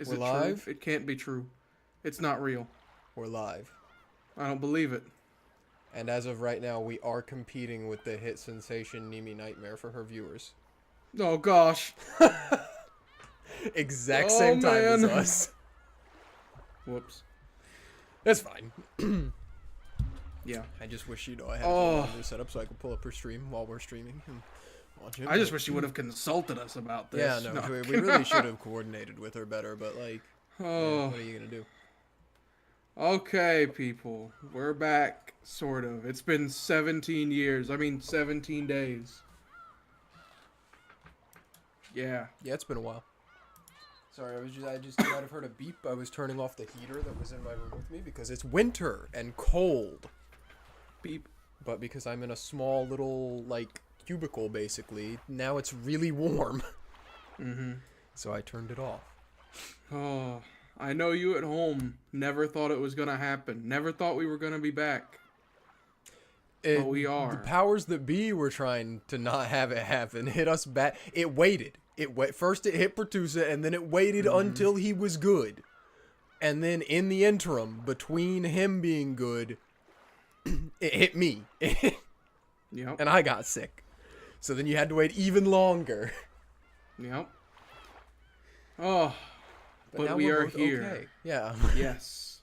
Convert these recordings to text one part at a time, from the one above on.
Is We're it live? true? It can't be true. It's not real. We're live. I don't believe it. And as of right now, we are competing with the hit sensation Nimi Nightmare for her viewers. Oh gosh. Exact Oh, same time as man. us. Whoops. That's fine. Yeah. I just wish, you know, I had Oh. a monitor set up so I could pull up her stream while we're streaming and watch it. I just wish you would have consulted us about this. Yeah, no, we really should have coordinated with her better, but, like, Oh. what are you going to do? Okay, people. We're back, sort of. It's been 17 years. I mean, 17 days. Yeah. Yeah, it's been a while. Sorry, I just might have heard a beep. I was turning off the heater that was in my room with me because it's winter and cold. Beep. But because I'm in a small little, like, cubicle, basically, now it's really warm. Mm-hmm. So I turned it off. Oh, I know you at home never thought it was gonna happen. Never thought we were gonna be back. But we are. The powers that be were trying to not have it happen. Hit us back. It waited. First it hit Pertusa, and then it waited until he was good. And then in the interim, between him being good, it hit me. Yep. And I got sick. So then you had to wait even longer. Yep. Oh, but now we we're are both here. okay. Yeah. Yes.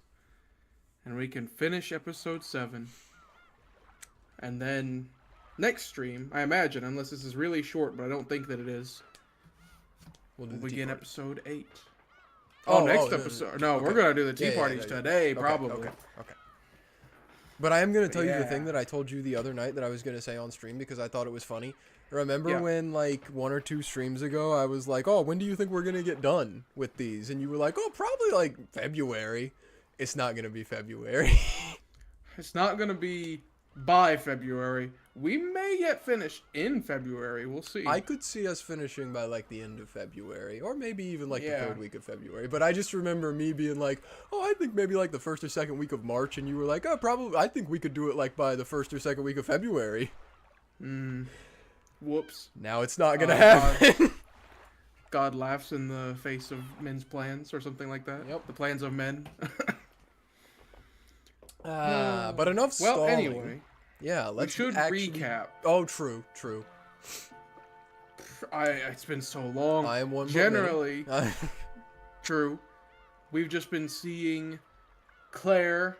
And we can finish episode 7. And then next stream, I imagine, unless this is really short, but I don't think that it is, We'll we'll begin episode 8. Oh, next no, episode. No, okay. we're going to do the tea Yeah, parties yeah. today, Okay, probably. Okay. But I am going to tell you the Yeah. thing that I told you the other night that I was going to say on stream because I thought it was funny. Remember Yeah. when, like, 1 or 2 streams ago, I was like, oh, when do you think we're going to get done with these? And you were like, oh, probably, like, February. It's not going to be February. It's not going to be by February. We may yet finish in February. We'll see. I could see us finishing by, like, the end of February. Or maybe even, like, Yeah. the 3rd week of February. But I just remember me being like, oh, I think maybe, like, the 1st or 2nd week of March. And you were like, oh, probably, I think we could do it, like, by the 1st or 2nd week of February. Whoops. Now it's not going to God. happen. God laughs in the face of men's plans or something like that. Yep. The plans of men. But enough Well, stalling. anyway. Yeah, We let's should actually... recap. Oh, true. It's been so long. I am one. Generally, but many. true. We've just been seeing Claire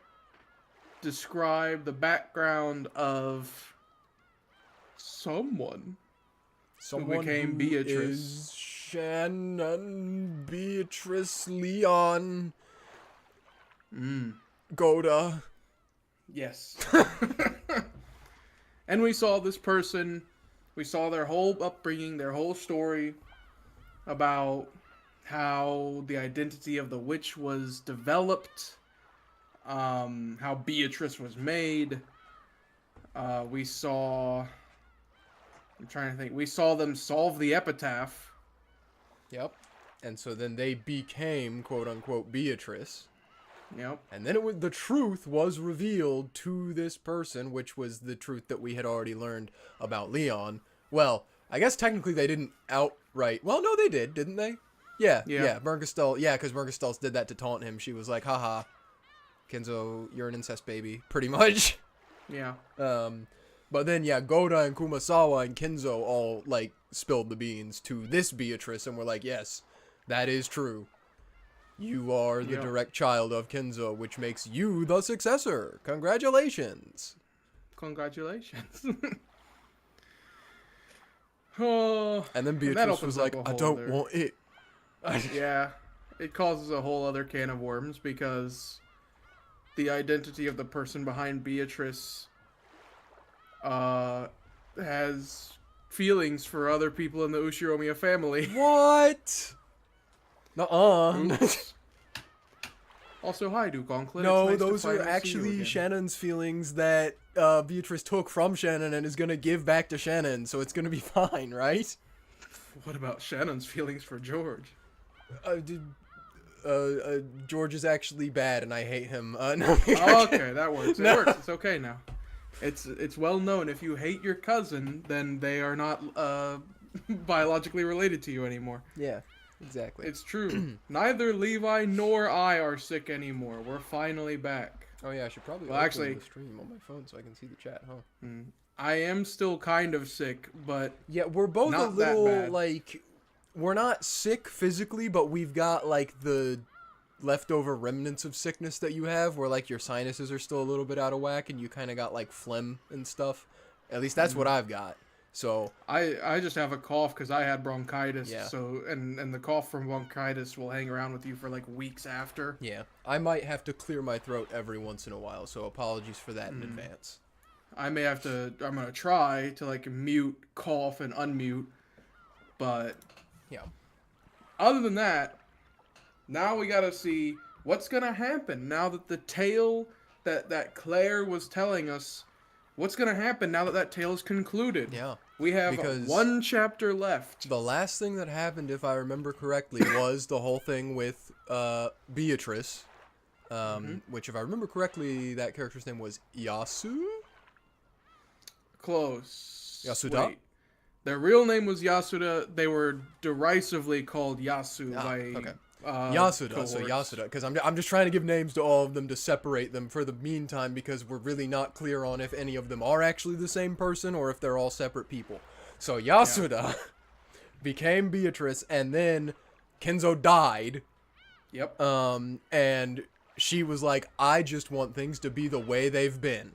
describe the background of someone Someone became who Beatrice. is Shannon, Beatrice, Leon, Goda. Yes. And we saw this person, we saw their whole upbringing, their whole story about how the identity of the witch was developed, how Beatrice was made. We saw, I'm trying to think, we saw them solve the epitaph. Yep. And so then they became, quote unquote, Beatrice. Yep. And then the truth was revealed to this person, which was the truth that we had already learned about Leon. Well, I guess technically they didn't outright... Well, no, they did, didn't they? Yeah. Bernkastel, because Bernkastel did that to taunt him. She was like, haha, Kenzo, you're an incest baby, pretty much. Yeah. But then, yeah, Goda and Kumasawa and Kenzo all, like, spilled the beans to this Beatrice and were like, yes, that is true. You are the direct child of Kenzo, which makes you the successor. Congratulations. Congratulations. Oh, And then that Beatrice opens was up like, a I whole don't other- want it. Yeah, it causes a whole other can of worms because the identity of the person behind Beatrice has feelings for other people in the Ushiromiya family. What? Nuh-uh. Oops. Also, hi, Duke Onklet. No, It's nice to those are finally see you actually again. Shannon's feelings that Beatrice took from Shannon and is going to give back to Shannon, so it's going to be fine, right? What about Shannon's feelings for George? George is actually bad and I hate him. No. Oh, okay, that works. It No. works. It's okay now. It's well known if you hate your cousin, then they are not biologically related to you anymore. Yeah. Exactly. It's true. Neither Levi nor I are sick anymore. We're finally back. Oh yeah, I should probably Well, open actually, the stream on my phone so I can see the chat, huh? I am still kind of sick, but Yeah, we're both a not that little, bad. like, we're not sick physically, but we've got, like, the leftover remnants of sickness that you have, where, like, your sinuses are still a little bit out of whack, and you kind of got, like, phlegm and stuff. At least that's what I've got. So, I just have a cough because I had bronchitis. Yeah. So and the cough from bronchitis will hang around with you for like weeks after. yeah. I might have to clear my throat every once in a while, so apologies for that in advance. I may have to. I'm gonna try to like mute, cough, and unmute. But Yeah. other than that, now we gotta see what's gonna happen now that the tale that Claire was telling us. What's gonna happen now that that tale is concluded? Yeah. We have Because one chapter left. the last thing that happened, if I remember correctly, was the whole thing with Beatrice, which, if I remember correctly, that character's name was Yasu? Close. Yasuda? Wait. Their real name was Yasuda. They were derisively called Yasu by okay. Yasuda. Yasuda, so Yasuda, because I'm just trying to give names to all of them to separate them for the meantime, because we're really not clear on if any of them are actually the same person or if they're all separate people. So Yasuda became Beatrice, and then Kenzo died, Yep. and she was like, I just want things to be the way they've been.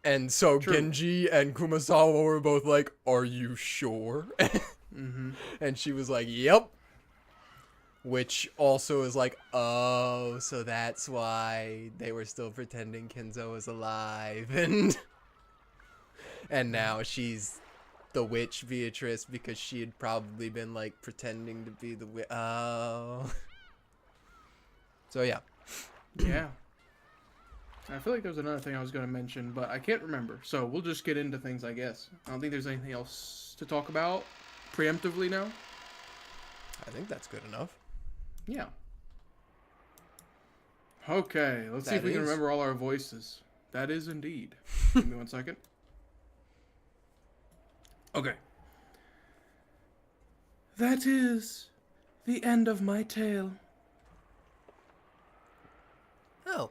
And so True. Genji and Kumasawa were both like, are you sure? And she was like, yep. Which also is like, oh, so that's why they were still pretending Kenzo was alive. And now she's the witch Beatrice because she had probably been like pretending to be the witch. Oh. So yeah. Yeah. I feel like there was another thing I was going to mention, but I can't remember. So we'll just get into things, I guess. I don't think there's anything else to talk about preemptively now. I think that's good enough. Yeah. Okay, let's see if we can remember all our voices. That is indeed. Give me 1 second. Okay. That is the end of my tale. Oh.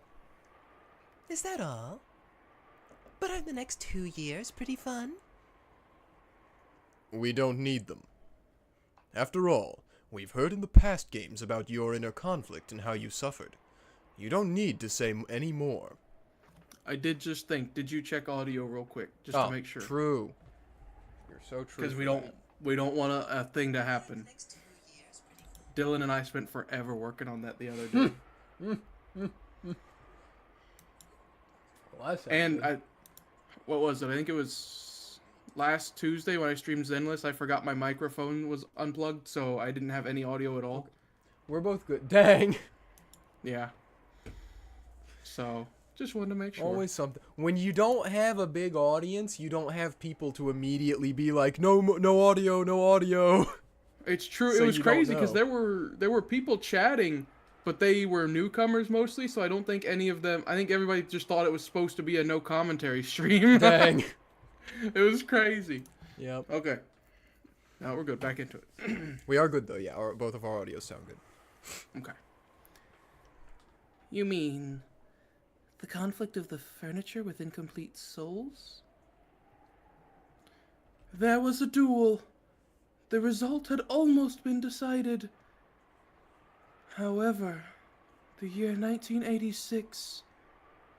Is that all? But are the next 2 years pretty fun? We don't need them. After all, we've heard in the past games about your inner conflict and how you suffered. You don't need to say any more. I did just think, did you check audio real quick just to make sure? True. You're so true. Because we don't want a thing to happen. Dylan and I spent forever working on that the other day. Well, And what was it? I think it was last Tuesday when I streamed Zenless. I forgot my microphone was unplugged, so I didn't have any audio at all. we're both good. Dang. Yeah. So just wanted to make sure. Always something. When you don't have a big audience, you don't have people to immediately be like, no audio, no audio. It's true. So it was you don't crazy because know. there were people chatting, but they were newcomers mostly. So I don't think any of them. I think everybody just thought it was supposed to be a no commentary stream. Dang. It was crazy. Yep. Okay. Now we're good. Back into it. We are good though. Yeah. Both of our audios sound good. Okay. You mean the conflict of the furniture with incomplete souls? There was a duel. The result had almost been decided. However, the year 1986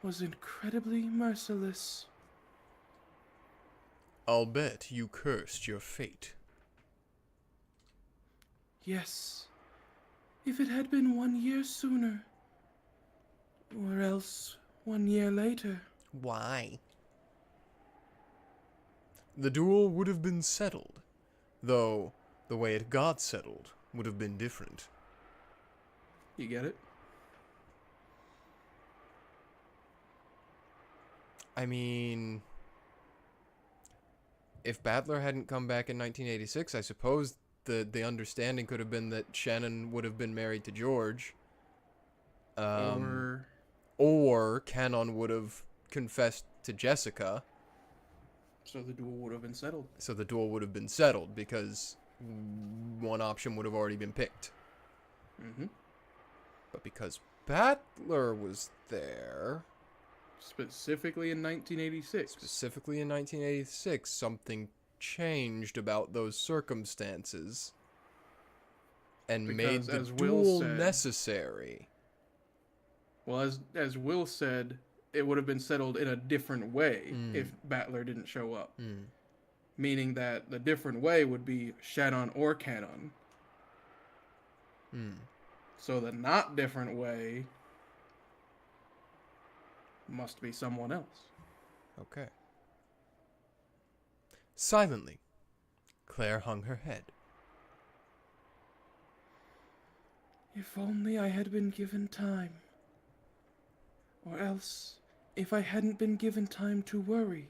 was incredibly merciless. I'll bet you cursed your fate. Yes, if it had been 1 year sooner. Or else 1 year later. Why? The duel would have been settled, though the way it got settled would have been different. You get it? I mean, if Battler hadn't come back in 1986, I suppose the understanding could have been that Shannon would have been married to George. Or Canon would have confessed to Jessica. So the duel would have been settled. So the duel would have been settled because one option would have already been picked. Mm-hmm. But because Battler was there, Specifically in 1986. specifically in 1986, something changed about those circumstances and made Because, the as Will duel said- necessary. Well, as Will said, it would have been settled in a different way if Battler didn't show up. Meaning that the different way would be Shannon or Canon. So the not different way must be someone else. Okay. Silently, Claire hung her head. If only I had been given time. Or else, if I hadn't been given time to worry.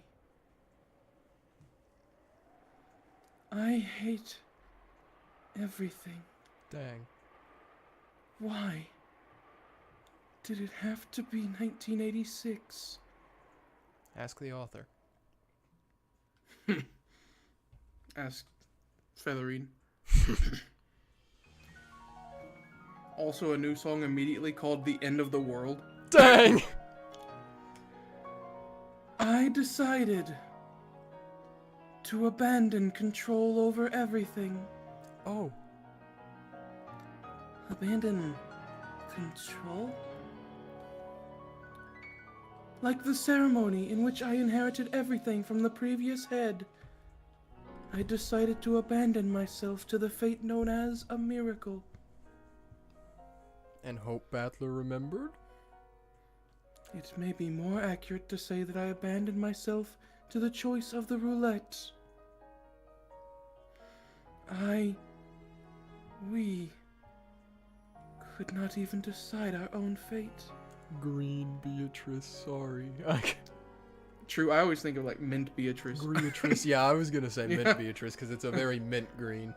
I hate everything. Dang. Why? Did it have to be 1986? Ask the author. Asked Featherine. Also a new song immediately called The End of the World. Dang! I decided to abandon control over everything. Oh. Abandon control? Like the ceremony in which I inherited everything from the previous head, I decided to abandon myself to the fate known as a miracle. And Hope Battler remembered? It may be more accurate to say that I abandoned myself to the choice of the roulette. We could not even decide our own fate. Green Beatrice, sorry. True, I always think of like mint Beatrice. Beatrice, yeah, I was gonna say Yeah. mint Beatrice because it's a very mint green.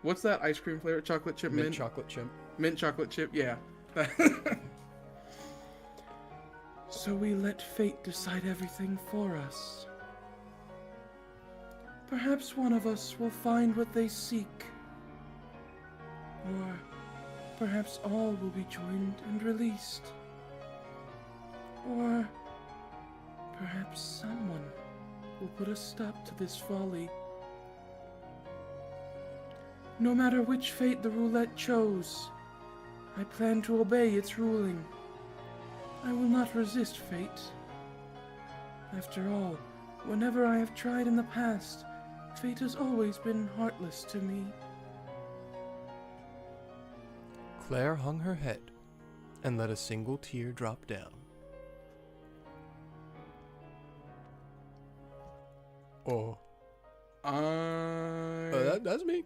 What's that ice cream flavor? Chocolate chip mint? Chocolate chip. Mint chocolate chip, yeah. So we let fate decide everything for us. Perhaps one of us will find what they seek. Or perhaps all will be joined and released. Or perhaps someone will put a stop to this folly. No matter which fate the roulette chose, I plan to obey its ruling. I will not resist fate. After all, whenever I have tried in the past, fate has always been heartless to me. Claire hung her head and let a single tear drop down. Oh. That's me.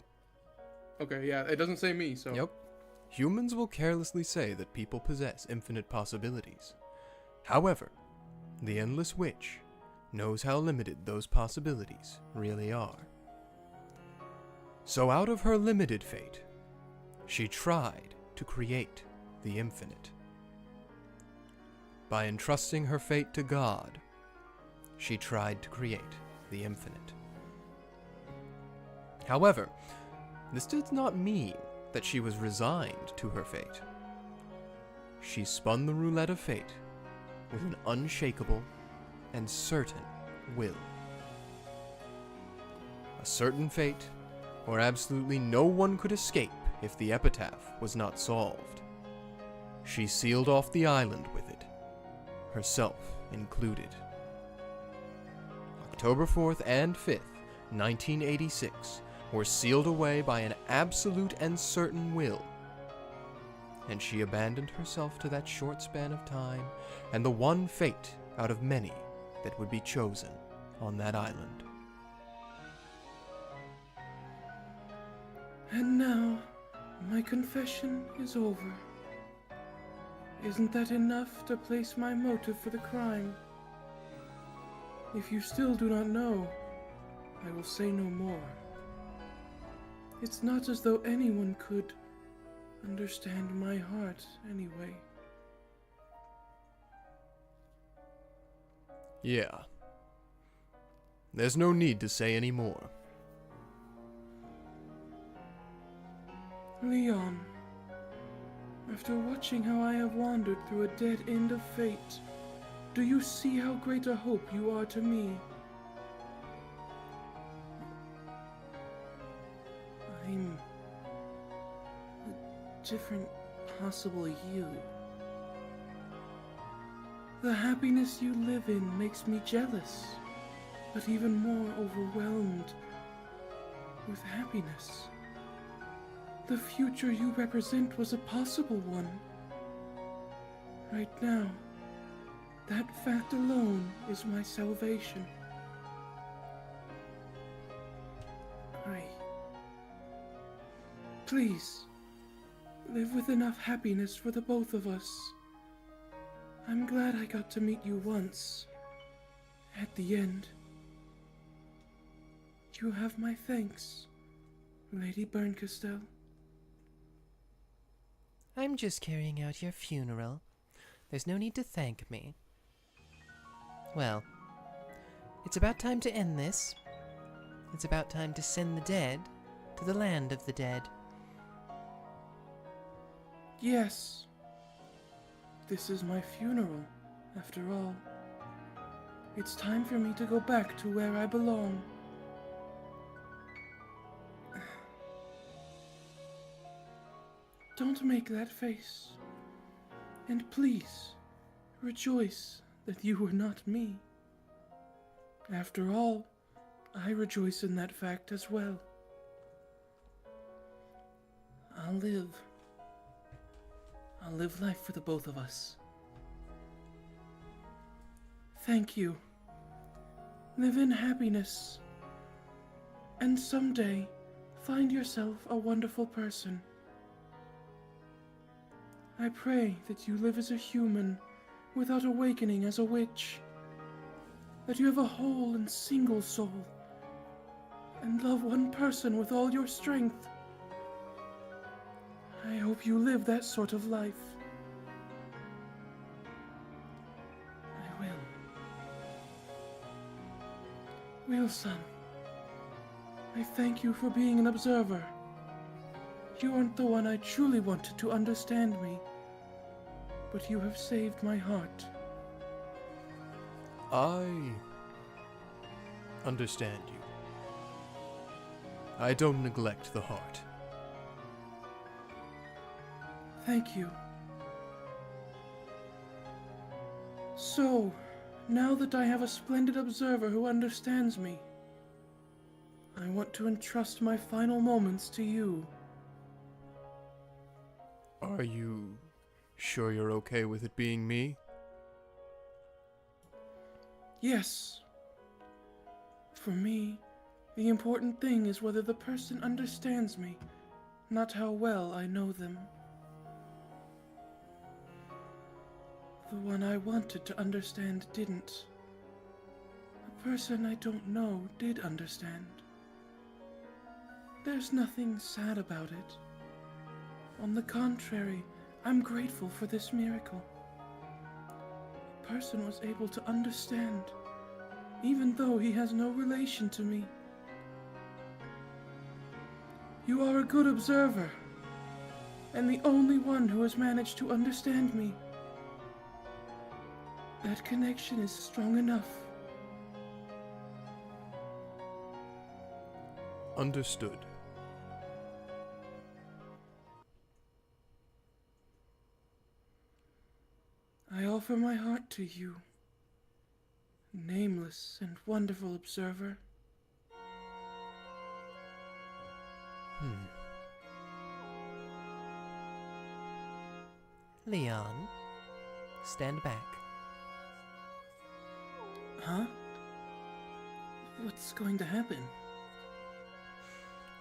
Okay, yeah, it doesn't say me, so... Yep. Humans will carelessly say that people possess infinite possibilities. However, the Endless Witch knows how limited those possibilities really are. So out of her limited fate, she tried to create the infinite. By entrusting her fate to God, she tried to create the infinite. However, this did not mean that she was resigned to her fate. She spun the roulette of fate with an unshakable and certain will. A certain fate where absolutely no one could escape if the epitaph was not solved. She sealed off the island with it, herself included. October 4th and 5th, 1986, were sealed away by an absolute and certain will, and she abandoned herself to that short span of time and the one fate out of many that would be chosen on that island. And now, my confession is over. Isn't that enough to place my motive for the crime? If you still do not know, I will say no more. It's not as though anyone could understand my heart anyway. Yeah. There's no need to say any more. Leon, after watching how I have wandered through a dead end of fate, do you see how great a hope you are to me? I'm a different possible you. The happiness you live in makes me jealous, but even more overwhelmed with happiness. The future you represent was a possible one. Right now, that fact alone is my salvation. Please, live with enough happiness for the both of us. I'm glad I got to meet you once. At the end. You have my thanks, Lady Bernkastel. I'm just carrying out your funeral. There's no need to thank me. Well, it's about time to end this. It's about time to send the dead to the land of the dead. Yes. This is my funeral, after all. It's time for me to go back to where I belong. Don't make that face. And please, rejoice that you were not me. After all, I rejoice in that fact as well. I'll live life for the both of us. Thank you. Live in happiness. And someday, find yourself a wonderful person. I pray that you live as a human without awakening as a witch. That you have a whole and single soul. And love one person with all your strength. I hope you live that sort of life. I will. Will-san, I thank you for being an observer. You aren't the one I truly wanted to understand me, but you have saved my heart. I understand you. I don't neglect the heart. Thank you. So, now that I have a splendid observer who understands me, I want to entrust my final moments to you. Are you sure you're okay with it being me? Yes. For me, the important thing is whether the person understands me, not how well I know them. The one I wanted to understand didn't. The person I don't know did understand. There's nothing sad about it. On the contrary, I'm grateful for this miracle. The person was able to understand, even though he has no relation to me. You are a good observer, and the only one who has managed to understand me. That connection is strong enough. Understood. I offer my heart to you, nameless and wonderful observer. Leon, stand back. Huh? What's going to happen?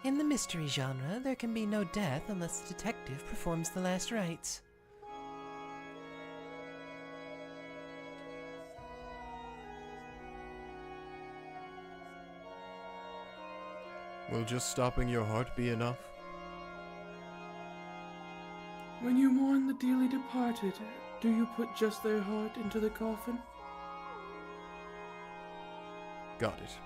In the mystery genre, there can be no death unless the detective performs the last rites. Will just stopping your heart be enough? When you mourn the dearly departed, do you put just their heart into the coffin? Got it.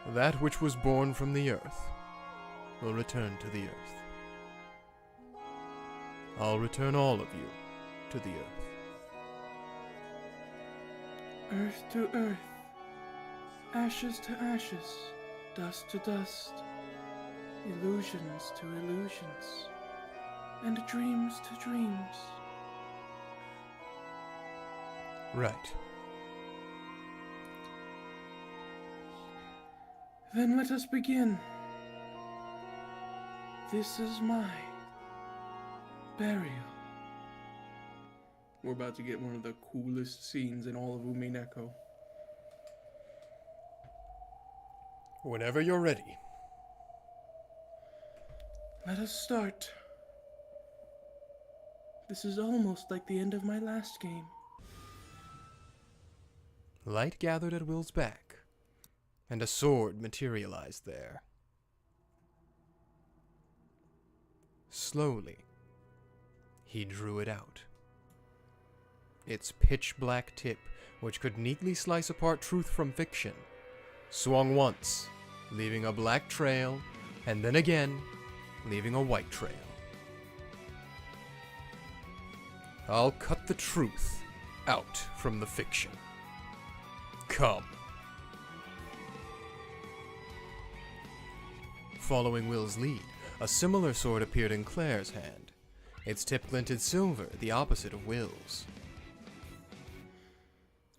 That which was born from the earth, will return to the earth. I'll return all of you to the earth. Earth to earth, ashes to ashes, dust to dust, illusions to illusions, and dreams to dreams. Right. Then let us begin. This is my burial. We're about to get one of the coolest scenes in all of Umineko. Whenever you're ready. Let us start. This is almost like the end of my last game. Light gathered at Will's back, and a sword materialized there. Slowly, he drew it out. Its pitch-black tip, which could neatly slice apart truth from fiction, swung once, leaving a black trail, and then again, leaving a white trail. I'll cut the truth out from the fiction. Come. Following Will's lead, a similar sword appeared in Claire's hand. Its tip glinted silver, the opposite of Will's.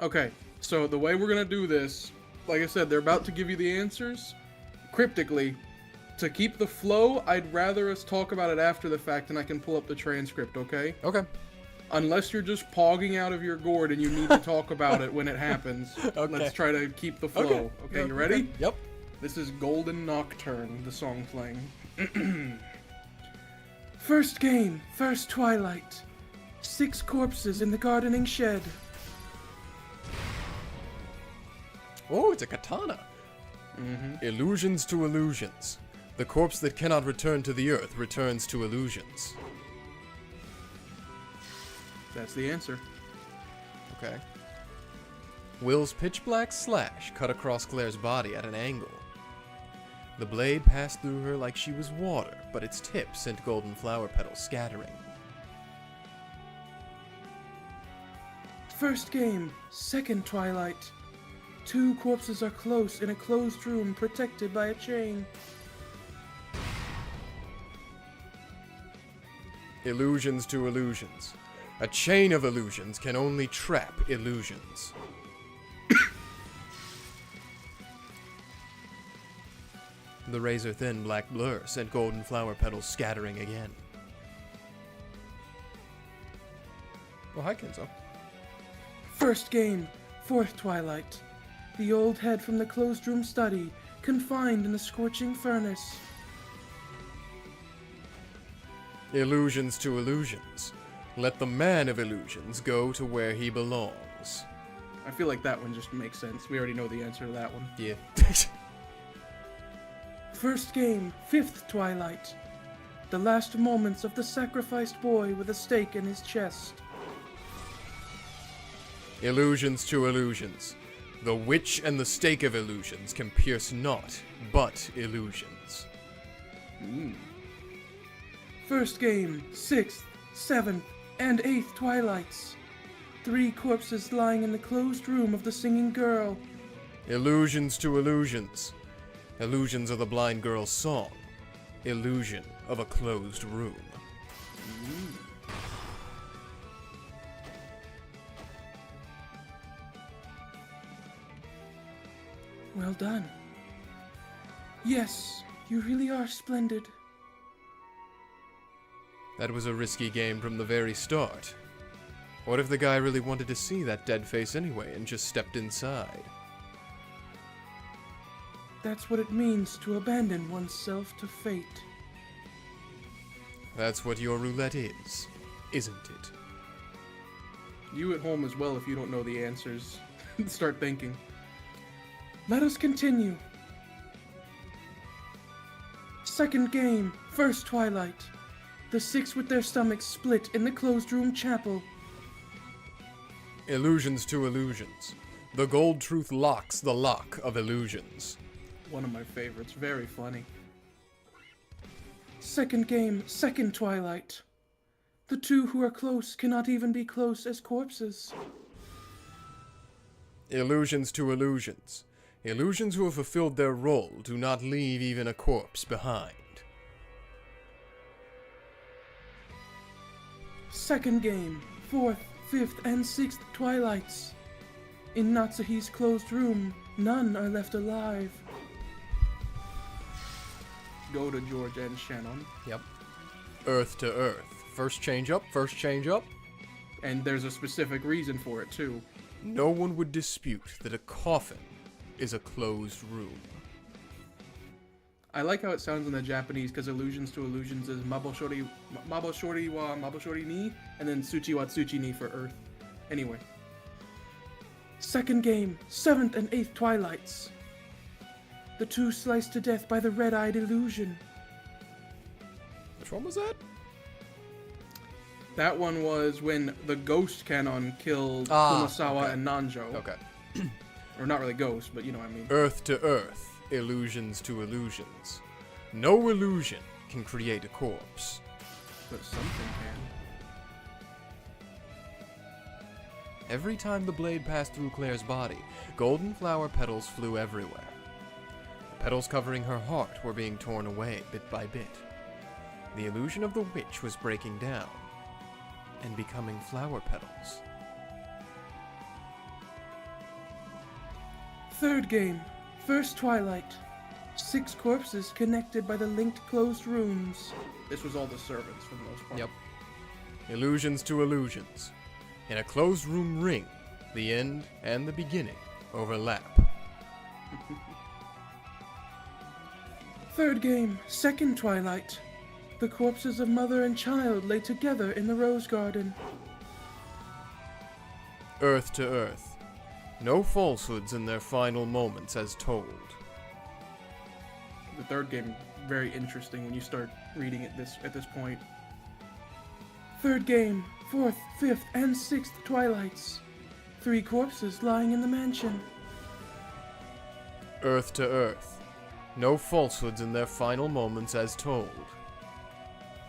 Okay, so the way we're gonna do this, like I said, they're about to give you the answers cryptically. To keep the flow, I'd rather us talk about it after the fact and I can pull up the transcript, okay? Okay. Unless you're just pogging out of your gourd and you need to talk about it when it happens. Okay. Let's try to keep the flow. Okay, you ready? Okay. Yep. This is Golden Nocturne, the song playing. First game, first twilight. 6 corpses in the gardening shed. Oh, it's a katana. Illusions to illusions. The corpse that cannot return to the earth returns to illusions. That's the answer. Okay. Will's pitch-black slash cut across Claire's body at an angle. The blade passed through her like she was water, but its tip sent golden flower petals scattering. First game, second twilight. 2 corpses are close in a closed room protected by a chain. Illusions to illusions. A chain of illusions can only trap illusions. The razor-thin black blur sent golden flower petals scattering again. Oh, hi, Kenzo. First game, fourth twilight. The old head from the closed room study, confined in a scorching furnace. Illusions to illusions. Let the man of illusions go to where he belongs. I feel like that one just makes sense. We already know the answer to that one. Yeah. First game, fifth twilight. The last moments of the sacrificed boy with a stake in his chest. Illusions to illusions. The witch and the stake of illusions can pierce naught but illusions. First game, sixth, seventh, and eighth twilights. 3 corpses lying in the closed room of the singing girl. Illusions to illusions. Illusions of the blind girl's song. Illusion of a closed room. Well done. Yes, you really are splendid. That was a risky game from the very start. What if the guy really wanted to see that dead face anyway and just stepped inside? That's what it means to abandon oneself to fate. That's what your roulette is, isn't it? You at home as well, if you don't know the answers. Start thinking. Let us continue. Second game, first twilight. The 6 with their stomachs split in the closed room chapel. Illusions to illusions. The gold truth locks the lock of illusions. One of my favorites, very funny. Second game, second twilight. The two who are close cannot even be close as corpses. Illusions to illusions. Illusions who have fulfilled their role do not leave even a corpse behind. Second game, fourth, fifth, and sixth twilights. In Natsuhi's closed room, none are left alive. Go to George and Shannon. Yep. Earth to Earth. First change up, first change up. And there's a specific reason for it, too. No one would dispute that a coffin is a closed room. I like how it sounds in the Japanese, because illusions to illusions is maboshori wa maboshori ni, and then tsuchi wa tsuchi ni for Earth. Anyway. Second game, seventh and eighth twilights. The two sliced to death by the red-eyed illusion. Which one was that? That one was when the ghost canon killed okay. Kumasawa and Nanjo. Okay. Or not really ghost, but you know what I mean. Earth to Earth. Illusions to illusions. No illusion can create a corpse. But something can. Every time the blade passed through Claire's body, golden flower petals flew everywhere. The petals covering her heart were being torn away bit by bit. The illusion of the witch was breaking down and becoming flower petals. Third game, first twilight. 6 corpses connected by the linked closed rooms. This was all the servants for the most part. Yep. Illusions to illusions. In a closed room ring, the end and the beginning overlap. Third game, second twilight. The corpses of mother and child lay together in the rose garden. Earth to Earth. No falsehoods in their final moments as told. The third game, very interesting when you start reading it at this point. Third game, fourth, fifth, and sixth twilights. 3 corpses lying in the mansion. Earth to Earth. No falsehoods in their final moments as told.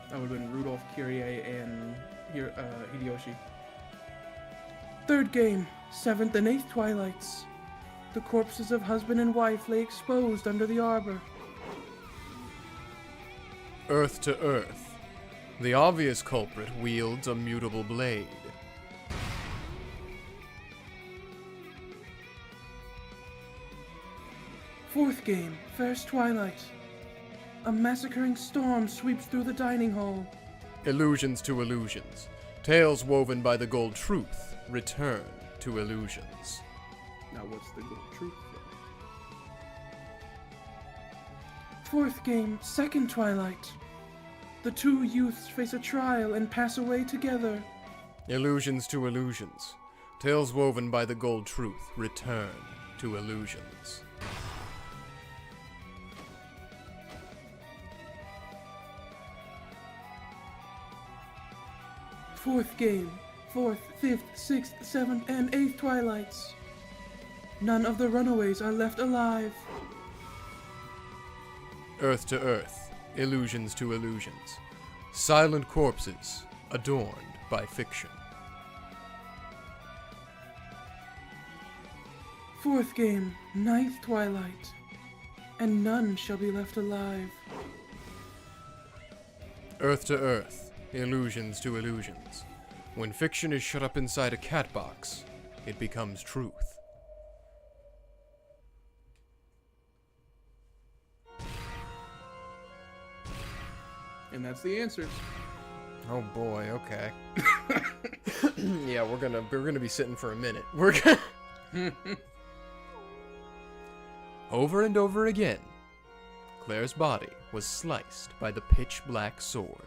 That would have been Rudolph, Kyrie, and Hideyoshi. Third game, 7th and 8th twilights. The corpses of husband and wife lay exposed under the arbor. Earth to Earth. The obvious culprit wields a mutable blade. Fourth game, first twilight. A massacring storm sweeps through the dining hall. Illusions to illusions. Tales woven by the gold truth return to illusions. Now what's the gold truth? Fourth game, second twilight. The 2 youths face a trial and pass away together. Illusions to illusions. Tales woven by the gold truth return to illusions. Fourth game, 4th, 5th, 6th, 7th, and 8th twilights. None of the runaways are left alive. Earth to Earth. Illusions to illusions. Silent corpses adorned by fiction. Fourth game, 9th twilight. And none shall be left alive. Earth to Earth. Illusions to illusions. When fiction is shut up inside a cat box, it becomes truth. And that's the answers. Oh boy, okay. Yeah, we're gonna be sitting for a minute. We're gonna Over and over again, Claire's body was sliced by the pitch black sword.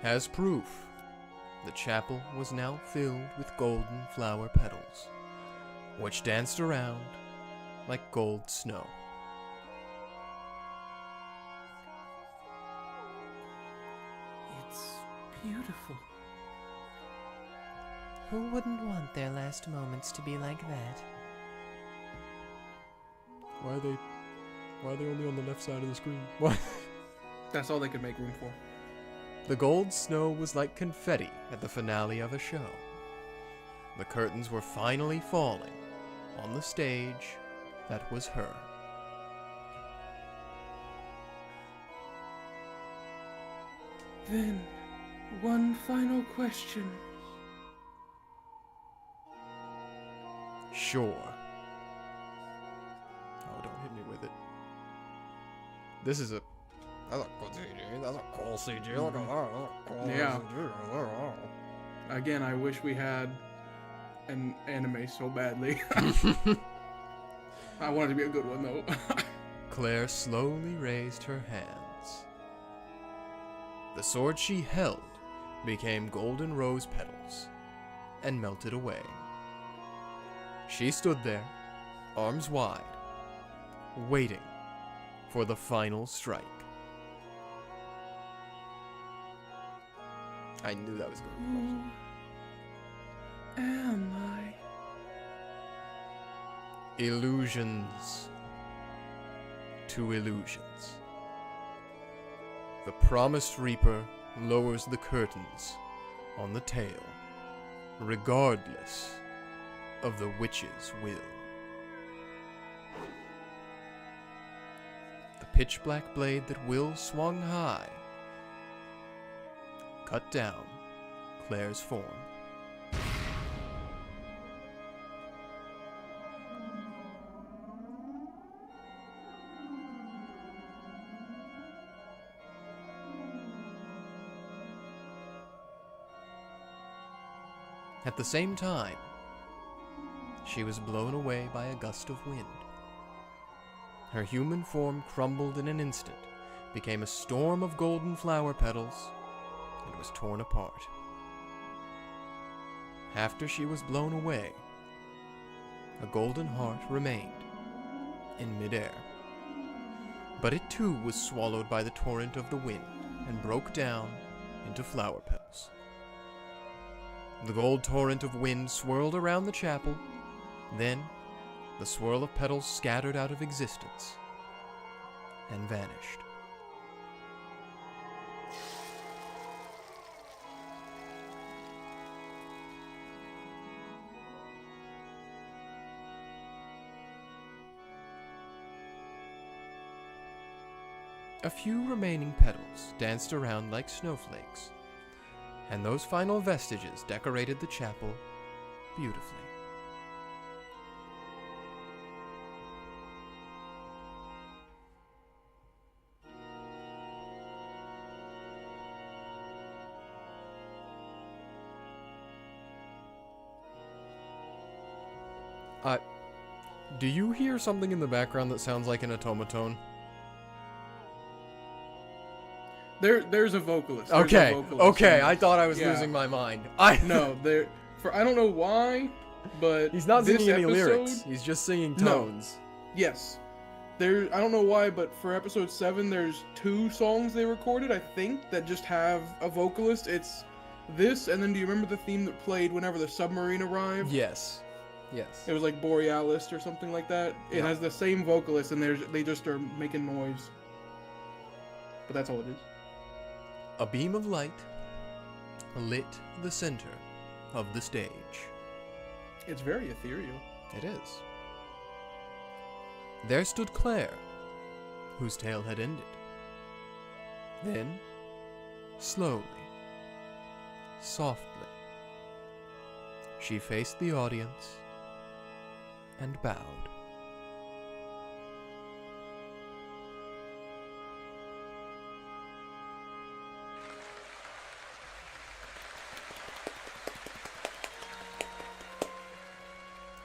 As proof, the chapel was now filled with golden flower petals, which danced around like gold snow. It's beautiful. Who wouldn't want their last moments to be like that? Why are they only on the left side of the screen? What? That's all they could make room for. The gold snow was like confetti at the finale of a show. The curtains were finally falling on the stage that was her. Then, one final question. Sure. Oh, don't hit me with it. This is a... That's a cool CG. That's a cool CG. Look at that. That's a cool Yeah. CG. Again, I wish we had an anime so badly. I want it to be a good one, though. Claire slowly raised her hands. The sword she held became golden rose petals and melted away. She stood there, arms wide, waiting for the final strike. I knew that was going to be close. Who am I? Illusions to illusions. The promised reaper lowers the curtains on the tale, regardless of the witch's will. The pitch-black blade that Will swung high cut down Claire's form. At the same time, she was blown away by a gust of wind. Her human form crumbled in an instant, became a storm of golden flower petals, and was torn apart. After she was blown away, a golden heart remained in midair. But it too was swallowed by the torrent of the wind and broke down into flower petals. The gold torrent of wind swirled around the chapel. Then, the swirl of petals scattered out of existence and vanished. A few remaining petals danced around like snowflakes, and those final vestiges decorated the chapel beautifully. Do you hear something in the background that sounds like an automaton? There's a vocalist. There's Okay, a vocalist okay, in I this. thought I was Yeah. losing my mind. No, I don't know why, but He's not this singing any episode, lyrics. He's just singing No. tones. Yes. I don't know why, but for episode 7, there's 2 songs they recorded, I think, that just have a vocalist. It's this, and then do you remember the theme that played whenever the submarine arrived? Yes. Yes. It was like Borealis or something like that. It Yeah. has the same vocalist, and they just are making noise. But that's all it is. A beam of light lit the center of the stage. It's very ethereal. It is. There stood Claire, whose tale had ended. Then, slowly, softly, she faced the audience and bowed.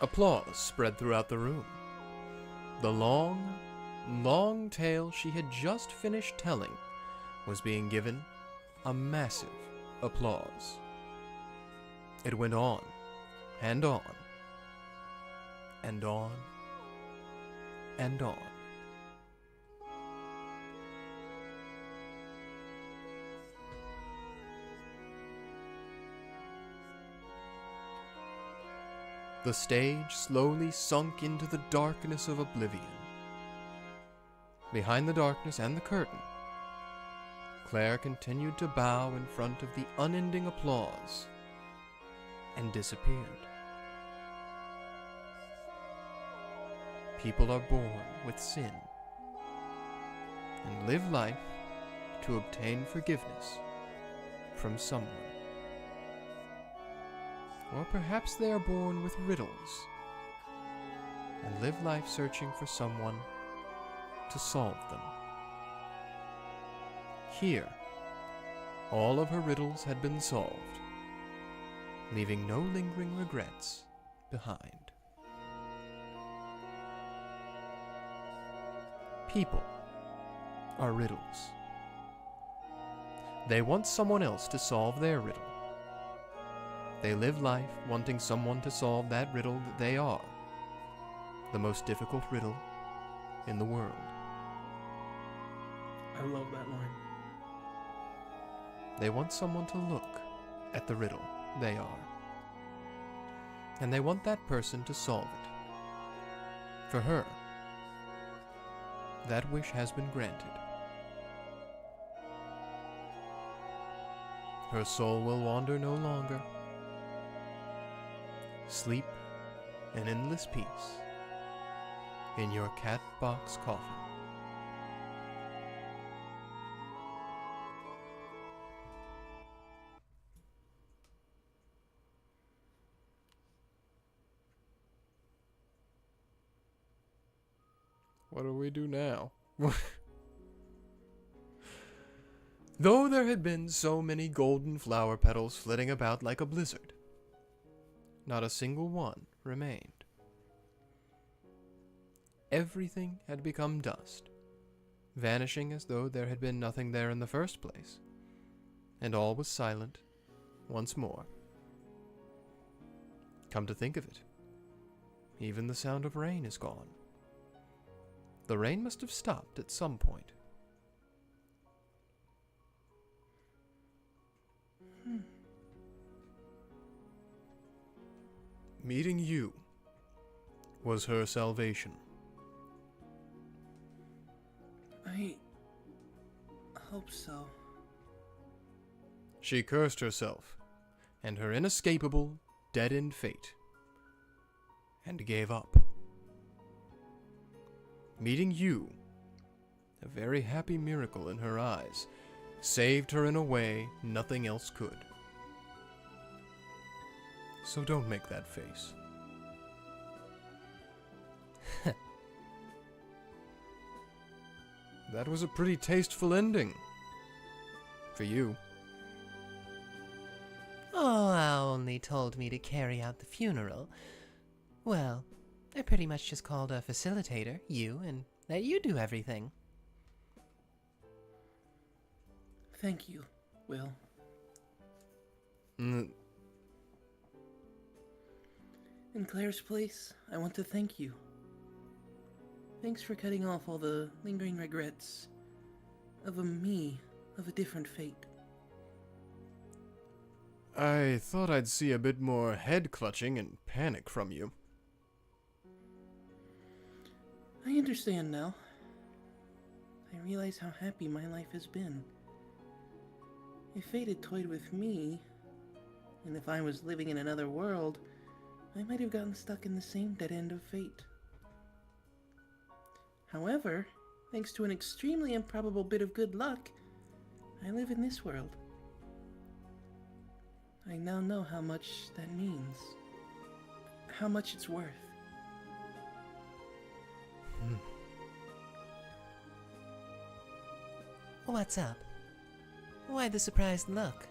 Applause spread throughout the room. The long, long tale she had just finished telling was being given a massive applause. It went on, and on, and on, and on. The stage slowly sunk into the darkness of oblivion. Behind the darkness and the curtain, Claire continued to bow in front of the unending applause and disappeared. People are born with sin and live life to obtain forgiveness from someone. Or perhaps they are born with riddles and live life searching for someone to solve them. Here, all of her riddles had been solved, leaving no lingering regrets behind. People are riddles. They want someone else to solve their riddle. They live life wanting someone to solve that riddle that they are, the most difficult riddle in the world. I love that line. They want someone to look at the riddle they are. And they want that person to solve it. For her, that wish has been granted. Her soul will wander no longer. Sleep in endless peace in your cat box coffin. What do we do now? Though there had been so many golden flower petals flitting about like a blizzard, not a single one remained. Everything had become dust, vanishing as though there had been nothing there in the first place, and all was silent once more. Come to think of it, even the sound of rain is gone. The rain must have stopped at some point. Meeting you was her salvation. I hope so. She cursed herself and her inescapable, dead-end fate, and gave up. Meeting you, a very happy miracle in her eyes, saved her in a way nothing else could. So don't make that face. That was a pretty tasteful ending. For you. Oh, Al only told me to carry out the funeral. Well, I pretty much just called a facilitator, you, and let you do everything. Thank you, Will. Mm, In Claire's place, I want to thank you. Thanks for cutting off all the lingering regrets of a different fate. I thought I'd see a bit more head clutching and panic from you. I understand now. I realize how happy my life has been. If fate had toyed with me, and if I was living in another world, I might have gotten stuck in the same dead end of fate. However, thanks to an extremely improbable bit of good luck, I live in this world. I now know how much that means. How much it's worth. What's up? Why the surprised look?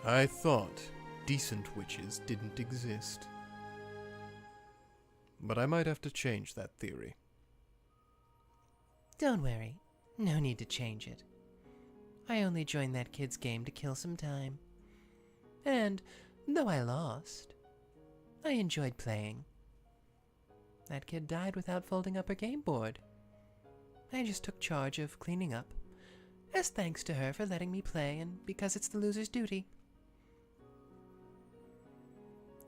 I thought decent witches didn't exist. But I might have to change that theory. Don't worry. No need to change it. I only joined that kid's game to kill some time. And, though I lost, I enjoyed playing. That kid died without folding up her game board. I just took charge of cleaning up, as thanks to her for letting me play and because it's the loser's duty.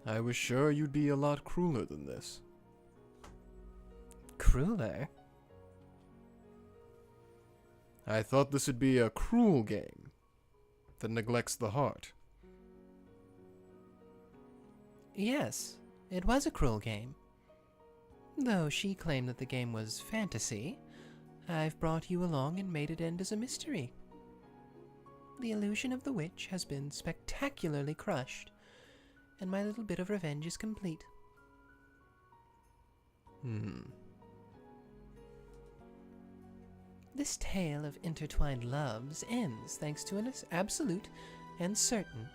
I was sure you'd be a lot crueler than this. Crueler? I thought this would be a cruel game that neglects the heart. Yes, it was a cruel game. Though she claimed that the game was fantasy, I've brought you along and made it end as a mystery. The illusion of the witch has been spectacularly crushed, and my little bit of revenge is complete. This tale of intertwined loves ends thanks to an absolute and certain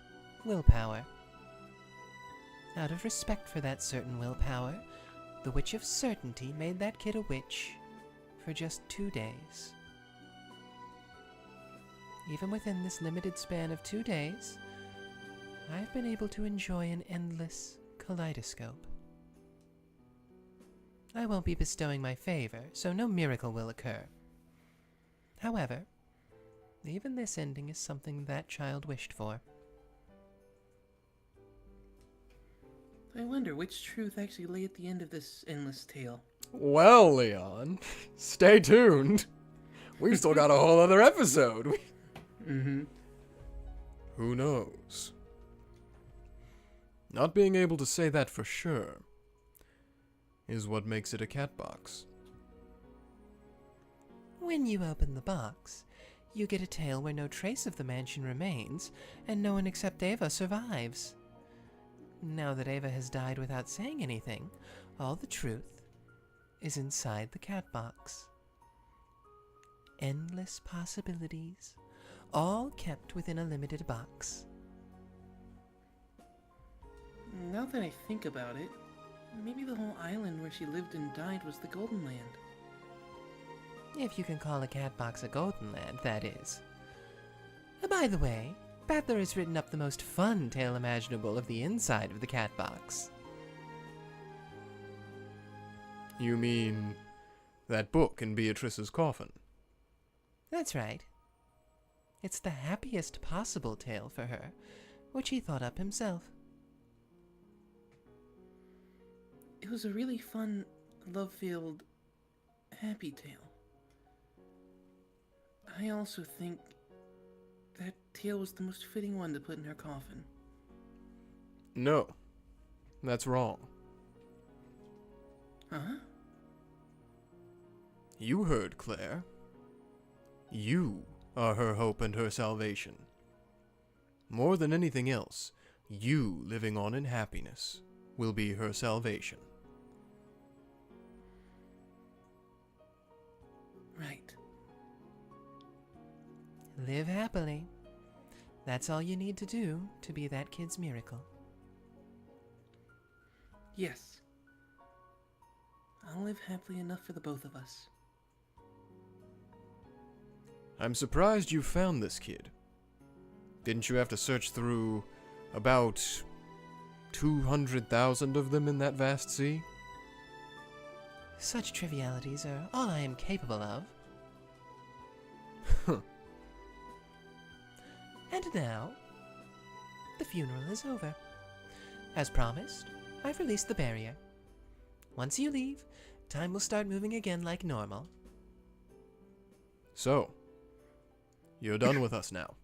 willpower. Out of respect for that certain willpower, the Witch of Certainty made that kid a witch for just 2 days. Even within this limited span of 2 days, I've been able to enjoy an endless kaleidoscope. I won't be bestowing my favor, so no miracle will occur. However, even this ending is something that child wished for. I wonder which truth actually lay at the end of this endless tale. Well, Leon, stay tuned. We've still got a whole other episode. Mm-hmm. Who knows? Not being able to say that for sure is what makes it a cat box. When you open the box, you get a tale where no trace of the mansion remains, and no one except Ava survives. Now that Ava has died without saying anything, all the truth is inside the cat box. Endless possibilities, all kept within a limited box. Now that I think about it, maybe the whole island where she lived and died was the Golden Land. If you can call a cat box a golden land, that is. By the way, Battler has written up the most fun tale imaginable of the inside of the cat box. You mean that book in Beatrice's coffin? That's right. It's the happiest possible tale for her, which he thought up himself. It was a really fun, love-filled, happy tale. I also think that tale was the most fitting one to put in her coffin. No, that's wrong. Huh? You heard, Claire. You are her hope and her salvation. More than anything else, you living on in happiness will be her salvation. Right. Live happily. That's all you need to do to be that kid's miracle. Yes. I'll live happily enough for the both of us. I'm surprised you found this kid. Didn't you have to search through about 200,000 of them in that vast sea? Such trivialities are all I am capable of. And now, the funeral is over. As promised, I've released the barrier. Once you leave, time will start moving again like normal. So, you're done with us now.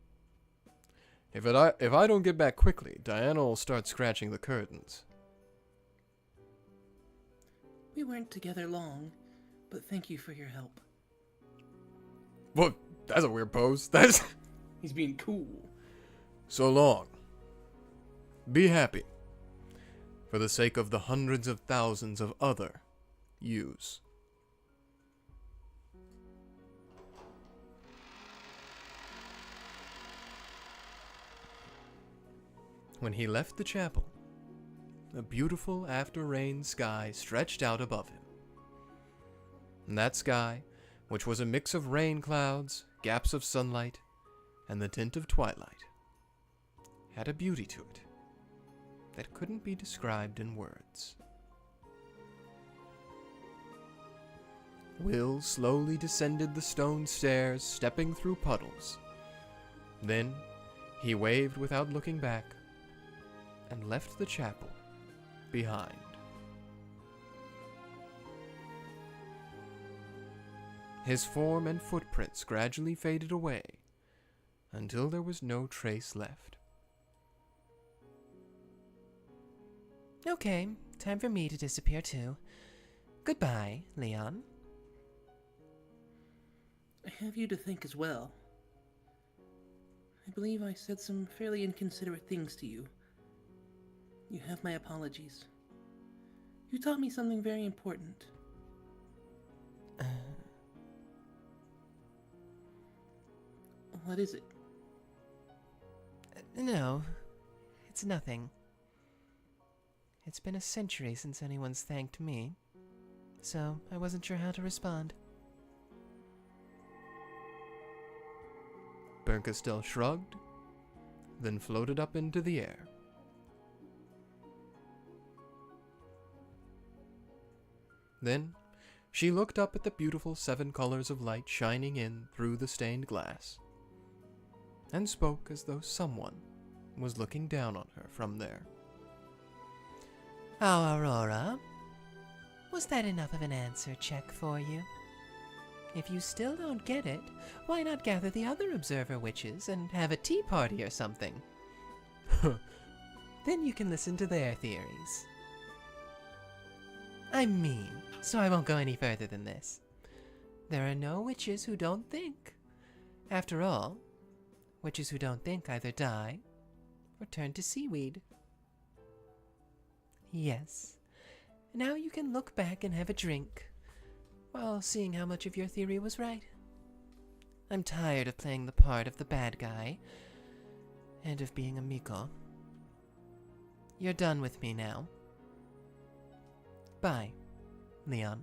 If I don't get back quickly, Diana will start scratching the curtains. We weren't together long, but thank you for your help. Well, that's a weird pose. That's He's being cool. so long. Be happy. For the sake of the hundreds of thousands of other yous. When he left the chapel, a beautiful after-rain sky stretched out above him. And that sky, which was a mix of rain clouds, gaps of sunlight, and the tint of twilight, had a beauty to it that couldn't be described in words. Will slowly descended the stone stairs, stepping through puddles. Then he waved without looking back and left the chapel behind. His form and footprints gradually faded away until there was no trace left. Okay, time for me to disappear too. Goodbye, Leon. I have you to thank as well. I believe I said some fairly inconsiderate things to you. You have my apologies. You taught me something very important. What is it? No, it's nothing. It's been a century since anyone's thanked me, so I wasn't sure how to respond. Bernkastel shrugged, then floated up into the air. Then she looked up at the beautiful 7 colors of light shining in through the stained glass, and spoke as though someone was looking down on her from there. Oh, Aurora, was that enough of an answer check for you? If you still don't get it, why not gather the other observer witches and have a tea party or something? Then you can listen to their theories. I'm mean, so I won't go any further than this. There are no witches who don't think. After all, witches who don't think either die or turn to seaweed. Yes, now you can look back and have a drink, while seeing how much of your theory was right. I'm tired of playing the part of the bad guy, and of being a Miko. You're done with me now. Bye, Leon.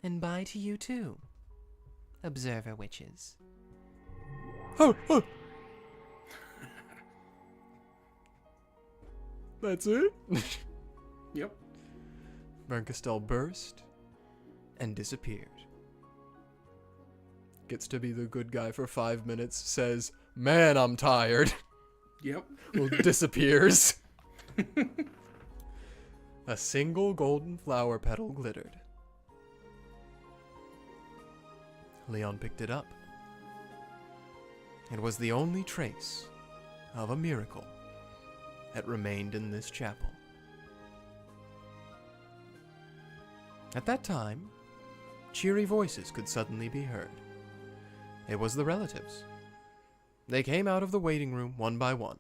And bye to you too, observer witches. Oh, oh. That's it? Yep. Bernkastel burst and disappeared. Gets to be the good guy for 5 minutes, says, "Man, I'm tired." Yep. Well, disappears. A single golden flower petal glittered. Leon picked it up. It was the only trace of a miracle that remained in this chapel. At that time, cheery voices could suddenly be heard. It was the relatives. They came out of the waiting room one by one.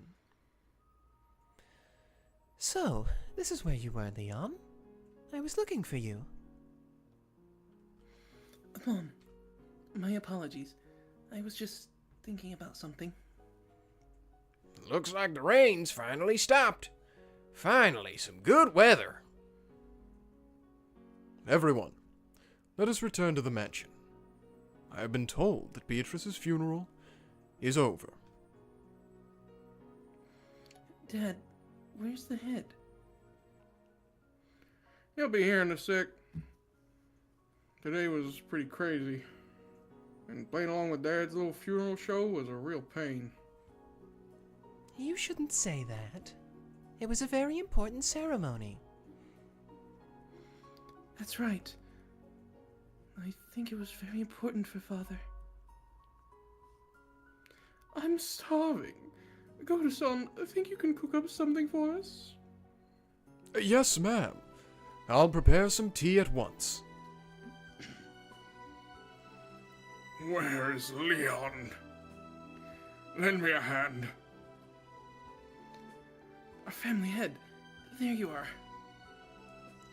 So, this is where you were, Leon. I was looking for you. Mom, my apologies. I was just thinking about something. Looks like the rain's finally stopped. Finally, some good weather. Everyone, let us return to the mansion. I have been told that Beatrice's funeral is over. Dad, where's the head? He'll be here in a sec. Today was pretty crazy. And playing along with Dad's little funeral show was a real pain. You shouldn't say that. It was a very important ceremony. That's right. I think it was very important for Father. I'm starving. Goto-san, I think you can cook up something for us? Yes, ma'am. I'll prepare some tea at once. Where is Leon? Lend me a hand. Our family head. There you are.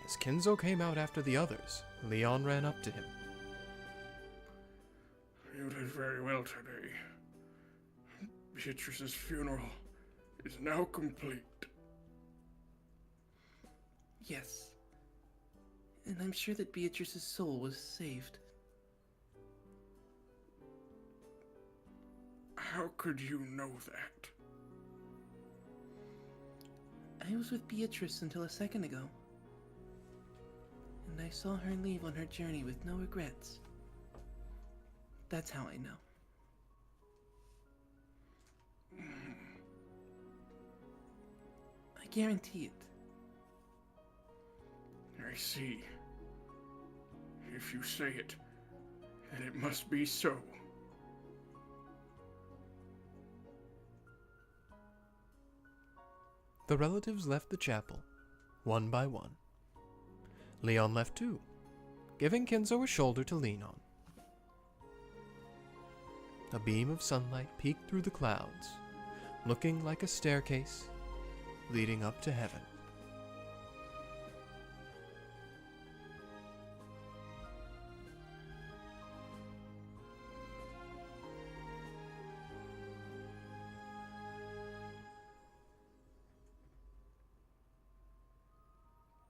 As Kenzo came out after the others, Leon ran up to him. You did very well today. Beatrice's funeral is now complete. Yes. And I'm sure that Beatrice's soul was saved. How could you know that? I was with Beatrice until a second ago. And I saw her leave on her journey with no regrets. That's how I know. I guarantee it. I see. If you say it, then it must be so. The relatives left the chapel, one by one. Leon left too, giving Kinzo a shoulder to lean on. A beam of sunlight peeked through the clouds, looking like a staircase leading up to heaven.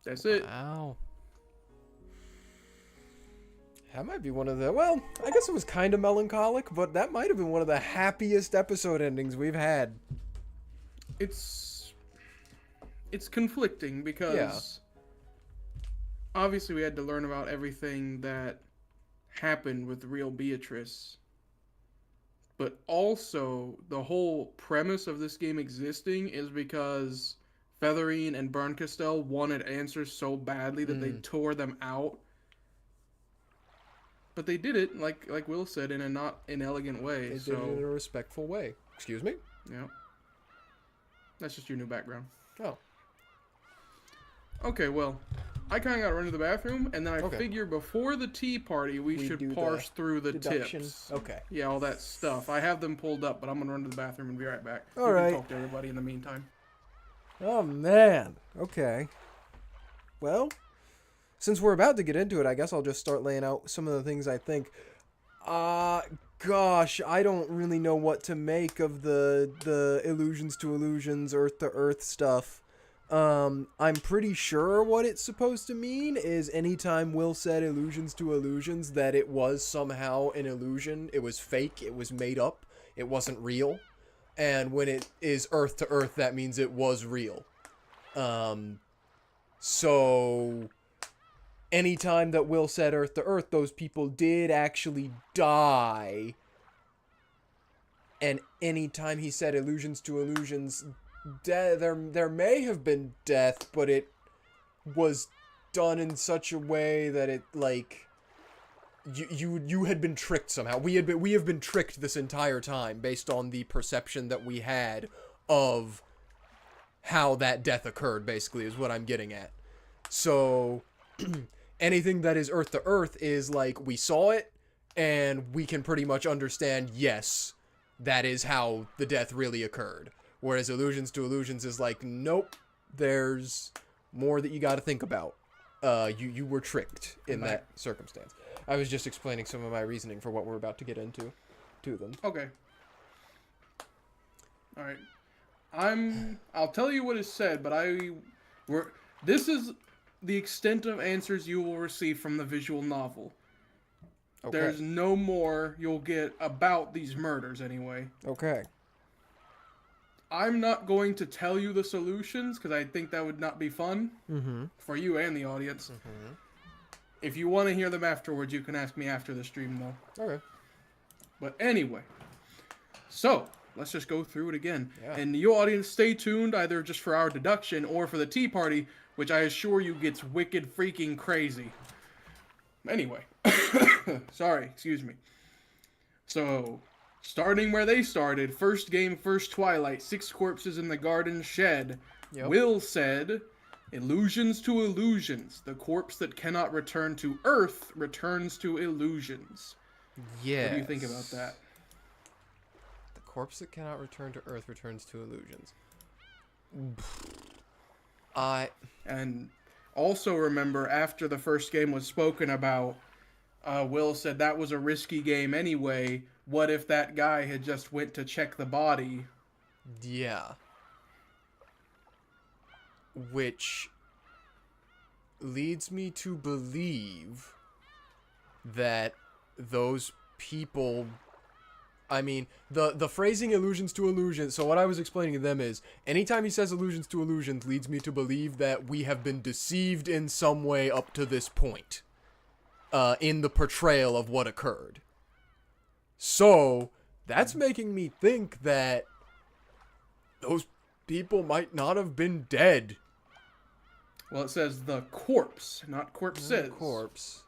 That's it. Wow. That might be one of the, well, I guess it was kind of melancholic, but that might have been one of the happiest episode endings we've had. It's conflicting because obviously we had to learn about everything that happened with real Beatrice. But also, the whole premise of this game existing is because Featherine and Bernkastel wanted answers so badly that they tore them out. But they did it, like Will said, in a not inelegant way. They did it in a respectful way. Excuse me? Yeah. That's just your new background. Oh. Okay, well, I kind of got to run to the bathroom, and then I Okay. figure before the tea party, we We do should the parse through the deduction. tips. Okay. Yeah, all that stuff. I have them pulled up, but I'm going to run to the bathroom and be right back. All You right. can talk to everybody in the meantime. Oh, man. Okay. Well, since we're about to get into it, I guess I'll just start laying out some of the things I think. Gosh, I don't really know what to make of the illusions to illusions, earth to earth stuff. I'm pretty sure what it's supposed to mean is anytime Will said illusions to illusions, that it was somehow an illusion. It was fake. It was made up. It wasn't real. And when it is earth to earth, that means it was real. So anytime that Will said earth to earth, those people did actually die. And anytime he said illusions to illusions, there may have been death, but it was done in such a way that it, like, you had been tricked somehow. We have been tricked this entire time based on the perception that we had of how that death occurred, basically, is what I'm getting at. So anything that is earth to earth is like, we saw it and we can pretty much understand, yes, that is how the death really occurred. Whereas illusions to illusions is like, nope, there's more that you got to think about. You were tricked in that circumstance. I was just explaining some of my reasoning for what we're about to get into to them. Okay. All right. I'll tell you what is said, but this is the extent of answers you will receive from the visual novel. Okay. There's no more you'll get about these murders anyway. Okay. I'm not going to tell you the solutions because I think that would not be fun for you and the audience. If you want to hear them afterwards, you can ask me after the stream, though. Okay. But anyway, so let's just go through it again. Yeah. And you audience, stay tuned either just for our deduction or for the tea party, which I assure you gets wicked freaking crazy. Anyway, sorry, excuse me. So, starting where they started, first game, first twilight, 6 corpses in the garden shed. Yep. Will said, illusions to illusions. The corpse that cannot return to Earth returns to illusions. Yeah. What do you think about that? The corpse that cannot return to Earth returns to illusions. And also remember, after the first game was spoken about, Will said that was a risky game anyway. What if that guy had just went to check the body? Yeah. Which leads me to believe that those people, I mean, the phrasing illusions to illusions, so what I was explaining to them is, anytime he says illusions to illusions leads me to believe that we have been deceived in some way up to this point, in the portrayal of what occurred. So, that's making me think that those people might not have been dead. Well, it says the corpse, not corpses. Corpse.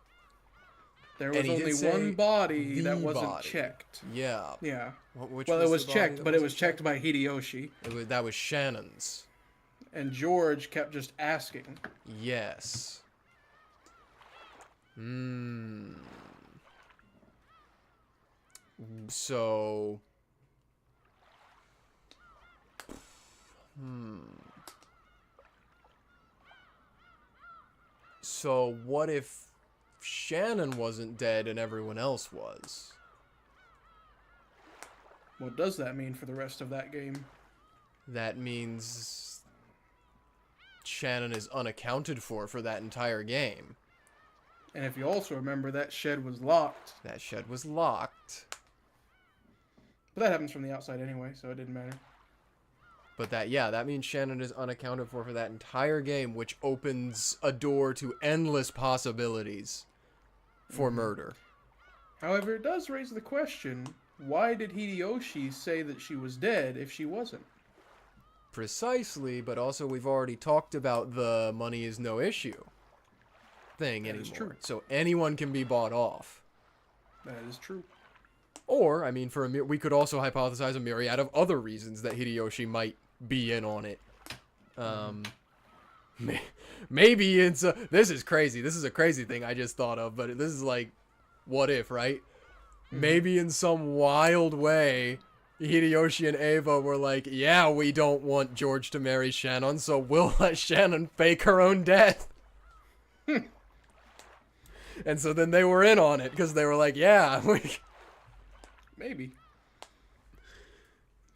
There And was he did only say one body that the wasn't body. checked. Yeah. Yeah. Which Well, it was the body checked, that but it wasn't was checked by Hideyoshi. That was Shannon's. And George kept just asking. Yes. So... So what if Shannon wasn't dead and everyone else was? What does that mean for the rest of that game? That means Shannon is unaccounted for that entire game. And if you also remember, that shed was locked. That shed was locked. But that happens from the outside anyway, so it didn't matter. But that means Shannon is unaccounted for that entire game, which opens a door to endless possibilities for murder. However, it does raise the question, why did Hideyoshi say that she was dead if she wasn't? Precisely, but also we've already talked about the money is no issue thing anymore. That is true. So anyone can be bought off. That is true. Or, I mean, we could also hypothesize a myriad of other reasons that Hideyoshi might be in on it. Maybe it's this is crazy. This is a crazy thing I just thought of, but this is like, what if, right? Maybe in some wild way, Hideyoshi and Ava were like, yeah, we don't want George to marry Shannon, so we'll let Shannon fake her own death. And so then they were in on it, because they were like, yeah, Maybe.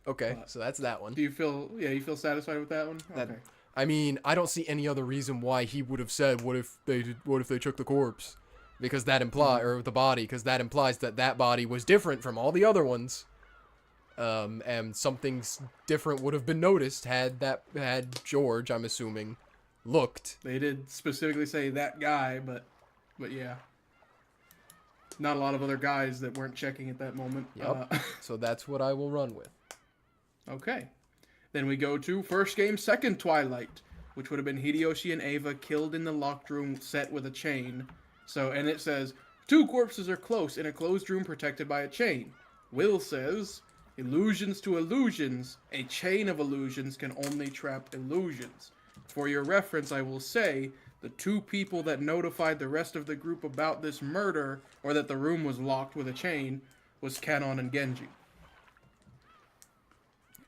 Okay, so that's that one. Do you feel satisfied with that one? Okay. I mean, I don't see any other reason why he would have said, what if they took the corpse? Because that or the body, because that implies that body was different from all the other ones. And something different would have been noticed had George, I'm assuming, looked. They did specifically say that guy, but yeah. Not a lot of other guys that weren't checking at that moment. Yep. So that's what I will run with. Okay. Then we go to first game, second Twilight, which would have been Hideyoshi and Ava killed in the locked room set with a chain. And it says, 2 corpses are close in a closed room protected by a chain. Will says, illusions to illusions, a chain of illusions can only trap illusions. For your reference, I will say, the 2 people that notified the rest of the group about this murder, or that the room was locked with a chain, was Kanon and Genji.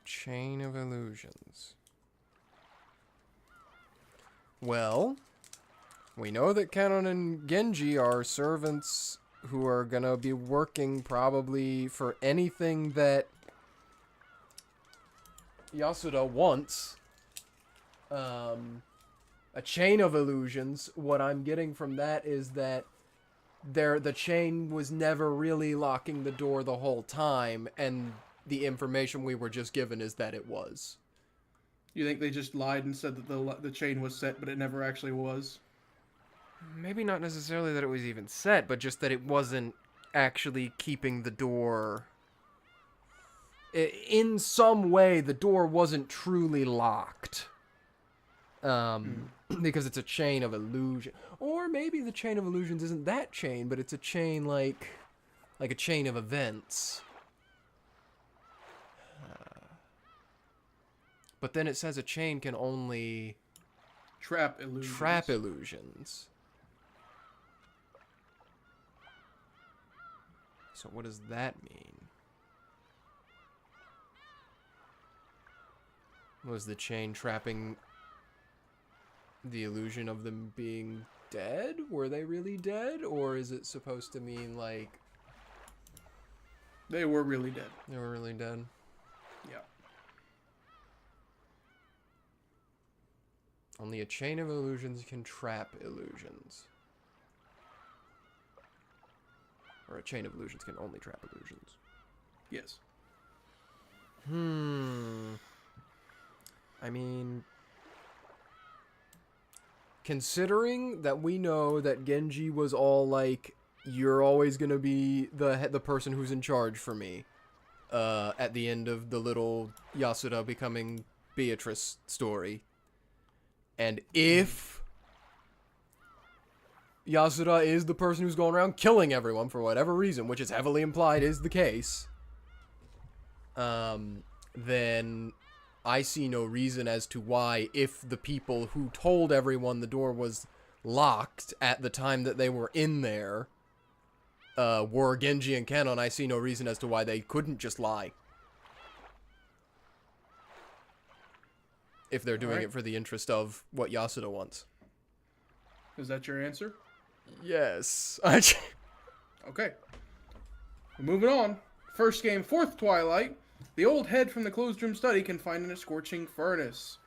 Chain of illusions. Well, we know that Kanon and Genji are servants who are gonna be working probably for anything that Yasuda wants. A chain of illusions. What I'm getting from that is that the chain was never really locking the door the whole time, and the information we were just given is that it was. You think they just lied and said that the chain was set, but it never actually was? Maybe not necessarily that it was even set, but just that it wasn't actually keeping the door. In some way, the door wasn't truly locked. Because it's a chain of illusion. Or maybe the chain of illusions isn't that chain, but it's a chain like a chain of events. But then it says a chain can only trap illusions. Trap illusions. So what does that mean? Was the chain trapping the illusion of them being dead? Were they really dead? Or is it supposed to mean like they were really dead? They were really dead. Yeah. Only a chain of illusions can trap illusions. Or a chain of illusions can only trap illusions. Yes. I mean, considering that we know that Genji was all like, you're always gonna be the person who's in charge for me, at the end of the little Yasuda becoming Beatrice story. And if Yasura is the person who's going around killing everyone for whatever reason, which is heavily implied is the case, then I see no reason as to why, if the people who told everyone the door was locked at the time that they were in there were Genji and Kanon, I see no reason as to why they couldn't just lie. If they're doing it for the interest of what Yasuda wants. Is that your answer? Yes. Okay. Moving on. First game, fourth Twilight. The old head from the closed room study confined in a scorching furnace.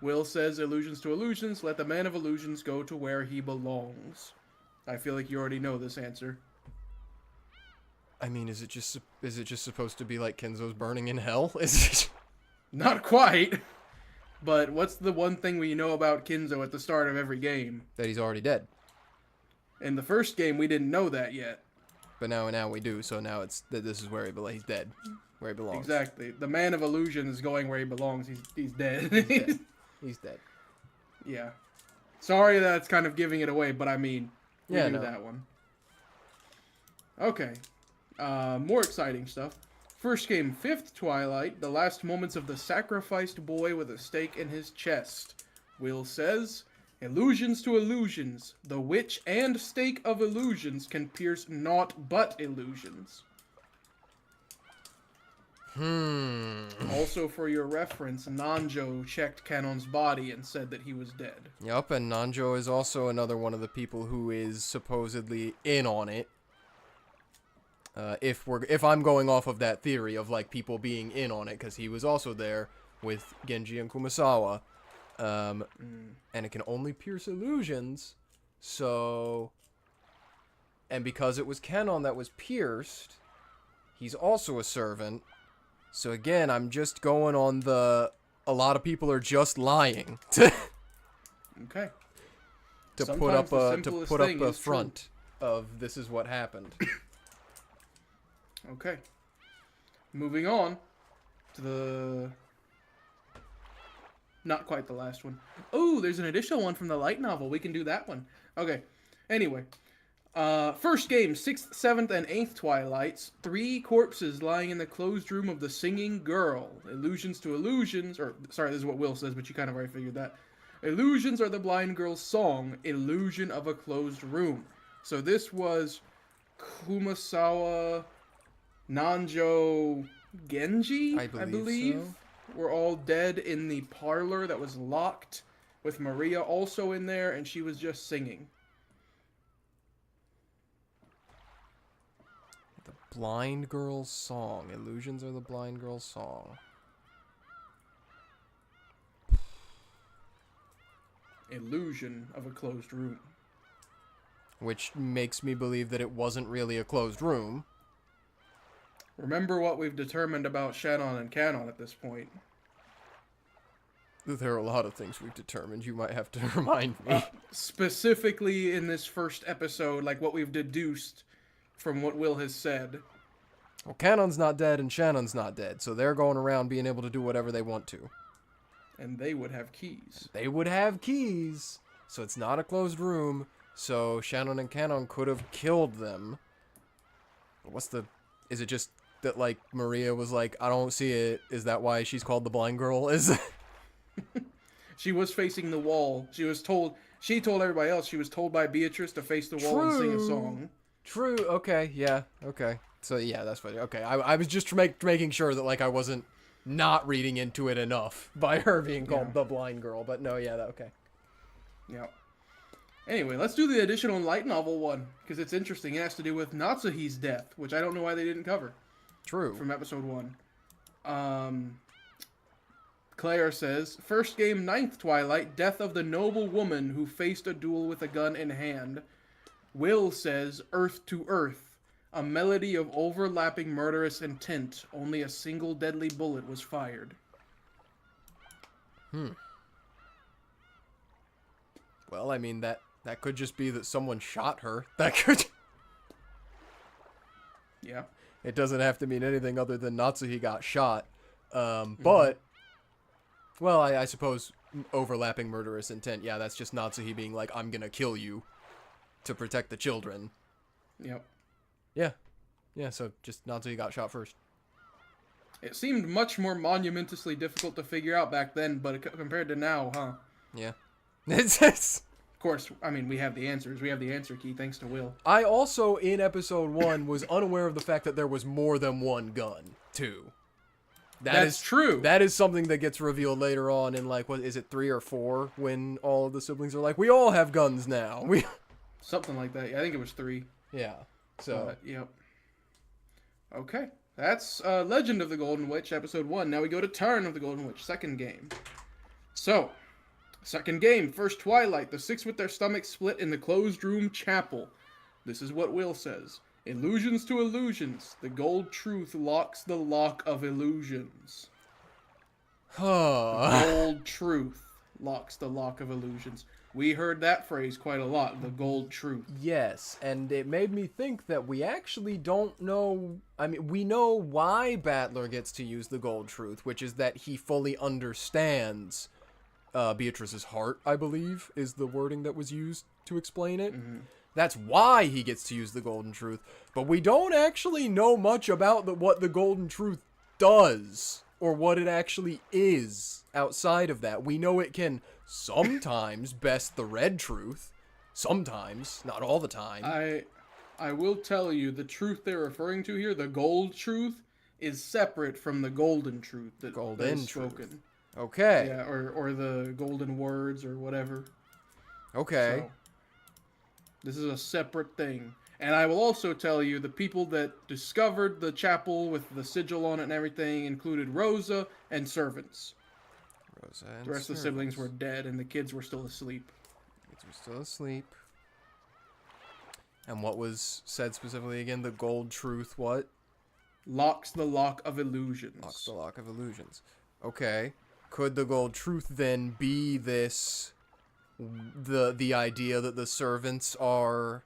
Will says, illusions to illusions, let the man of illusions go to where he belongs. I feel like you already know this answer. I mean, is it just supposed to be like Kenzo's burning in hell? Is it? Not quite. But what's the one thing we know about Kinzo at the start of every game? That he's already dead. In the first game, we didn't know that yet. But now we do, so now it's that this is where he belongs. He's dead. Where he belongs. Exactly. The man of illusion is going where he belongs. He's dead. He's dead. He's dead. Yeah. Sorry that's kind of giving it away, but I mean, we knew no. that one. Okay. More exciting stuff. First game, fifth Twilight, the last moments of the sacrificed boy with a stake in his chest. Will says, illusions to illusions, the witch and stake of illusions can pierce naught but illusions. Also, for your reference, Nanjo checked Kanon's body and said that he was dead. Yup, and Nanjo is also another one of the people who is supposedly in on it. If I'm going off of that theory of like people being in on it, because he was also there with Genji and Kumasawa, and it can only pierce illusions. So, and because it was Kanon that was pierced, he's also a servant. So again, I'm just going on a lot of people are just lying Okay. to Sometimes put up a front of this is what happened. Okay. Moving on to the... Not quite the last one. Oh, there's an additional one from the light novel. We can do that one. Okay. Anyway. First game, 6th, 7th, and 8th Twilights. 3 corpses lying in the closed room of the singing girl. Illusions to illusions. Or, sorry, this is what Will says, but you kind of already figured that. Illusions are the blind girl's song. Illusion of a closed room. So this was Kumasawa... Nanjo, Genji, I believe so. Were all dead in the parlor that was locked, with Maria also in there, and she was just singing. The blind girl's song. Illusions are the blind girl's song. Illusion of a closed room. Which makes me believe that it wasn't really a closed room. Remember what we've determined about Shannon and Kanon at this point. There are a lot of things we've determined. You might have to remind me. Specifically in this first episode, like what we've deduced from what Will has said. Well, Kanon's not dead and Shannon's not dead, so they're going around being able to do whatever they want to. And they would have keys. They would have keys, so it's not a closed room, so Shannon and Kanon could have killed them. But is it just that, like, Maria was like, I don't see it. Is that why she's called the blind girl? She was facing the wall. She told everybody else, she was told by Beatrice to face the wall and sing a song. True, okay, yeah, okay. So, yeah, that's funny. Okay, I was just making sure that, like, I wasn't not reading into it enough by her being called the blind girl. But no, yeah, okay. Yeah. Anyway, let's do the additional light novel one, because it's interesting. It has to do with Natsuhi's death, which I don't know why they didn't cover. True. From episode 1. Claire says, first game, 9th Twilight, death of the noble woman who faced a duel with a gun in hand. Will says, Earth to Earth, a melody of overlapping murderous intent. Only a single deadly bullet was fired. Well, I mean, that could just be that someone shot her. That could... Yeah. It doesn't have to mean anything other than Natsuhi got shot. But, well, I suppose overlapping murderous intent. Yeah, that's just Natsuhi being like, I'm gonna kill you. to protect the children. Yep. Yeah. Yeah, so just not until you got shot first. It seemed much more monumentously difficult to figure out back then, but compared to now, huh? Yeah. It's Of course, I mean, we have the answers. We have the answer key thanks to Will. I also, in episode 1, was unaware of the fact that there was more than one gun, too. That's true. That is something that gets revealed later on in, like, what is it, 3 or 4, when all of the siblings are like, we all have guns now. Something like that. I think it was 3. Yeah, so. Yep. Okay. That's Legend of the Golden Witch, episode 1. Now we go to Turn of the Golden Witch, second game. So, second game, first Twilight. The six with their stomachs split in the closed room chapel. This is what Will says. Illusions to illusions. The gold truth locks the lock of illusions. The gold truth locks the lock of illusions. We heard that phrase quite a lot, the gold truth. Yes, and it made me think that we actually don't know. I mean, we know why Battler gets to use the gold truth, which is that he fully understands Beatrice's heart, I believe, is the wording that was used to explain it. Mm-hmm. That's why he gets to use the golden truth. But we don't actually know much about what the golden truth does, or what it actually is outside of that. We know it can sometimes best the red truth. Sometimes, not all the time. I will tell you, the truth they're referring to here, the gold truth, is separate from the golden truth that is spoken. Okay. Yeah, or the golden words or whatever. Okay. So, this is a separate thing. And I will also tell you, the people that discovered the chapel with the sigil on it and everything included Rosa and servants. The rest of the siblings were dead and the kids were still asleep. And what was said specifically again? The gold truth what? Locks the lock of illusions. Locks the lock of illusions. Okay. Could the gold truth then be this... the idea that the servants are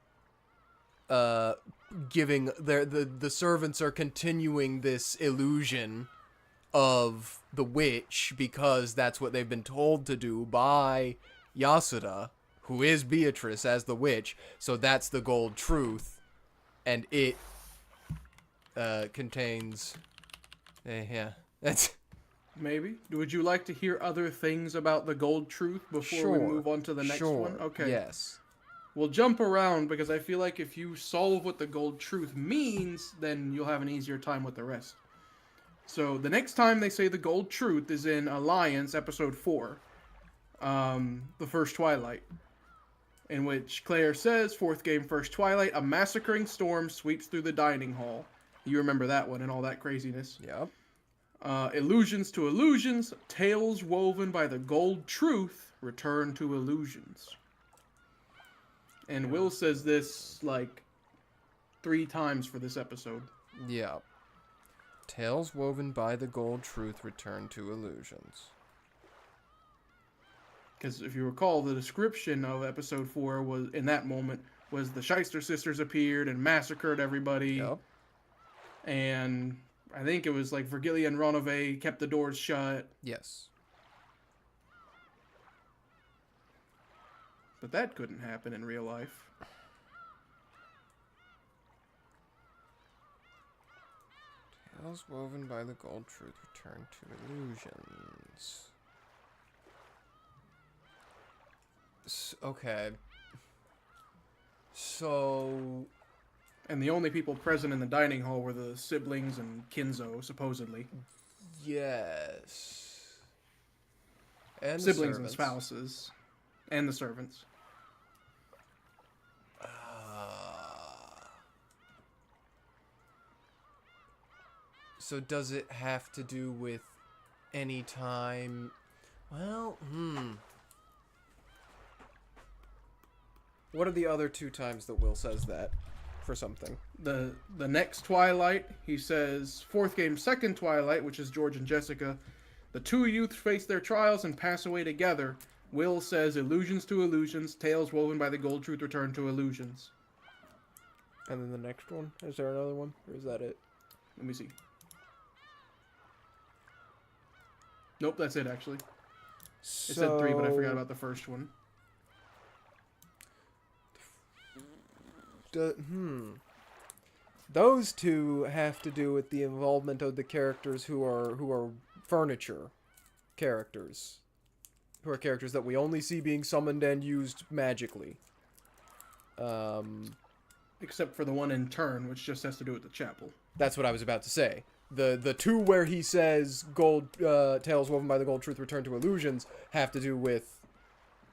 giving the servants are continuing this illusion of the witch because that's what they've been told to do by Yasuda, who is Beatrice as the witch. So that's the gold truth, and it contains yeah, that's maybe. Would you like to hear other things about the gold truth before we move on to the next one? Okay. Yes. We'll jump around because I feel like if you solve what the gold truth means, then you'll have an easier time with the rest. So the next time they say the gold truth is in Alliance, episode 4. The first Twilight. In which Claire says, fourth game, first Twilight, a massacring storm sweeps through the dining hall. You remember that one and all that craziness. Yep. Illusions to illusions, tales woven by the gold truth return to illusions. And Will says this like 3 times for this episode. Yeah. Tales woven by the gold truth return to illusions. Because if you recall, the description of episode 4 was in that moment was the Shyster sisters appeared and massacred everybody. Yep. And I think it was like Virgilia and Ronove kept the doors shut. Yes. But that couldn't happen in real life. Tales woven by the gold truth return to illusions. Okay. So... And the only people present in the dining hall were the siblings and Kinzo, supposedly. Yes. And siblings and spouses. And the servants. So does it have to do with any time... Well, What are the other 2 times that Will says that for something? The next Twilight, he says, fourth game, second Twilight, which is George and Jessica. The 2 youths face their trials and pass away together. Will says, illusions to illusions, tales woven by the gold truth return to illusions. And then the next one? Is there another one? Or is that it? Let me see. Nope, that's it, actually. It said 3, but I forgot about the first one. Those two have to do with the involvement of the characters who are furniture characters. Who are characters that we only see being summoned and used magically. Except for the one in turn, which just has to do with the chapel. That's what I was about to say. The two where he says gold tales woven by the gold truth return to illusions have to do with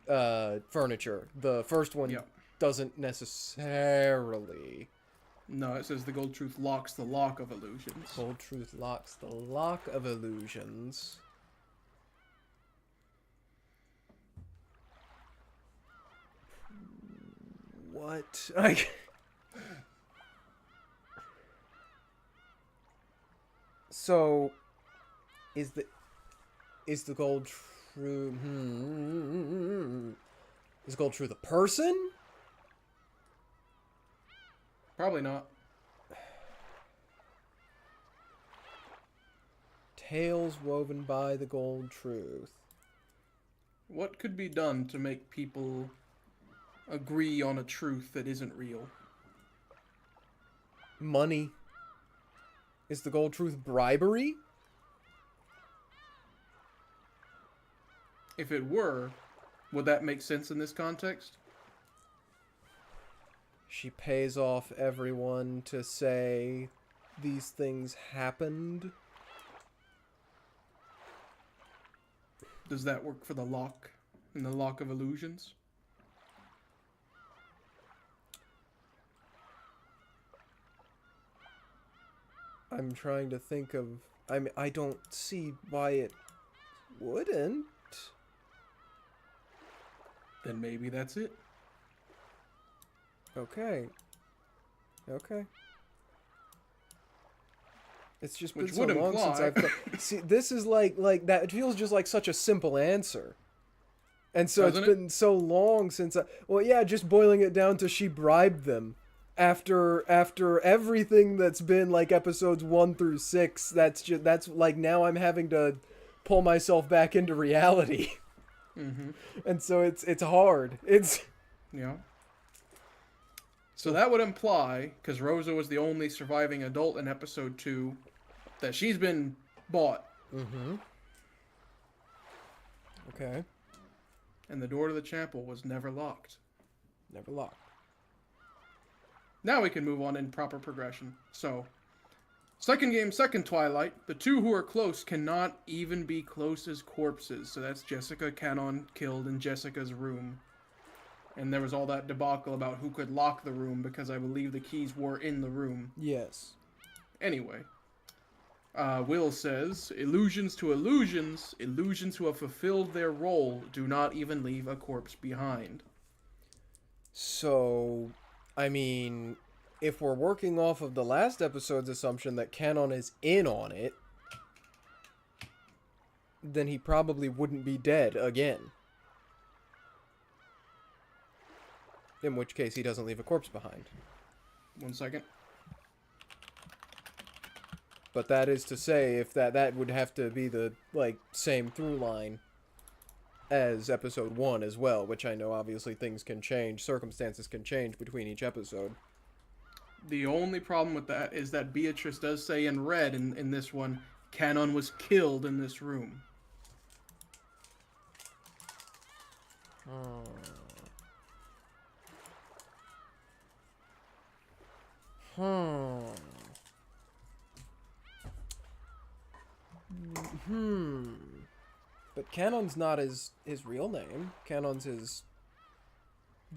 furniture. The first one doesn't necessarily. No, it says the gold truth locks the lock of illusions. Gold truth locks the lock of illusions. What? So, is the gold truth? Is gold truth a person? Probably not. Tales woven by the gold truth. What could be done to make people agree on a truth that isn't real? Money. Is the gold truth bribery? If it were, would that make sense in this context? She pays off everyone to say these things happened. Does that work for the lock and the lock of illusions? I'm trying to think of... I don't see why it wouldn't. Then maybe that's it. Okay. Okay. It's just been Which so would long since imply- I've... See, this is like that. It feels just like such a simple answer. And so Doesn't it's it? been so long since I... Well, yeah, just boiling it down to she bribed them. After everything that's been like episodes 1 through 6, that's like now I'm having to pull myself back into reality. Mm-hmm. And so it's hard. Yeah. So that would imply, because Rosa was the only surviving adult in episode 2, that she's been bought. Mm-hmm. Okay. And the door to the chapel was never locked. Never locked. Now we can move on in proper progression. So, second game, second Twilight. The two who are close cannot even be close as corpses. So that's Jessica Cannon killed in Jessica's room. And there was all that debacle about who could lock the room because I believe the keys were in the room. Yes. Anyway. Will says, illusions to illusions, illusions who have fulfilled their role do not even leave a corpse behind. So, I mean, if we're working off of the last episode's assumption that Canon is in on it, then he probably wouldn't be dead again. In which case, he doesn't leave a corpse behind. 1 second. But that is to say, if that would have to be the, like, same through line as episode 1 as well, which I know obviously things can change, circumstances can change between each episode. The only problem with that is that Beatrice does say in red in this one, Canon was killed in this room. But Canon's not his real name. Canon's his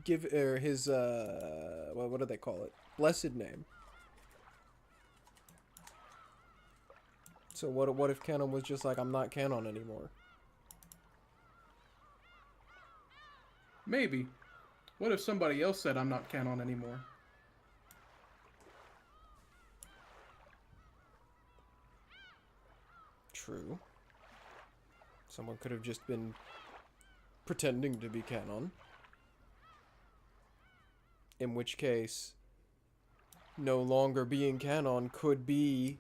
what do they call it? Blessed name. So what if Canon was just like, I'm not Canon anymore? Maybe. What if somebody else said I'm not Canon anymore? True. Someone could have just been pretending to be Canon. In which case, no longer being Canon could be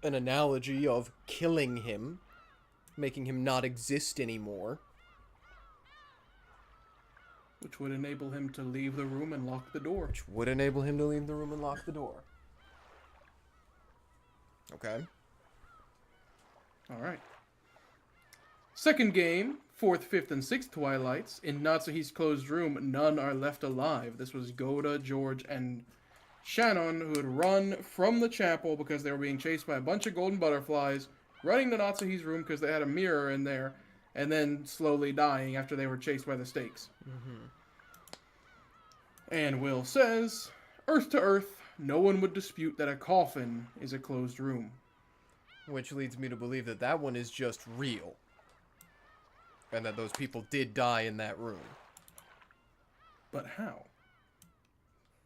an analogy of killing him, making him not exist anymore. which would enable him to leave the room and lock the door. Which would enable him to leave the room and lock the door. Okay. All right. Second game, 4th, 5th, and 6th Twilights. In Natsuhi's closed room, none are left alive. This was Goda, George, and Shannon, who had run from the chapel because they were being chased by a bunch of golden butterflies, running to Natsuhi's room because they had a mirror in there, and then slowly dying after they were chased by the stakes. And Will says, Earth to Earth, no one would dispute that a coffin is a closed room. Which leads me to believe that that one is just real. And that those people did die in that room. But how?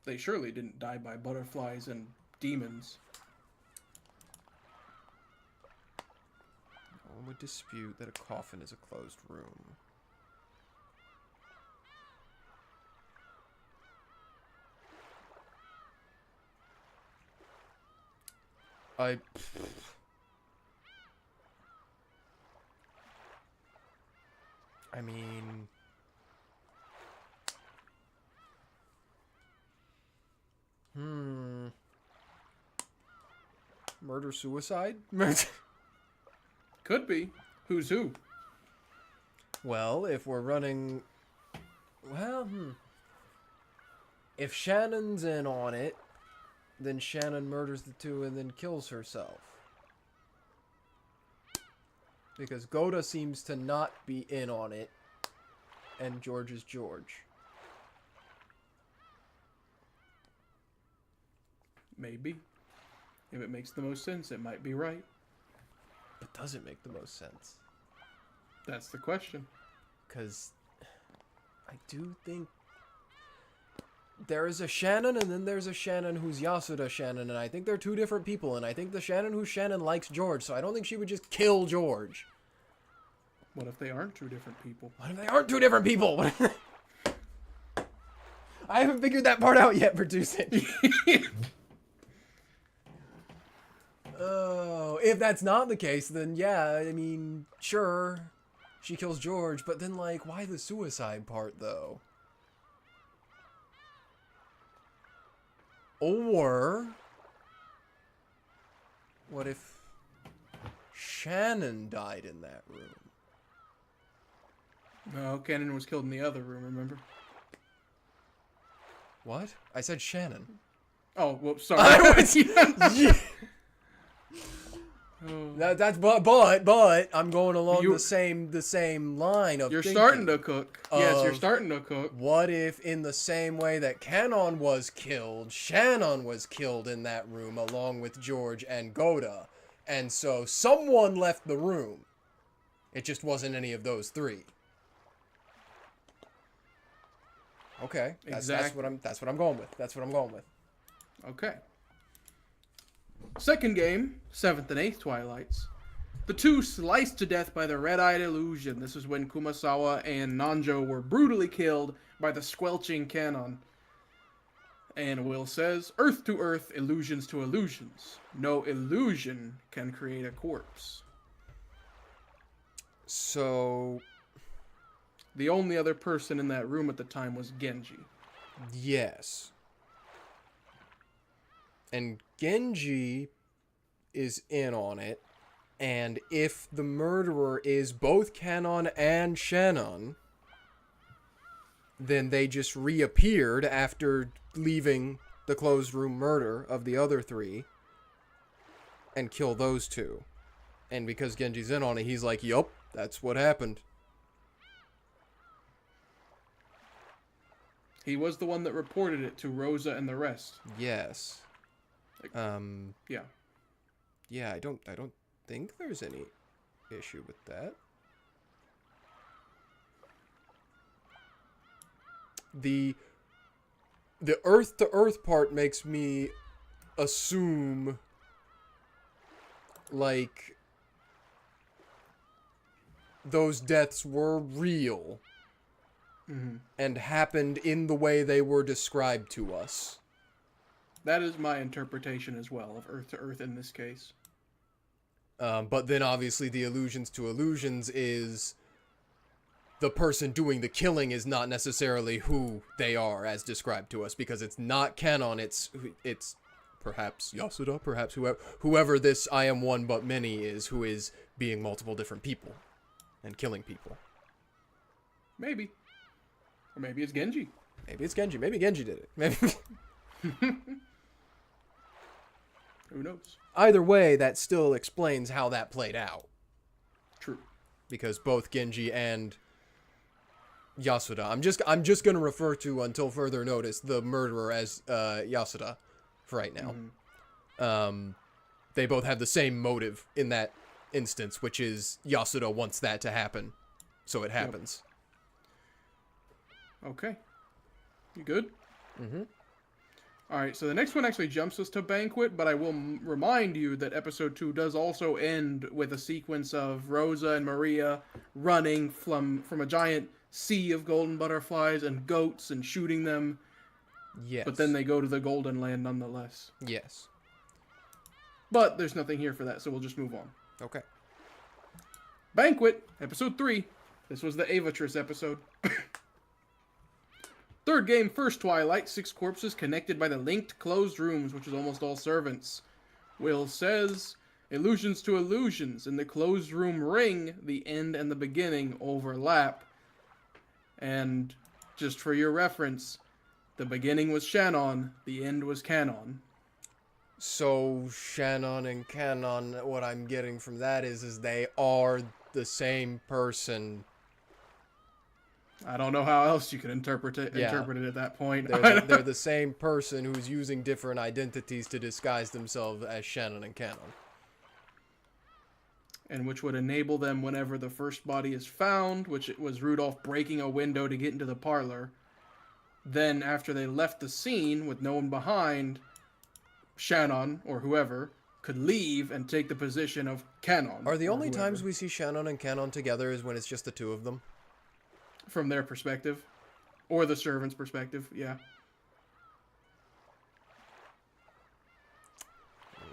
They surely didn't die by butterflies and demons. No one would dispute that a coffin is a closed room. I mean... Murder-suicide? Could be. Who's who? Well, if we're running... Well, If Shannon's in on it, then Shannon murders the two and then kills herself. Because Goda seems to not be in on it, and George is George. Maybe. If it makes the most sense, it might be right. But does it make the most sense? That's the question. Because I do think there is a Shannon, and then there's a Shannon who's Yasuda Shannon, and I think they're two different people, and I think the Shannon who's Shannon likes George, so I don't think she would just kill George. What if they aren't two different people? What if they aren't two different people? I haven't figured that part out yet, producing. Oh, if that's not the case, then yeah, I mean, sure, she kills George, but then, like, why the suicide part, though? Or, what if Shannon died in that room? No, Cannon was killed in the other room, remember? What? I said Shannon. Oh, whoops, sorry. Yeah. But I'm going along the same line of You're thinking. starting to cook. Yes, you're starting to cook. What if in the same way that Canon was killed, Shannon was killed in that room along with George and Goda, and so someone left the room. It just wasn't any of those three. Okay, that's what I'm going with. That's what I'm going with. Okay. Second game, 7th and 8th Twilights. The two sliced to death by the red-eyed illusion. This is when Kumasawa and Nanjo were brutally killed by the squelching cannon. And Will says, Earth to Earth, illusions to illusions. No illusion can create a corpse. So... The only other person in that room at the time was Genji. Yes. And Genji is in on it. And if the murderer is both Canon and Shannon, then they just reappeared after leaving the closed room murder of the other three and kill those two. And because Genji's in on it, he's like, yup, that's what happened. He was the one that reported it to Rosa and the rest. Yes. Yeah. Yeah, I don't think there's any issue with that. The Earth to Earth part makes me assume like those deaths were real. Mm-hmm. And happened in the way they were described to us. That is my interpretation as well of Earth to Earth in this case. But then obviously the illusions to illusions is the person doing the killing is not necessarily who they are as described to us, because it's not canon. It's perhaps Yasuda, perhaps whoever this I am one but many is, who is being multiple different people and killing people. Maybe. Or maybe it's Genji. Maybe it's Genji. Maybe Genji did it. Maybe. Who knows? Either way, that still explains how that played out. True. Because both Genji and Yasuda, I'm just going to refer to, until further notice, the murderer as Yasuda for right now. Mm-hmm. They both have the same motive in that instance, which is Yasuda wants that to happen, so it happens. Yep. Okay. You good? Mm-hmm. Alright, so the next one actually jumps us to Banquet, but I will remind you that episode 2 does also end with a sequence of Rosa and Maria running from a giant sea of golden butterflies and goats and shooting them. Yes. But then they go to the Golden Land nonetheless. Yes. But there's nothing here for that, so we'll just move on. Okay. Banquet, episode 3. This was the Beatrice episode. Third game, first Twilight, 6 corpses connected by the linked closed rooms, which is almost all servants. Will says, illusions to illusions. In the closed room ring, the end and the beginning overlap. And just for your reference, the beginning was Shannon, the end was Canon. So Shannon and Canon, what I'm getting from that is they are the same person. I don't know how else you could interpret it at that point. They're the same person who's using different identities to disguise themselves as Shannon and Canon. And which would enable them whenever the first body is found, which it was Rudolph breaking a window to get into the parlor. Then, after they left the scene with no one behind, Shannon, or whoever, could leave and take the position of Canon. Are the only times we see Shannon and Canon together is when it's just the two of them? From their perspective. Or the servant's perspective, yeah.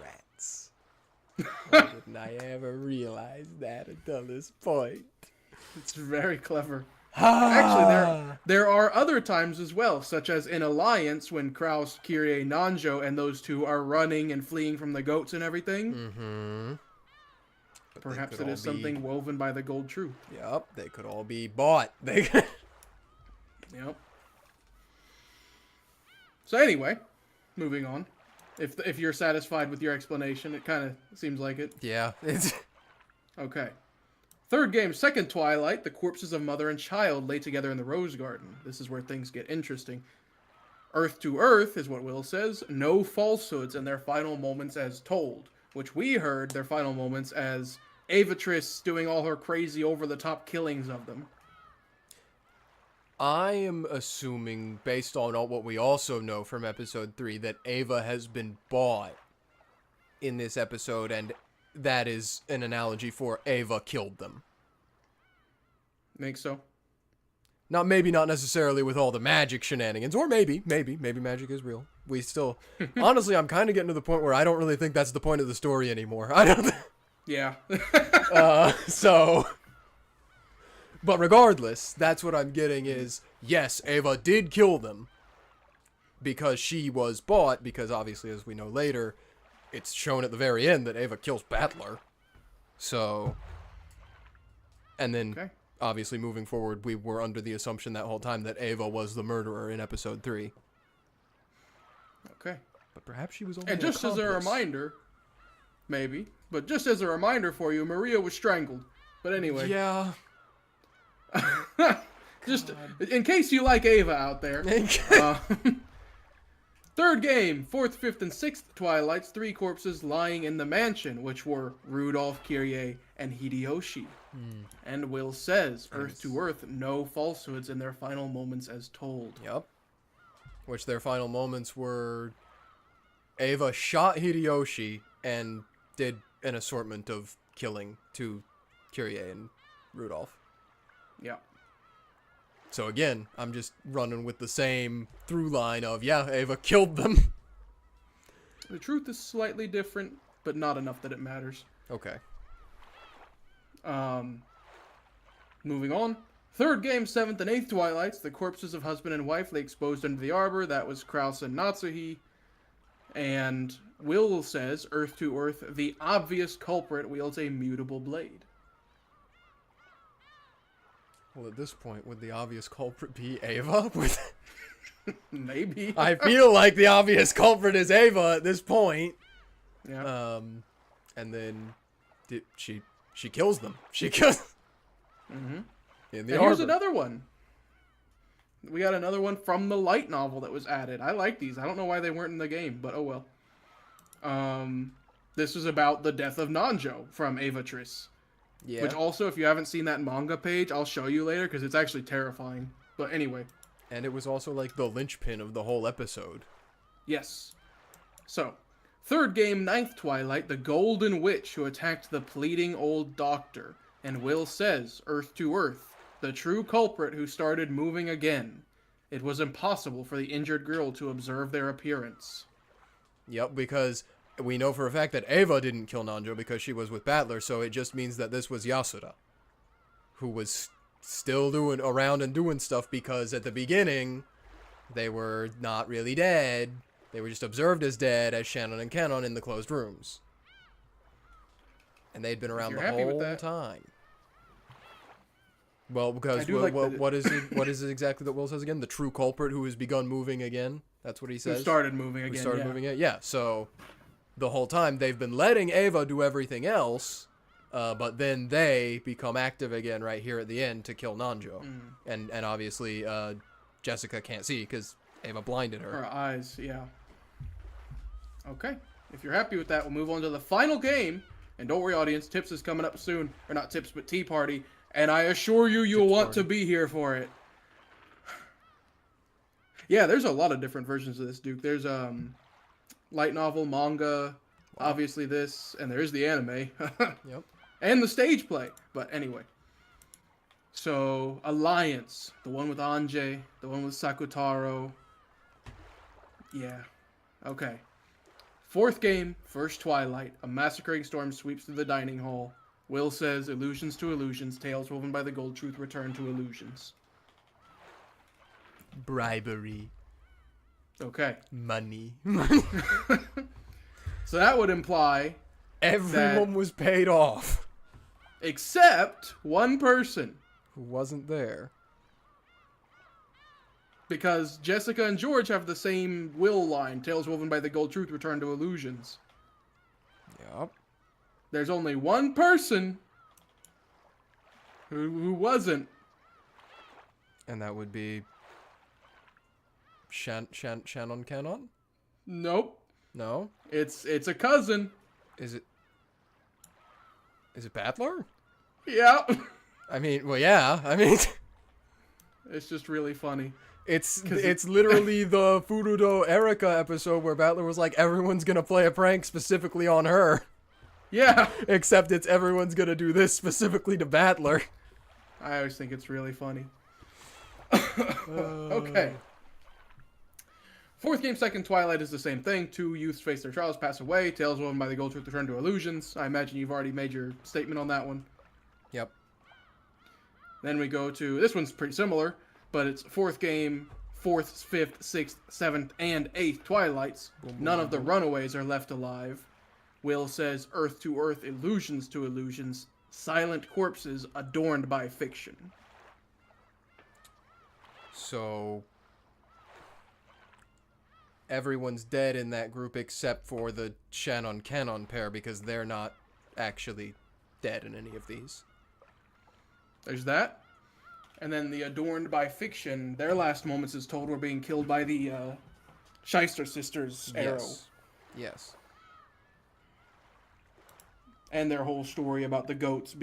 Rats. Why didn't I ever realize that until this point? It's very clever. Actually, there are other times as well, such as in Alliance, when Kraus, Kyrie, Nanjo, and those two are running and fleeing from the goats and everything. Mm-hmm. Perhaps it is something woven by the Gold Truth. Yep, they could all be bought. Yep. So anyway, moving on. If you're satisfied with your explanation, it kind of seems like it. Yeah. It's Okay. Third game, second Twilight. The corpses of mother and child lay together in the Rose Garden. This is where things get interesting. Earth to Earth is what Will says. No falsehoods in their final moments as told. Which we heard their final moments as Beatrice doing all her crazy over-the-top killings of them. I am assuming, based on what we also know from episode 3, that Ava has been bought in this episode, and that is an analogy for Ava killed them. Think so? Maybe not necessarily with all the magic shenanigans, or maybe magic is real. We still, honestly, I'm kind of getting to the point where I don't really think that's the point of the story anymore. I don't. Yeah. But regardless, that's what I'm getting is, yes, Ava did kill them because she was bought, because obviously, as we know later, it's shown at the very end that Ava kills Battler. So, and then, Okay. obviously, moving forward, we were under the assumption that whole time that Ava was the murderer in episode 3. Okay. But perhaps she was only And just as a reminder, maybe, but just as a reminder for you, Maria was strangled. But anyway. Yeah. Just in case you like Ava out there. Third game, fourth, fifth, and sixth Twilights, 3 corpses lying in the mansion, which were Rudolph, Kyrie, and Hideyoshi. And Will says, Earth to Earth, no falsehoods in their final moments as told. Yep. Which their final moments were Ava shot Hideyoshi and did an assortment of killing to Kyrie and Rudolph. Yeah. So again, I'm just running with the same through line of, yeah, Ava killed them. The truth is slightly different, but not enough that it matters. Okay. Moving on. Third game, 7th and 8th Twilights. The corpses of husband and wife lay exposed under the arbor. That was Kraus and Natsuhi. And Will says, Earth to Earth, the obvious culprit wields a mutable blade. Well, at this point, would the obvious culprit be Ava? Maybe. I feel like the obvious culprit is Ava at this point. Yeah. And then she kills them. She kills. Mm-hmm. In the And arbor. here's another one. We got another one from the light novel that was added. I like these. I don't know why they weren't in the game, but oh well. This is about the death of Nanjo from Beatrice. Yeah. Which also, if you haven't seen that manga page, I'll show you later because it's actually terrifying. But anyway. And it was also like the linchpin of the whole episode. Yes. So, third game, 9th Twilight, the Golden Witch who attacked the pleading old doctor. And Will says, Earth to Earth, the true culprit who started moving again. It was impossible for the injured girl to observe their appearance. Yep, because we know for a fact that Ava didn't kill Nanjo because she was with Battler, so it just means that this was Yasuda, who was still around and doing stuff because at the beginning, they were not really dead. They were just observed as dead as Shannon and Canon in the closed rooms. And they'd been around the whole time. Well, because what is it exactly that Will says again? The true culprit who has begun moving again? That's what he says? Who started moving again, moving again? Yeah, so the whole time they've been letting Ava do everything else, but then they become active again right here at the end to kill Nanjo. And obviously Jessica can't see because Ava blinded her. Her eyes, yeah. Okay. If you're happy with that, we'll move on to the final game. And don't worry, audience, Tips is coming up soon. Or not Tips, but Tea Party. And I assure you, you'll want to be here for it. Yeah, there's a lot of different versions of this, Duke. There's light novel, manga, obviously this, and there's the anime. Yep. And the stage play. But anyway. So, Alliance. The one with Anjay. The one with Sakutaro. Yeah. Okay. Fourth game, first Twilight. A massacring storm sweeps through the dining hall. Will says, illusions to illusions, tales woven by the gold truth return to illusions. Bribery. Okay. Money. So that would imply Everyone was paid off. except one person. Who wasn't there. Because Jessica and George have the same will line, tales woven by the gold truth return to illusions. Yep. There's only one person who wasn't. And that would be Shannon Canon? Nope. No? It's a cousin. Is it Battler? Yeah. I mean, well, yeah. I mean, It's just really funny. it's literally the Furudo Erika episode where Battler was like, everyone's gonna play a prank specifically on her. Yeah. Except it's everyone's gonna do this specifically to Battler. I always think it's really funny. Okay. Fourth game, second Twilight is the same thing. Two youths face their trials, pass away. Tales woven by the gold truth return to illusions. I imagine you've already made your statement on that one. Yep. Then we go to, this one's pretty similar, but it's fourth game, fourth, fifth, sixth, seventh, and eighth Twilights. None of the runaways are left alive. Will says, earth to earth, illusions to illusions, silent corpses adorned by fiction. So everyone's dead in that group except for the Shannon Canon pair because they're not actually dead in any of these. There's that. And then the adorned by fiction, their last moments is told were being killed by the Shyster sisters' arrow. Yes. And their whole story about the goats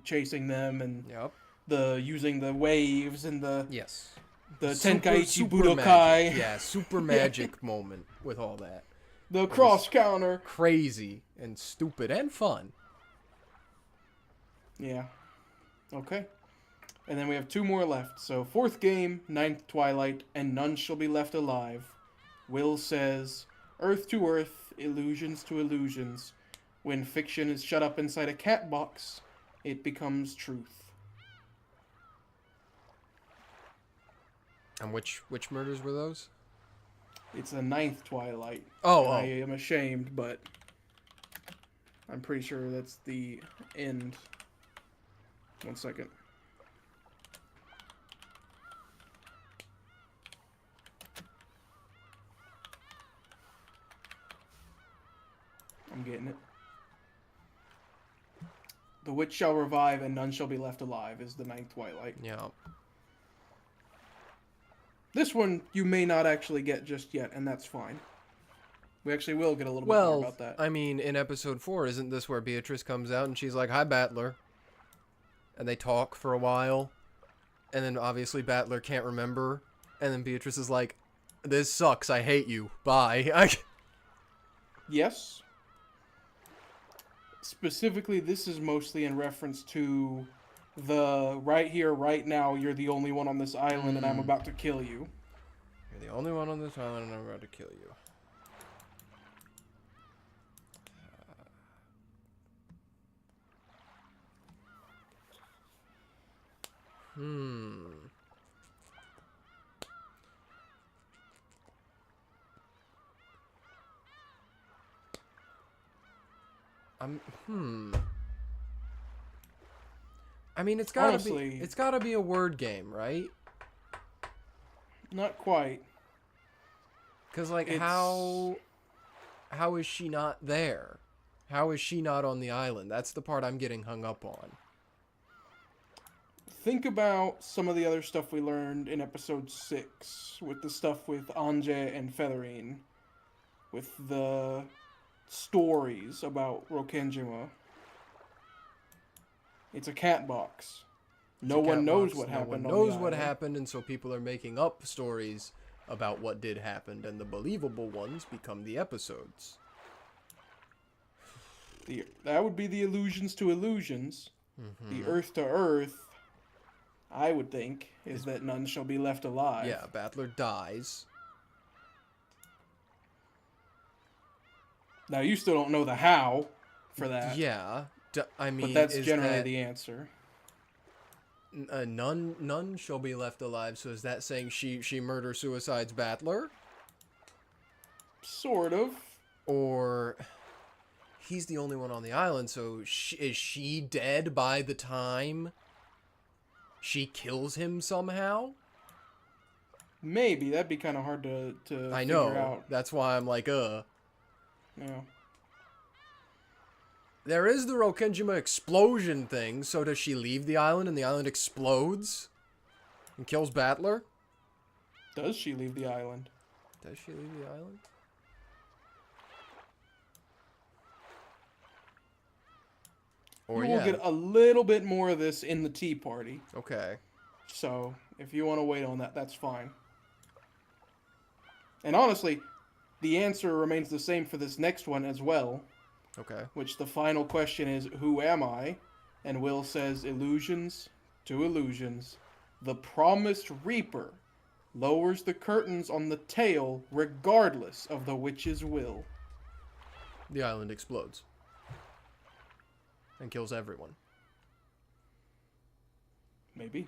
chasing them and Yep. the using the waves and the Yes. Tenkaichi Super Budokai. magic. Yeah, super magic moment with all that. The cross counter. Crazy and stupid and fun. Yeah. Okay. And then we have two more left. So fourth game, ninth Twilight, and none shall be left alive. Will says, earth to earth, illusions to illusions. When fiction is shut up inside a cat box, it becomes truth. And which murders were those? It's the ninth Twilight. Oh, And oh. I am ashamed, but I'm pretty sure that's the end. 1 second. I'm getting it. The witch shall revive and none shall be left alive is the ninth Twilight. Yeah. This one you may not actually get just yet, and that's fine. We actually will get a little bit more Well, about that. I mean, in episode 4, isn't this where Beatrice comes out and she's like, "Hi, Battler," and they talk for a while, and then obviously Battler can't remember, and then Beatrice is like, "This sucks. I hate you. Bye." Yes. Specifically, this is mostly in reference to the right here, right now, you're the only one on this island and I'm about to kill you. You're the only one on this island, and I'm about to kill you. I mean, it's gotta Honestly, be. It's gotta be a word game, right? Not quite. Because, like, It's- how is she not there? How is she not on the island? That's the part I'm getting hung up on. Think about some of the other stuff we learned in episode 6 with the stuff with Anje and Featherine, with the stories about Rokkenjima. It's a cat box. No one knows what happened. No one knows what happened, and so people are making up stories about what did happen, and the believable ones become the episodes. That would be the allusions to illusions. The earth to earth, I would think, is that none shall be left alive. Yeah, Battler dies. Now, you still don't know the how for that. Yeah, I mean, But that's is generally that, the answer. none shall be left alive. So is that saying she murder suicides Battler, Sort of. or he's the only one on the island? So is she dead by the time she kills him somehow? Maybe. That'd be kind of hard to I figure know. out. That's why I'm like, Yeah. There is the Rokkenjima explosion thing, so does she leave the island and the island explodes and kills Battler? Does she leave the island? Does she leave the island? Or We will get a little bit more of this in the tea party. Okay. So, if you want to wait on that, that's fine. And honestly, the answer remains the same for this next one as well. Okay. Which the final question is, who am I? And Will says, illusions to illusions. The promised reaper lowers the curtains on the tale regardless of the witch's will. The island explodes. And kills everyone. Maybe.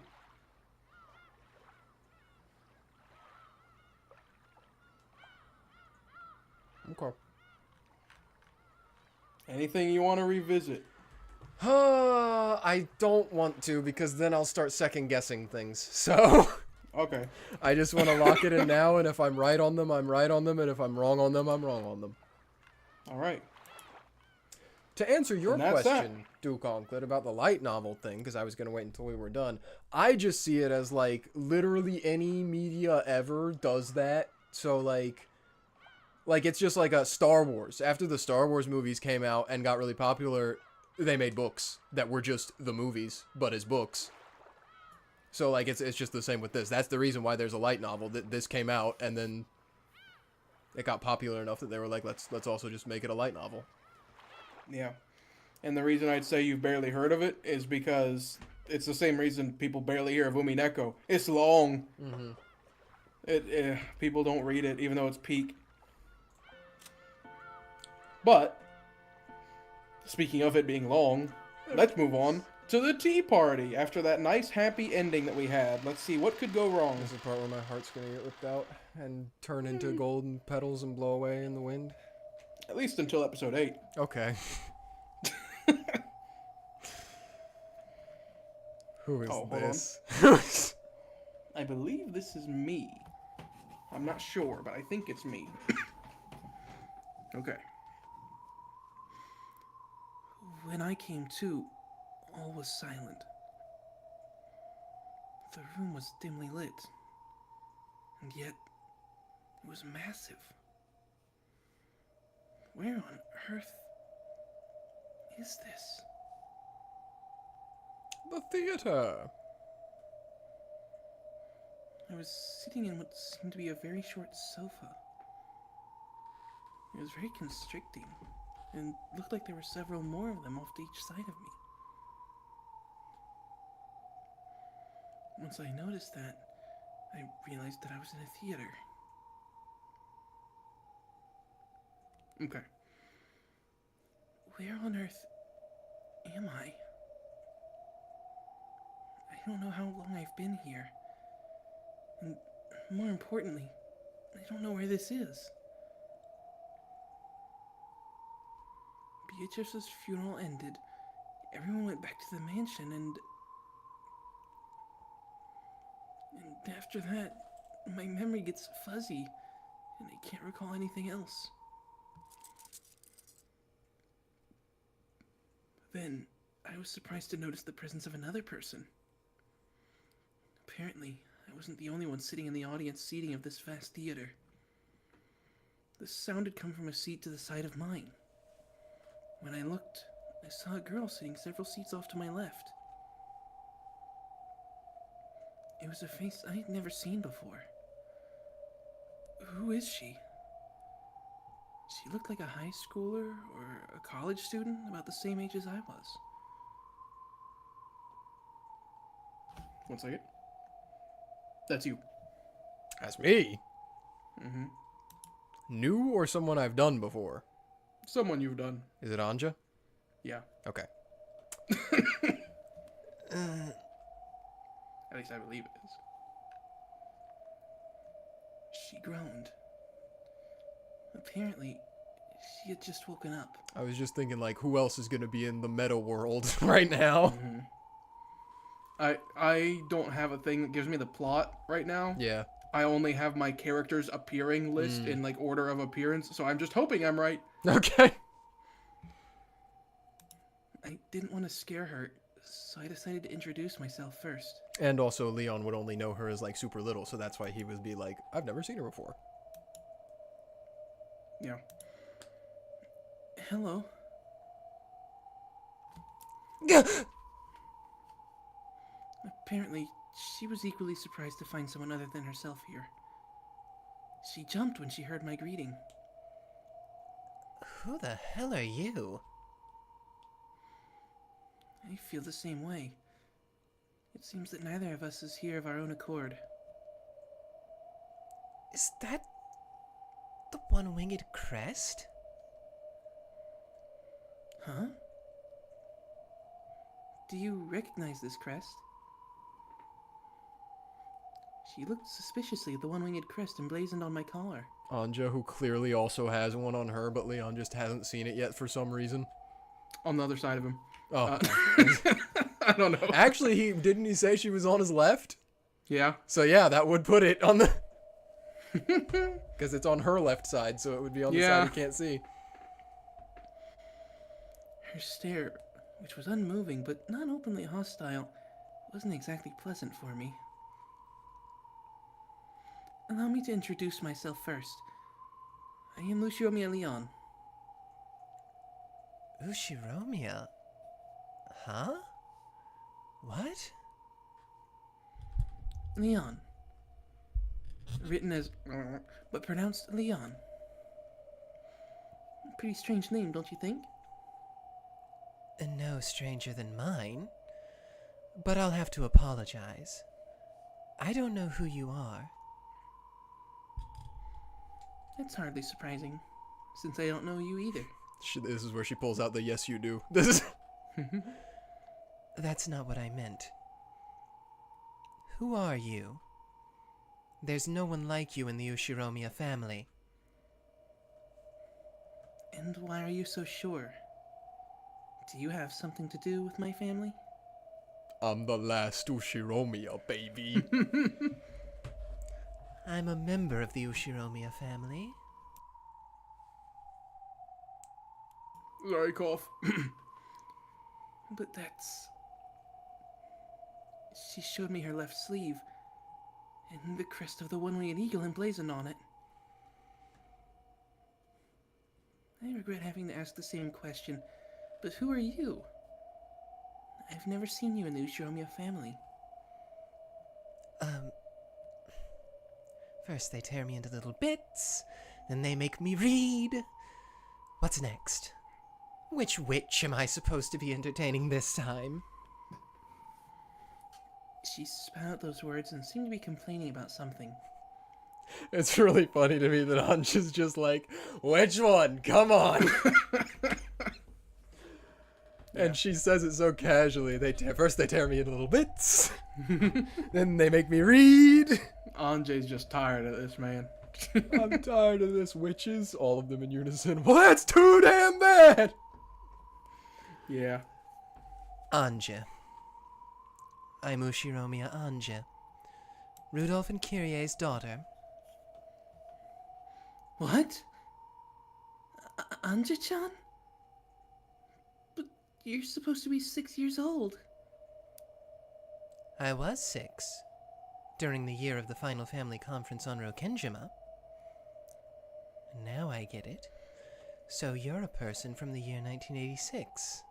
Okay. Anything you want to revisit? I don't want to, because then I'll start second guessing things. So Okay. I just want to lock it in now, and if I'm right on them, I'm right on them, and if I'm wrong on them, I'm wrong on them. All right. To answer your And that's question, Duke Onklet, about the light novel thing, because I was going to wait until we were done, I just see it as, like, literally any media ever does that. So, like, it's just like a Star Wars. After the Star Wars movies came out and got really popular, they made books that were just the movies, but as books. So, like, it's just the same with this. That's the reason why there's a light novel. That this came out, and then it got popular enough that they were like, let's also just make it a light novel. Yeah. And the reason I'd say you've barely heard of it is because it's the same reason people barely hear of Umineko. It's long. Mm-hmm. People don't read it, even though it's peak. But, speaking of it being long, let's move on to the tea party after that nice happy ending that we had. Let's see, what could go wrong? This is the part where my heart's gonna get ripped out and turn into golden petals and blow away in the wind. At least until episode 8. Okay. Who is hold this? I believe this is me. I'm not sure, but I think it's me. Okay. When I came to, all was silent. The room was dimly lit, and yet it was massive. Where on earth is this? The theater. I was sitting in what seemed to be a very short sofa. It was very constricting, and looked like there were several more of them off to each side of me. Once I noticed that, I realized that I was in a theater. Okay. Where on earth am I? I don't know how long I've been here. And more importantly, I don't know where this is. Beatrice's funeral ended. Everyone went back to the mansion, and after that, my memory gets fuzzy, and I can't recall anything else. Then, I was surprised to notice the presence of another person. Apparently, I wasn't the only one sitting in the audience seating of this vast theater. The sound had come from a seat to the side of mine. When I looked, I saw a girl sitting several seats off to my left. It was a face I had never seen before. Who is she? She looked like a high schooler or a college student about the same age as I was. One second. That's you. That's me. Mm-hmm. New or someone I've done before? Someone you've done. Is it Anja? Yeah. Okay. At least I believe it is. She groaned. Apparently, she had just woken up. I was just thinking, like, who else is gonna be in the meta world right now? Mm-hmm. I don't have a thing that gives me the plot right now. Yeah. I only have my characters appearing list in like order of appearance, so I'm just hoping I'm right. Okay. I didn't want to scare her, so I decided to introduce myself first. And also, Leon would only know her as, like, super little, so that's why he would be like, I've never seen her before. Yeah. Hello. Apparently, she was equally surprised to find someone other than herself here. She jumped when she heard my greeting. Who the hell are you? I feel the same way. It seems that neither of us is here of our own accord. Is that the one-winged crest? Huh? Do you recognize this crest? She looked suspiciously at the one-winged crest emblazoned on my collar. Anja, who clearly also has one on her, but Leon just hasn't seen it yet for some reason. On the other side of him. Oh. I don't know. Actually, didn't he say she was on his left? Yeah. So yeah, that would put it on the... Because it's on her left side, so it would be on the side you can't see. Her stare, which was unmoving but not openly hostile, wasn't exactly pleasant for me. Allow me to introduce myself first. I am Luciomia Leon. Ushiromia? Huh? What? Leon. Written as but pronounced Leon. Pretty strange name, don't you think? No stranger than mine. But I'll have to apologize. I don't know who you are. That's hardly surprising, since I don't know you either. This is where she pulls out the yes you do. This is... That's not what I meant. Who are you? There's no one like you in the Ushiromiya family. And why are you so sure? Do you have something to do with my family? I'm the last Ushiromiya, baby. I'm a member of the Ushiromiya family. Sorry, cough. But that's... She showed me her left sleeve, and the crest of the one-winged eagle emblazoned on it. I regret having to ask the same question, but who are you? I've never seen you in the Ushiromiya family. First they tear me into little bits, then they make me read. What's next? Which witch am I supposed to be entertaining this time? She spat out those words and seemed to be complaining about something. It's really funny to me that Anj is just like, which one? Come on. And she says it so casually. First they tear me into little bits. Then they make me read. Anjay's just tired of this, man. I'm tired of this, witches. All of them in unison. Well, that's too damn bad. Yeah. Anja. I'm Ushiromiya Anja, Rudolph and Kyrie's daughter. What? Anja-chan? But you're supposed to be 6 years old. I was 6, during the year of the final family conference on Rokkenjima. Now I get it. So you're a person from the year 1986.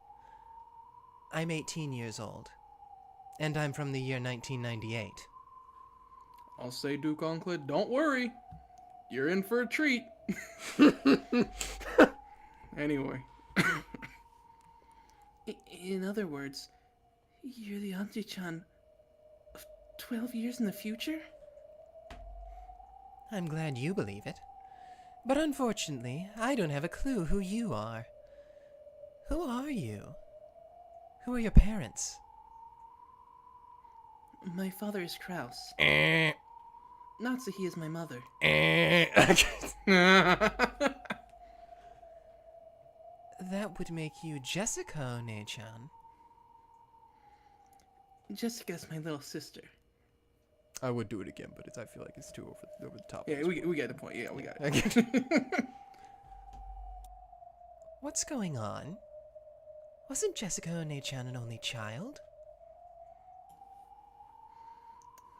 I'm 18 years old, and I'm from the year 1998. I'll say, Duke Onclid, don't worry. You're in for a treat. Anyway. In other words, you're the Anja-chan of 12 years in the future? I'm glad you believe it. But unfortunately, I don't have a clue who you are. Who are you? Who are your parents? My father is Kraus. Natsuhi is my mother. That would make you Jessica One-chan. Jessica's my little sister. I would do it again, but I feel like it's too over the top. Yeah, we get the point. Yeah, we got it. What's going on? Wasn't Jessica One-chan an only child?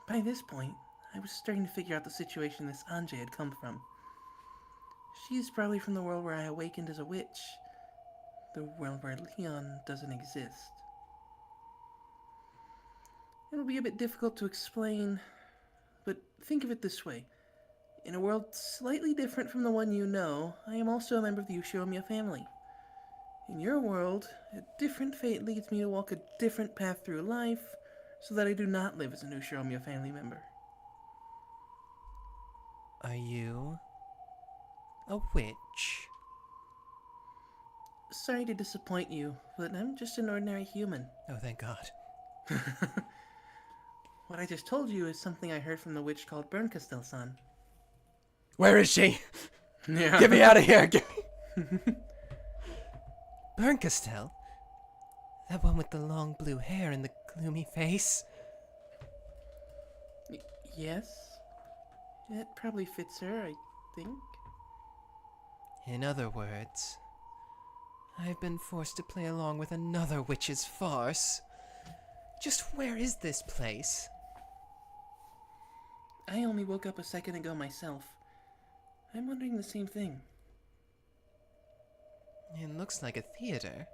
By this point, I was starting to figure out the situation this Anja had come from. She's probably from the world where I awakened as a witch. The world where Leon doesn't exist. It'll be a bit difficult to explain, but think of it this way. In a world slightly different from the one you know, I am also a member of the Ushiromiya family. In your world, a different fate leads me to walk a different path through life, so that I do not live as an Ushiromiya family member. Are you a witch? Sorry to disappoint you, but I'm just an ordinary human. Oh, thank God. What I just told you is something I heard from the witch called Bernkastel-san. Where is she? Yeah. Get me out of here. Bernkastel? That one with the long blue hair and the gloomy face? Yes? It probably fits her, I think. In other words, I've been forced to play along with another witch's farce. Just where is this place? I only woke up a second ago myself. I'm wondering the same thing. It looks like a theater.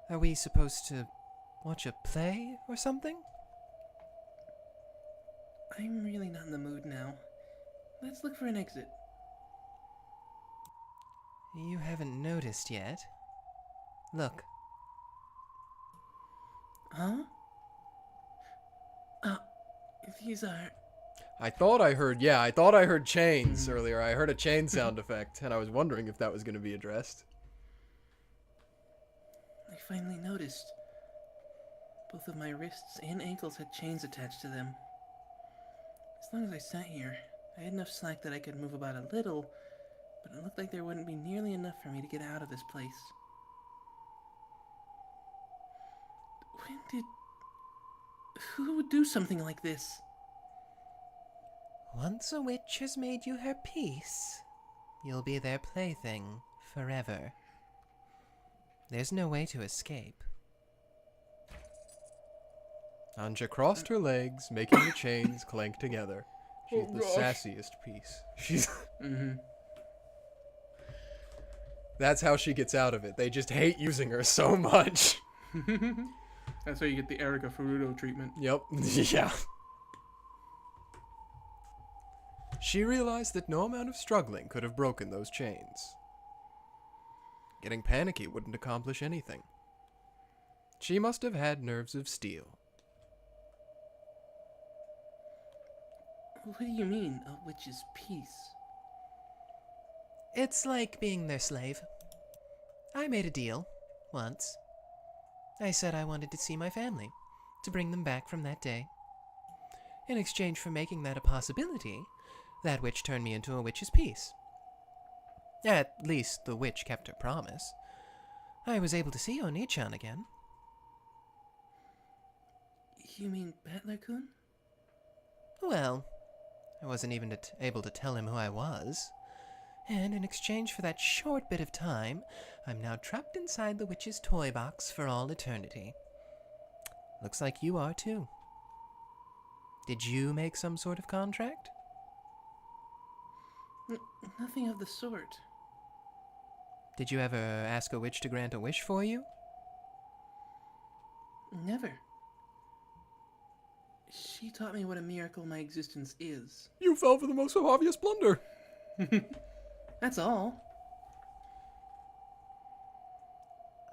Are we supposed to watch a play or something? I'm really not in the mood now. Let's look for an exit. You haven't noticed yet. Look. Huh? These are... I thought I heard chains earlier. I heard a chain sound effect, and I was wondering if that was going to be addressed. I finally noticed. Both of my wrists and ankles had chains attached to them. As long as I sat here, I had enough slack that I could move about a little, but it looked like there wouldn't be nearly enough for me to get out of this place. Who would do something like this? Once a witch has made you her peace, you'll be their plaything forever. There's no way to escape. Anja crossed her legs, making the chains clank together. She's Oh, the gosh. sassiest piece. She's... Mm-hmm. That's how she gets out of it. They just hate using her so much. That's how you get the Erica Ferrudo treatment. Yep. Yeah. She realized that no amount of struggling could have broken those chains. Getting panicky wouldn't accomplish anything. She must have had nerves of steel. What do you mean, a witch's peace? It's like being their slave. I made a deal, once. I said I wanted to see my family, to bring them back from that day. In exchange for making that a possibility, that witch turned me into a witch's peace. At least the witch kept her promise. I was able to see Oni-chan again. You mean Battler-kun? Well, I wasn't even able to tell him who I was. And in exchange for that short bit of time, I'm now trapped inside the witch's toy box for all eternity. Looks like you are too. Did you make some sort of contract? Nothing of the sort. Did you ever ask a witch to grant a wish for you? Never. She taught me what a miracle my existence is. You fell for the most obvious blunder. That's all.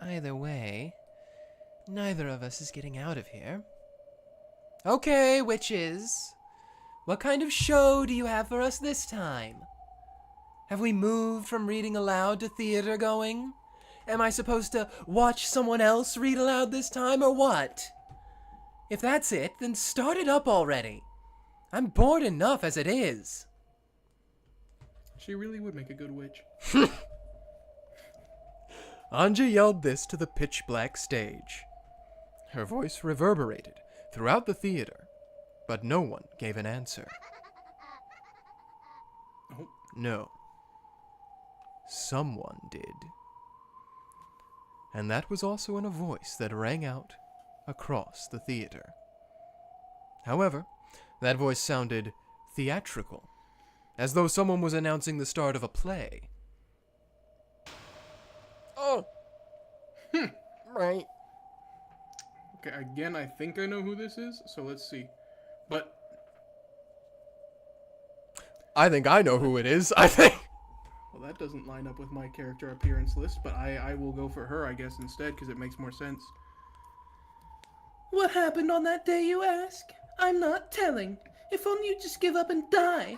Either way, neither of us is getting out of here. Okay, witches. What kind of show do you have for us this time? Have we moved from reading aloud to theater going? Am I supposed to watch someone else read aloud this time, or what? If that's it, then start it up already. I'm bored enough as it is. She really would make a good witch. Anja yelled this to the pitch-black stage. Her voice reverberated throughout the theater, but no one gave an answer. Oh. No. Someone did. And that was also in a voice that rang out across the theater. However, that voice sounded theatrical, as though someone was announcing the start of a play. Oh! Right. Okay, again, I think I know who this is, so let's see. But I think I know who it is. I think... well, that doesn't line up with my character appearance list, but I will go for her, I guess, instead, because it makes more sense. What happened on that day, you ask? I'm not telling. If only you'd just give up and die.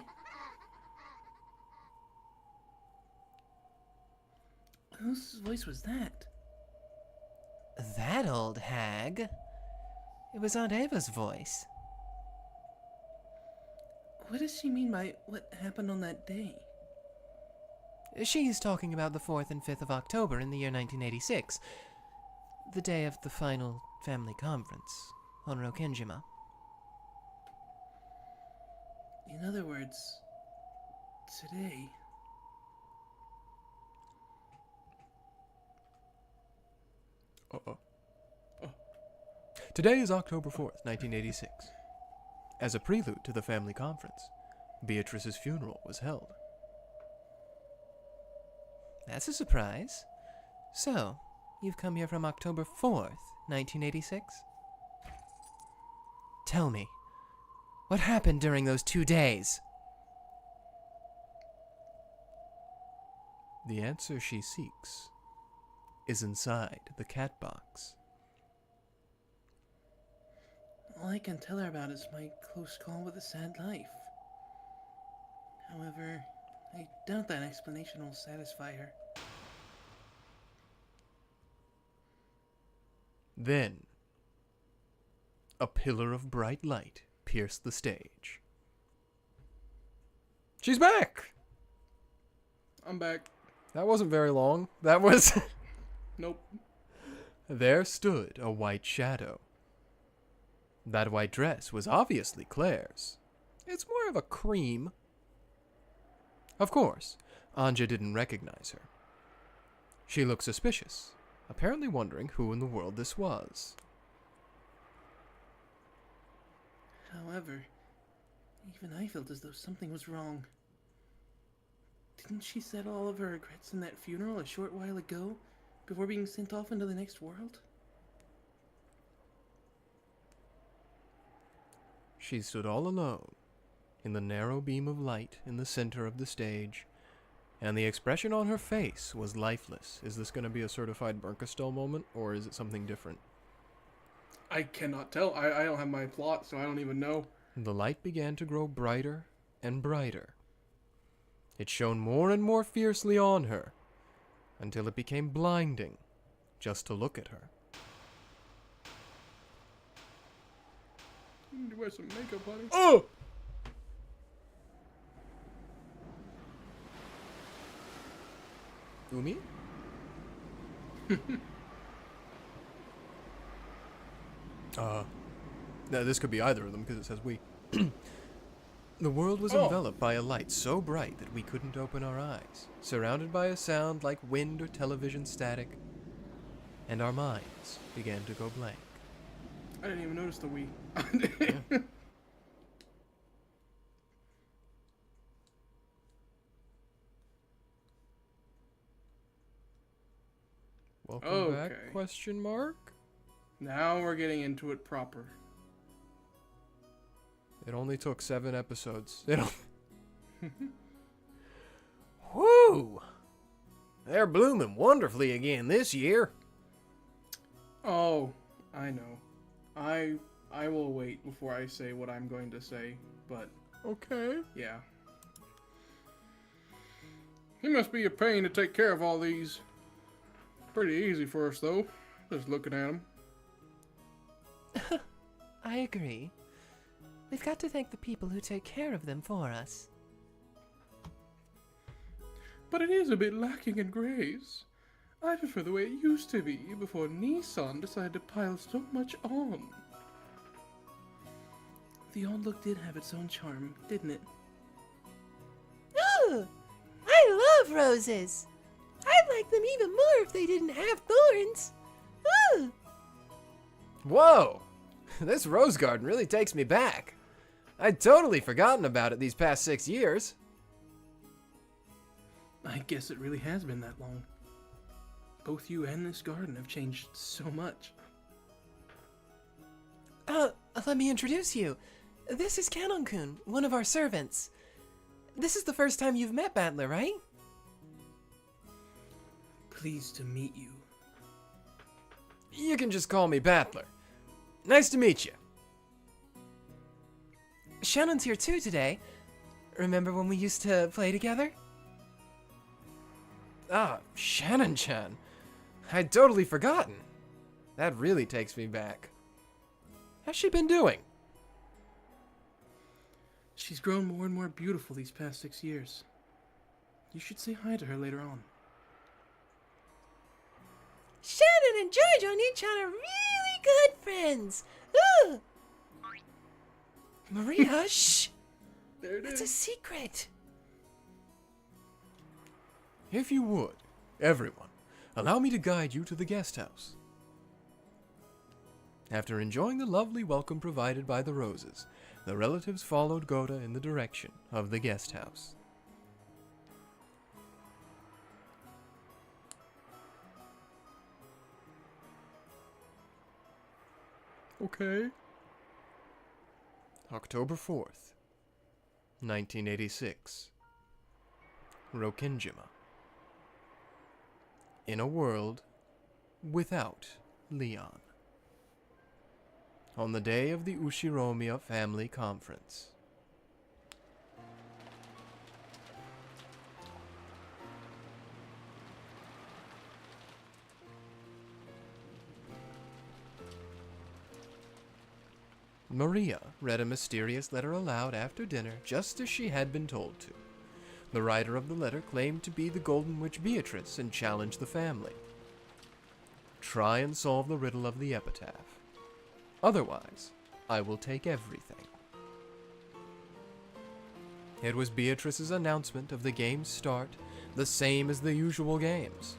Whose voice was that? That old hag. It was Aunt Ava's voice. What does she mean by what happened on that day? She's talking about the 4th and 5th of October in the year 1986. The day of the final family conference on Rokkenjima. In other words, today. Uh-oh. Oh. Today is October 4th, 1986. As a prelude to the family conference, Beatrice's funeral was held. That's a surprise. So, you've come here from October 4th, 1986? Tell me, what happened during those 2 days? The answer she seeks is inside the cat box. All I can tell her about is my close call with a sad life. However, I doubt that explanation will satisfy her. Then, A pillar of bright light pierced the stage. She's back! I'm back. That wasn't very long. That was... Nope. There stood a white shadow. That white dress was obviously Claire's. It's more of a cream. Of course, Anja didn't recognize her. She looked suspicious, apparently wondering who in the world this was. However, even I felt as though something was wrong. Didn't she set all of her regrets in that funeral a short while ago, before being sent off into the next world? She stood all alone, in the narrow beam of light in the center of the stage, and the expression on her face was lifeless. Is this going to be a certified Bernkastel moment, or is it something different? I cannot tell. I don't have my plot, so I don't even know. The light began to grow brighter and brighter. It shone more and more fiercely on her, until it became blinding just to look at her. You need to wear some makeup, honey. Oh! Umi? No, this could be either of them because it says we. The world was enveloped by a light so bright that we couldn't open our eyes, surrounded by a sound like wind or television static, and our minds began to go blank. I didn't even notice the we. Welcome back, question mark? Now we're getting into it proper. It only took 7 episodes. Whoo! They're blooming wonderfully again this year. Oh, I know. I will wait before I say what I'm going to say, but Okay. yeah. He must be a pain to take care of all these. Pretty easy for us, though. Just looking at him. I agree. We've got to thank the people who take care of them for us. But it is a bit lacking in grace. I prefer the way it used to be before Nissan decided to pile so much on. The old look did have its own charm, didn't it? Ooh! I love roses! I'd like them even more if they didn't have thorns! Ooh! Whoa! This rose garden really takes me back. I'd totally forgotten about it these past 6 years. I guess it really has been that long. Both you and this garden have changed so much. Let me introduce you. This is Canon-kun, one of our servants. This is the first time you've met Battler, right? Pleased to meet you. You can just call me Battler. Nice to meet you. Shannon's here too today. Remember when we used to play together? Ah, Shannon-chan. I'd totally forgotten. That really takes me back. How's she been doing? She's grown more and more beautiful these past 6 years. You should say hi to her later on. Shannon and George on each other really good friends. Ooh! Maria, shh! There it It's a is. secret. If you would, everyone, allow me to guide you to the guest house. After enjoying the lovely welcome provided by the roses, the relatives followed Goda in the direction of the guest house. Okay. October 4th, 1986. Rokkenjima. In a world without Leon. On the day of the Ushiromiya family conference. Maria read a mysterious letter aloud after dinner, just as she had been told to. The writer of the letter claimed to be the Golden Witch Beatrice and challenged the family. Try and solve the riddle of the epitaph. Otherwise, I will take everything. It was Beatrice's announcement of the game's start, the same as the usual games.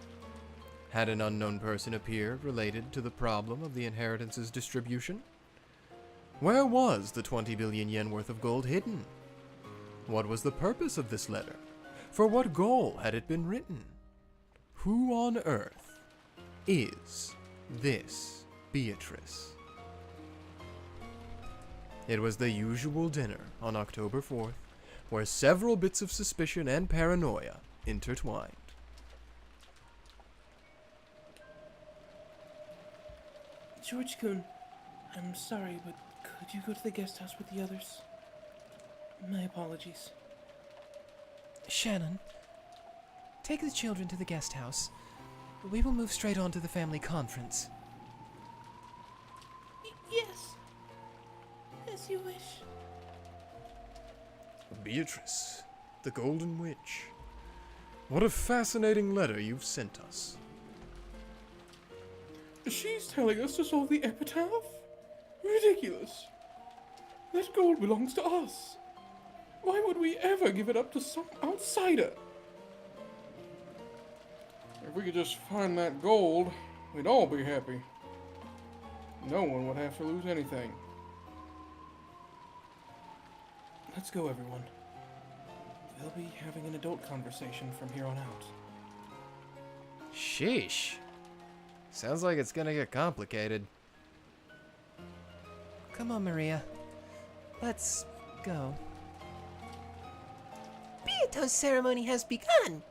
Had an unknown person appeared related to the problem of the inheritance's distribution? Where was the 20 billion yen worth of gold hidden? What was the purpose of this letter? For what goal had it been written? Who on earth is this Beatrice? It was the usual dinner on October 4th, where several bits of suspicion and paranoia intertwined. George-kun, I'm sorry, but could you go to the guest house with the others? My apologies. Shannon, take the children to the guest house. We will move straight on to the family conference. Yes. As you wish. Beatrice, the Golden Witch. What a fascinating letter you've sent us. She's telling us to solve the epitaph? Ridiculous. That gold belongs to us. Why would we ever give it up to some outsider? If we could just find that gold, we'd all be happy. No one would have to lose anything. Let's go, everyone. We'll be having an adult conversation from here on out. Sheesh. Sounds like it's gonna get complicated. Come on, Maria. Let's go. Beato's ceremony has begun!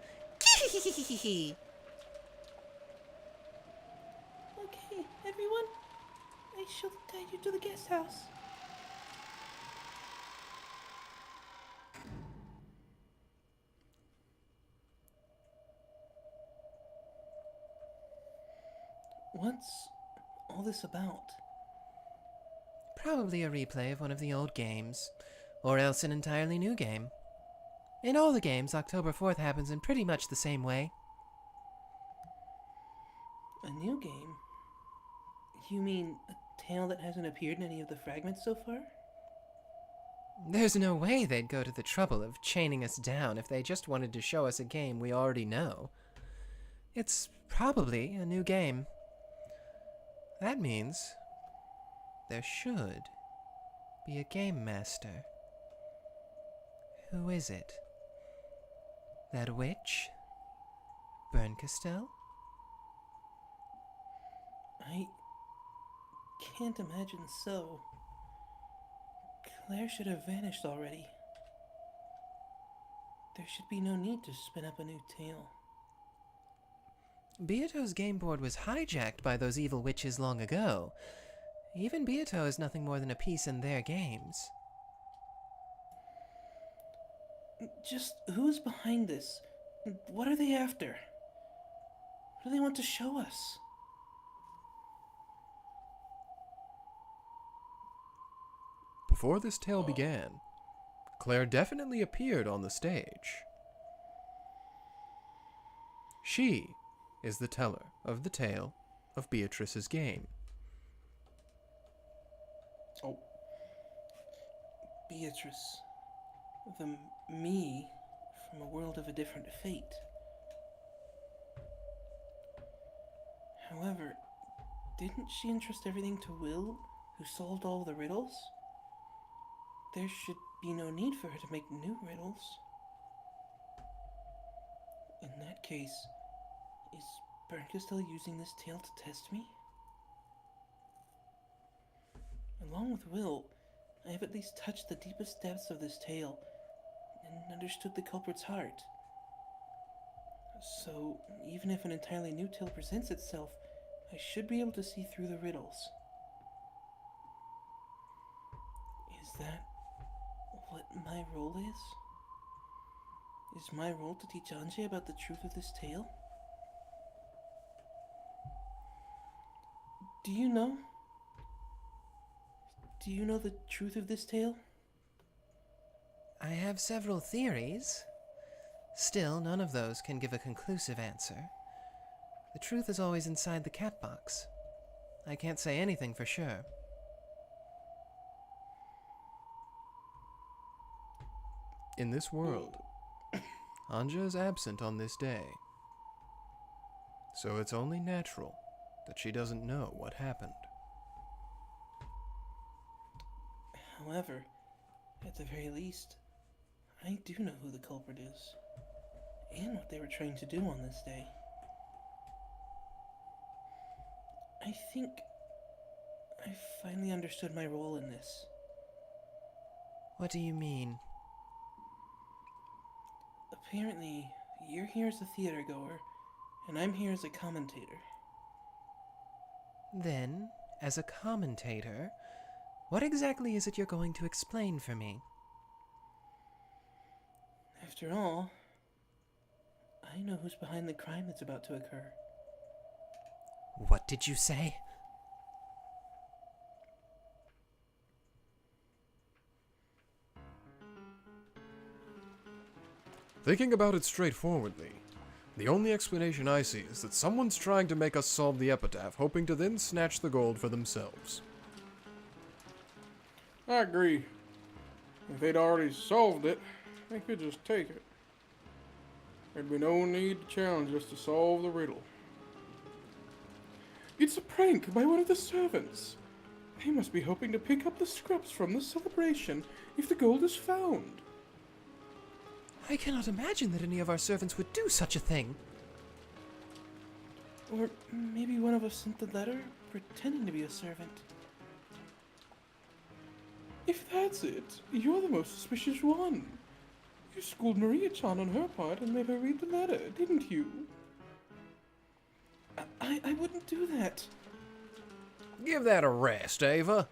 Okay, everyone. I shall guide you to the guest house. What's all this about? Probably a replay of one of the old games, or else an entirely new game. In all the games, October 4th happens in pretty much the same way. A new game? You mean a tale that hasn't appeared in any of the fragments so far? There's no way they'd go to the trouble of chaining us down if they just wanted to show us a game we already know. It's probably a new game. That means there should be a game master. Who is it? That witch? Bernkastel? I can't imagine so. Claire should have vanished already. There should be no need to spin up a new tale. Beato's game board was hijacked by those evil witches long ago. Even Beato is nothing more than a piece in their games. Just who's behind this? What are they after? What do they want to show us? Before this tale began, Claire definitely appeared on the stage. She is the teller of the tale of Beatrice's game. Oh. Beatrice. The me from a world of a different fate. However, didn't she entrust everything to Will, who solved all the riddles? There should be no need for her to make new riddles. In that case, is Bernkastel using this tale to test me? Along with Will, I have at least touched the deepest depths of this tale and understood the culprit's heart. So, even if an entirely new tale presents itself, I should be able to see through the riddles. Is that what my role is? Is my role to teach Anjay about the truth of this tale? Do you know? Do you know the truth of this tale? I have several theories. Still, none of those can give a conclusive answer. The truth is always inside the cat box. I can't say anything for sure. In this world, Anja is absent on this day. So it's only natural that she doesn't know what happened. However, at the very least, I do know who the culprit is, and what they were trying to do on this day. I think I finally understood my role in this. What do you mean? Apparently, you're here as a theater goer, and I'm here as a commentator. Then, as a commentator, what exactly is it you're going to explain for me? After all, I know who's behind the crime that's about to occur. What did you say? Thinking about it straightforwardly, the only explanation I see is that someone's trying to make us solve the epitaph, hoping to then snatch the gold for themselves. I agree. If they'd already solved it, they could just take it. There'd be no need to challenge us to solve the riddle. It's a prank by one of the servants. They must be hoping to pick up the scraps from the celebration if the gold is found. I cannot imagine that any of our servants would do such a thing. Or maybe one of us sent the letter pretending to be a servant. If that's it, you're the most suspicious one. You schooled Maria-chan on her part and made her read the letter, didn't you? I wouldn't do that. Give that a rest, Ava.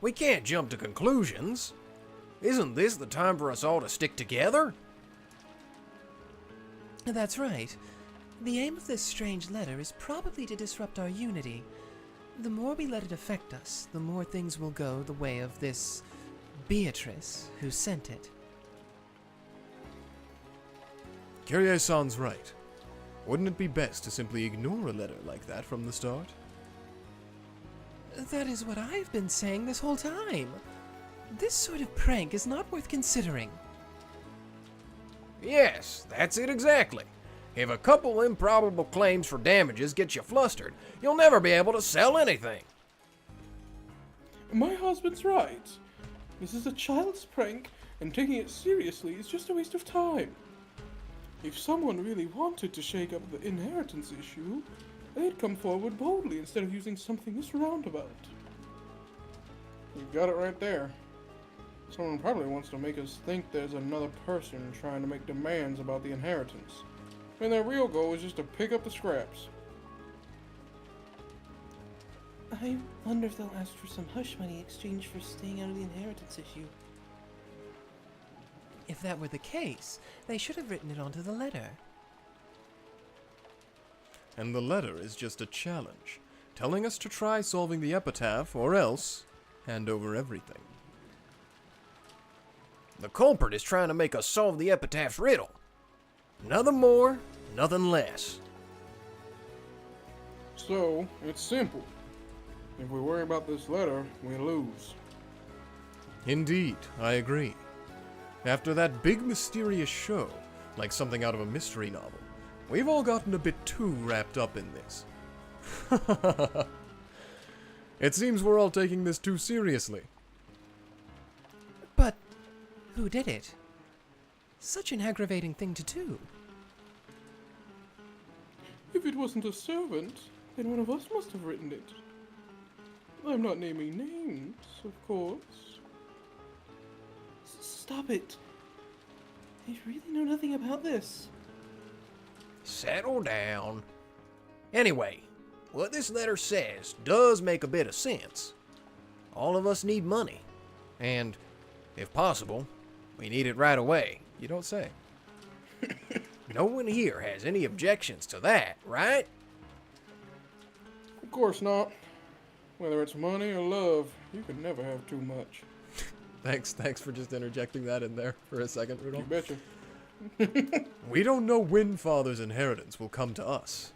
We can't jump to conclusions. Isn't this the time for us all to stick together? That's right. The aim of this strange letter is probably to disrupt our unity. The more we let it affect us, the more things will go the way of this Beatrice who sent it. Kyrie-san's right. Wouldn't it be best to simply ignore a letter like that from the start? That is what I've been saying this whole time. This sort of prank is not worth considering. Yes, that's it exactly. If a couple improbable claims for damages get you flustered, you'll never be able to sell anything. My husband's right. This is a child's prank, and taking it seriously is just a waste of time. If someone really wanted to shake up the inheritance issue, they'd come forward boldly instead of using something this roundabout. You got it right there. Someone probably wants to make us think there's another person trying to make demands about the inheritance, when their real goal is just to pick up the scraps. I wonder if they'll ask for some hush money in exchange for staying out of the inheritance issue. If that were the case, they should have written it onto the letter. And the letter is just a challenge, telling us to try solving the epitaph or else hand over everything. The culprit is trying to make us solve the epitaph's riddle. Nothing more, nothing less. So, it's simple. If we worry about this letter, we lose. Indeed, I agree. After that big mysterious show, like something out of a mystery novel, we've all gotten a bit too wrapped up in this. It seems we're all taking this too seriously. But who did it? Such an aggravating thing to do. If it wasn't a servant, then one of us must have written it. I'm not naming names, of course. Stop it. I really know nothing about this. Settle down. Anyway, what this letter says does make a bit of sense. All of us need money. And, if possible, we need it right away. You don't say. No one here has any objections to that, right? Of course not. Whether it's money or love, You can never have too much. Thanks for just interjecting that in there for a second, You Rudolph. betcha. We don't know when Father's inheritance will come to us.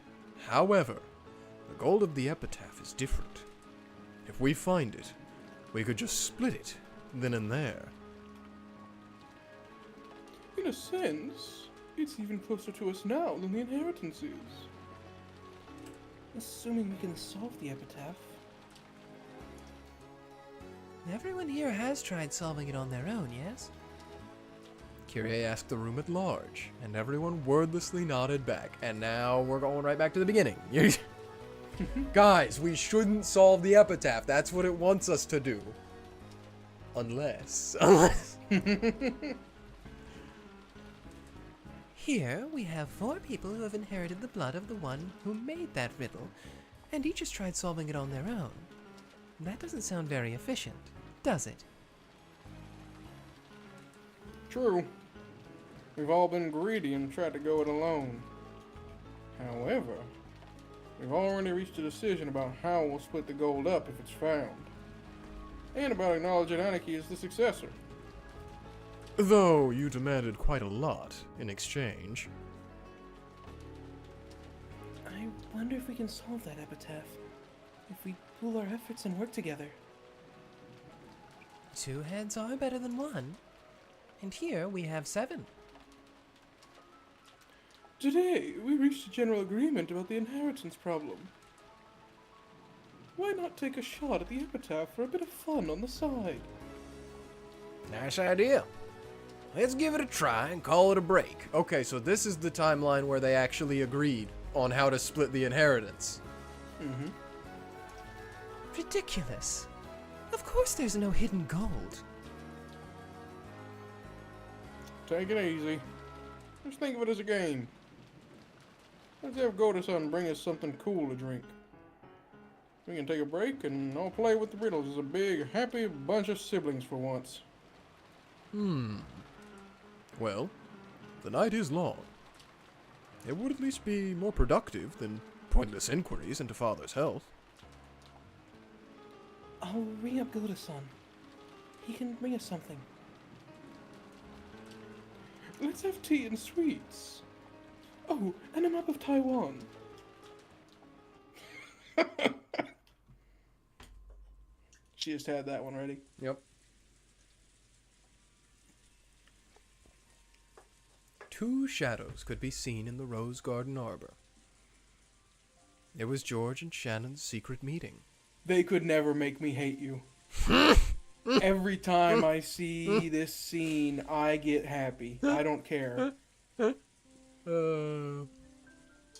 However, the gold of the epitaph is different. If we find it, we could just split it then and there. In a sense, it's even closer to us now than the inheritance is. Assuming we can solve the epitaph. Everyone here has tried solving it on their own, yes? Kyrie asked the room at large, and everyone wordlessly nodded back. And now we're going right back to the beginning. Guys, we shouldn't solve the epitaph. That's what it wants us to do. Unless. Here we have 4 people who have inherited the blood of the one who made that riddle, and each has tried solving it on their own. That doesn't sound very efficient, does it? True. We've all been greedy and tried to go it alone. However, we've already reached a decision about how we'll split the gold up if it's found. And about acknowledging Anarchy as the successor. Though you demanded quite a lot in exchange. I wonder if we can solve that epitaph. If we pool our efforts and work together. 2 heads are better than 1. And here we have 7. Today, we reached a general agreement about the inheritance problem. Why not take a shot at the epitaph for a bit of fun on the side? Nice idea. Let's give it a try and call it a break. Okay, so this is the timeline where they actually agreed on how to split the inheritance. Mm-hmm. Ridiculous. Of course there's no hidden gold. Take it easy. Just think of it as a game. Let's have Goda-san bring us something cool to drink. We can take a break and I'll play with the riddles as a big, happy bunch of siblings for once. Well, the night is long. It would at least be more productive than pointless inquiries into Father's health. I'll ring up Goda-san. He can bring us something. Let's have tea and sweets. Oh, and a map of Taiwan. She just had that one ready. Yep. 2 shadows could be seen in the Rose Garden Arbor. It was George and Shannon's secret meeting. They could never make me hate you. Every time I see this scene, I get happy. I don't care.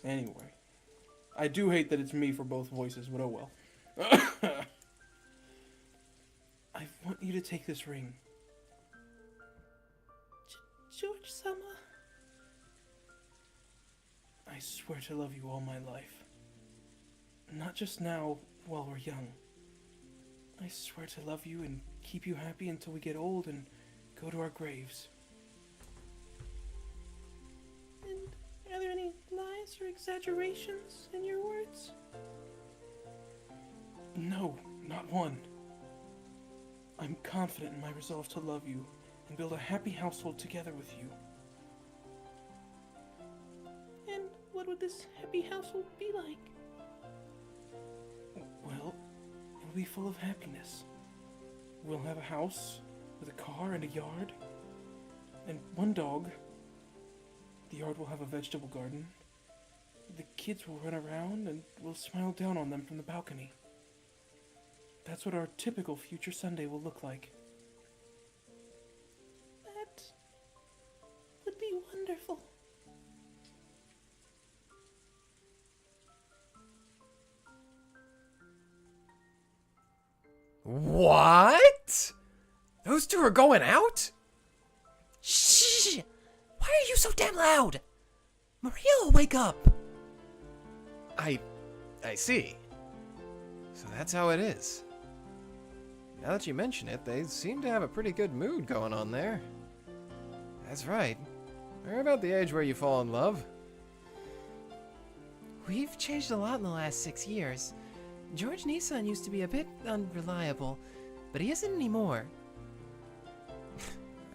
Anyway. I do hate that it's me for both voices, but oh well. I want you to take this ring. George-sama. I swear to love you all my life. Not just now, while we're young. I swear to love you and keep you happy until we get old and go to our graves. And are there any lies or exaggerations in your words? No, not one. I'm confident in my resolve to love you and build a happy household together with you. And what would this happy household be like? Well, it'll be full of happiness. We'll have a house with a car and a yard, and 1 dog. The yard will have a vegetable garden. The kids will run around and we'll smile down on them from the balcony. That's what our typical future Sunday will look like. That would be wonderful. What? Those 2 are going out? Shh! Why are you so damn loud? Maria will wake up. I see. So that's how it is. Now that you mention it, they seem to have a pretty good mood going on there. That's right. They're about the age where you fall in love. We've changed a lot in the last 6 years. George Nissan used to be a bit unreliable, but he isn't anymore.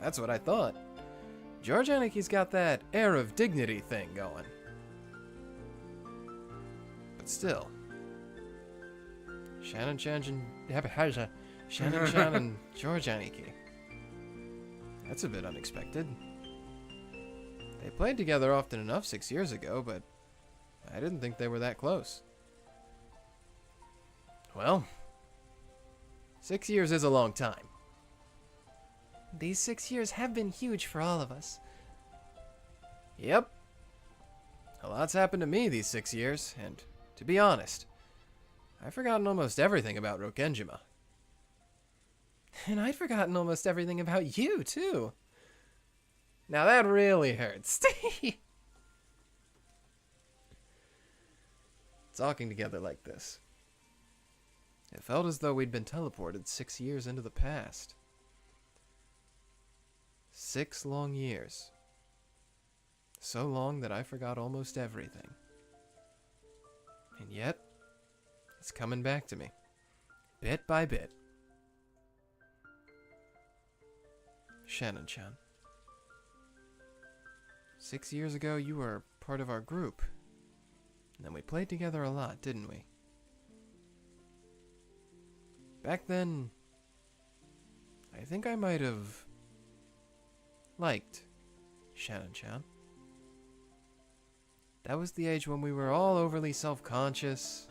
That's what I thought. George Aniki's got that air of dignity thing going. But still. Shannon-chan and George Aniki. That's a bit unexpected. They played together often enough 6 years ago, but I didn't think they were that close. Well, 6 years is a long time. These 6 years have been huge for all of us. Yep. A lot's happened to me these 6 years, and to be honest, I've forgotten almost everything about Rokkenjima. And I'd forgotten almost everything about you, too. Now that really hurts. Talking together like this. It felt as though we'd been teleported 6 years into the past. 6 long years. So long that I forgot almost everything. And yet, it's coming back to me. Bit by bit. Shannon-chan. 6 years ago, you were part of our group. And then we played together a lot, didn't we? Back then, I think I might have liked Shannon-chan. That was the age when we were all overly self-conscious,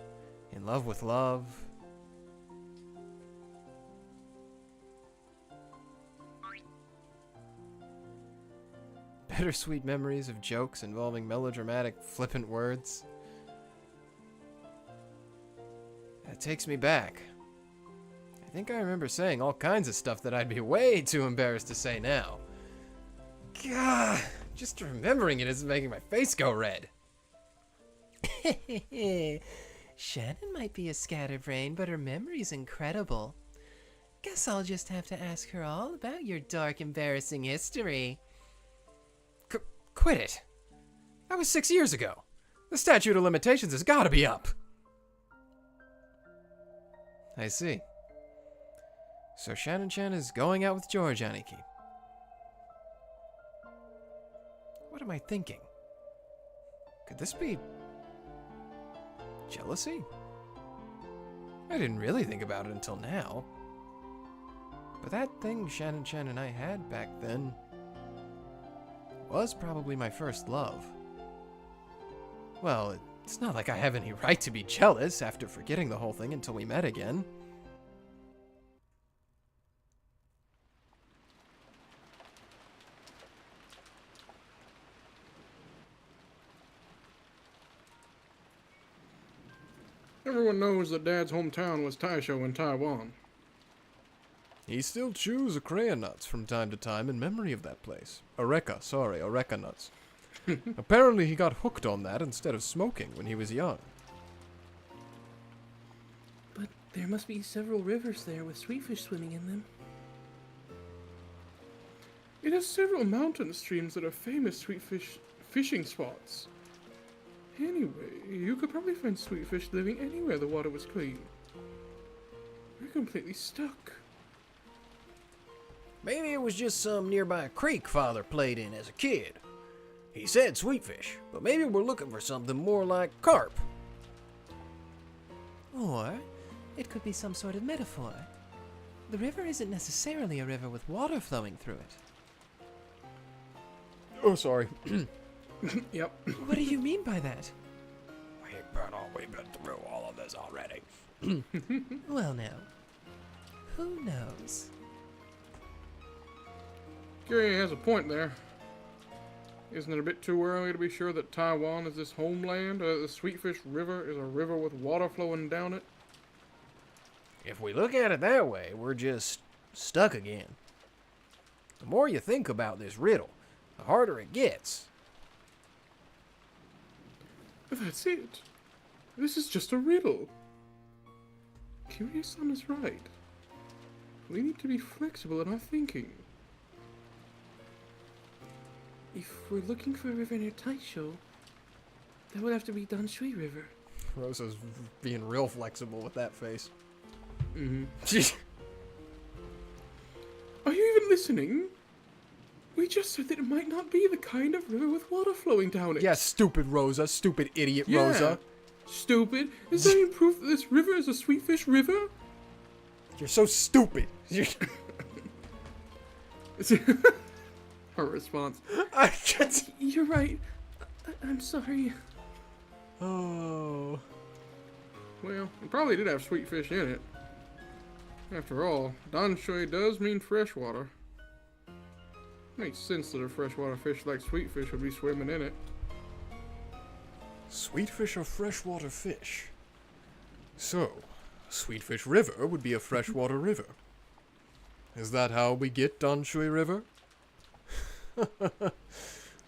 in love with love. Bittersweet memories of jokes involving melodramatic, flippant words. That takes me back. I think I remember saying all kinds of stuff that I'd be way too embarrassed to say now. God, just remembering it is making my face go red. Shannon might be a scatterbrain, but her memory's incredible. Guess I'll just have to ask her all about your dark, embarrassing history. Quit it. That was 6 years ago. The statute of limitations has got to be up. I see. So Shannon-chan is going out with George Aniki. What am I thinking? Could this be jealousy? I didn't really think about it until now. But that thing Shannon-chan and I had back then was probably my first love. Well, it's not like I have any right to be jealous after forgetting the whole thing until we met again. Everyone knows that Dad's hometown was Taisho in Taiwan. He still chews crayon nuts from time to time in memory of that place. Areca nuts. Apparently he got hooked on that instead of smoking when he was young. But there must be several rivers there with sweetfish swimming in them. It has several mountain streams that are famous sweetfish fishing spots. Anyway, you could probably find sweetfish living anywhere the water was clean. We're completely stuck. Maybe it was just some nearby creek Father played in as a kid. He said sweetfish, but maybe we're looking for something more like carp. Or it could be some sort of metaphor. The river isn't necessarily a river with water flowing through it. Oh, sorry. Yep. What do you mean by that? We've been through all of this already. Well now, who knows? Gary has a point there. Isn't it a bit too early to be sure that Taiwan is this homeland, or that the Sweetfish River is a river with water flowing down it? If we look at it that way, we're just stuck again. The more you think about this riddle, the harder it gets. That's it. This is just a riddle. Kiryu-san is right. We need to be flexible in our thinking. If we're looking for a river near Taisho, that would have to be Danshui River. Rosa's being real flexible with that face. Mm-hmm. listening? We just said that it might not be the kind of river with water flowing down it. Yeah, stupid Rosa. Stupid idiot Yeah. Rosa. Stupid. Is there any proof that this river is a sweetfish river? You're so stupid. Her response. I can't. You're right. I'm sorry. Oh. Well, it probably did have sweet fish in it. After all, Danshui does mean freshwater. Makes sense that a freshwater fish like sweet fish would be swimming in it. Sweet fish or freshwater fish? So, Sweetfish River would be a freshwater river. Is that how we get Danshui River?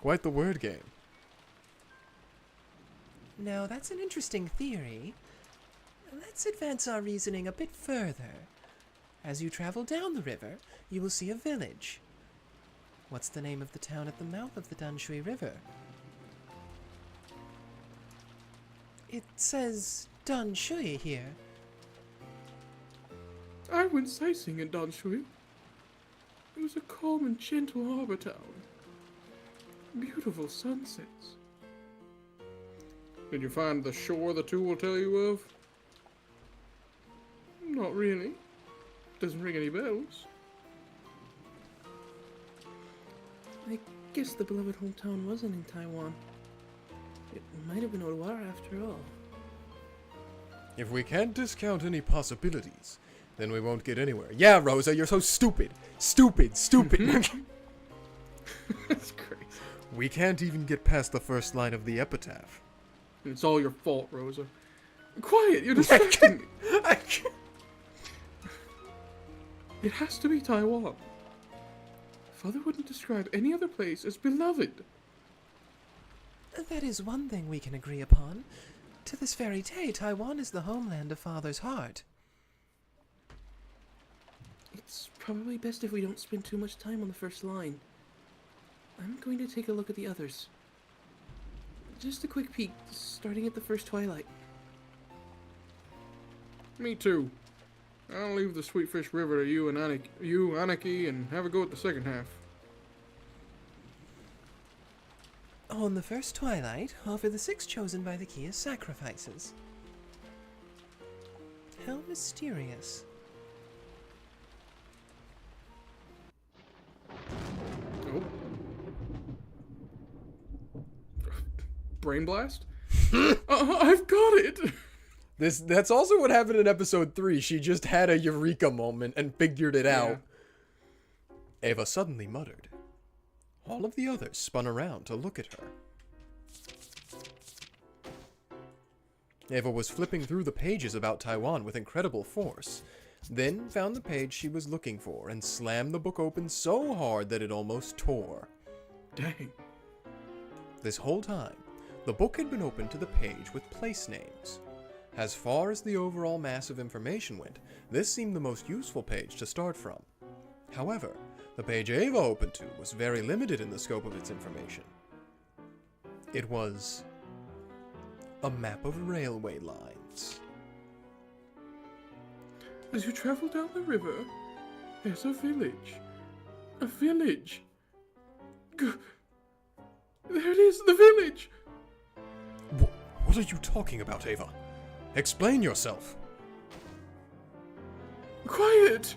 Quite the word game. Now, that's an interesting theory. Let's advance our reasoning a bit further. As you travel down the river, you will see a village. What's the name of the town at the mouth of the Danshui River? It says Danshui here. I went sightseeing in Danshui. It was a calm and gentle harbor town. Beautiful sunsets. Did you find the shore the two will tell you of? Not really. Doesn't ring any bells. I guess the beloved hometown wasn't in Taiwan. It might have been Ottawa after all. If we can't discount any possibilities, then we won't get anywhere. Yeah, Rosa, you're so stupid. Stupid. That's crazy. We can't even get past the first line of the epitaph. It's all your fault, Rosa. Quiet, you're distracting me. I can't. It has to be Taiwan. Father wouldn't describe any other place as beloved. That is one thing we can agree upon. To this very day, Taiwan is the homeland of Father's heart. It's probably best if we don't spend too much time on the first line. I'm going to take a look at the others. Just a quick peek, starting at the first twilight. Me too. I'll leave the Sweetfish River to you and Aniki, and have a go at the second half. On the first twilight, offer the 6 chosen by the key as sacrifices. How mysterious. Oh. Brain blast? I've got it! That's also what happened in episode 3. She just had a eureka moment and figured it out. Ava suddenly muttered. All of the others spun around to look at her. Ava was flipping through the pages about Taiwan with incredible force, then found the page she was looking for and slammed the book open so hard that it almost tore. Dang. This whole time, the book had been open to the page with place names. As far as the overall mass of information went, this seemed the most useful page to start from. However, the page Ava opened to was very limited in the scope of its information. It was a map of railway lines. As you travel down the river, there's a village. A village. There it is, the village! What are you talking about, Ava? Explain yourself. Quiet!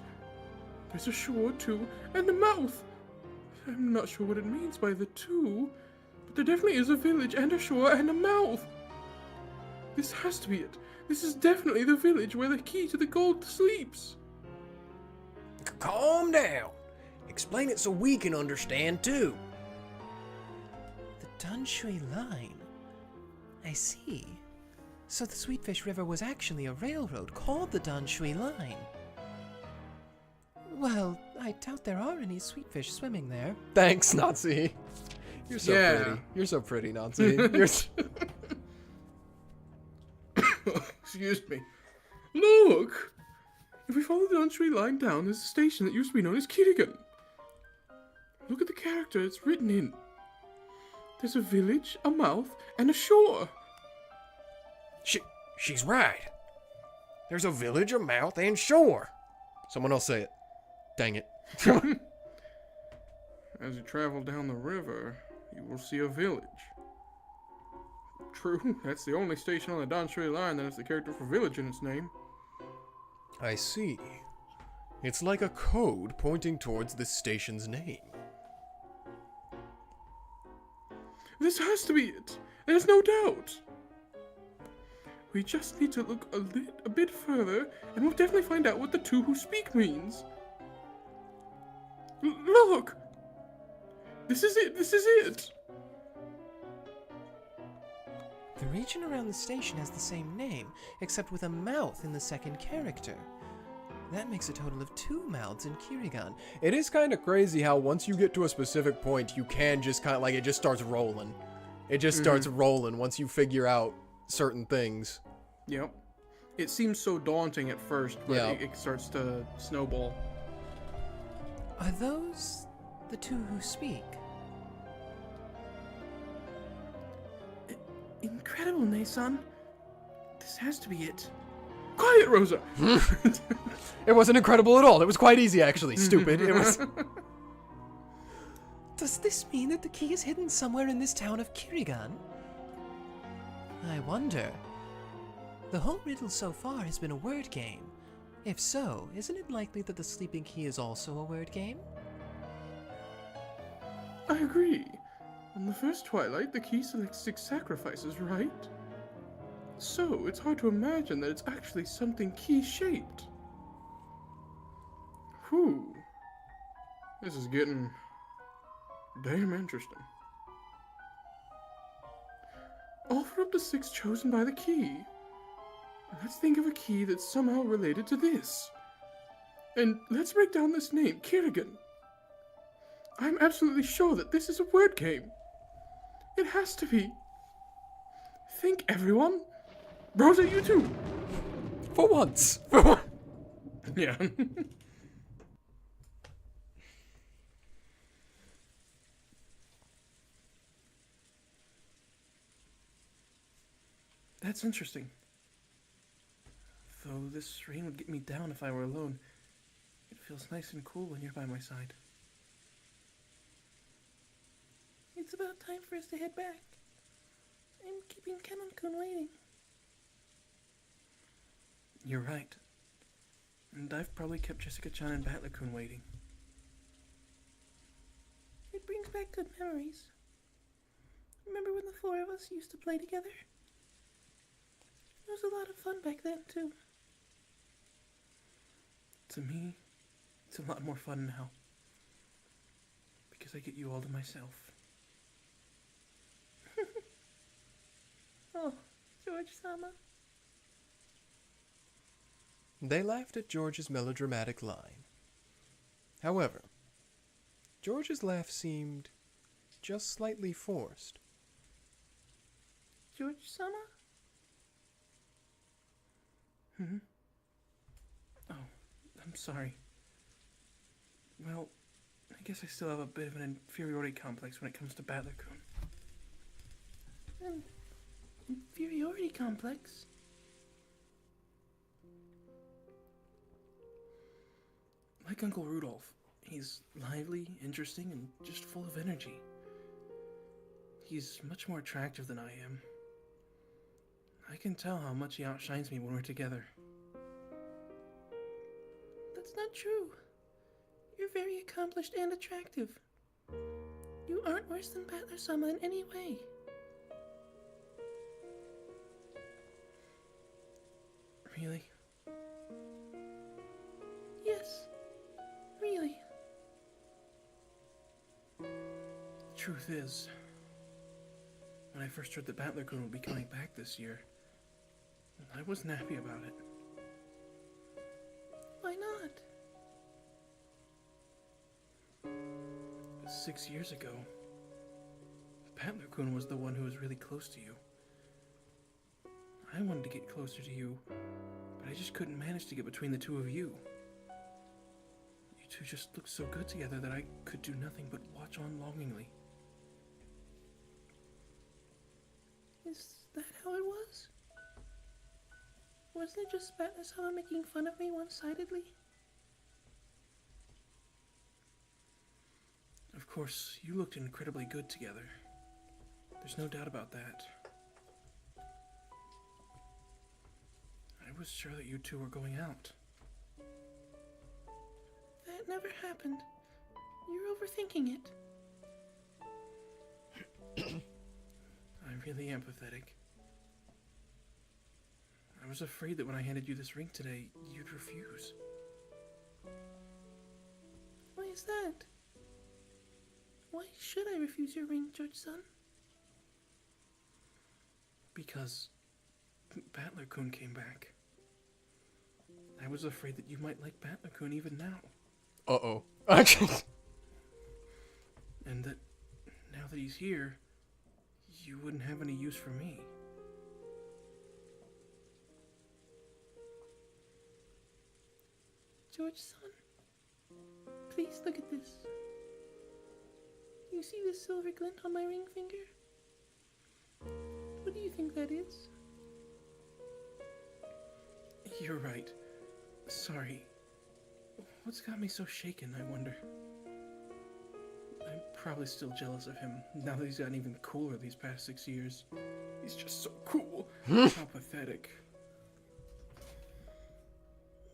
There's a shore, too, and a mouth. I'm not sure what it means by the two, but there definitely is a village and a shore and a mouth. This has to be it. This is definitely the village where the key to the gold sleeps. Calm down. Explain it so we can understand too. The Danshui line. I see. So the Sweetfish River was actually a railroad called the Danshui line. Well, I doubt there are any sweetfish swimming there. Thanks, Nazi. You're so pretty. You're so pretty, Nazi. Excuse me. Look! If we follow the Danshui line down, there's a station that used to be known as Kirigan. Look at the character it's written in. There's a village, a mouth, and a shore. She's right. There's a village, a mouth, and shore. Someone else say it. Dang it. As you travel down the river, you will see a village. True, that's the only station on the Danshui line that has the character for village in its name. I see. It's like a code pointing towards this station's name. This has to be it. There's no doubt. We just need to look a bit further, and we'll definitely find out what the two who speak means. Look! This is it! This is it! The region around the station has the same name, except with a mouth in the second character. That makes a total of 2 mouths in Kirigan. It is kind of crazy how once you get to a specific point, you can just kind of like, it just starts rolling. It just starts rolling once you figure out certain things. Yep. It seems so daunting at first, but Yeah. it starts to snowball. Are those the two who speak? Incredible, Nason. This has to be it. Quiet, Rosa! It wasn't incredible at all. It was quite easy, actually. Stupid. It was. Does this mean that the key is hidden somewhere in this town of Kirigan? I wonder. The whole riddle so far has been a word game. If so, isn't it likely that the sleeping key is also a word game? I agree. On the first Twilight, the key selects 6 sacrifices, right? So, it's hard to imagine that it's actually something key-shaped. Whew. This is getting damn interesting. Offer up the 6 chosen by the key. Let's think of a key that's somehow related to this. And let's break down this name, Kirigan. I'm absolutely sure that this is a word game. It has to be. Think, everyone. Rosa, you too. For once. Yeah. That's interesting. Though this rain would get me down if I were alone, it feels nice and cool when you're by my side. It's about time for us to head back. I'm keeping Kanon-kun waiting. You're right. And I've probably kept Jessica-chan and Battler-kun waiting. It brings back good memories. Remember when the 4 of us used to play together? It was a lot of fun back then, too. To me, it's a lot more fun now. Because I get you all to myself. Oh, George-sama. They laughed at George's melodramatic line. However, George's laugh seemed just slightly forced. George-sama? Oh, I'm sorry. Well, I guess I still have a bit of an inferiority complex when it comes to Battler-kun. An inferiority complex? Like Uncle Rudolph, he's lively, interesting, and just full of energy. He's much more attractive than I am. I can tell how much he outshines me when we're together. That's not true. You're very accomplished and attractive. You aren't worse than Battler-sama in any way. Really? Yes, really. Truth is, when I first heard that Battler-kun would be coming back this year, I wasn't happy about it. Why not? 6 years ago, Battler-kun was the one who was really close to you. I wanted to get closer to you, but I just couldn't manage to get between the two of you. You two just looked so good together that I could do nothing but watch on longingly. Is that how it was? Wasn't it just Battler-sama making fun of me one-sidedly? Of course, you looked incredibly good together. There's no doubt about that. I was sure that you two were going out. That never happened. You're overthinking it. I really am pathetic. I was afraid that when I handed you this ring today, you'd refuse. Why is that? Why should I refuse your ring, George-san? Because Battler-kun came back. I was afraid that you might like Battler-kun even now. Uh-oh. And that now that he's here, you wouldn't have any use for me. George-san, please look at this. You see this silver glint on my ring finger? What do you think that is? You're right. Sorry. What's got me so shaken, I wonder? I'm probably still jealous of him, now that he's gotten even cooler these past 6 years. He's just so cool. How pathetic.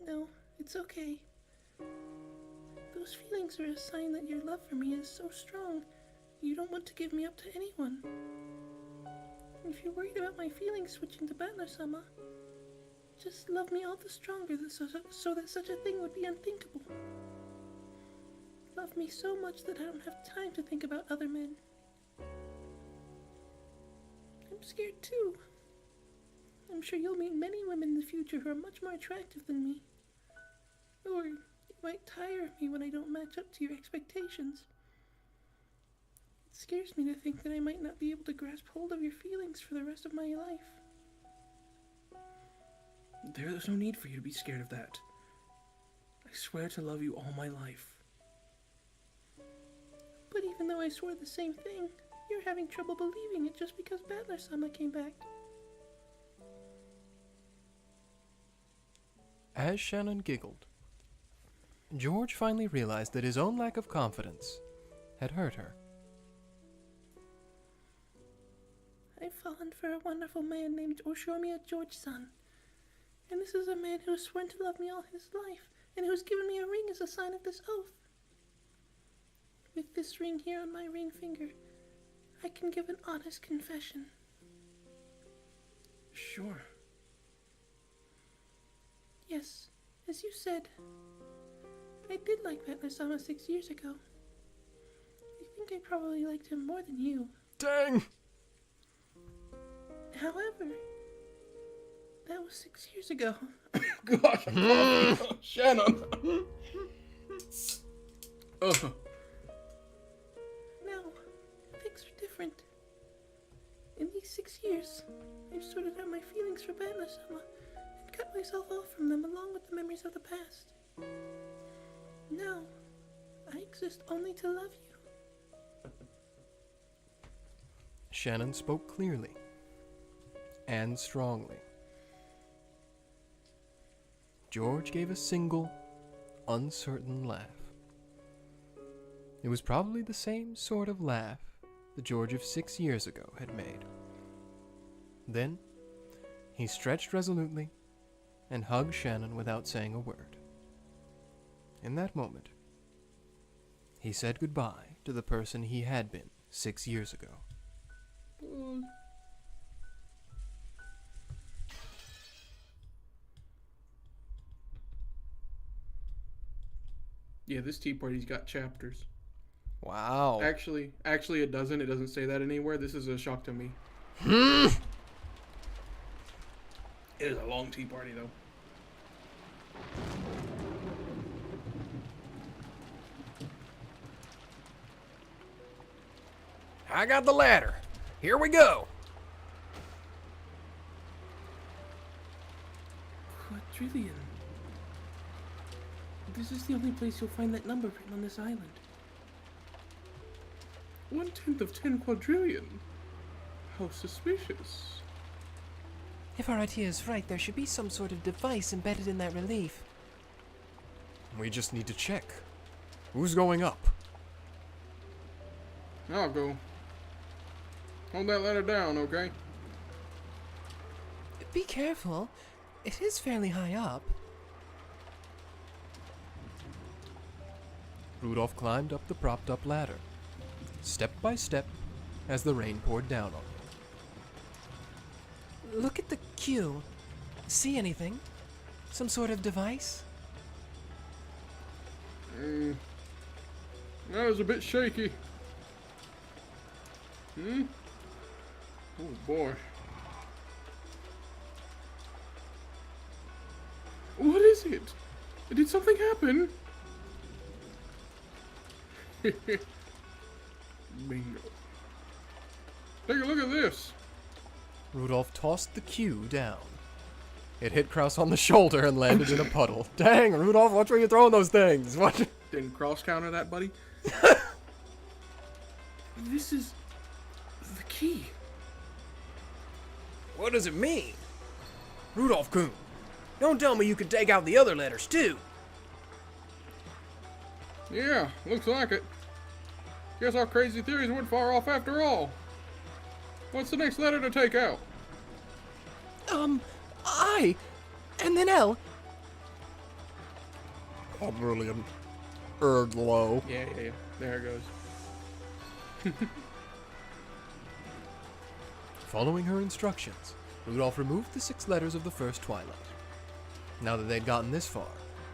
No, it's okay. Those feelings are a sign that your love for me is so strong, you don't want to give me up to anyone. If you're worried about my feelings switching to Battler-sama, just love me all the stronger so that such a thing would be unthinkable. Love me so much that I don't have time to think about other men. I'm scared too. I'm sure you'll meet many women in the future who are much more attractive than me. Or you might tire of me when I don't match up to your expectations. It scares me to think that I might not be able to grasp hold of your feelings for the rest of my life. There's no need for you to be scared of that. I swear to love you all my life. But even though I swore the same thing, you're having trouble believing it just because Battler-sama came back. As Shannon giggled, George finally realized that his own lack of confidence had hurt her. I've fallen for a wonderful man named Oshomiya George-san. And this is a man who has sworn to love me all his life, and who has given me a ring as a sign of this oath. With this ring here on my ring finger, I can give an honest confession. Sure. Yes, as you said, I did like Battler-sama 6 years ago. I think I probably liked him more than you. Dang! However, that was 6 years ago. Gosh, Shannon. Ugh. Now, things are different. In these 6 years, I've sorted out my feelings for Battler-sama and cut myself off from them along with the memories of the past. Now, I exist only to love you. Shannon spoke clearly and strongly. George gave a single, uncertain laugh. It was probably the same sort of laugh the George of 6 years ago had made. Then, he stretched resolutely and hugged Shannon without saying a word. In that moment, he said goodbye to the person he had been 6 years ago. Yeah, this tea party's got chapters. Wow. Actually, it doesn't. It doesn't say that anywhere. This is a shock to me. It is a long tea party, though. I got the ladder. Here we go. Quadrillion. This is the only place you'll find that number written on this island. 1/10 of 10 quadrillion. How suspicious. If our idea is right, there should be some sort of device embedded in that relief. We just need to check. Who's going up? I'll go. Hold that letter down, okay? Be careful. It is fairly high up. Rudolph climbed up the propped-up ladder, step by step, as the rain poured down on him. Look at the queue. See anything? Some sort of device? That was a bit shaky. Oh boy. What is it? Did something happen? Bingo. Take a look at this. Rudolph tossed the cue down. It hit Kraus on the shoulder and landed in a puddle. Dang, Rudolph, watch where you're throwing those things. Watch. Didn't cross counter that, buddy. This is the key. What does it mean? Rudolph-kun, don't tell me you can take out the other letters, too. Yeah, looks like it. Guess our crazy theories weren't far off after all. What's the next letter to take out? I. And then L. Oh, brilliant. Low. Yeah. There it goes. Following her instructions, Rudolph removed the 6 letters of the first twilight. Now that they'd gotten this far,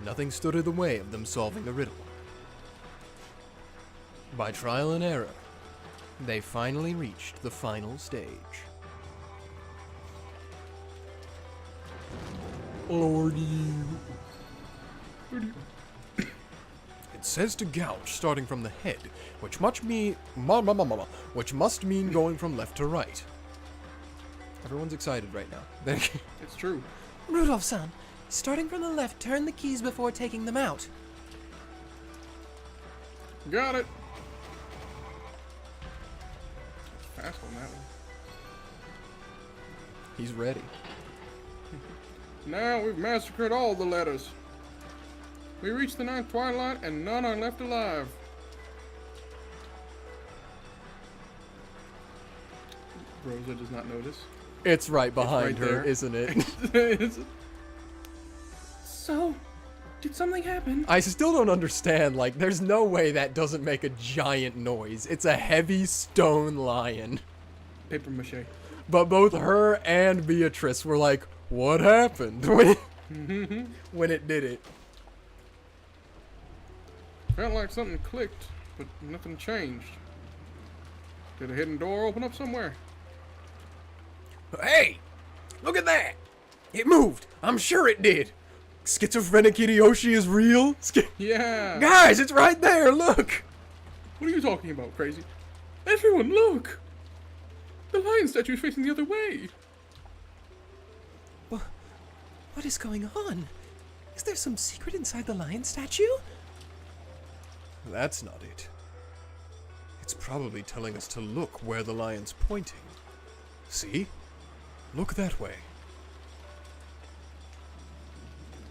nothing stood in the way of them solving the riddle. By trial and error, they finally reached the final stage. Lordy. It says to gouge starting from the head, which must mean going from left to right. Everyone's excited right now. It's true. Rudolph-san, starting from the left, turn the keys before taking them out. Got it. Fast on that one. He's ready. Now we've massacred all the letters. We reached the 9th twilight and none are left alive. Rosa does not notice. It's right behind right her, there. isn't it? So, did something happen? I still don't understand. Like, there's no way that doesn't make a giant noise. It's a heavy stone lion. Paper mache. But both her and Beatrice were like, what happened when it did it? Felt like something clicked, but nothing changed. Did a hidden door open up somewhere? Hey, look at that. It moved. I'm sure it did. Schizophrenic Hideyoshi is real? Yeah. Guys, it's right there, look! What are you talking about, crazy? Everyone, look! The lion statue's facing the other way. What is going on? Is there some secret inside the lion statue? That's not it. It's probably telling us to look where the lion's pointing. See? Look that way.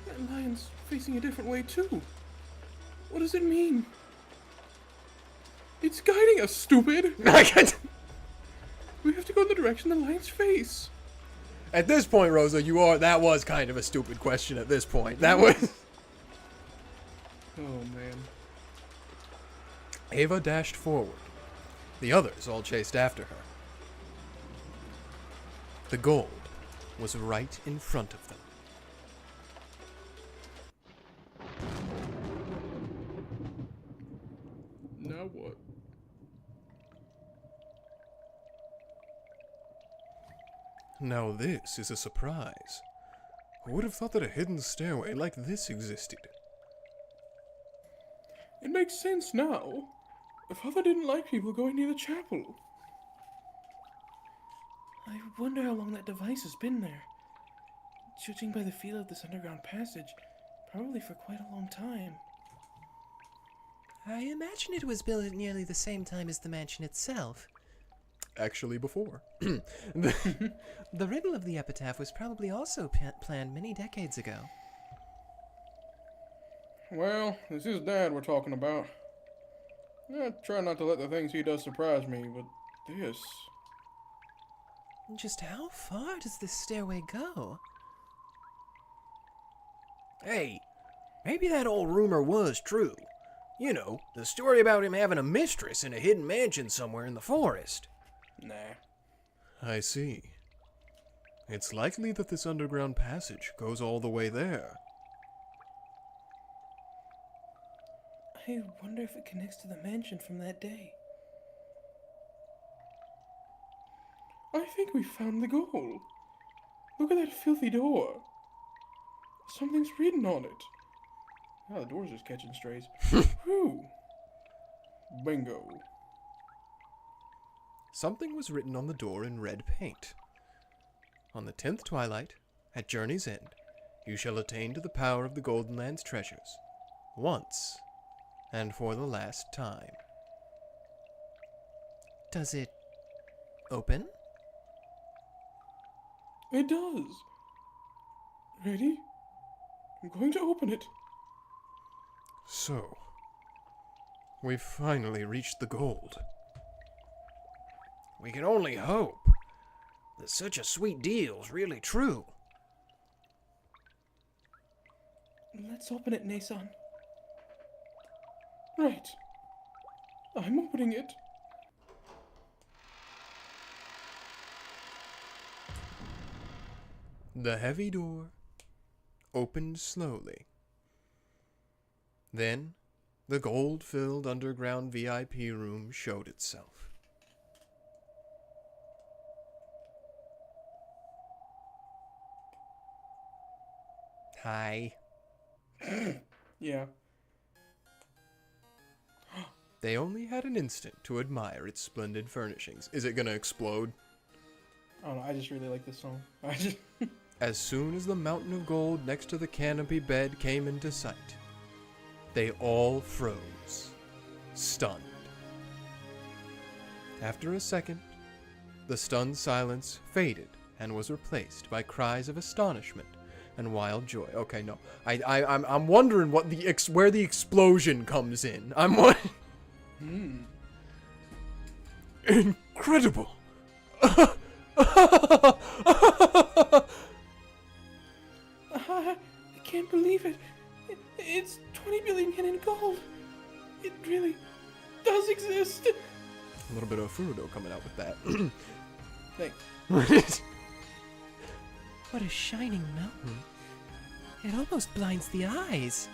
That lion's facing a different way, too. What does it mean? It's guiding us, stupid! We have to go in the direction the lion's face. At this point, Rosa, that was kind of a stupid question at this point. That was... Oh, man. Ava dashed forward. The others all chased after her. The gold was right in front of them. Now what? Now this is a surprise. Who would have thought that a hidden stairway like this existed? It makes sense now. Father didn't like people going near the chapel. I wonder how long that device has been there. Judging by the feel of this underground passage, probably for quite a long time. I imagine it was built at nearly the same time as the mansion itself. Actually, before. The riddle of the epitaph was probably also planned many decades ago. Well, this is Dad we're talking about. I try not to let the things he does surprise me, but this... Just how far does this stairway go? Hey, maybe that old rumor was true. You know, the story about him having a mistress in a hidden mansion somewhere in the forest. Nah. I see. It's likely that this underground passage goes all the way there. I wonder if it connects to the mansion from that day. I think we found the goal. Look at that filthy door. Something's written on it. Ah, the door's just catching strays. Whew. Bingo. Something was written on the door in red paint. On the 10th twilight, at journey's end, you shall attain to the power of the Golden Land's treasures, once and for the last time. Does it open? It does. Ready? I'm going to open it. So, we've finally reached the gold. We can only hope that such a sweet deal's really true. Let's open it, Nason. Right. I'm opening it. The heavy door opened slowly. Then, the gold-filled underground VIP room showed itself. Hi. Yeah. They only had an instant to admire its splendid furnishings. Is it gonna explode? I don't know, I just really like this song. I just... As soon as the mountain of gold next to the canopy bed came into sight, they all froze, stunned. After a second, the stunned silence faded and was replaced by cries of astonishment and wild joy. Okay, no, I'm wondering what where the explosion comes in. I'm wondering. Incredible. I can't believe it. It's 20 billion yen in gold. It really does exist. A little bit of Furudo coming out with that. Thanks. What a shining mountain. It almost blinds the eyes.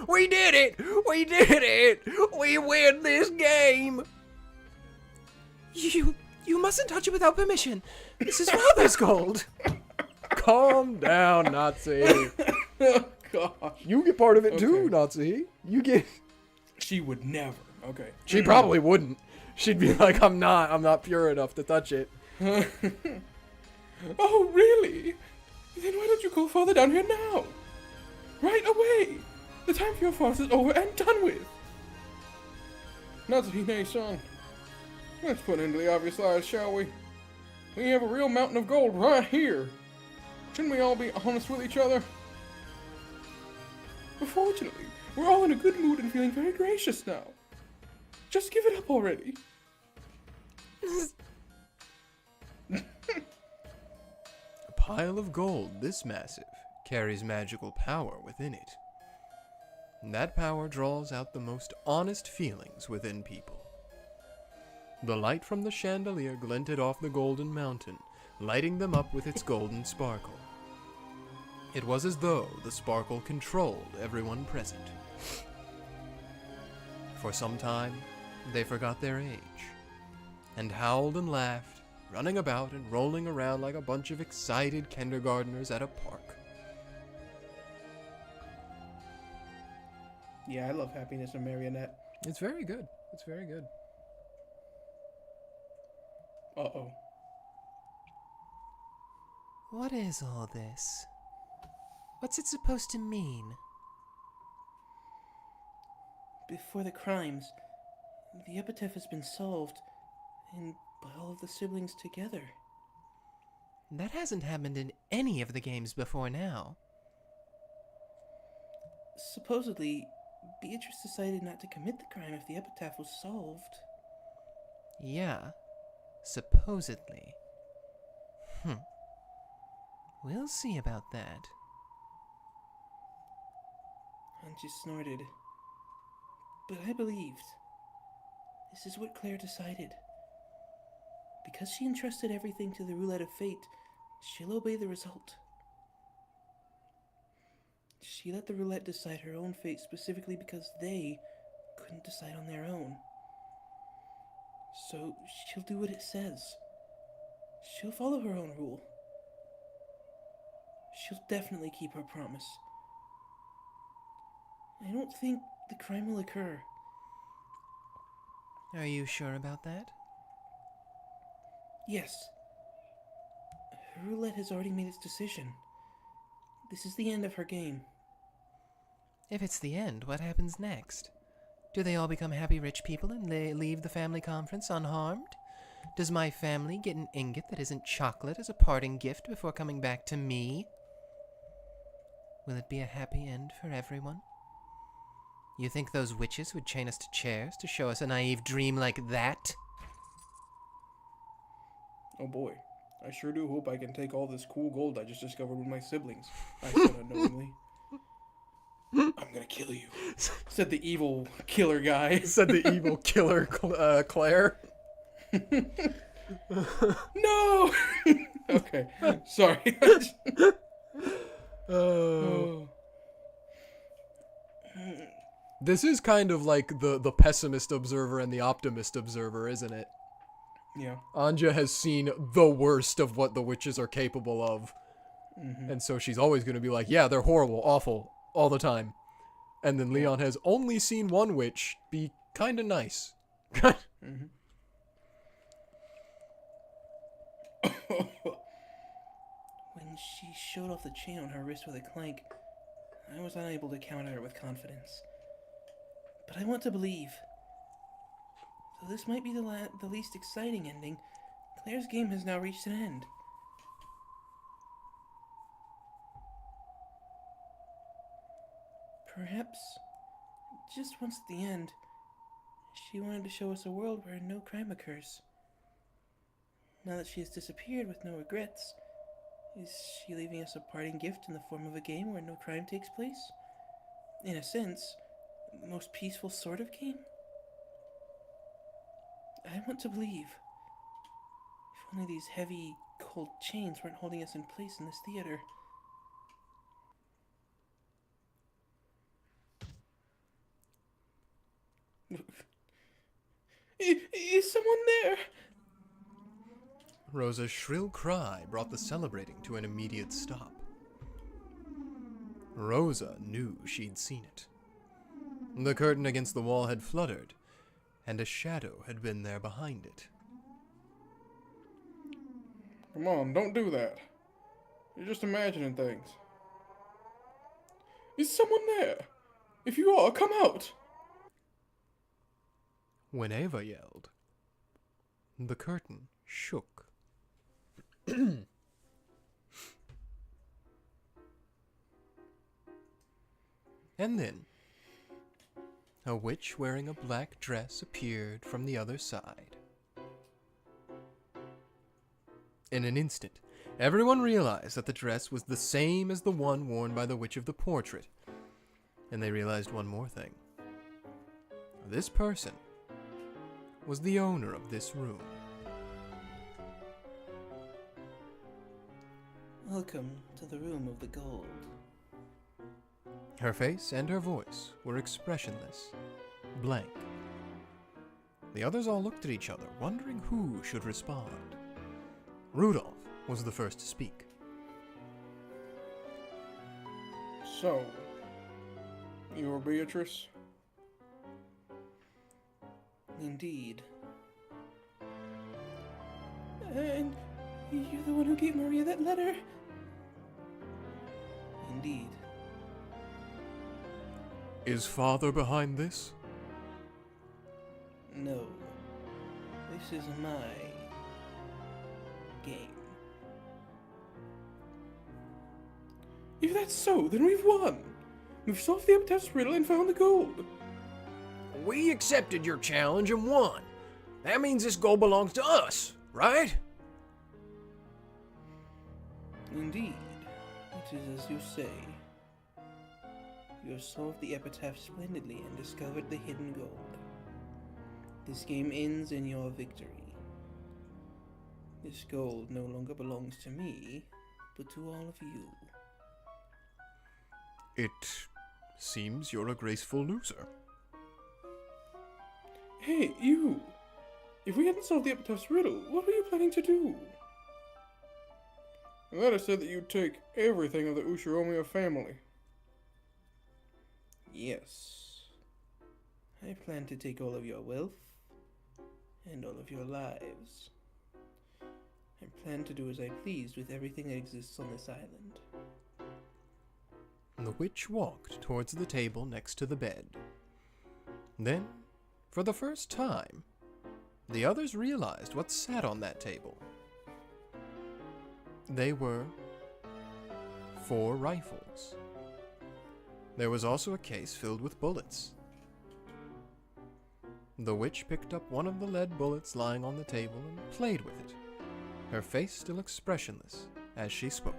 We did it! We did it! We win this game! You mustn't touch it without permission. This is Father's gold. Calm down, Nazi. Oh, gosh. You get part of it too, Okay. Nazi. You get... She would never. Okay. She probably wouldn't. She'd be like, I'm not pure enough to touch it. Oh, really? Then why don't you go farther down here now? Right away! The time for your farce is over and done with! Natsuhime-san, let's put an end to the obvious lies, shall we? We have a real mountain of gold right here. Shouldn't we all be honest with each other? But fortunately, we're all in a good mood and feeling very gracious now. Just give it up already. A pile of gold this massive carries magical power within it. And that power draws out the most honest feelings within people. The light from the chandelier glinted off the golden mountain, lighting them up with its golden sparkle. It was as though the sparkle controlled everyone present. For some time, they forgot their age, and howled and laughed, running about and rolling around like a bunch of excited kindergartners at a park. Yeah, I love Happiness and Marionette. It's very good. It's very good. Uh-oh. What is all this? What's it supposed to mean? Before the crimes, the epitaph has been solved, and by all of the siblings together. That hasn't happened in any of the games before now. Supposedly, Beatrice decided not to commit the crime if the epitaph was solved. Yeah, supposedly. We'll see about that. And she snorted. But I believed. This is what Claire decided. Because she entrusted everything to the roulette of fate, she'll obey the result. She let the roulette decide her own fate specifically because they couldn't decide on their own. So she'll do what it says. She'll follow her own rule. She'll definitely keep her promise. I don't think the crime will occur. Are you sure about that? Yes. Her roulette has already made its decision. This is the end of her game. If it's the end, what happens next? Do they all become happy rich people and leave the family conference unharmed? Does my family get an ingot that isn't chocolate as a parting gift before coming back to me? Will it be a happy end for everyone? You think those witches would chain us to chairs to show us a naive dream like that? Oh boy, I sure do hope I can take all this cool gold I just discovered with my siblings, I said unknowingly. I'm gonna kill you, said the evil killer guy. Said the evil killer Claire. No! Okay, sorry. Oh. This is kind of like the pessimist observer and the optimist observer, isn't it? Yeah. Anja has seen the worst of what the witches are capable of. Mm-hmm. And so she's always going to be like, yeah, they're horrible, awful, all the time. And then Leon has only seen one witch be kind of nice. Mm-hmm. When she showed off the chain on her wrist with a clank, I was unable to counter her with confidence. But I want to believe. Though this might be the least exciting ending, Claire's game has now reached an end. Perhaps, just once at the end, she wanted to show us a world where no crime occurs. Now that she has disappeared with no regrets, is she leaving us a parting gift in the form of a game where no crime takes place? In a sense, the most peaceful sort of game? I want to believe. If only these heavy, cold chains weren't holding us in place in this theater. Is someone there? Rosa's shrill cry brought the celebrating to an immediate stop. Rosa knew she'd seen it. The curtain against the wall had fluttered, and a shadow had been there behind it. Come on, don't do that. You're just imagining things. Is someone there? If you are, come out! When Ava yelled, the curtain shook. And then, a witch wearing a black dress appeared from the other side. In an instant, everyone realized that the dress was the same as the one worn by the witch of the portrait. And they realized one more thing. This person was the owner of this room. Welcome to the room of the gold. Her face and her voice were expressionless, blank. The others all looked at each other, wondering who should respond. Rudolph was the first to speak. So, you're Beatrice? Indeed. And you're the one who gave Maria that letter? Indeed. Is Father behind this? No. This is my game. If that's so, then we've won. We've solved the epitaph's riddle and found the gold. We accepted your challenge and won. That means this gold belongs to us, right? Indeed, it is as you say. You have solved the epitaph splendidly and discovered the hidden gold. This game ends in your victory. This gold no longer belongs to me, but to all of you. It seems you're a graceful loser. Hey, you! If we hadn't solved the epitaph's riddle, what were you planning to do? The letter said that you'd take everything of the Ushiromiya family. Yes. I plan to take all of your wealth and all of your lives. I plan to do as I pleased with everything that exists on this island. The witch walked towards the table next to the bed. Then, for the first time, the others realized what sat on that table. They were 4 rifles. There was also a case filled with bullets. The witch picked up one of the lead bullets lying on the table and played with it, her face still expressionless as she spoke.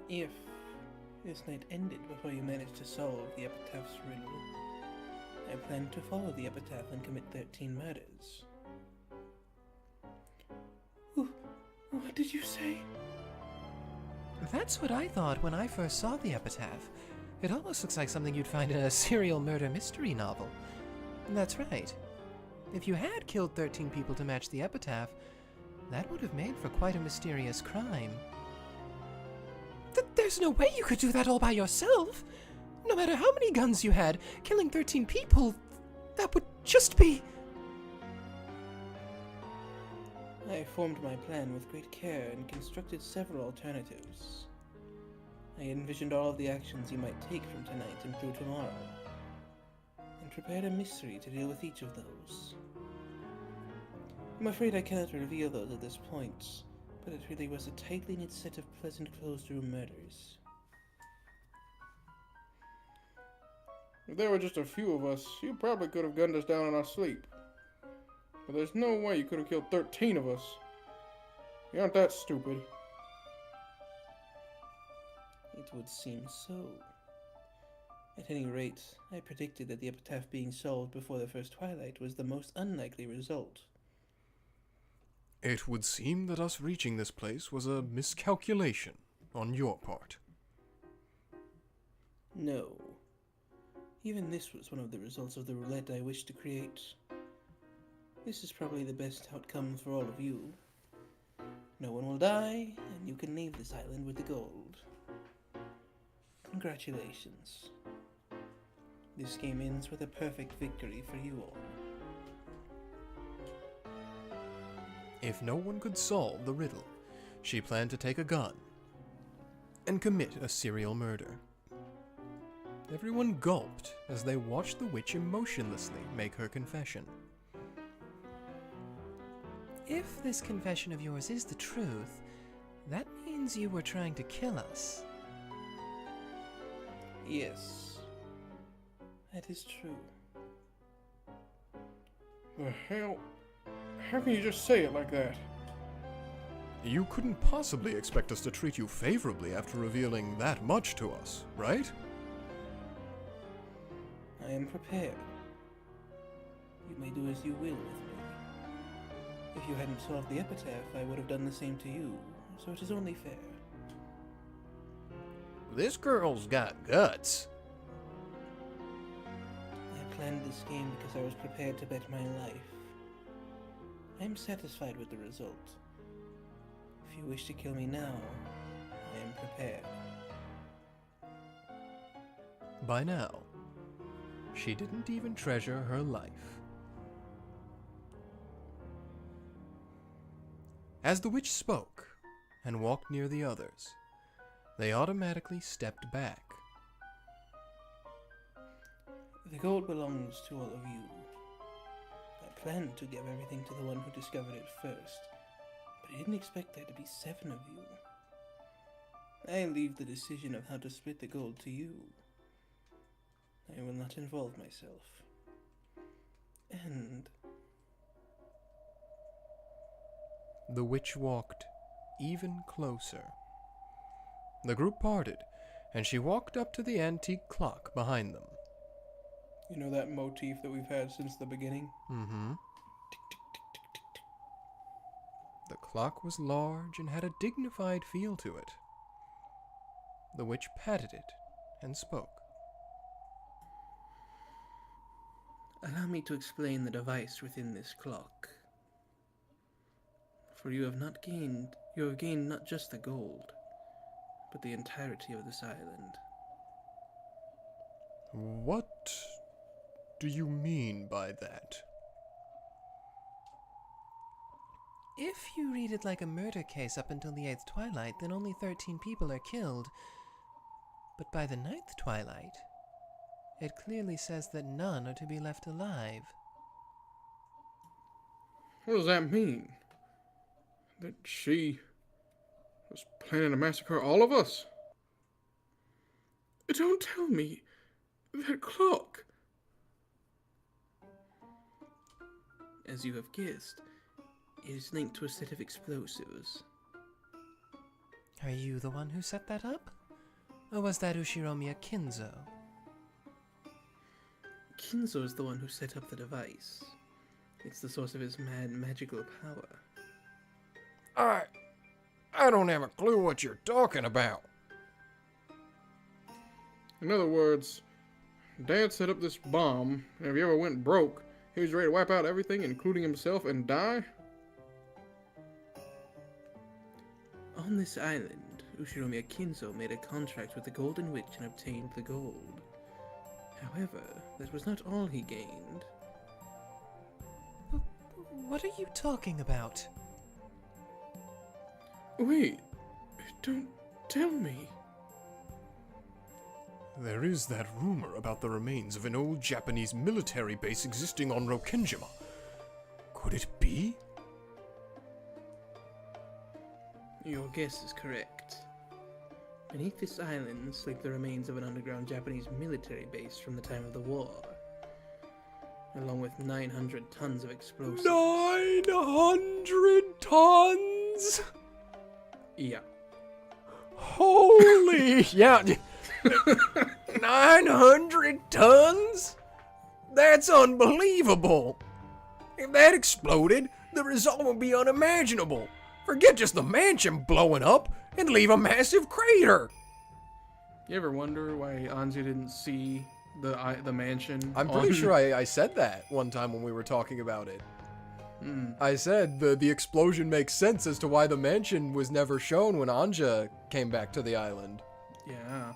If this night ended before you managed to solve the epitaph's riddle, I plan to follow the epitaph and commit 13 murders. What did you say? That's what I thought when I first saw the epitaph. It almost looks like something you'd find in a serial murder mystery novel. That's right. If you had killed 13 people to match the epitaph, that would have made for quite a mysterious crime. There's no way you could do that all by yourself. No matter how many guns you had, killing 13 people, that would just be... I formed my plan with great care and constructed several alternatives. I envisioned all of the actions you might take from tonight and through tomorrow, and prepared a mystery to deal with each of those. I'm afraid I cannot reveal those at this point, but it really was a tightly knit set of pleasant closed-room murders. If there were just a few of us, you probably could have gunned us down in our sleep. But there's no way you could have killed 13 of us. You aren't that stupid. It would seem so. At any rate, I predicted that the epitaph being solved before the first twilight was the most unlikely result. It would seem that us reaching this place was a miscalculation on your part. No. Even this was one of the results of the roulette I wished to create. This is probably the best outcome for all of you. No one will die, and you can leave this island with the gold. Congratulations. This game ends with a perfect victory for you all. If no one could solve the riddle, she planned to take a gun and commit a serial murder. Everyone gulped as they watched the witch emotionlessly make her confession. If this confession of yours is the truth, that means you were trying to kill us. Yes, that is true. The hell? How can you just say it like that? You couldn't possibly expect us to treat you favorably after revealing that much to us, right? I am prepared. You may do as you will with me. If you hadn't solved the epitaph, I would have done the same to you, so it is only fair. This girl's got guts. I planned this game because I was prepared to bet my life. I am satisfied with the result. If you wish to kill me now, I am prepared. By now, she didn't even treasure her life. As the witch spoke and walked near the others, they automatically stepped back. The gold belongs to all of you. I planned to give everything to the one who discovered it first, but I didn't expect there to be 7 of you. I leave the decision of how to split the gold to you. I will not involve myself. And The witch walked even closer. The group parted, and she walked up to the antique clock behind them. You know that motif that we've had since the beginning? Mm-hmm. The clock was large and had a dignified feel to it. The witch patted it and spoke. allow me to explain the device within this clock. For you have gained not just the gold, but the entirety of this island. What do you mean by that? If you read it like a murder case up until the 8th twilight, then only 13 people are killed. But by the 9th twilight, it clearly says that none are to be left alive. What does that mean? That she was planning to massacre all of us? Don't tell me. That clock. As you have guessed, it is linked to a set of explosives. Are you the one who set that up? Or was that Ushiromiya Kinzo? Kinzo is the one who set up the device. It's the source of his mad magical power. I don't have a clue what you're talking about. In other words, Dad set up this bomb, and if he ever went broke, he was ready to wipe out everything, including himself, and die? On this island, Ushiromiya Kinzo made a contract with the Golden Witch and obtained the gold. However, that was not all he gained. What are you talking about? Wait, don't tell me. There is that rumor about the remains of an old Japanese military base existing on Rokkenjima. Could it be? Your guess is correct. Beneath this island sleep the remains of an underground Japanese military base from the time of the war, along with 900 tons of explosives. 900 tons? Yeah. Holy... yeah. 900 tons? That's unbelievable. If that exploded, the result would be unimaginable. Forget just the mansion blowing up and leave a massive crater. You ever wonder why Anzu didn't see the mansion? I'm pretty sure I said that one time when we were talking about it. I said the explosion makes sense as to why the mansion was never shown when Anja came back to the island. Yeah.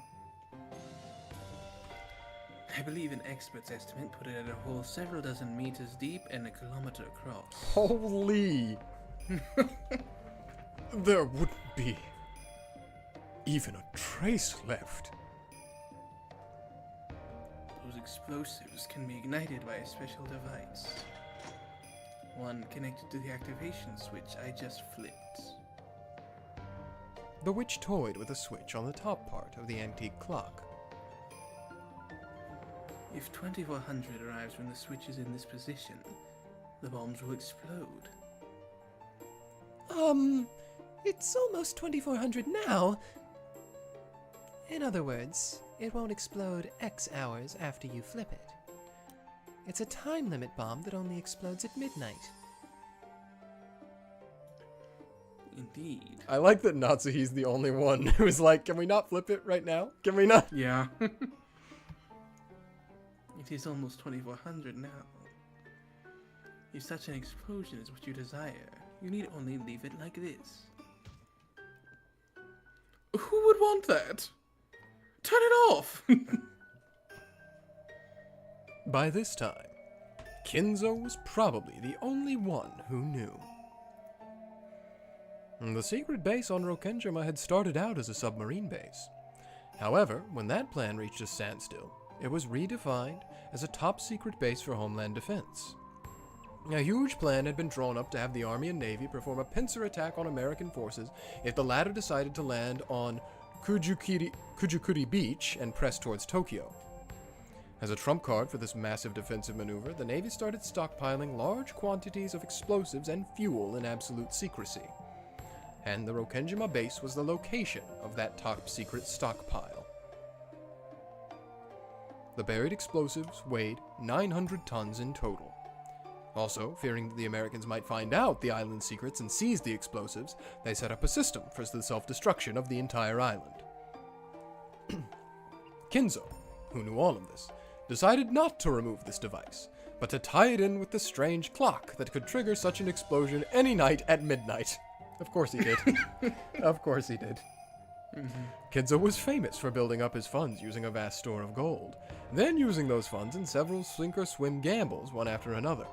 I believe an expert's estimate put it at a hole several dozen meters deep and a kilometer across. Holy. There wouldn't be even a trace left. Those explosives can be ignited by a special device. One connected to the activation switch I just flipped. The witch toyed with a switch on the top part of the antique clock. If 2400 arrives when the switch is in this position, the bombs will explode. It's almost 2400 now. In other words, it won't explode X hours after you flip it. It's a time limit bomb that only explodes at midnight. Indeed. I like that Natsuhi's the only one who's like, can we not flip it right now? Can we not? Yeah. It is almost 2400 now. If such an explosion is what you desire, you need only leave it like this. Who would want that? Turn it off! By this time, Kinzo was probably the only one who knew. The secret base on Rokkenjima had started out as a submarine base. However, when that plan reached a standstill, it was redefined as a top-secret base for Homeland Defense. A huge plan had been drawn up to have the Army and Navy perform a pincer attack on American forces if the latter decided to land on Kujukuri Beach and press towards Tokyo. As a trump card for this massive defensive maneuver, the Navy started stockpiling large quantities of explosives and fuel in absolute secrecy. And the Rokkenjima base was the location of that top-secret stockpile. The buried explosives weighed 900 tons in total. Also, fearing that the Americans might find out the island's secrets and seize the explosives, they set up a system for the self-destruction of the entire island. Kinzo, who knew all of this, decided not to remove this device, but to tie it in with the strange clock that could trigger such an explosion any night at midnight. Of course he did. Of course he did. Kinzo was famous for building up his funds using a vast store of gold, then using those funds in several sink-or-swim gambles one after another.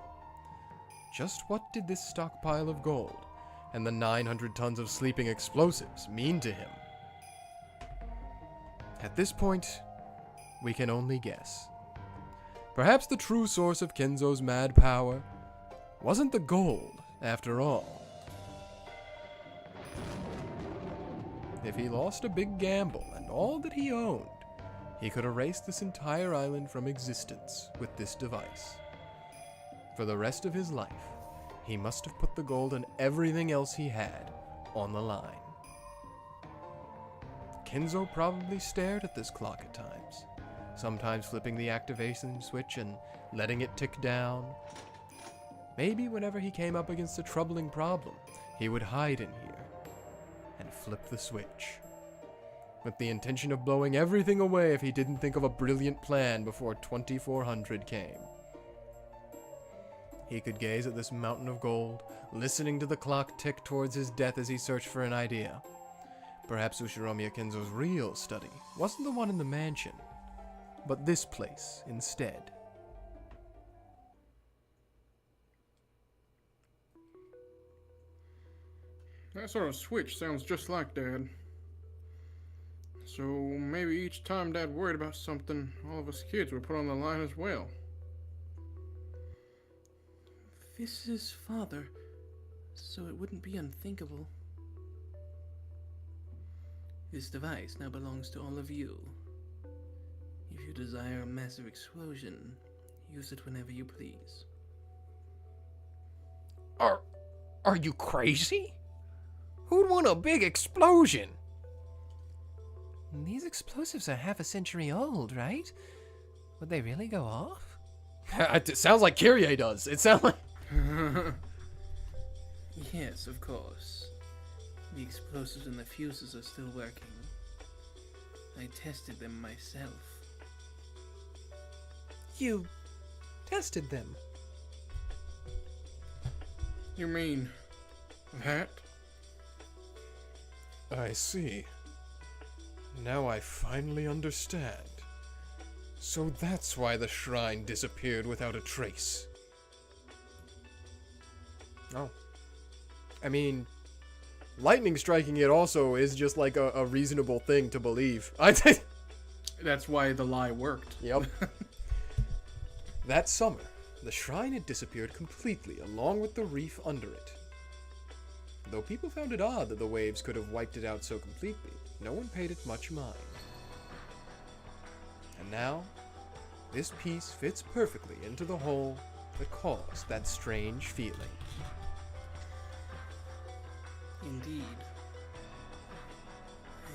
Just what did this stockpile of gold and the 900 tons of sleeping explosives mean to him? At this point, we can only guess. Perhaps the true source of Kinzo's mad power wasn't the gold, after all. If he lost a big gamble and all that he owned, he could erase this entire island from existence with this device. For the rest of his life, he must have put the gold and everything else he had on the line. Kinzo probably stared at this clock at times, sometimes flipping the activation switch and letting it tick down. Maybe whenever he came up against a troubling problem, he would hide in here and flip the switch, with the intention of blowing everything away if he didn't think of a brilliant plan before 2400 came. He could gaze at this mountain of gold, listening to the clock tick towards his death as he searched for an idea. Perhaps Ushiromiya Kinzo's real study wasn't the one in the mansion, but this place instead. That sort of switch sounds just like Dad. So maybe each time Dad worried about something, all of us kids were put on the line as well. This is Father, so it wouldn't be unthinkable. This device now belongs to all of you. If you desire a massive explosion, use it whenever you please. Are you crazy? Who'd want a big explosion? These explosives are half a century old, right? Would they really go off? It sounds like Kyrie does. It sounds like... Yes, of course. The explosives and the fuses are still working. I tested them myself. You tested them? You mean that? I see. Now I finally understand. So that's why the shrine disappeared without a trace. Oh. I mean, lightning striking it also is just like a reasonable thing to believe. That's why the lie worked. Yep. That summer, the shrine had disappeared completely along with the reef under it. Though people found it odd that the waves could have wiped it out so completely, no one paid it much mind. And now, this piece fits perfectly into the hole that caused that strange feeling. Indeed.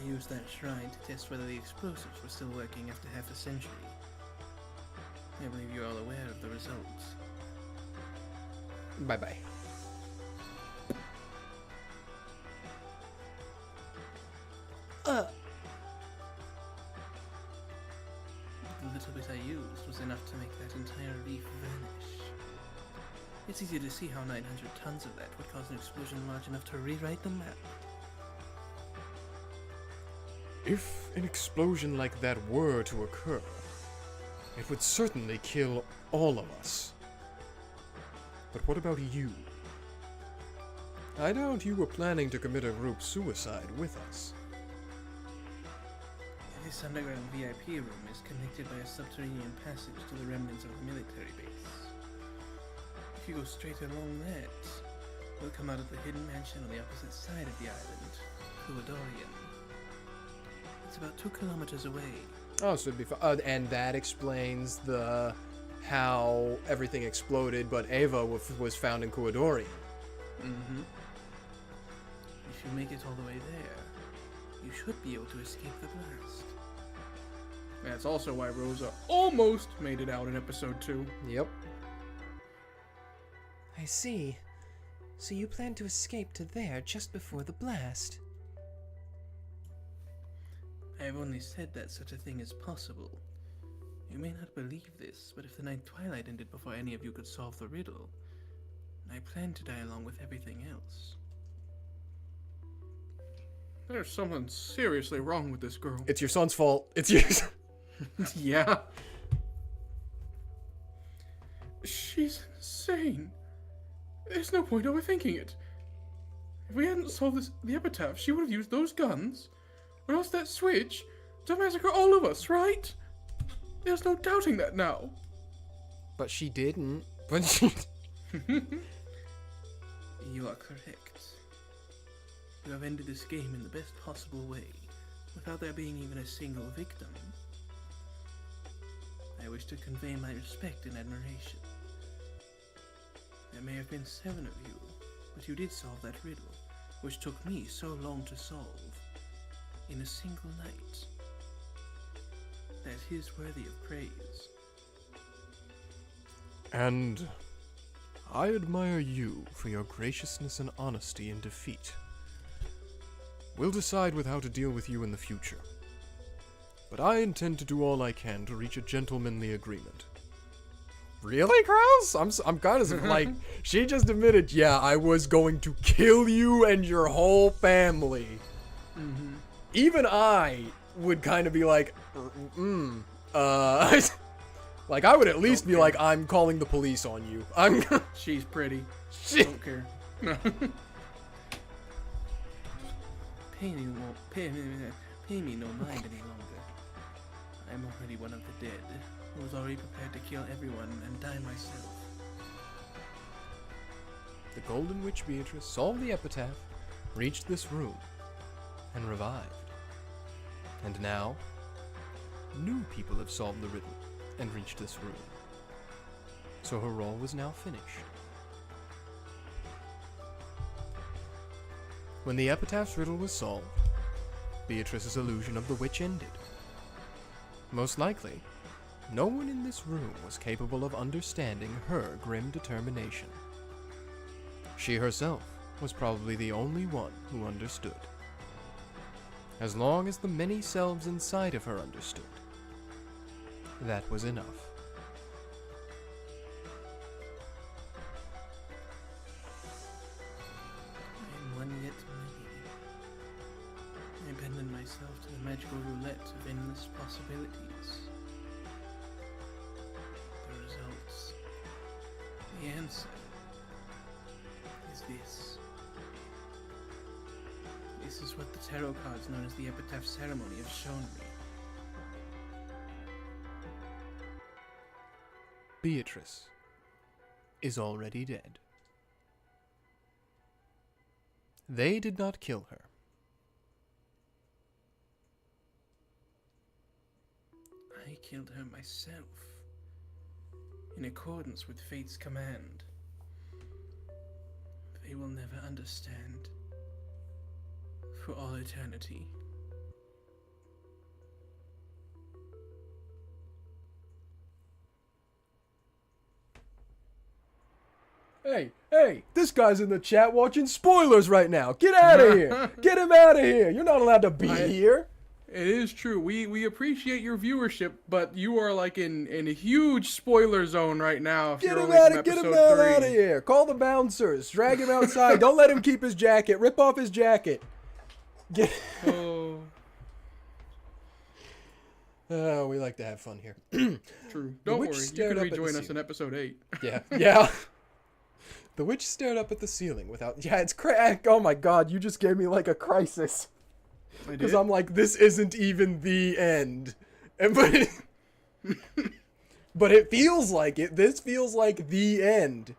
I used that shrine to test whether the explosives were still working after half a century. I believe you're all aware of the results. Bye-bye. The little bit I used was enough to make that entire reef vanish. It's easy to see how 900 tons of that would cause an explosion large enough to rewrite the map. If an explosion like that were to occur, it would certainly kill all of us. But what about you? I doubt you were planning to commit a group suicide with us. This underground VIP room is connected by a subterranean passage to the remnants of the military base. If you go straight along that, you'll come out of the hidden mansion on the opposite side of the island, Fluidorian. It's about 2 kilometers away. Oh, so it'd be fine. And that explains how everything exploded, but Ava was found in Kuadori. Mm-hmm. If you make it all the way there, you should be able to escape the blast. That's also why Rosa almost made it out in episode 2. Yep. I see. So you plan to escape to there just before the blast? I have only said that such a thing is possible. You may not believe this, but if the night twilight ended before any of you could solve the riddle, I plan to die along with everything else. There's something seriously wrong with this girl. It's your son's fault. It's yours. Yeah. She's insane. There's no point overthinking it. If we hadn't solved the epitaph, she would have used those guns, or else that switch, to massacre all of us, right? There's no doubting that now. But she didn't. But she... You are correct. You have ended this game in the best possible way, without there being even a single victim. I wish to convey my respect and admiration. There may have been 7 of you, but you did solve that riddle, which took me so long to solve, in a single night. That is worthy of praise. And I admire you for your graciousness and honesty in defeat. We'll decide with how to deal with you in the future. But I intend to do all I can to reach a gentlemanly agreement. Really, Kraus? I'm kind of like, she just admitted, yeah, I was going to kill you and your whole family. Mm-hmm. Even I would kind of be like, like I would at least be like, I'm calling the police on you. She's pretty. She- Don't care. Pay me no mind any longer. I'm already one of the dead, who was already prepared to kill everyone and die myself. The Golden Witch Beatrice solved the epitaph, reached this room, and revived. And now, new people have solved the riddle and reached this room. So her role was now finished. When the epitaph's riddle was solved, Beatrice's illusion of the witch ended. Most likely, no one in this room was capable of understanding her grim determination. She herself was probably the only one who understood. As long as the many selves inside of her understood, that was enough. I am one yet many. I abandon myself to the magical roulette of endless possibilities. The results, the answer, is this. This is what the tarot cards known as the epitaph ceremony have shown me. Beatrice is already dead. They did not kill her. I killed her myself, in accordance with fate's command. They will never understand, for all eternity. Hey, this guy's in the chat watching spoilers right now. Get out of here. Get him out of here. You're not allowed to be here. It is true. We appreciate your viewership, but you are like in a huge spoiler zone right now. If Get you're him only from out episode 3. of here. Call the bouncers. Drag him outside. Don't let him keep his jacket. Rip off his jacket. Get. Oh, Oh, we like to have fun here. true. Don't witch worry. You stared can up at the rejoin us in ceiling. episode 8. Yeah. The witch stared up at the ceiling without. Yeah, it's crack. Oh my god, you just gave me like a crisis. Because I'm like, this isn't even the end. But it feels like it. This feels like the end.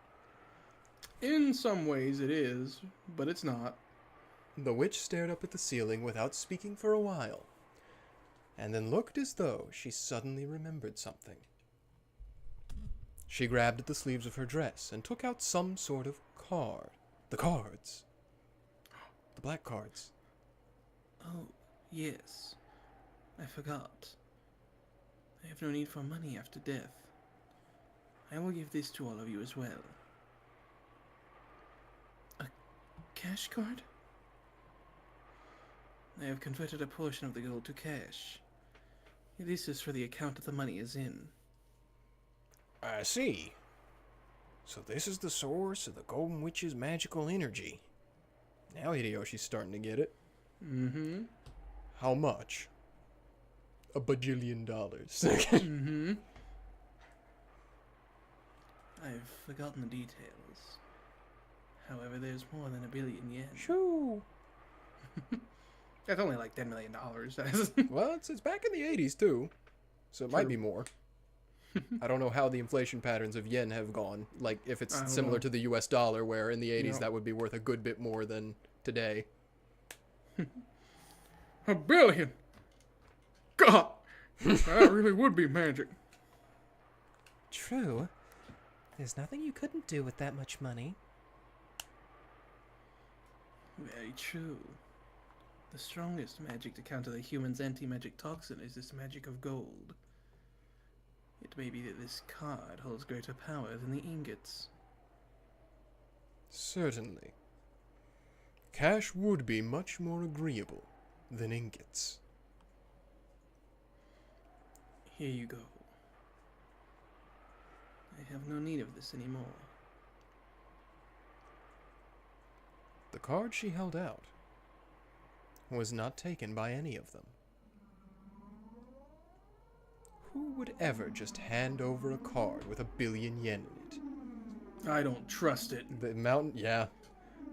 In some ways it is, but it's not. The witch stared up at the ceiling without speaking for a while, and then looked as though she suddenly remembered something. She grabbed at the sleeves of her dress and took out some sort of card. The cards. The black cards. Oh, yes. I forgot. I have no need for money after death. I will give this to all of you as well. A cash card? I have converted a portion of the gold to cash. This is for the account that the money is in. I see. So this is the source of the Golden Witch's magical energy. Now Hideyoshi's starting to get it. Mm-hmm. How much? $1 bajillion. Mm-hmm. I've forgotten the details. However, there's more than 1 billion yen. Shoo! That's only like $10 million. Well, it's back in the 80s, too. So it might be more. I don't know how the inflation patterns of yen have gone. Like, if I it's don't similar know. to the US dollar, where in the 80s No. that would be worth a good bit more than today. $1 billion? God! That really would be magic. True. There's nothing you couldn't do with that much money. Very true. The strongest magic to counter the human's anti-magic toxin is this magic of gold. It may be that this card holds greater power than the ingots. Certainly. Cash would be much more agreeable than ingots. Here you go. I have no need of this anymore. The card she held out was not taken by any of them. Who would ever just hand over a card with 1 billion yen in it? I don't trust it. The mountain, yeah.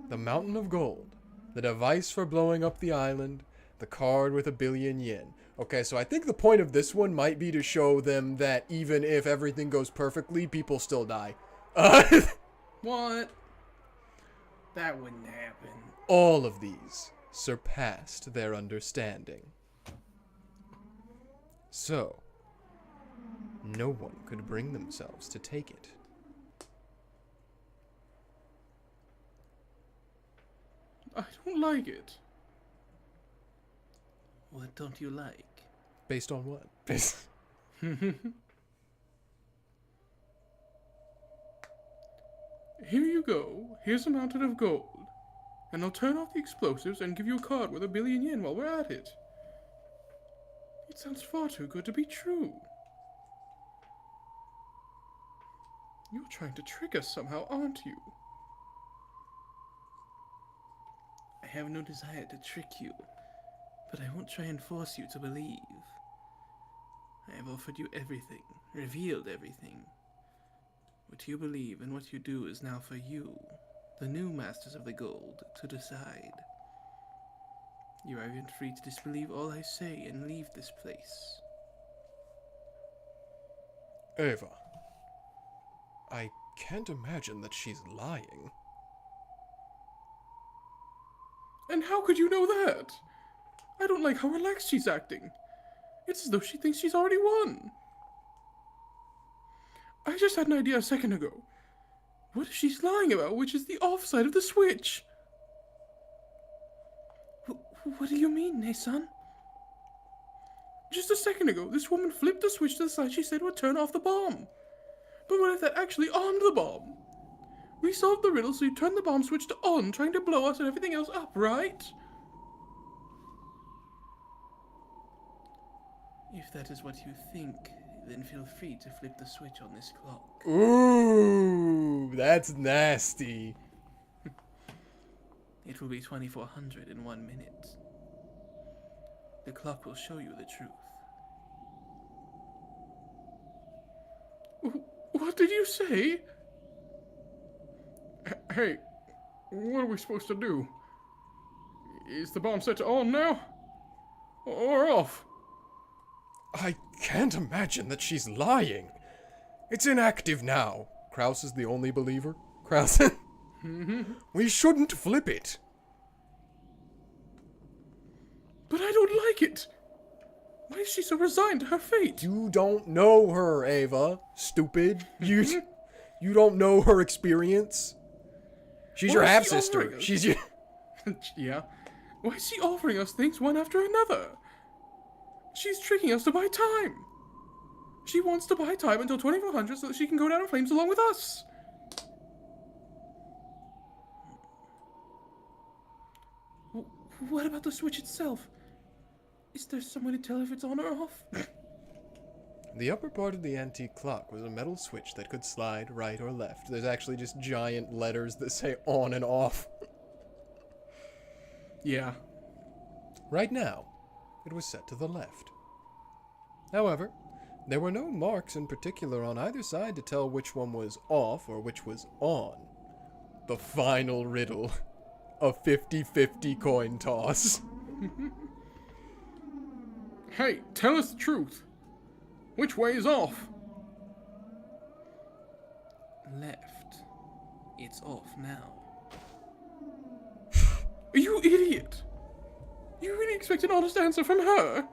The mountain of gold. The device for blowing up the island. The card with 1 billion yen. Okay, so I think the point of this one might be to show them that even if everything goes perfectly, people still die. What? That wouldn't happen. All of these surpassed their understanding. So, no one could bring themselves to take it. I don't like it. What don't you like? Based on what? Here you go. Here's a mountain of gold. And I'll turn off the explosives and give you a card with 1 billion yen while we're at it. It sounds far too good to be true. You're trying to trick us somehow, aren't you? I have no desire to trick you, but I won't try and force you to believe. I have offered you everything, revealed everything. What you believe and what you do is now for you, the new masters of the gold, to decide. You are even free to disbelieve all I say and leave this place. Eva, I can't imagine that she's lying. And how could you know that? I don't like how relaxed she's acting. It's as though she thinks she's already won. I just had an idea a second ago. What if she's lying about which is the off side of the switch? What do you mean, Ne-san? Just a second ago, this woman flipped the switch to the side she said would turn off the bomb. But what if that actually armed the bomb? We solved the riddle, so you turn the bomb switch to on, trying to blow us and everything else up, right? If that is what you think, then feel free to flip the switch on this clock. Ooh, that's nasty. It will be 2400 in 1 minute. The clock will show you the truth. What did you say? Hey, what are we supposed to do? Is the bomb set to on now? Or off? I can't imagine that she's lying. It's inactive now. Kraus is the only believer. Kraus. We shouldn't flip it. But I don't like it. Why is she so resigned to her fate? You don't know her, Ava. Stupid. You don't know her experience. She's Why your is she half-sister. offering us- She's your... Yeah. Why is she offering us things one after another? She's tricking us to buy time. She wants to buy time until 2400 so that she can go down in flames along with us. What about the switch itself? Is there some way to tell if it's on or off? The upper part of the antique clock was a metal switch that could slide right or left. There's actually just giant letters that say on and off. Yeah. Right now, it was set to the left. However, there were no marks in particular on either side to tell which one was off or which was on. The final riddle. A 50-50 coin toss. Hey, tell us the truth. Which way is off? Left. It's off now. You idiot! You really expect an honest answer from her?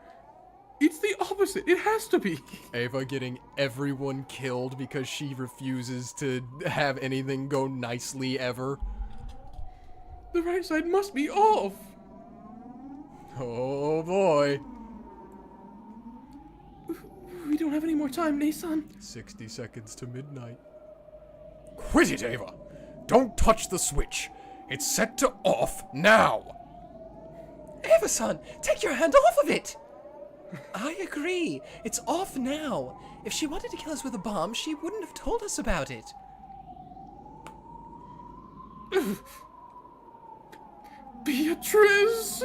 It's the opposite. It has to be. Ava getting everyone killed because she refuses to have anything go nicely ever. The right side must be off. Oh boy. We don't have any more time, Nason. 60 seconds to midnight. Quit it, Ava! Don't touch the switch! It's set to off now! Ava-san, take your hand off of it! I agree. It's off now. If she wanted to kill us with a bomb, she wouldn't have told us about it. Beatrice!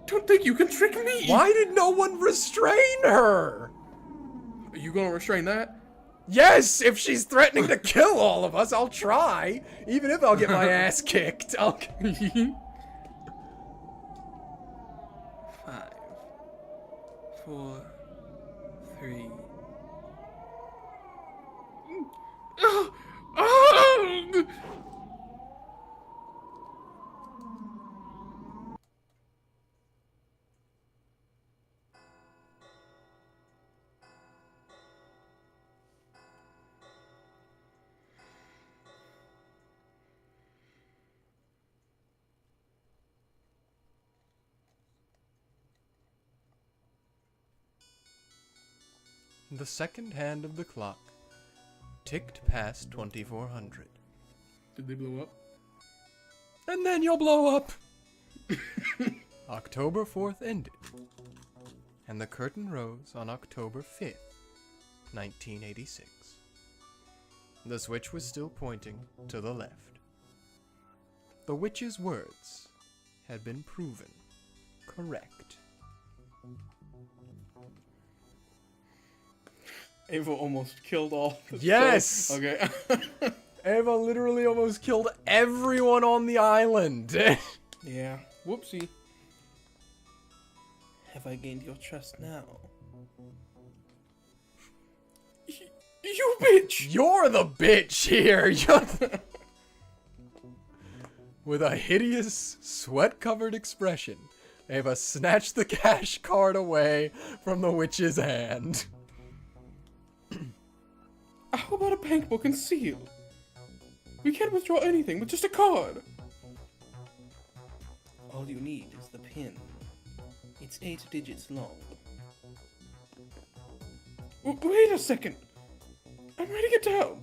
Don't think you can trick me! Why did no one restrain her? Are you gonna restrain that? Yes, if she's threatening to kill all of us, I'll try. Even if I'll get my ass kicked. I'll... 5, 4, 3. The second hand of the clock ticked past 2400. Did they blow up? And then you'll blow up! October 4th ended, and the curtain rose on October 5th, 1986. The switch was still pointing to the left. The witch's words had been proven correct. Ava almost killed all. Yes! Okay. Ava literally almost killed everyone on the island. Yeah. Whoopsie. Have I gained your trust now? You bitch! You're the bitch here. With a hideous, sweat-covered expression, Ava snatched the cash card away from the witch's hand. How about a bank book and seal? We can't withdraw anything with just a card. All you need is the pin. It's 8 digits long. Wait a second. I'm writing it down.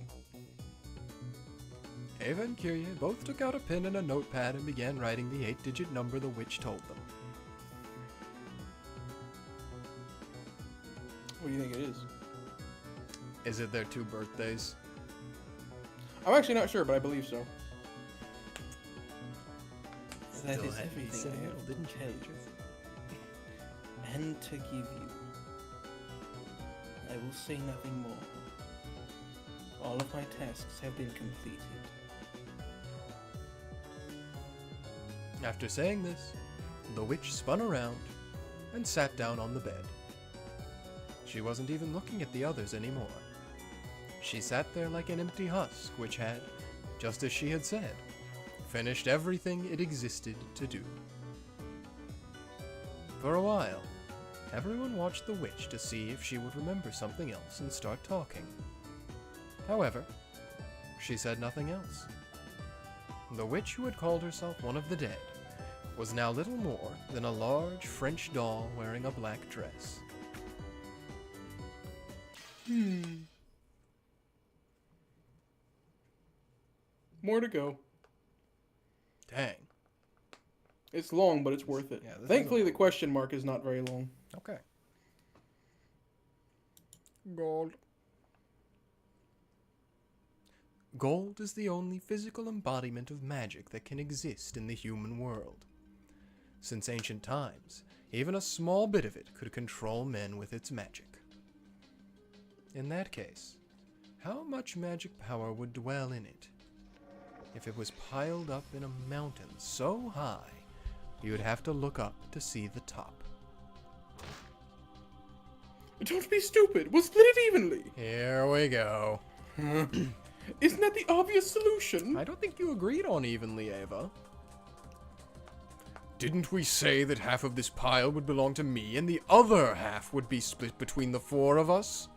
Ava and Kirye both took out a pen and a notepad and began writing the 8-digit number the witch told them. What do you think it is? Is it their 2 birthdays? I'm actually not sure, but I believe so. That is everything I have to tell you. And to give you. I will say nothing more. All of my tasks have been completed. After saying this, the witch spun around and sat down on the bed. She wasn't even looking at the others anymore. She sat there like an empty husk which had, just as she had said, finished everything it existed to do. For a while, Everyone watched the witch to see if she would remember something else and start talking. However, she said nothing else. The witch who had called herself one of the dead was now little more than a large French doll wearing a black dress. More to go. Dang. It's long, but it's worth it. Yeah, this Thankfully, is a- the question mark is not very long. Okay. Gold. Gold is the only physical embodiment of magic that can exist in the human world. Since ancient times, even a small bit of it could control men with its magic. In that case, how much magic power would dwell in it? If it was piled up in a mountain so high, you would have to look up to see the top. Don't be stupid. We'll split it evenly. Here we go. Isn't that the obvious solution? I don't think you agreed on evenly, Ava. Didn't we say that half of this pile would belong to me and the other half would be split between the four of us?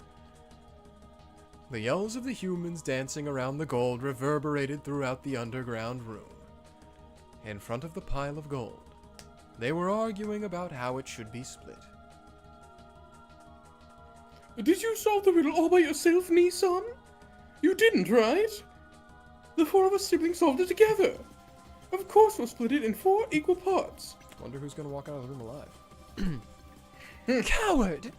The yells of the humans dancing around the gold reverberated throughout the underground room. In front of the pile of gold, they were arguing about how it should be split. Did you solve the riddle all by yourself, Nissan? You didn't, right? The four of us siblings solved it together. Of course we'll split it in 4 equal parts. Wonder who's gonna walk out of the room alive. Coward!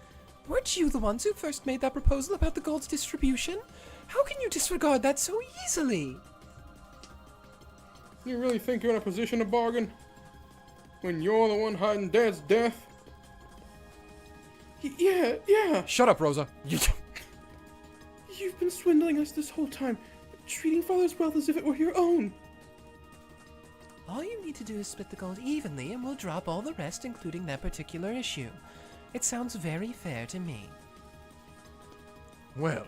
Weren't you the ones who first made that proposal about the gold's distribution? How can you disregard that so easily? You really think you're in a position to bargain? When you're the one hiding Dad's death? Yeah. Shut up, Rosa. You've been swindling us this whole time, treating Father's wealth as if it were your own. All you need to do is split the gold evenly and we'll drop all the rest, including that particular issue. It sounds very fair to me. Well,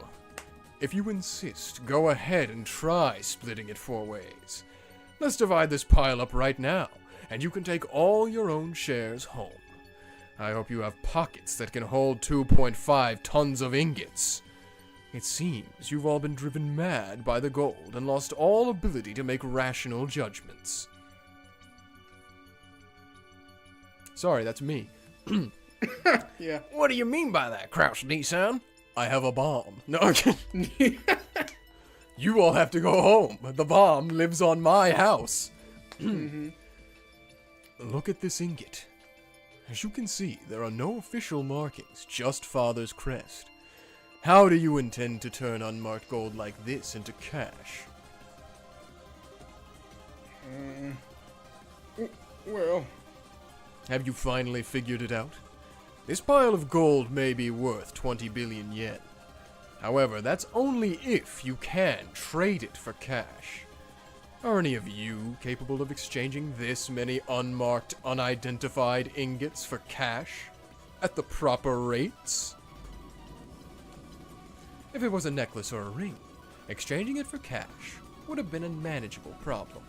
if you insist, go ahead and try splitting it 4 ways. Let's divide this pile up right now, and you can take all your own shares home. I hope you have pockets that can hold 2.5 tons of ingots. It seems you've all been driven mad by the gold and lost all ability to make rational judgments. Sorry, that's me. Yeah. What do you mean by that, Crouch Nissan? I have a bomb. No, okay. You all have to go home. The bomb lives on my house. Look at this ingot. As you can see, there are no official markings, just Father's crest. How do you intend to turn unmarked gold like this into cash? Well, Have you finally figured it out? This pile of gold may be worth 20 billion yen. However, that's only if you can trade it for cash. Are any of you capable of exchanging this many unmarked, unidentified ingots for cash? At the proper rates? If it was a necklace or a ring, exchanging it for cash would have been a manageable problem.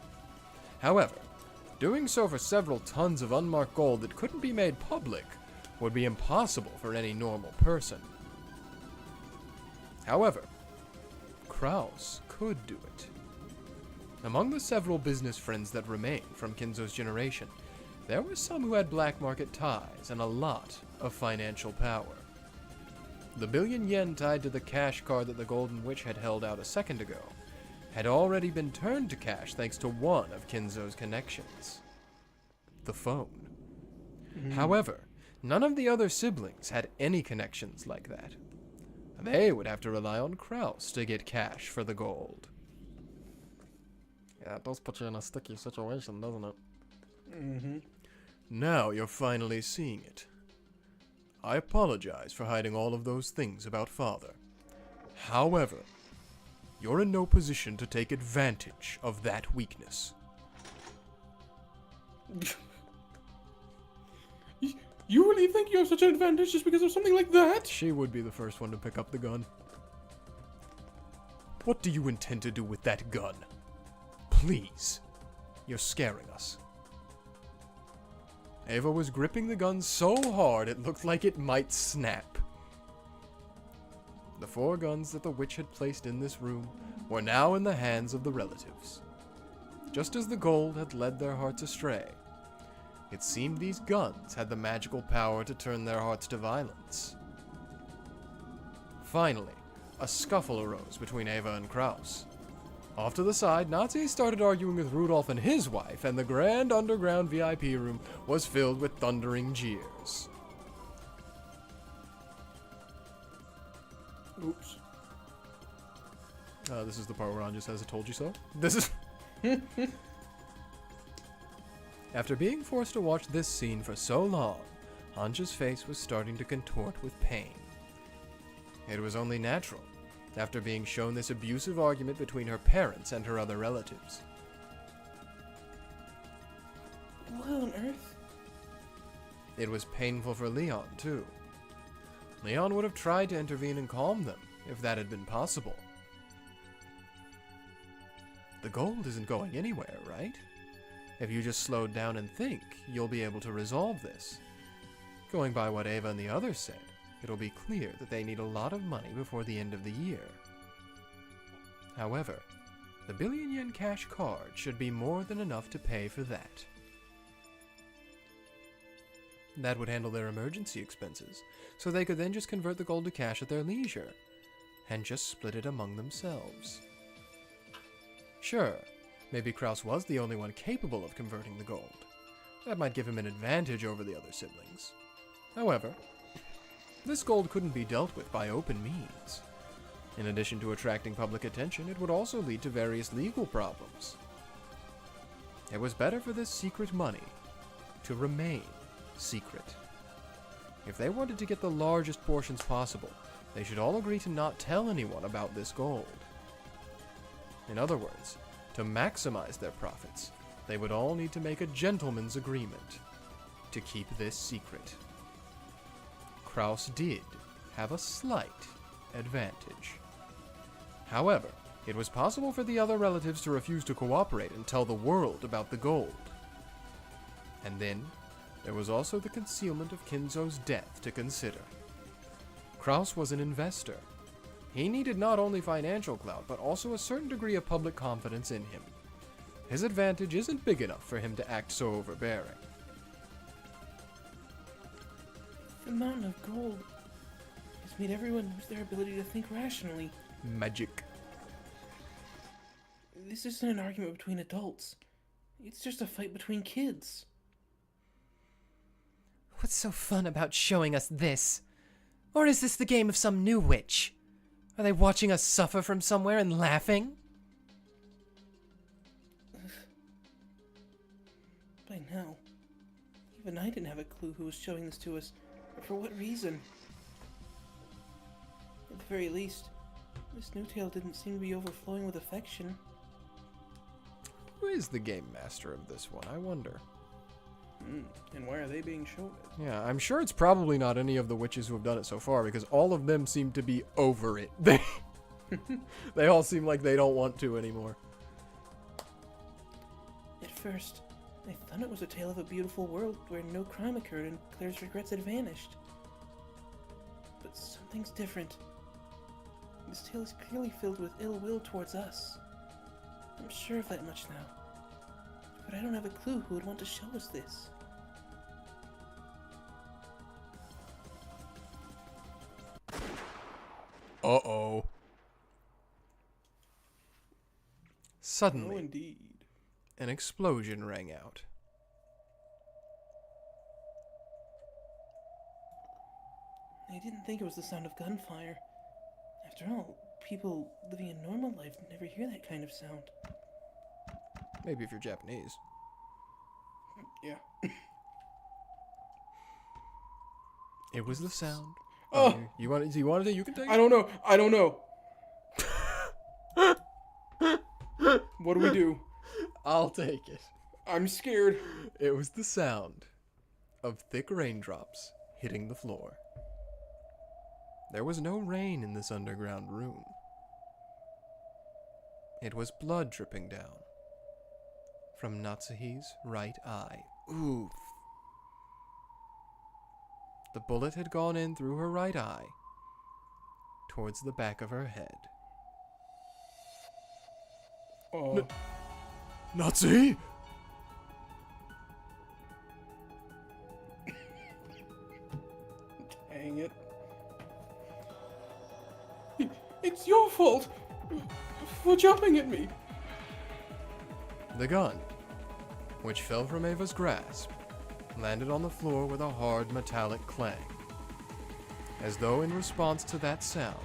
However, doing so for several tons of unmarked gold that couldn't be made public would be impossible for any normal person. However, Kraus could do it. Among the several business friends that remained from Kinzo's generation, there were some who had black market ties and a lot of financial power. The billion yen tied to the cash card that the Golden Witch had held out a second ago had already been turned to cash thanks to one of Kinzo's connections. The phone. However, none of the other siblings had any connections like that. They would have to rely on Kraus to get cash for the gold. Yeah, it does put you in a sticky situation, doesn't it? Now you're finally seeing it. I apologize for hiding all of those things about Father. However, you're in no position to take advantage of that weakness. you really think you have such an advantage just because of something like that? She would be the first one to pick up the gun. What do you intend to do with that gun? Please. You're scaring us. Ava was gripping the gun so hard it looked like it might snap. The 4 guns that the witch had placed in this room were now in the hands of the relatives. Just as the gold had led their hearts astray, it seemed these guns had the magical power to turn their hearts to violence. Finally, a scuffle arose between Ava and Kraus. Off to the side, Nazis started arguing with Rudolph and his wife, and the grand underground VIP room was filled with thundering jeers. Oops. This is the part where Anja says, "I told you so." This is... After being forced to watch this scene for so long, Anja's face was starting to contort with pain. It was only natural, after being shown this abusive argument between her parents and her other relatives. What on earth? It was painful for Leon, too. Leon would have tried to intervene and calm them, if that had been possible. The gold isn't going anywhere, right? If you just slow down and think, you'll be able to resolve this. Going by what Ava and the others said, it'll be clear that they need a lot of money before the end of the year. However, the billion-yen cash card should be more than enough to pay for that. That would handle their emergency expenses, so they could then just convert the gold to cash at their leisure, and just split it among themselves. Sure, maybe Kraus was the only one capable of converting the gold. That might give him an advantage over the other siblings. However, this gold couldn't be dealt with by open means. In addition to attracting public attention, it would also lead to various legal problems. It was better for this secret money to remain secret. If they wanted to get the largest portions possible, they should all agree to not tell anyone about this gold. In other words, to maximize their profits, they would all need to make a gentleman's agreement to keep this secret. Kraus did have a slight advantage. However, it was possible for the other relatives to refuse to cooperate and tell the world about the gold. And then, there was also the concealment of Kinzo's death to consider. Kraus was an investor. He needed not only financial clout, but also a certain degree of public confidence in him. His advantage isn't big enough for him to act so overbearing. The mountain of gold has made everyone lose their ability to think rationally. Magic. This isn't an argument between adults. It's just a fight between kids. What's so fun about showing us this? Or is this the game of some new witch? Are they watching us suffer from somewhere and laughing? By now, even I didn't have a clue who was showing this to us, or for what reason. At the very least, this new tale didn't seem to be overflowing with affection. Who is the game master of this one, I wonder? And why are they being shown it? Yeah, I'm sure it's probably not any of the witches who have done it so far, because all of them seem to be over it. They all seem like they don't want to anymore. At first, I thought it was a tale of a beautiful world where no crime occurred and Claire's regrets had vanished. But something's different. This tale is clearly filled with ill will towards us. I'm sure of that much now. But I don't have a clue who would want to show us this. Uh-oh. Suddenly, Oh, indeed. an explosion rang out. I didn't think it was the sound of gunfire. After all, people living a normal life never hear that kind of sound. Maybe if you're Japanese. Yeah. It was the sound. Oh! You want to? You can take it. I don't know. I don't know. What do we do? I'll take it. I'm scared. It was the sound of thick raindrops hitting the floor. There was no rain in this underground room. It was blood dripping down from Natsuhi's right eye. Oof. The bullet had gone in through her right eye, towards the back of her head. Oh, Nazi? dang it. It's your fault for jumping at me. The gun, which fell from Ava's grasp, landed on the floor with a hard metallic clang. As though in response to that sound,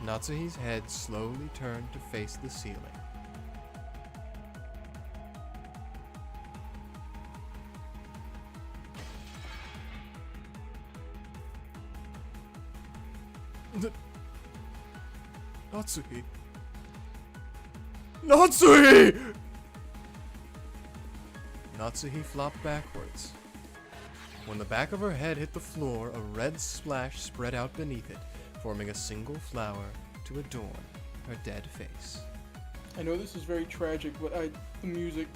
Natsuhi's head slowly turned to face the ceiling. Natsuhi? Natsuhi! Natsuhi flopped backwards. When the back of her head hit the floor, a red splash spread out beneath it, forming a single flower to adorn her dead face. I know this is very tragic, but the music.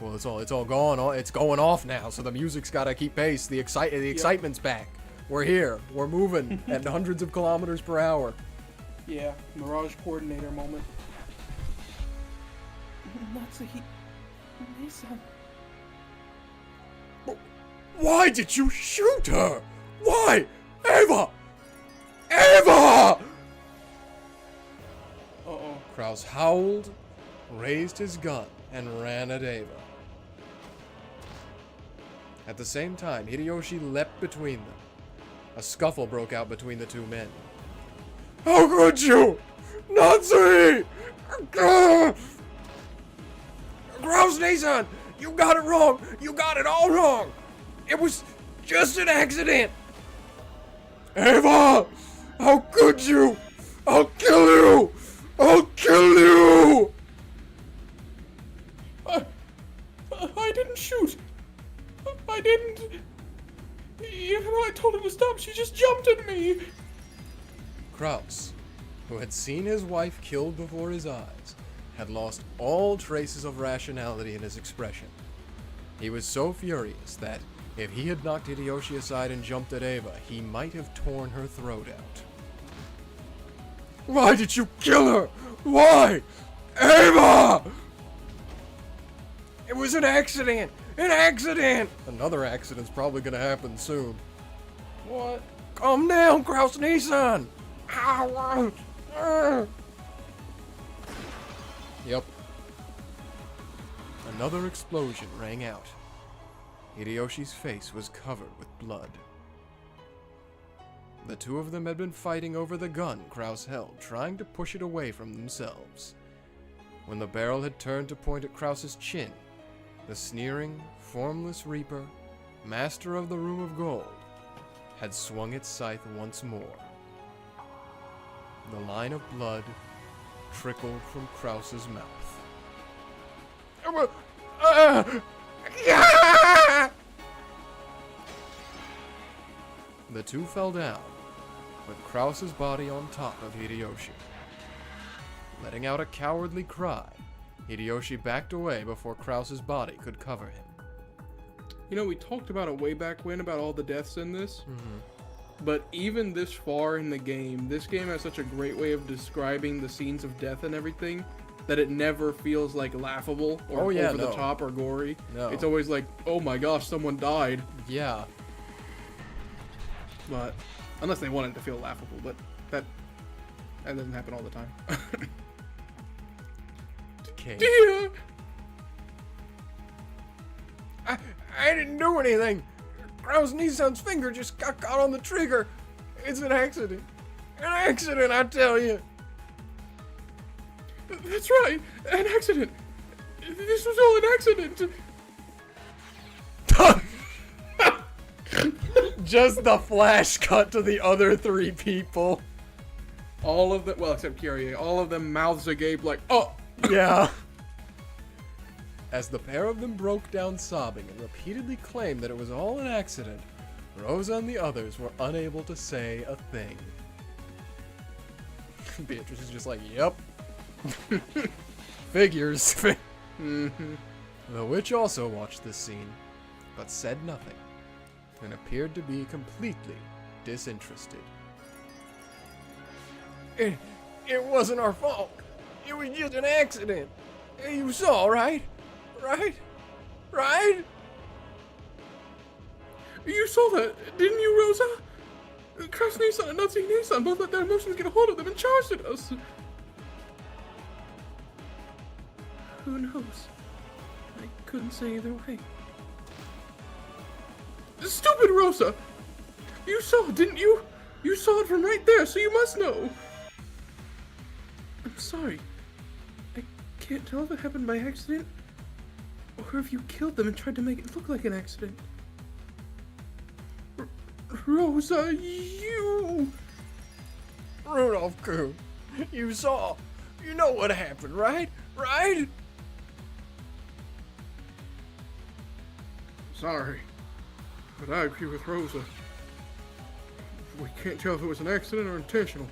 Well, it's all gone. It's going off now, so the music's got to keep pace. The excitement's back. We're here. We're moving at hundreds of kilometers per hour. Yeah, Mirage Coordinator moment. Natsuhi, Mason. Why did you shoot her? Why? Ava! Ava! Uh-oh. Kraus howled, raised his gun, and ran at Ava. At the same time, Hideyoshi leapt between them. A scuffle broke out between the two men. How could you? Nazi! Kraus Nason! You got it wrong! You got it all wrong! It was just an accident! Ava! How could you? I'll kill you! I'll kill you! I didn't shoot. I didn't. Even though I told her to stop, she just jumped at me. Kraus, who had seen his wife killed before his eyes, had lost all traces of rationality in his expression. He was so furious that, if he had knocked Hideyoshi aside and jumped at Ava, he might have torn her throat out. Why did you kill her? Why? Ava! It was an accident! An accident! Another accident's probably gonna happen soon. What? Calm down, Kraus Nissan! Ow! Yep. Another explosion rang out. Hideyoshi's face was covered with blood. The two of them had been fighting over the gun Kraus held, trying to push it away from themselves. When the barrel had turned to point at Kraus's chin, the sneering, formless Reaper, master of the Room of Gold, had swung its scythe once more. The line of blood trickled from Kraus's mouth. The two fell down, with Kraus's body on top of Hideyoshi. Letting out a cowardly cry, Hideyoshi backed away before Kraus's body could cover him. You know, we talked about it way back when about all the deaths in this. But even this far in the game, this game has such a great way of describing the scenes of death and everything that it never feels like laughable or over the top or gory. No. It's always like, oh my gosh, someone died. Yeah. But unless they want it to feel laughable, but that doesn't happen all the time. Okay. Dear! I didn't do anything. Kraus Nissan's finger just got caught on the trigger. It's an accident. An accident, I tell you. That's right, an accident. This was all an accident. Just the flash cut to the other three people. All of them, well, except Kyrie, all of them mouths agape like, oh! Yeah. As the pair of them broke down sobbing and repeatedly claimed that it was all an accident, Rosa and the others were unable to say a thing. Beatrice is just like, yep. Figures. The witch also watched this scene, but said nothing, and appeared to be completely disinterested. It wasn't our fault. It was just an accident. You saw, right? Right? You saw that, didn't you, Rosa? Krasny-san and Natsune-san both let their emotions get a hold of them and charged at us. Who knows? I couldn't say either way. Stupid Rosa! You saw it, didn't you? You saw it from right there, so you must know. I'm sorry. I can't tell if it happened by accident, or if you killed them and tried to make it look like an accident. Rosa, you... Rudolph-kun, you saw. You know what happened, right? Sorry, but I agree with Rosa. We can't tell if it was an accident or intentional.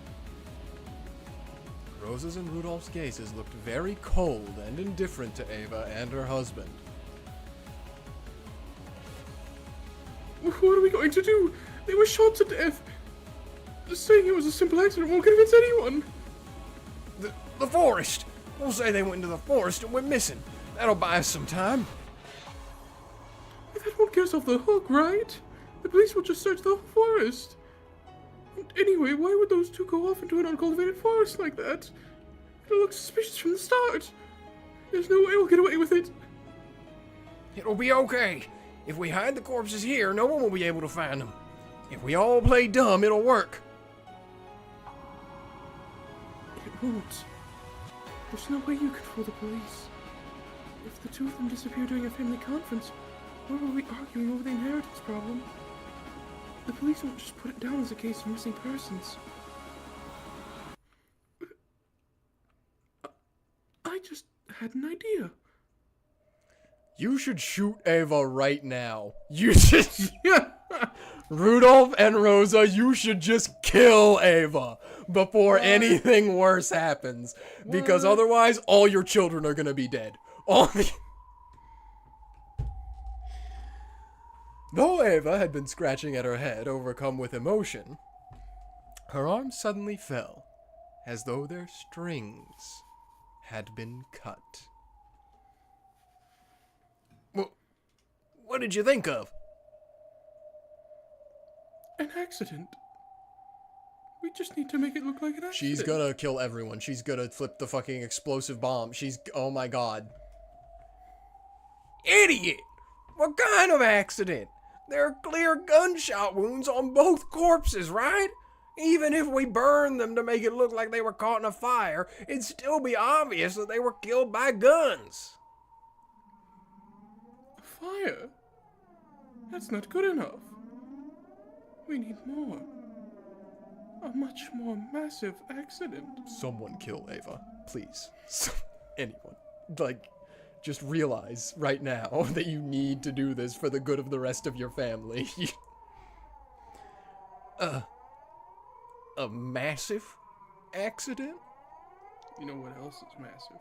Rosa's and Rudolph's gazes looked very cold and indifferent to Ava and her husband. What are we going to do? They were shot to death. Just saying it was a simple accident won't convince anyone. The forest. We'll say they went into the forest and went missing. That'll buy us some time. But that won't get us off the hook, right? The police will just search the whole forest. And anyway, why would those two go off into an uncultivated forest like that? It'll look suspicious from the start. There's no way we'll get away with it. It'll be okay. If we hide the corpses here, no one will be able to find them. If we all play dumb, it'll work. It won't. There's no way you could fool the police. If the two of them disappear during a family conference, where were we arguing over the inheritance problem? The police won't just put it down as a case of missing persons. I just had an idea. You should shoot Ava right now. You should... Rudolph and Rosa, you should just kill Ava before anything worse happens. Because otherwise, all your children are gonna be dead. Though Ava had been scratching at her head, overcome with emotion, her arms suddenly fell, as though their strings had been cut. What did you think of? An accident. We just need to make it look like an accident. She's gonna kill everyone. She's gonna flip the fucking explosive bomb. Oh my god. Idiot! What kind of accident? There are clear gunshot wounds on both corpses, right? Even if we burn them to make it look like they were caught in a fire, it'd still be obvious that they were killed by guns. A fire? That's not good enough. We need more. A much more massive accident. Someone kill Ava, please. Anyone. Like, just realize right now that you need to do this for the good of the rest of your family. A massive accident? You know what else is massive?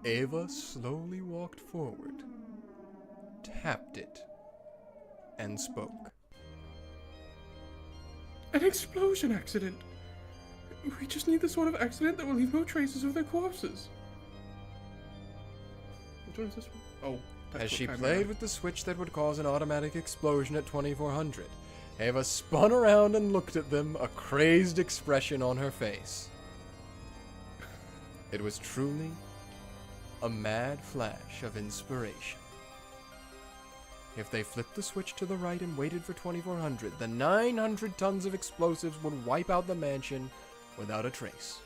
Ava slowly walked forward, tapped it, and spoke. An explosion accident. We just need the sort of accident that will leave no traces of their corpses. Which one is this one? Oh. As she played with the switch that would cause an automatic explosion at 2400, Ava spun around and looked at them, a crazed expression on her face. It was truly a mad flash of inspiration. If they flipped the switch to the right and waited for 2400, the 900 tons of explosives would wipe out the mansion without a trace.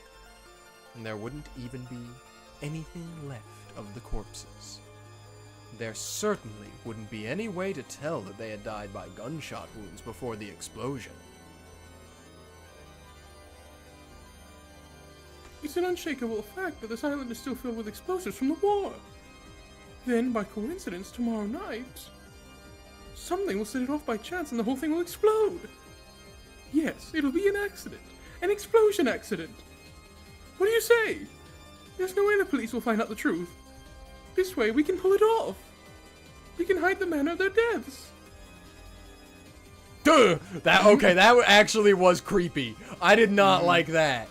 And there wouldn't even be anything left of the corpses. There certainly wouldn't be any way to tell that they had died by gunshot wounds before the explosion. It's an unshakable fact that this island is still filled with explosives from the war. Then, by coincidence, tomorrow night, something will set it off by chance and the whole thing will explode. Yes, it'll be an accident. An explosion accident. What do you say? There's no way the police will find out the truth. This way, we can pull it off. We can hide the manner of their deaths. Duh! That actually was creepy. I did not like that.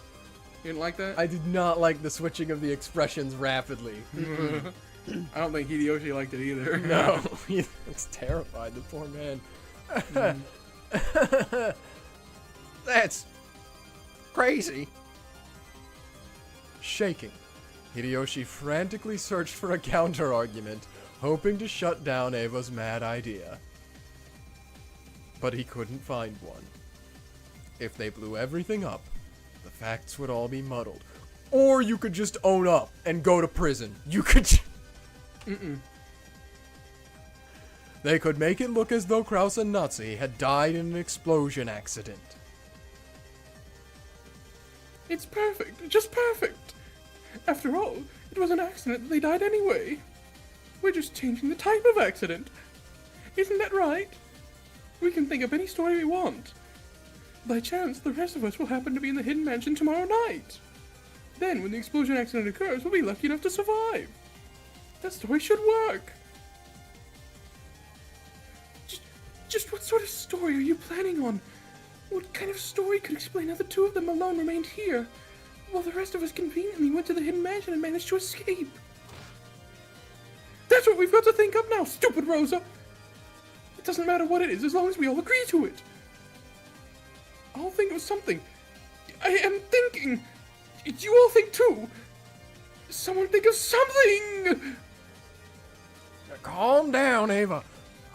You didn't like that? I did not like the switching of the expressions rapidly. I don't think Hideyoshi liked it either. No, he looks terrified, the poor man. That's crazy. Shaking, Hideyoshi frantically searched for a counter-argument, hoping to shut down Ava's mad idea. But he couldn't find one. If they blew everything up, the facts would all be muddled. Or you could just own up and go to prison. You could... They could make it look as though Kraus and Nazi had died in an explosion accident. It's perfect. Just perfect. After all, it was an accident that they died anyway. We're just changing the type of accident. Isn't that right? We can think of any story we want. By chance, the rest of us will happen to be in the Hidden Mansion tomorrow night. Then, when the explosion accident occurs, we'll be lucky enough to survive. That story should work. Just what sort of story are you planning on? What kind of story could explain how the two of them alone remained here, while the rest of us conveniently went to the Hidden Mansion and managed to escape? That's what we've got to think of now, stupid Rosa! It doesn't matter what it is, as long as we all agree to it. I'll think of something. I am thinking! You all think too! Someone think of something! Calm down, Ava.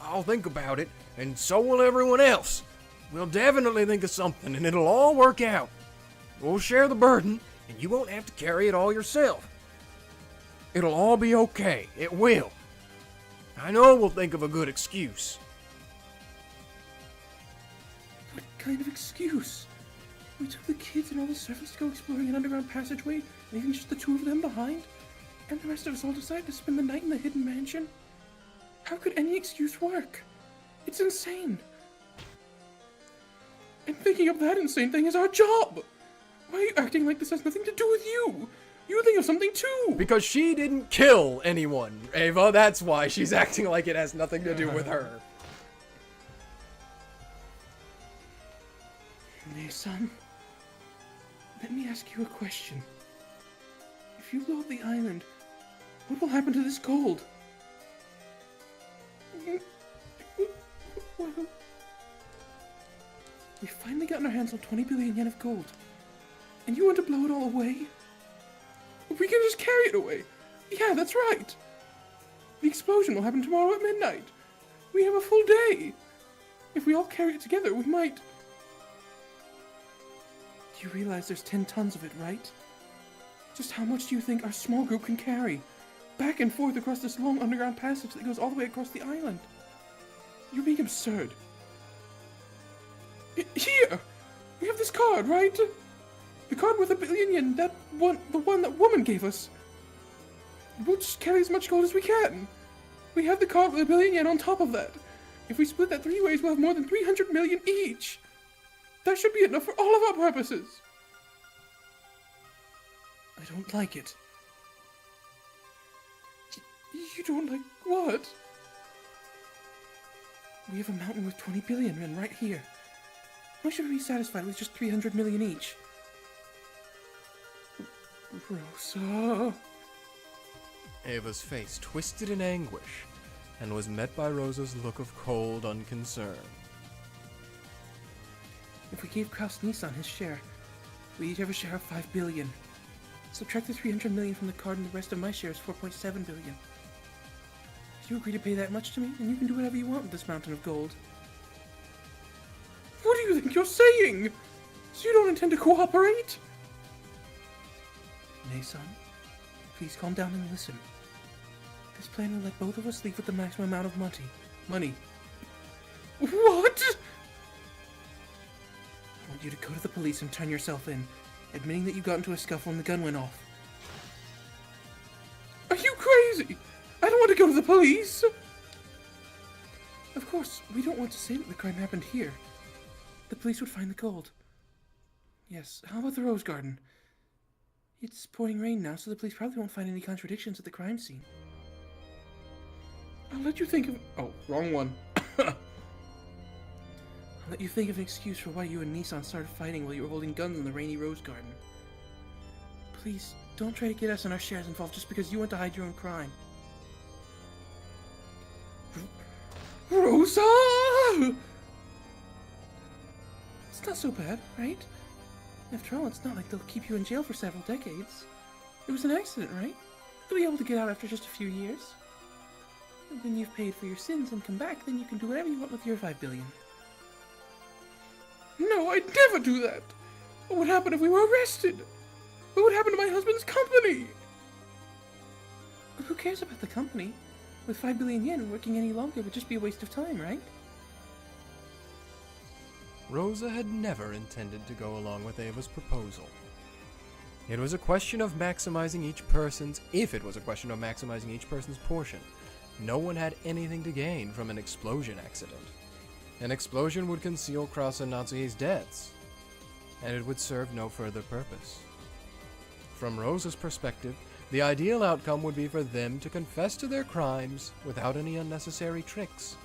I'll think about it, and so will everyone else. We'll definitely think of something, and it'll all work out. We'll share the burden, and you won't have to carry it all yourself. It'll all be okay. It will. I know we'll think of a good excuse. What kind of excuse? We took the kids and all the servants to go exploring an underground passageway, leaving just the two of them behind? And the rest of us all decided to spend the night in the Hidden Mansion? How could any excuse work? It's insane. And thinking of that insane thing is our job! Why are you acting like this has nothing to do with you? You think of something too! Because she didn't kill anyone, Ava. That's why she's acting like it has nothing to do with her. Nei-san, let me ask you a question. If you blow up the island, what will happen to this gold? Well, we've finally gotten our hands on 20 billion yen of gold. And you want to blow it all away? We can just carry it away. Yeah, that's right. The explosion will happen tomorrow at midnight. We have a full day. If we all carry it together, we might... Do you realize there's 10 tons of it, right? Just how much do you think our small group can carry? Back and forth across this long underground passage that goes all the way across the island. You're being absurd. Here! We have this card, right? The card with 1 billion yen, the one that woman gave us. We'll just carry as much gold as we can. We have the card with 1 billion yen on top of that. If we split that 3 ways, we'll have more than 300 million each. That should be enough for all of our purposes. I don't like it. You don't like what? We have a mountain with 20 billion yen right here. Why should we be satisfied with just 300 million each? Rosa... Ava's face twisted in anguish and was met by Rosa's look of cold unconcern. If we gave Kraus Nissan his share, we each have a share of 5 billion. Subtract the 300 million from the card and the rest of my share is 4.7 billion. If you agree to pay that much to me, then you can do whatever you want with this mountain of gold. What do you think you're saying? So you don't intend to cooperate? Nei-san, please calm down and listen. This plan will let both of us leave with the maximum amount of money. What? I want you to go to the police and turn yourself in, admitting that you got into a scuffle and the gun went off. Are you crazy? I don't want to go to the police! Of course, we don't want to say that the crime happened here. The police would find the gold. Yes, how about the rose garden? It's pouring rain now, so the police probably won't find any contradictions at the crime scene. I'll let you think of... Oh, wrong one. I'll let you think of an excuse for why you and Nissan started fighting while you were holding guns in the rainy rose garden. Please, don't try to get us and our shares involved just because you want to hide your own crime. Rosa! It's not so bad, right? After all, it's not like they'll keep you in jail for several decades. It was an accident, right? You'll be able to get out after just a few years. And when you've paid for your sins and come back, then you can do whatever you want with your 5 billion. No, I'd never do that. What would happen if we were arrested? What would happen to my husband's company? Who cares about the company? With 5 billion yen, working any longer would just be a waste of time, right? Rosa had never intended to go along with Ava's proposal. It was a question of maximizing each person's, if it was a question of maximizing each person's portion. No one had anything to gain from an explosion accident. An explosion would conceal Kraus and Natsuhi's deaths, and it would serve no further purpose. From Rosa's perspective, the ideal outcome would be for them to confess to their crimes without any unnecessary tricks.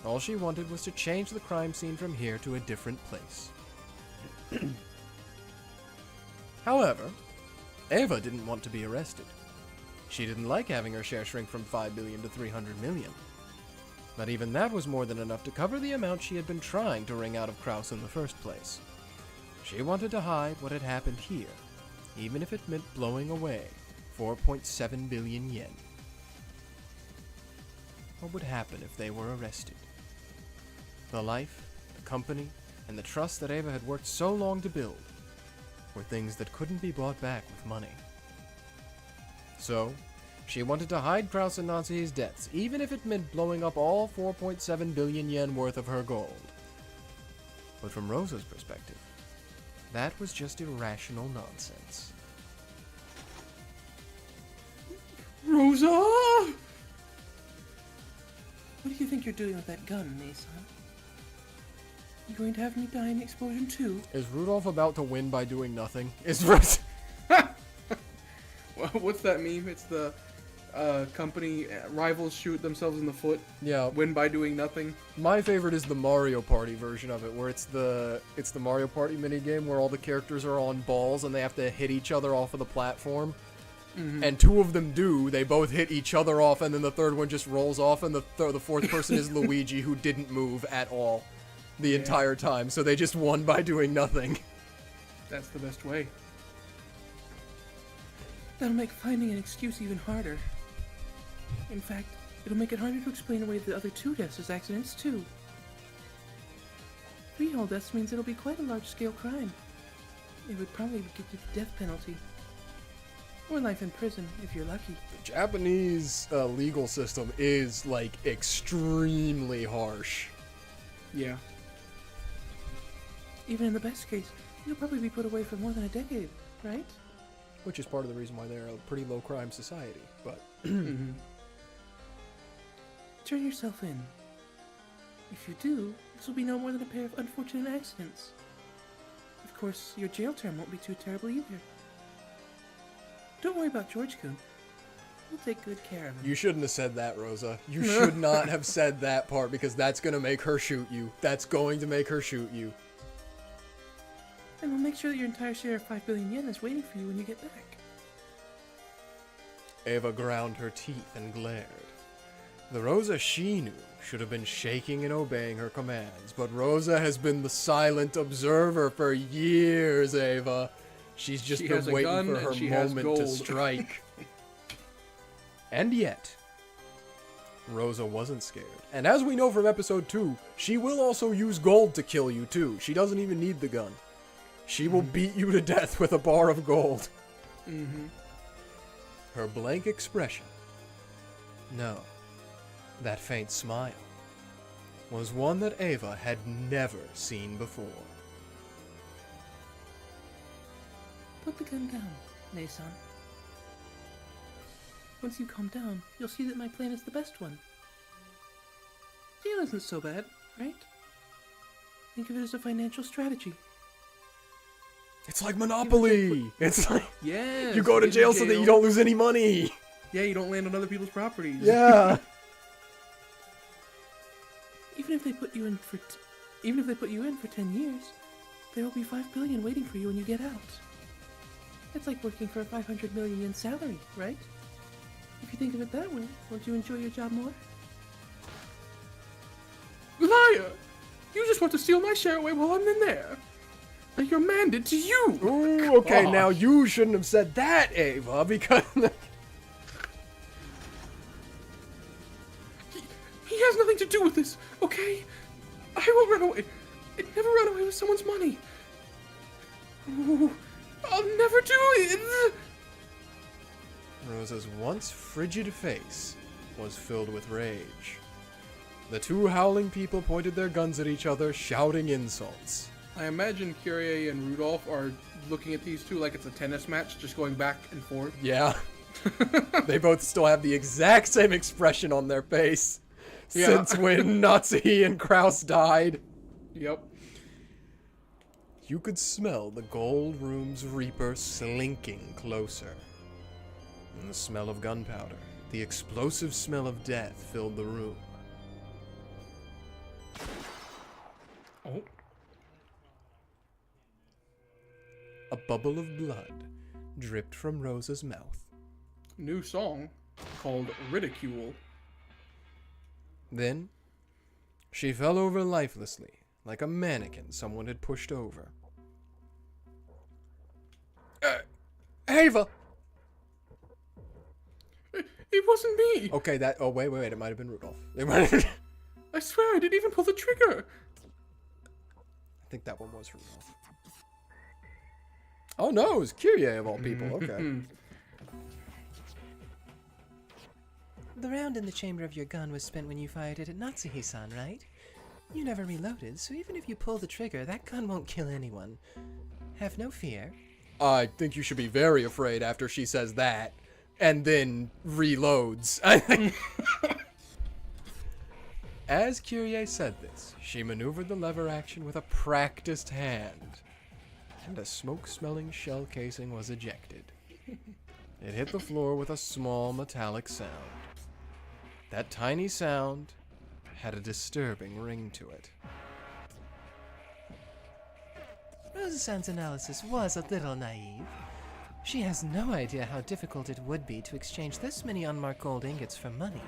All she wanted was to change the crime scene from here to a different place. However, Ava didn't want to be arrested. She didn't like having her share shrink from 5 billion to 300 million. But even that was more than enough to cover the amount she had been trying to wring out of Kraus in the first place. She wanted to hide what had happened here, even if it meant blowing away 4.7 billion yen. What would happen if they were arrested? The life, the company, and the trust that Ava had worked so long to build were things that couldn't be bought back with money. So, she wanted to hide Kraus and Natsuhi's deaths, even if it meant blowing up all 4.7 billion yen worth of her gold. But from Rosa's perspective, that was just irrational nonsense. Rosa! What do you think you're doing with that gun, Nissan? You going to have me die in the explosion too? Is Rudolph about to win by doing nothing? What's that meme? It's the company rivals shoot themselves in the foot. Yeah. Win by doing nothing. My favorite is the Mario Party version of it, where it's the Mario Party minigame where all the characters are on balls and they have to hit each other off of the platform. Mm-hmm. And two of them do. They both hit each other off, and then the third one just rolls off, and the fourth person is Luigi, who didn't move at all the entire time, so they just won by doing nothing. That's the best way. That'll make finding an excuse even harder. In fact, it'll make it harder to explain away the other 2 deaths as accidents too. 3 whole deaths means it'll be quite a large-scale crime. It would probably get you the death penalty. Or life in prison, if you're lucky. The Japanese legal system is, like, extremely harsh. Yeah. Even in the best case, you'll probably be put away for more than a decade, right? Which is part of the reason why they're a pretty low-crime society, but... Mm-hmm. Turn yourself in. If you do, this will be no more than a pair of unfortunate accidents. Of course, your jail term won't be too terrible either. Don't worry about George-kun. We'll take good care of him. You shouldn't have said that, Rosa. You should not have said that part, because that's going to make her shoot you. That's going to make her shoot you. And we'll make sure that your entire share of 5 billion yen is waiting for you when you get back. Ava ground her teeth and glared. The Rosa she knew should have been shaking and obeying her commands, but Rosa has been the silent observer for years, Ava. She's just been waiting for her moment to strike. And yet, Rosa wasn't scared. And as we know from episode 2, she will also use gold to kill you too. She doesn't even need the gun. She will beat you to death with a bar of gold. Mm-hmm. Her blank expression, no, that faint smile, was one that Ava had never seen before. Put the gun down, Nei-san. Once you calm down, you'll see that my plan is the best one. Jail isn't so bad, right? Think of it as a financial strategy. It's like Monopoly. It's like Yeah. you go to jail so that you don't lose any money. Yeah, you don't land on other people's properties. Yeah. Even if they put you in for 10 years, there will be 5 billion waiting for you when you get out. It's like working for a 500 million yen salary, right? If you think of it that way, won't you enjoy your job more? Liar! You just want to steal my share away while I'm in there. Now you're manded to you. Ooh, okay, Gosh. now you shouldn't have said that, Ava, because He has nothing to do with this, okay? I will run away. I'd never run away with someone's money. Ooh, I'll never do it. Rosa's once frigid face was filled with rage. The two howling people pointed their guns at each other, shouting insults. I imagine Kyrie and Rudolph are looking at these two like it's a tennis match, just going back and forth. Yeah. They both still have the exact same expression on their face since when Nazi and Kraus died. Yep. You could smell the Gold Room's Reaper slinking closer. And the smell of gunpowder, the explosive smell of death filled the room. Oh. A bubble of blood dripped from Rosa's mouth. New song called Ridicule. Then, she fell over lifelessly, like a mannequin someone had pushed over. Ava! It wasn't me. Okay, that... Oh, wait, it might have been Rudolph. It might have... I swear I didn't even pull the trigger. I think that one was Rudolph. Oh no, it was Kyrie of all people. Okay. The round in the chamber of your gun was spent when you fired it at Natsuhi-san, right? You never reloaded, so even if you pull the trigger, that gun won't kill anyone. Have no fear. I think you should be very afraid after she says that, and then reloads. As Kyrie said this, she maneuvered the lever action with a practiced hand, and a smoke-smelling shell casing was ejected. It hit the floor with a small metallic sound. That tiny sound had a disturbing ring to it. Rosa-san's analysis was a little naive. She has no idea how difficult it would be to exchange this many unmarked gold ingots for money.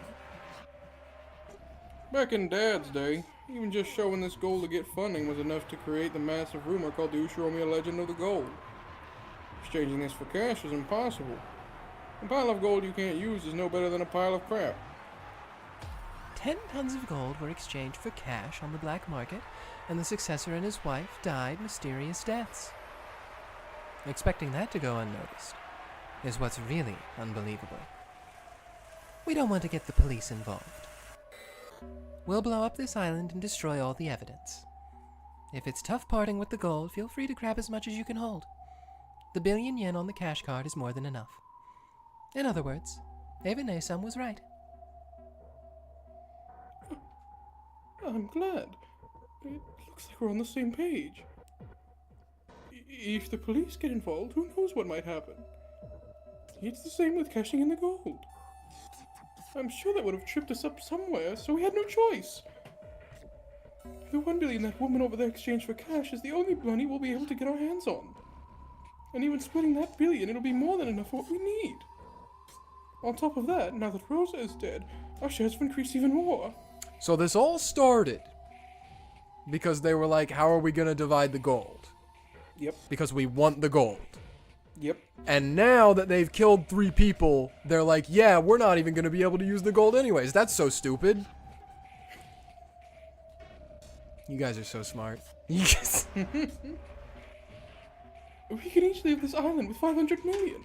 Back in Dad's day, even just showing this gold to get funding was enough to create the massive rumor called the Ushiromiya Legend of the Gold. Exchanging this for cash is impossible. A pile of gold you can't use is no better than a pile of crap. 10 tons of gold were exchanged for cash on the black market, and the successor and his wife died mysterious deaths. Expecting that to go unnoticed is what's really unbelievable. We don't want to get the police involved. We'll blow up this island and destroy all the evidence. If it's tough parting with the gold, feel free to grab as much as you can hold. The 1 billion yen on the cash card is more than enough. In other words, Eva-ne-san was right. I'm glad. It looks like we're on the same page. If the police get involved, who knows what might happen? It's the same with cashing in the gold. I'm sure that would have tripped us up somewhere, so we had no choice. The 1 billion that woman over there exchanged for cash is the only money we'll be able to get our hands on. And even splitting that billion, it'll be more than enough for what we need. On top of that, now that Rosa is dead, our shares have increased even more. So this all started because they were like, how are we going to divide the gold? Yep. Because we want the gold. Yep. And now that they've killed 3 people, they're like, yeah, we're not even going to be able to use the gold anyways. That's so stupid. You guys are so smart. We can each leave this island with 500 million.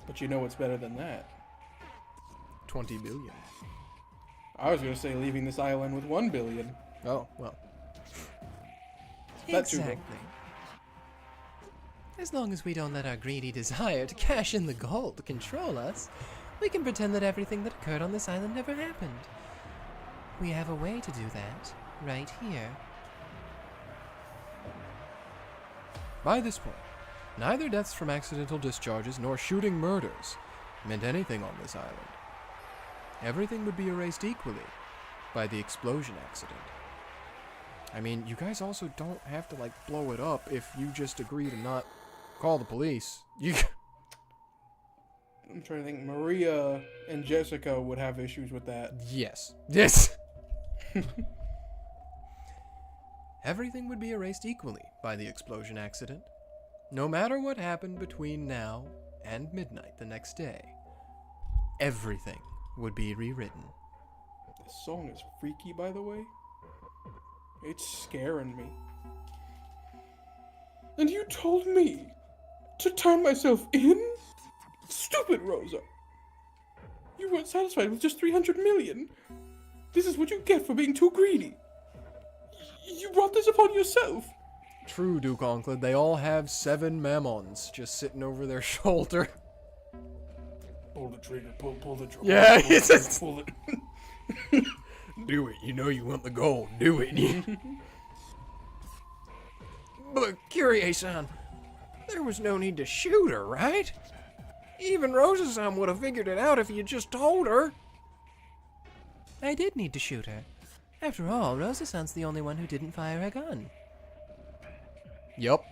But you know what's better than that? 20 billion. I was gonna say leaving this island with 1 billion. Oh, well. That too, though. Exactly. As long as we don't let our greedy desire to cash in the gold control us, we can pretend that everything that occurred on this island never happened. We have a way to do that right here. By this point, neither deaths from accidental discharges nor shooting murders meant anything on this island. Everything would be erased equally by the explosion accident. I mean, you guys also don't have to, like, blow it up if you just agree to not call the police. I'm trying to think. Maria and Jessica would have issues with that. Yes. Yes! Everything would be erased equally by the explosion accident, no matter what happened between now and midnight the next day. Everything would be rewritten. This song is freaky, by the way. It's scaring me. And you told me to turn myself in? Stupid Rosa. You weren't satisfied with just 300 million. This is what you get for being too greedy. You brought this upon yourself. True, Duke Onkled, they all have 7 mammons just sitting over their shoulder. Pull the trigger, pull the trigger. Yeah, pull it's the just... trigger, pull it. Do it, you know you want the gold, do it. But, Kyrie-san, there was no need to shoot her, right? Even Rosa-san would have figured it out if you just told her. I did need to shoot her. After all, Rosa-san's the only one who didn't fire a gun. Yep.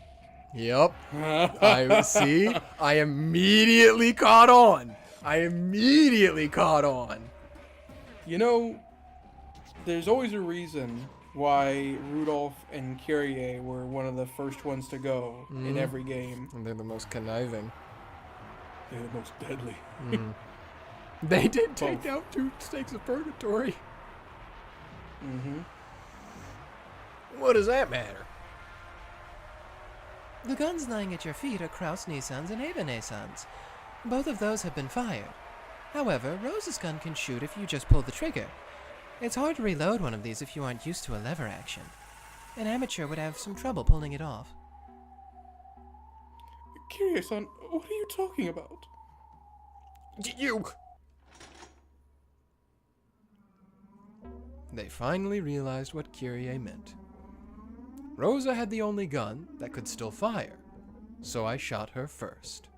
I see. I immediately caught on. You know, there's always a reason why Rudolph and Kyrie were one of the first ones to go in every game. And they're the most conniving. They're the most deadly. They did take down 2 stakes of purgatory. Mm-hmm. What does that matter? The guns lying at your feet are Kraus Nissan's and Ava Nissan's. Both of those have been fired. However, Rose's gun can shoot if you just pull the trigger. It's hard to reload one of these if you aren't used to a lever action. An amateur would have some trouble pulling it off. Kyrie-san, what are you talking about? You... They finally realized what Kyrie meant. Rosa had the only gun that could still fire, so I shot her first.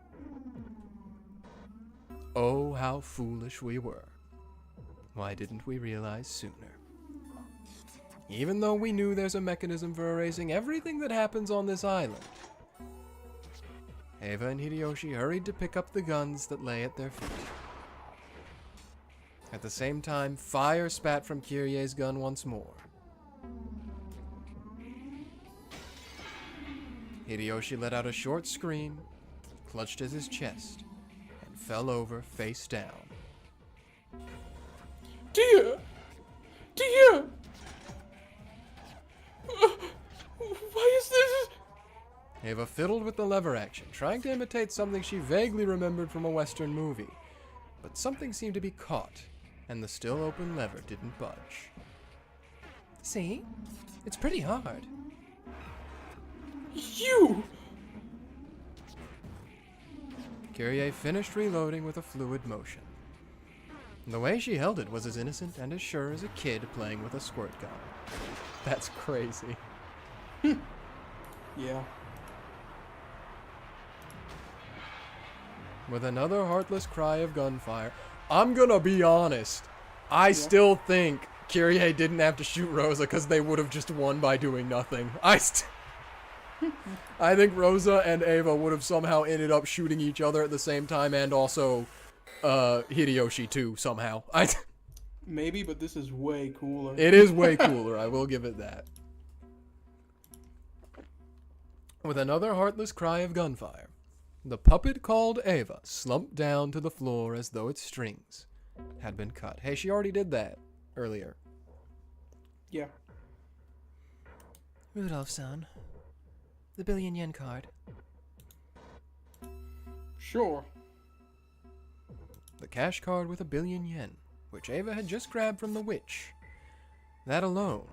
Oh, how foolish we were. Why didn't we realize sooner? Even though we knew there's a mechanism for erasing everything that happens on this island, Ava and Hideyoshi hurried to pick up the guns that lay at their feet. At the same time, fire spat from Kyrie's gun once more. Hideyoshi let out a short scream, clutched at his chest, and fell over face down. Dear! Dear! Why is this? Ava fiddled with the lever action, trying to imitate something she vaguely remembered from a Western movie. But something seemed to be caught, and the still open lever didn't budge. See? It's pretty hard. You! Kyrie finished reloading with a fluid motion. The way she held it was as innocent and as sure as a kid playing with a squirt gun. That's crazy. Yeah. With another heartless cry of gunfire, I'm gonna be honest. I still think Kyrie didn't have to shoot Rosa because they would have just won by doing nothing. I think Rosa and Ava would have somehow ended up shooting each other at the same time, and also Hideyoshi too, somehow. Maybe, but this is way cooler. It is way cooler, I will give it that. With another heartless cry of gunfire, the puppet called Ava slumped down to the floor as though its strings had been cut. Hey, she already did that earlier. Yeah. Rudolph-san, the billion-yen card. Sure. The cash card with 1 billion yen, which Ava had just grabbed from the witch. That alone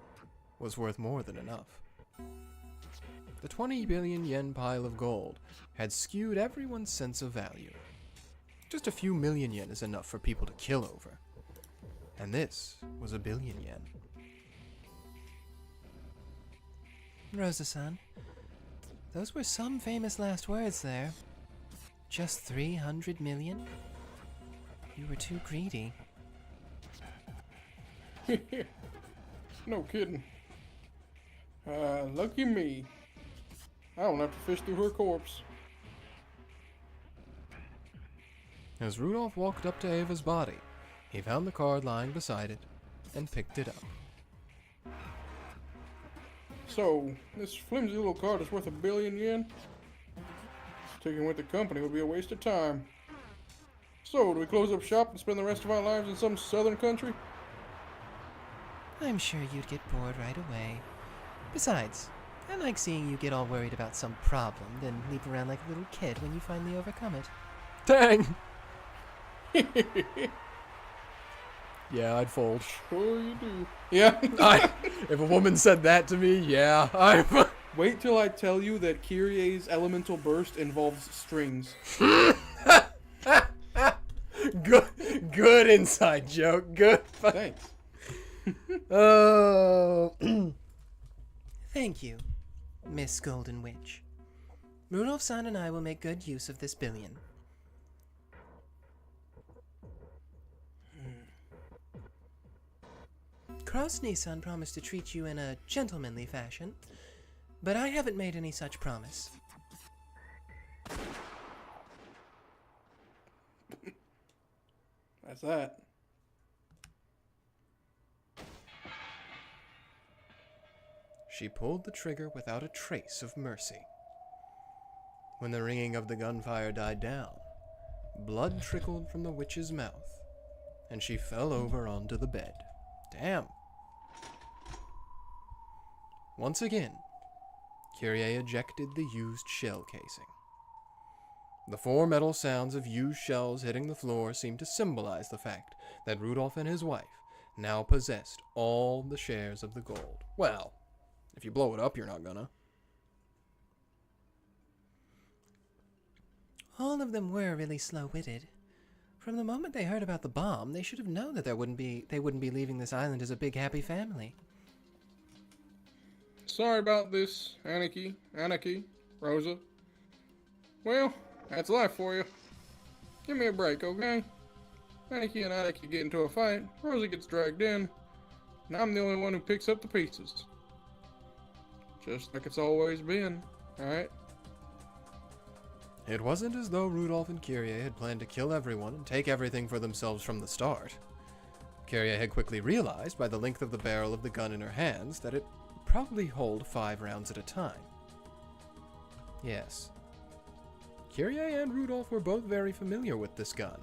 was worth more than enough. The 20 billion yen pile of gold had skewed everyone's sense of value. Just a few million yen is enough for people to kill over. And this was 1 billion yen. Rosa-san, Those were some famous last words there. Just 300 million? You were too greedy. No kidding. Lucky me. I don't have to fish through her corpse. As Rudolph walked up to Ava's body, he found the card lying beside it and picked it up. So, this flimsy little card is worth 1 billion yen? Sticking with the company would be a waste of time. So, do we close up shop and spend the rest of our lives in some southern country? I'm sure you'd get bored right away. Besides, I like seeing you get all worried about some problem, then leap around like a little kid when you finally overcome it. Dang! Yeah, I'd fold. Sure you do. Yeah. If a woman said that to me, yeah, I'm... Wait till I tell you that Kyrie's elemental burst involves strings. Good inside joke. Good. Thanks. Oh. Thank you, Miss Golden Witch. Rudolph-san and I will make good use of this billion. Krasny-san promised to treat you in a gentlemanly fashion, but I haven't made any such promise. That's that. She pulled the trigger without a trace of mercy. When the ringing of the gunfire died down, blood trickled from the witch's mouth, and she fell over onto the bed. Damn. Once again, Kyrie ejected the used shell casing. The 4 metal sounds of used shells hitting the floor seemed to symbolize the fact that Rudolph and his wife now possessed all the shares of the gold. Well, if you blow it up, you're not gonna. All of them were really slow-witted. From the moment they heard about the bomb, they should have known that they wouldn't be leaving this island as a big happy family. Sorry about this, Anarchy, Rosa. Well, that's life for you. Give me a break, okay? Anarchy and Anarchy get into a fight, Rosa gets dragged in, and I'm the only one who picks up the pieces. Just like it's always been, alright? It wasn't as though Rudolph and Kyrie had planned to kill everyone and take everything for themselves from the start. Kyrie had quickly realized by the length of the barrel of the gun in her hands that it would probably hold 5 rounds at a time. Yes. Kyrie and Rudolph were both very familiar with this gun.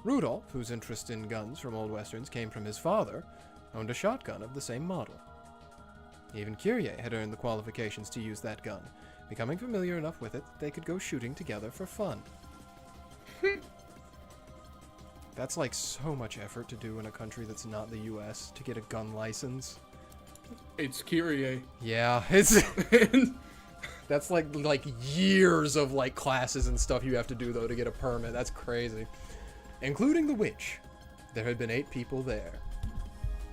Rudolph, whose interest in guns from old westerns came from his father, owned a shotgun of the same model. Even Kyrie had earned the qualifications to use that gun, becoming familiar enough with it that they could go shooting together for fun. That's like so much effort to do in a country that's not the US, to get a gun license. It's Kyrie. Yeah, it's... That's like years of like classes and stuff you have to do though to get a permit. That's crazy. Including the witch. There had been 8 people there.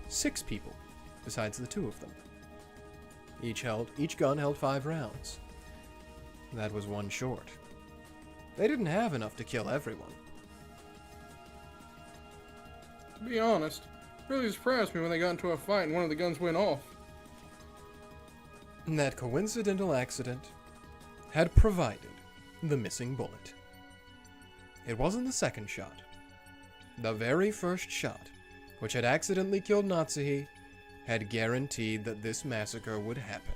6 people, besides the 2 of them. Each gun held 5 rounds. That was 1 short. They didn't have enough to kill everyone. To be honest, it really surprised me when they got into a fight and one of the guns went off. That coincidental accident had provided the missing bullet. It wasn't the second shot. The very first shot, which had accidentally killed Natsuhi, had guaranteed that this massacre would happen.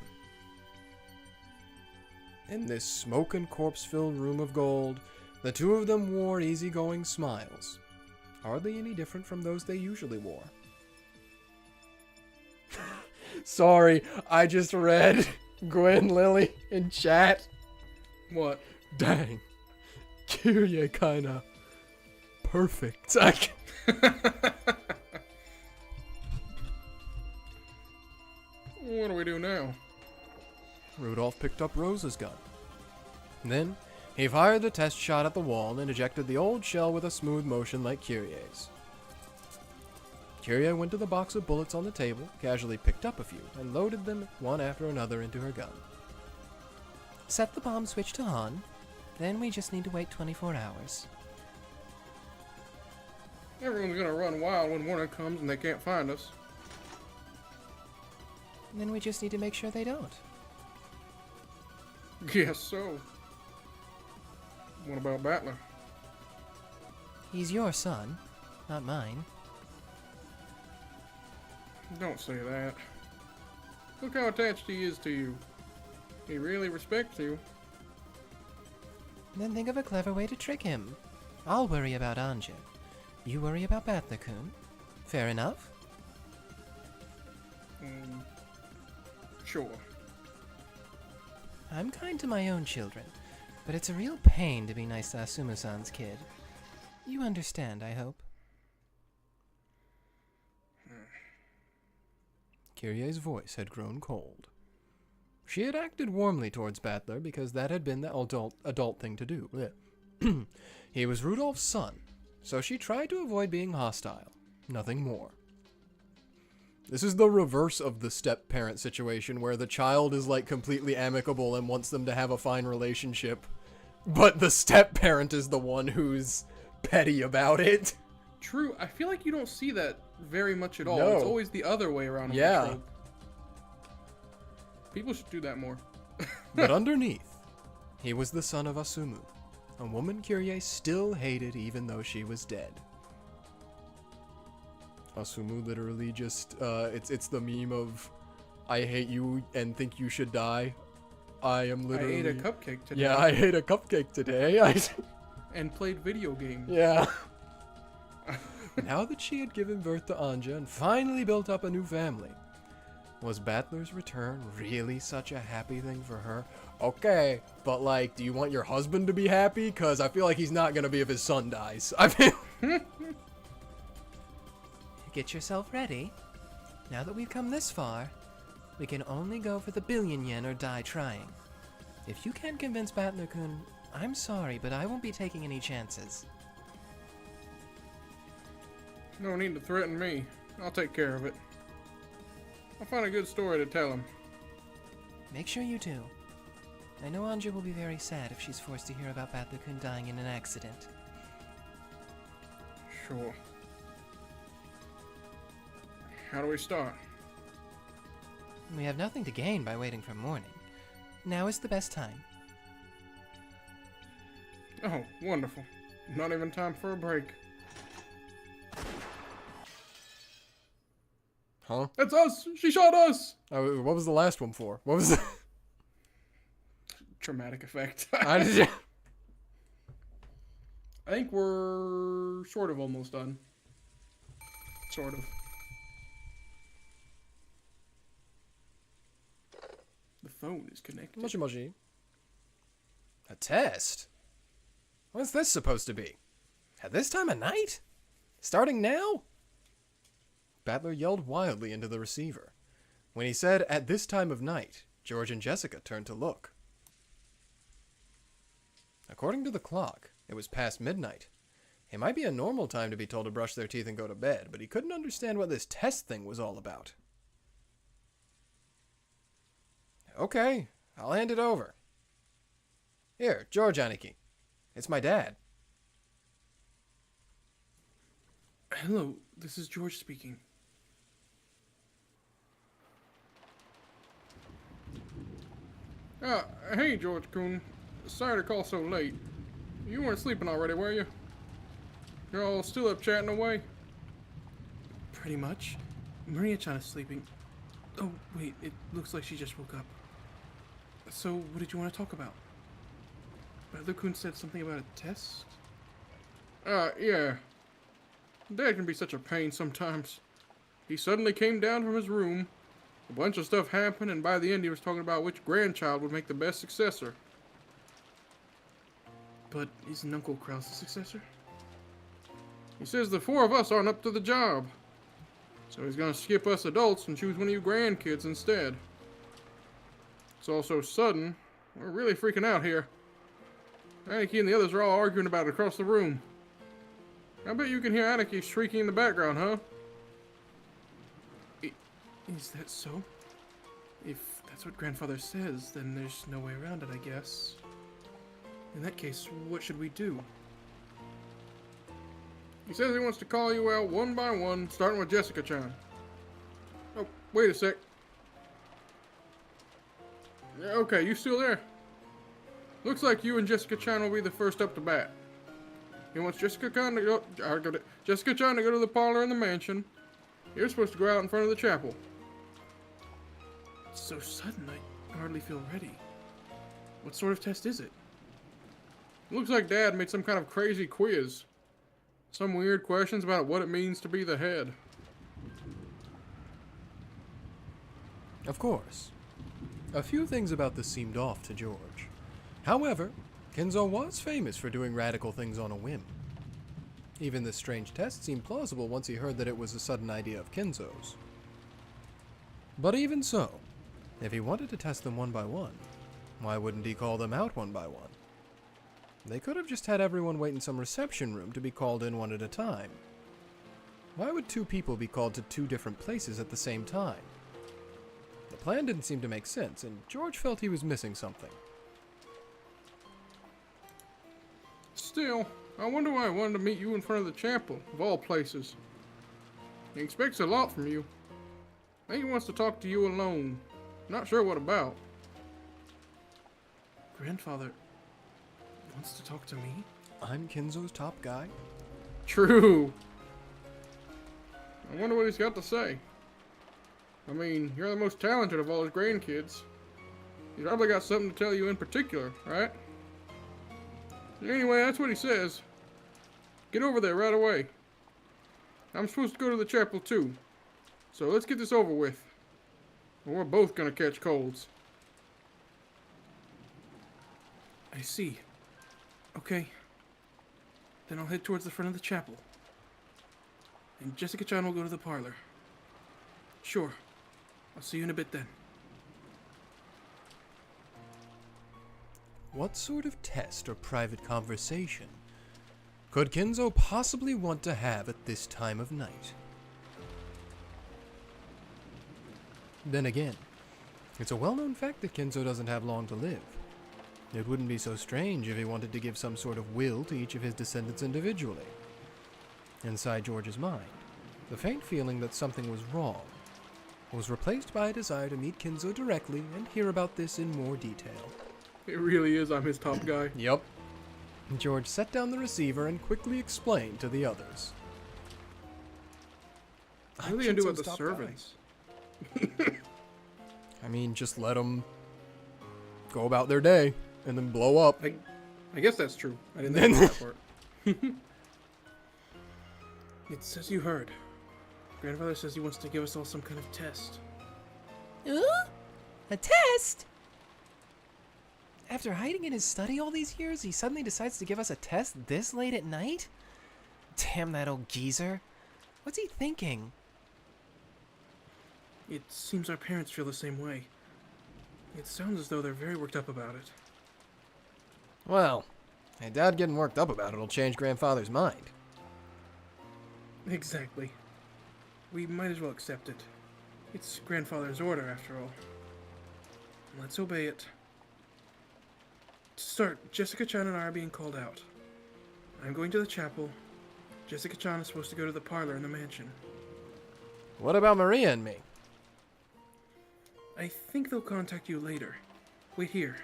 In this smoke and corpse-filled room of gold, the 2 of them wore easygoing smiles, hardly any different from those they usually wore. Sorry, I just read Gwen Lily in chat. What? Dang. Kyrie kinda perfect. What do we do now? Rudolph picked up Rosa's gun. Then, he fired the test shot at the wall and ejected the old shell with a smooth motion like Kyrie's. Kyrie went to the box of bullets on the table, casually picked up a few, and loaded them one after another into her gun. set the bomb switch to on. Then we just need to wait 24 hours. Everyone's gonna run wild when winter comes and they can't find us. Then we just need to make sure they don't. Guess so. What about Battler? He's your son, not mine. Don't say that. Look how attached he is to you. He really respects you. Then think of a clever way to trick him. I'll worry about Anja. You worry about Battler-kun. Fair enough? Sure. I'm kind to my own children, but it's a real pain to be nice to Asumu-san's kid. You understand, I hope. Kyrie's voice had grown cold. She had acted warmly towards Battler because that had been the adult thing to do. Blech. He was Rudolph's son, so she tried to avoid being hostile. Nothing more. This is the reverse of the step-parent situation where the child is like completely amicable and wants them to have a fine relationship, but the step-parent is the one who's petty about it. True, I feel like you don't see that very much at all. No. It's always the other way around. Yeah. People should do that more. But underneath, he was the son of Asumu, a woman Kyrie still hated even though she was dead. Asumu literally just, it's the meme of, I hate you and think you should die. I am literally... I ate a cupcake today. Yeah, I ate a cupcake today. And played video games. Yeah. Now that she had given birth to Anja and finally built up a new family, was Battler's return really such a happy thing for her? Okay, but like, do you want your husband to be happy? Because I feel like he's not going to be if his son dies. I mean... Get yourself ready. Now that we've come this far, we can only go for the 1,000,000,000 yen or die trying. If you can't convince Battler-kun, I'm sorry, but I won't be taking any chances. No need to threaten me. I'll take care of it. I'll find a good story to tell him. Make sure you do. I know Anja will be very sad if she's forced to hear about Battler-kun dying in an accident. Sure. How do we start? We have nothing to gain by waiting for morning. Now is the best time. Oh, wonderful. Not even time for a break. Huh? That's us! She shot us! Oh, what was the last one for? What was the... Traumatic effect. I think we're sort of almost done. Sort of. The phone is connected. Moshi moshi. A test? What's this supposed to be? At this time of night? Starting now? Battler yelled wildly into the receiver. When he said, at this time of night, George and Jessica turned to look. According to the clock, it was past midnight. It might be a normal time to be told to brush their teeth and go to bed, but he couldn't understand what this test thing was all about. Okay, I'll hand it over. Here, George Aniki. It's my dad. Hello, this is George speaking. Hey, George-kun. Sorry to call so late. You weren't sleeping already, were you? You're all still up chatting away? Pretty much. Maria-chan is sleeping. Oh, wait, it looks like she just woke up. So, what did you want to talk about? Battler-kun said something about a test? Yeah. Dad can be such a pain sometimes. He suddenly came down from his room, a bunch of stuff happened, and by the end he was talking about which grandchild would make the best successor. But isn't Uncle Kraus the successor? He says the four of us aren't up to the job. So he's gonna skip us adults and choose one of you grandkids instead. It's all so sudden, we're really freaking out here. Aniki and the others are all arguing about it across the room. I bet you can hear Aniki shrieking in the background, huh? Is that so? If that's that's what Grandfather says, then there's no way around it, I guess. In that case, what should we do? He says he wants to call you out one by one, starting with Jessica-chan. Oh, wait a sec. Yeah, okay, you still there? Looks like you and Jessica-chan will be the first up to bat. He wants Jessica-chan to go to the parlor in the mansion. You're supposed to go out in front of the chapel. It's so sudden, I hardly feel ready. What sort of test is it? Looks like Dad made some kind of crazy quiz. Some weird questions about what it means to be the head. Of course. A few things about this seemed off to George. However, Kenzo was famous for doing radical things on a whim. Even this strange test seemed plausible once he heard that it was a sudden idea of Kenzo's. But even so, if he wanted to test them one by one, why wouldn't he call them out one by one? They could have just had everyone wait in some reception room to be called in one at a time. Why would two people be called to two different places at the same time? The plan didn't seem to make sense, and George felt he was missing something. Still, I wonder why he wanted to meet you in front of the chapel, of all places. He expects a lot from you. I think he wants to talk to you alone. Not sure what about. Grandfather wants to talk to me? I'm Kenzo's top guy. True. I wonder what he's got to say. I mean, you're the most talented of all his grandkids. He's probably got something to tell you in particular, right? Anyway, that's what he says. Get over there right away. I'm supposed to go to the chapel too. So let's get this over with. Or we're both gonna catch colds. I see. Okay. Then I'll head towards the front of the chapel. And Jessica-chan will go to the parlor. Sure. I'll see you in a bit then. What sort of test or private conversation could Kenzo possibly want to have at this time of night? Then again, it's a well-known fact that Kenzo doesn't have long to live. It wouldn't be so strange if he wanted to give some sort of will to each of his descendants individually. Inside George's mind, the faint feeling that something was wrong was replaced by a desire to meet Kenzo directly and hear about this in more detail. It really is, I'm his top guy. Yep. George set down the receiver and quickly explained to the others. What are they gonna do with the servants? I mean, just let them go about their day and then blow up. I guess that's true. I didn't think of that part. It says you heard. Grandfather says he wants to give us all some kind of test. A test? After hiding in his study all these years, he suddenly decides to give us a test this late at night? Damn that old geezer. What's he thinking? It seems our parents feel the same way. It sounds as though they're very worked up about it. Well, hey, Dad getting worked up about it will change Grandfather's mind. Exactly. We might as well accept it. It's Grandfather's order, after all. Let's obey it. To start, Jessica-chan and I are being called out. I'm going to the chapel. Jessica-chan is supposed to go to the parlor in the mansion. What about Maria and me? I think they'll contact you later. Wait here.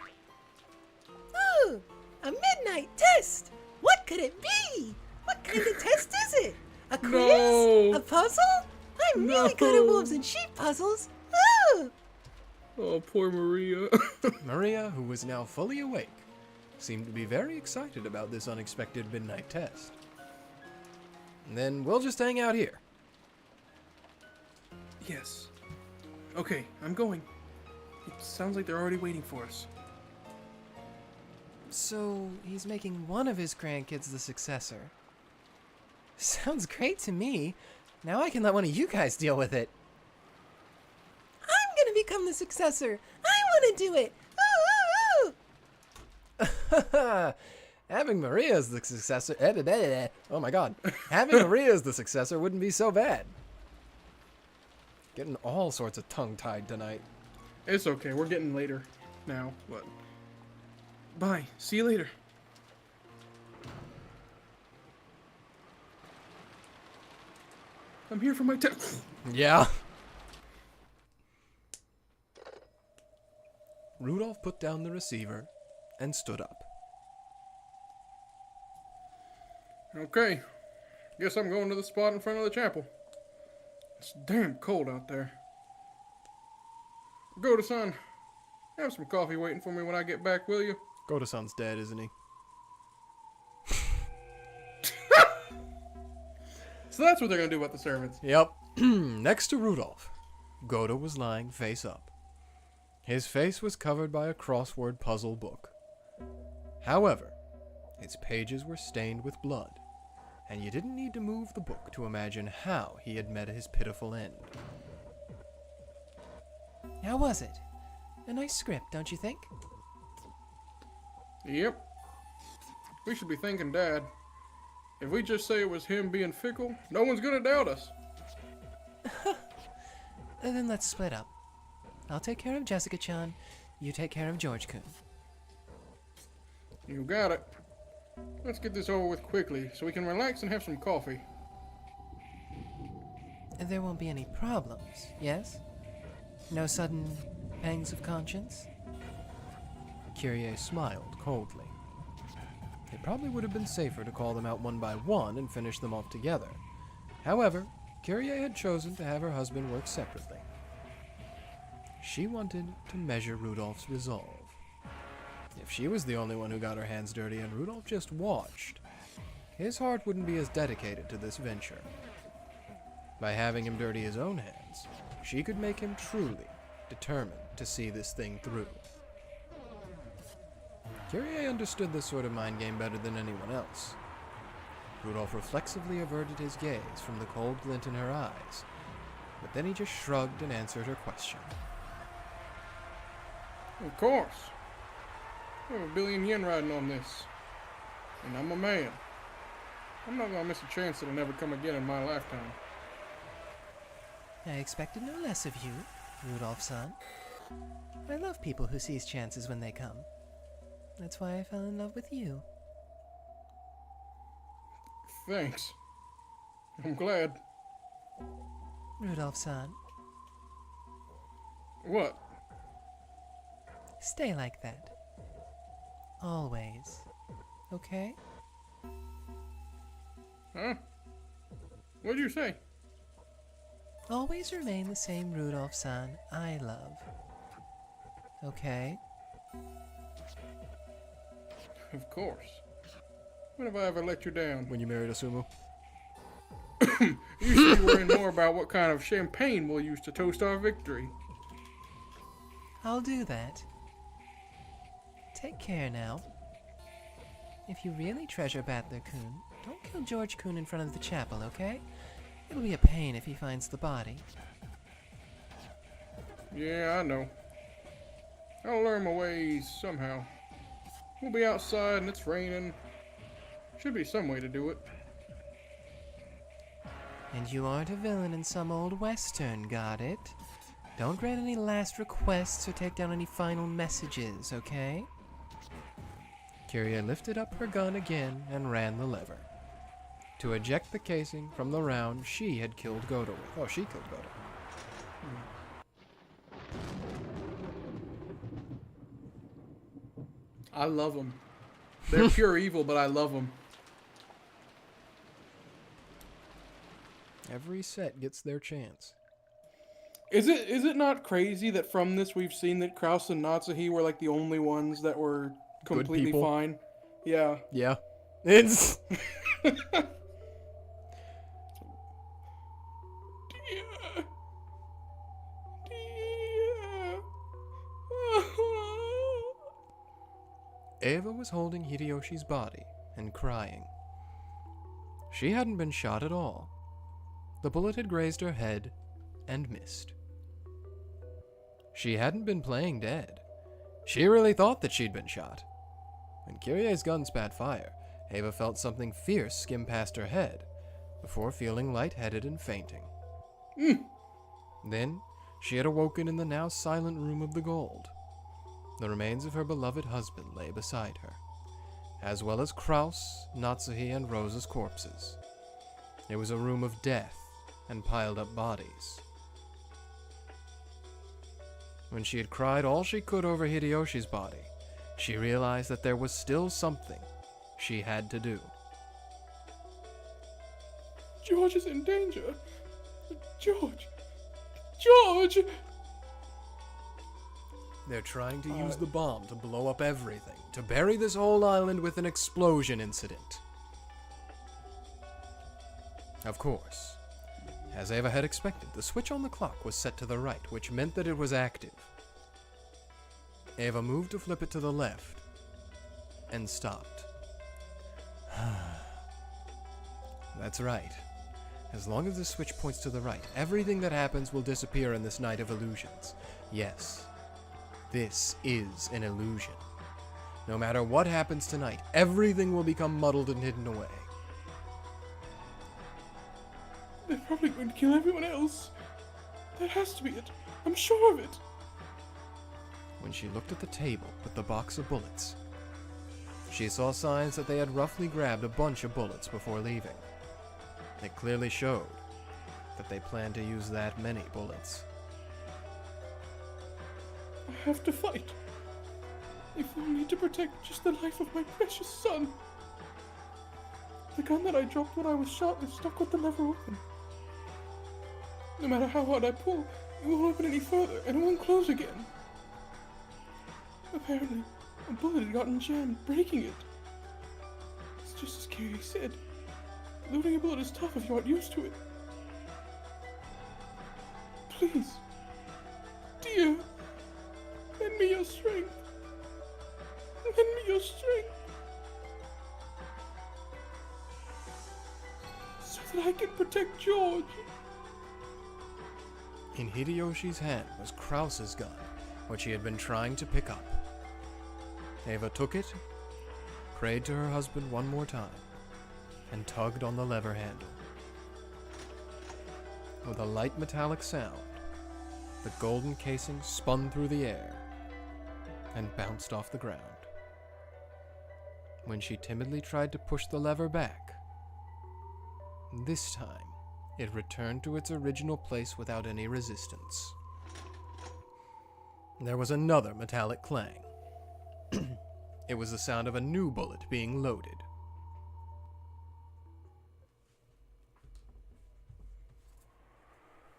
Ooh, a midnight test! What could it be? What kind of test is it? A quiz? No. A puzzle? I'm really good at wolves and sheep puzzles. Ooh! Oh, poor Maria. Maria, who was now fully awake, seemed to be very excited about this unexpected midnight test. And then we'll just hang out here. Yes. Okay, I'm going. It sounds like they're already waiting for us. So, he's making one of his grandkids the successor. Sounds great to me. Now I can let one of you guys deal with it. I'm gonna become the successor. I wanna do it. Ooh, ooh, ooh. Having Maria as the successor... Oh my god. Having Maria as the successor wouldn't be so bad. Getting all sorts of tongue-tied tonight. It's okay. We're getting later now. But bye. See you later. I'm here for my test. Yeah. Rudolph put down the receiver and stood up. Okay. Guess I'm going to the spot in front of the chapel. It's damn cold out there. Go to son. Have some coffee waiting for me when I get back, will you? Goda-san's dead, isn't he? So that's what they're going to do about the servants. Yep. Next to Rudolph, Goda was lying face up. His face was covered by a crossword puzzle book. However, its pages were stained with blood, and you didn't need to move the book to imagine how he had met his pitiful end. How was it? A nice script, don't you think? Yep. We should be thanking Dad. If we just say it was him being fickle, no one's going to doubt us. Then let's split up. I'll take care of Jessica-chan. You take care of George-kun. You got it. Let's get this over with quickly so we can relax and have some coffee. There won't be any problems, yes? No sudden pangs of conscience? Kyrie smiled coldly. It probably would have been safer to call them out one by one and finish them off together. However, Kyrie had chosen to have her husband work separately. She wanted to measure Rudolph's resolve. If she was the only one who got her hands dirty and Rudolph just watched, his heart wouldn't be as dedicated to this venture. By having him dirty his own hands, she could make him truly determined to see this thing through. Kyrie understood this sort of mind game better than anyone else. Rudolph reflexively averted his gaze from the cold glint in her eyes, but then he just shrugged and answered her question. Of course. I have 1 billion yen riding on this. And I'm a man. I'm not going to miss a chance that'll never come again in my lifetime. I expected no less of you, Rudolph-san. I love people who seize chances when they come. That's why I fell in love with you. Thanks. I'm glad. Rudolph-san, What? stay like that. Always. Okay? Huh? What'd you say? Always remain the same Rudolph-san I love. Okay? Of course. When have I ever let you down? When you married Asumu? You should be worrying more about what kind of champagne we'll use to toast our victory. I'll do that. Take care now. If you really treasure Battler-kun, don't kill George-kun in front of the chapel, okay? It'll be a pain if he finds the body. Yeah, I know. I'll learn my ways somehow. We'll be outside and it's raining. Should be some way to do it. And you aren't a villain in some old western, got it? Don't grant any last requests or take down any final messages, okay? Kyrie lifted up her gun again and ran the lever to eject the casing from the round she had killed Goda with. Oh, she killed Goda. I love them. They're pure evil, but I love them. Every set gets their chance. Is it not crazy that from this we've seen that Kraus and Natsuhi were like the only ones that were completely people. fine? Yeah. Yeah. It's... Eva was holding Hideyoshi's body and crying. She hadn't been shot at all. The bullet had grazed her head and missed. She hadn't been playing dead. She really thought that she'd been shot. When Kyrie's gun spat fire, Eva felt something fierce skim past her head, before feeling lightheaded and fainting. Then, she had awoken in the now silent room of the gold. The remains of her beloved husband lay beside her, as well as Kraus, Natsuhi, and Rosa's corpses. It was a room of death and piled up bodies. When she had cried all she could over Hideyoshi's body, she realized that there was still something she had to do. George is in danger. George! George! They're trying to use the bomb to blow up everything, to bury this whole island with an explosion incident. Of course, as Ava had expected, the switch on the clock was set to the right, which meant that it was active. Ava moved to flip it to the left, and stopped. That's right. As long as the switch points to the right, everything that happens will disappear in this night of illusions. Yes, this is an illusion. No matter what happens tonight, everything will become muddled and hidden away. They're probably going to kill everyone else. That has to be it. I'm sure of it. When she looked at the table with the box of bullets, she saw signs that they had roughly grabbed a bunch of bullets before leaving. It clearly showed that they planned to use that many bullets. I have to fight. If only to protect just the life of my precious son. The gun that I dropped when I was shot is stuck with the lever open. No matter how hard I pull, it won't open any further and it won't close again. Apparently, a bullet had gotten jammed, breaking it. It's just as Carrie said. Loading a bullet is tough if you aren't used to it. Please, dear, lend me your strength. Lend me your strength. So that I can protect George. In Hideyoshi's hand was Kraus's gun, which he had been trying to pick up. Ava took it, prayed to her husband one more time, and tugged on the lever handle. With a light metallic sound, the golden casing spun through the air and bounced off the ground. When she timidly tried to push the lever back, this time it returned to its original place without any resistance. There was another metallic clang. It was the sound of a new bullet being loaded.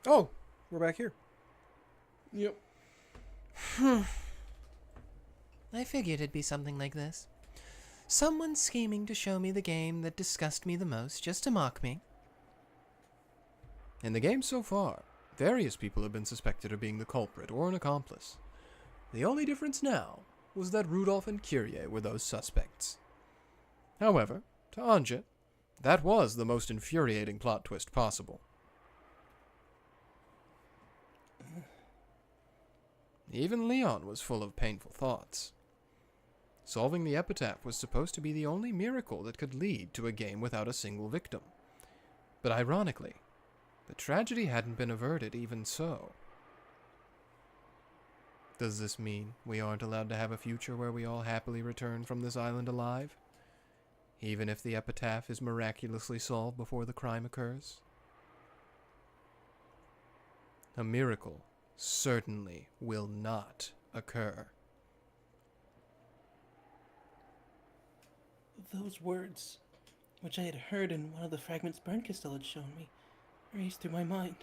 Oh, we're back here. Yep. I figured it'd be something like this. Someone scheming to show me the game that disgusted me the most, just to mock me. In the game so far, various people have been suspected of being the culprit or an accomplice. The only difference now was that Rudolph and Kyrie were those suspects. However, to Anja, that was the most infuriating plot twist possible. Even Leon was full of painful thoughts. Solving the epitaph was supposed to be the only miracle that could lead to a game without a single victim. But ironically, the tragedy hadn't been averted even so. Does this mean we aren't allowed to have a future where we all happily return from this island alive? Even if the epitaph is miraculously solved before the crime occurs? A miracle certainly will not occur. Those words, which I had heard in one of the fragments Bernkastel had shown me, raced through my mind.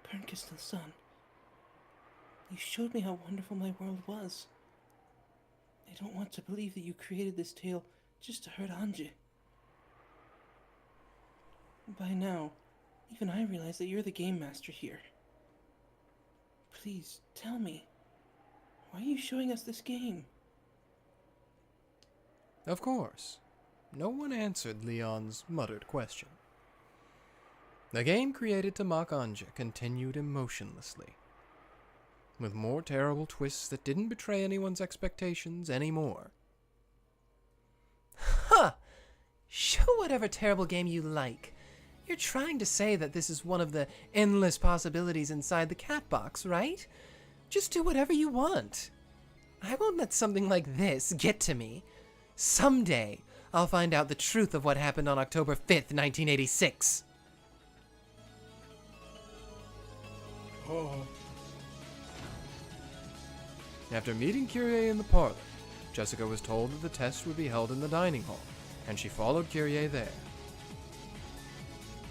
Bernkastel's son, you showed me how wonderful my world was. I don't want to believe that you created this tale just to hurt Anje. By now, even I realize that you're the game master here. Please, tell me, why are you showing us this game? Of course, no one answered Leon's muttered question. The game created to mock Anja continued emotionlessly, with more terrible twists that didn't betray anyone's expectations anymore. Ha! Show whatever terrible game you like. You're trying to say that this is one of the endless possibilities inside the cat box, right? Just do whatever you want. I won't let something like this get to me. Someday, I'll find out the truth of what happened on October 5th, 1986. Oh. After meeting Kyrie in the parlor, Jessica was told that the test would be held in the dining hall, and she followed Kyrie there.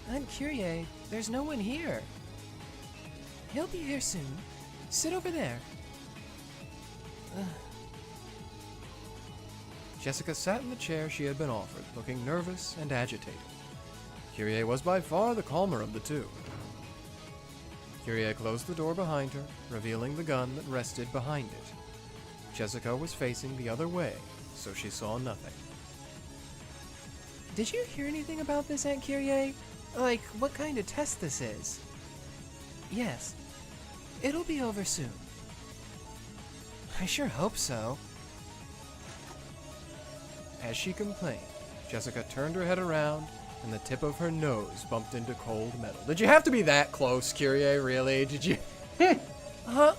I'm Kyrie. There's no one here. He'll be here soon. Sit over there. Jessica sat in the chair she had been offered, looking nervous and agitated. Kyrie was by far the calmer of the two. Kyrie closed the door behind her, revealing the gun that rested behind it. Jessica was facing the other way, so she saw nothing. Did you hear anything about this, Aunt Kyrie? Like, what kind of test this is? Yes. It'll be over soon. I sure hope so. As she complained, Jessica turned her head around, and the tip of her nose bumped into cold metal. Did you have to be that close, Kyrie? Really? Did you? Huh?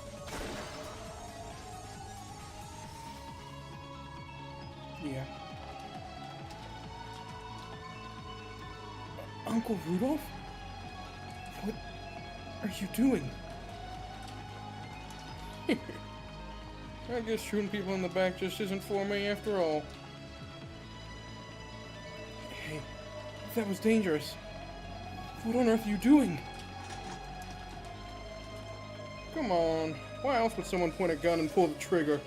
Yeah. Uncle Rudolph? What are you doing? I guess shooting people in the back just isn't for me after all. Hey, if that was dangerous, what on earth are you doing? Come on, why else would someone point a gun and pull the trigger?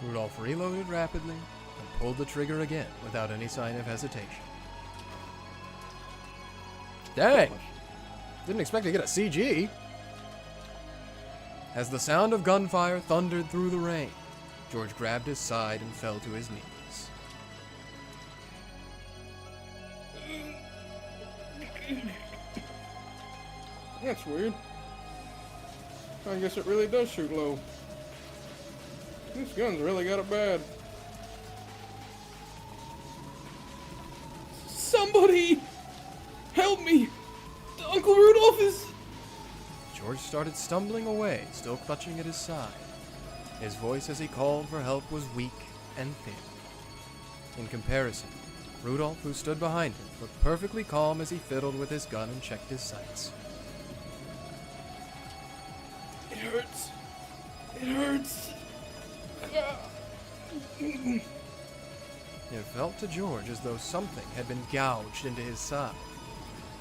Rudolph reloaded rapidly and pulled the trigger again without any sign of hesitation. Dang! Didn't expect to get a CG. As the sound of gunfire thundered through the rain, George grabbed his side and fell to his knees. That's weird. I guess it really does shoot low. This gun's really got it bad. Somebody! Help me! Uncle Rudolph is... George started stumbling away, still clutching at his side. His voice as he called for help was weak and thin. In comparison, Rudolph, who stood behind him, looked perfectly calm as he fiddled with his gun and checked his sights. It hurts. It hurts. It felt to George as though something had been gouged into his side.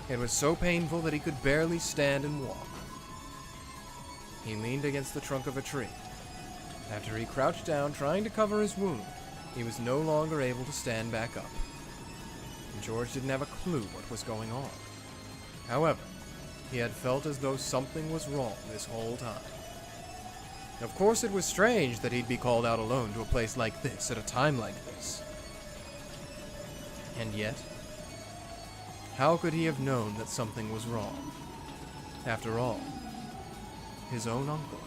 It was so painful that he could barely stand and walk. He leaned against the trunk of a tree. After he crouched down trying to cover his wound, he was no longer able to stand back up. And George didn't have a clue what was going on. However, he had felt as though something was wrong this whole time. Of course, it was strange that he'd be called out alone to a place like this at a time like this. And yet, how could he have known that something was wrong? After all, his own uncle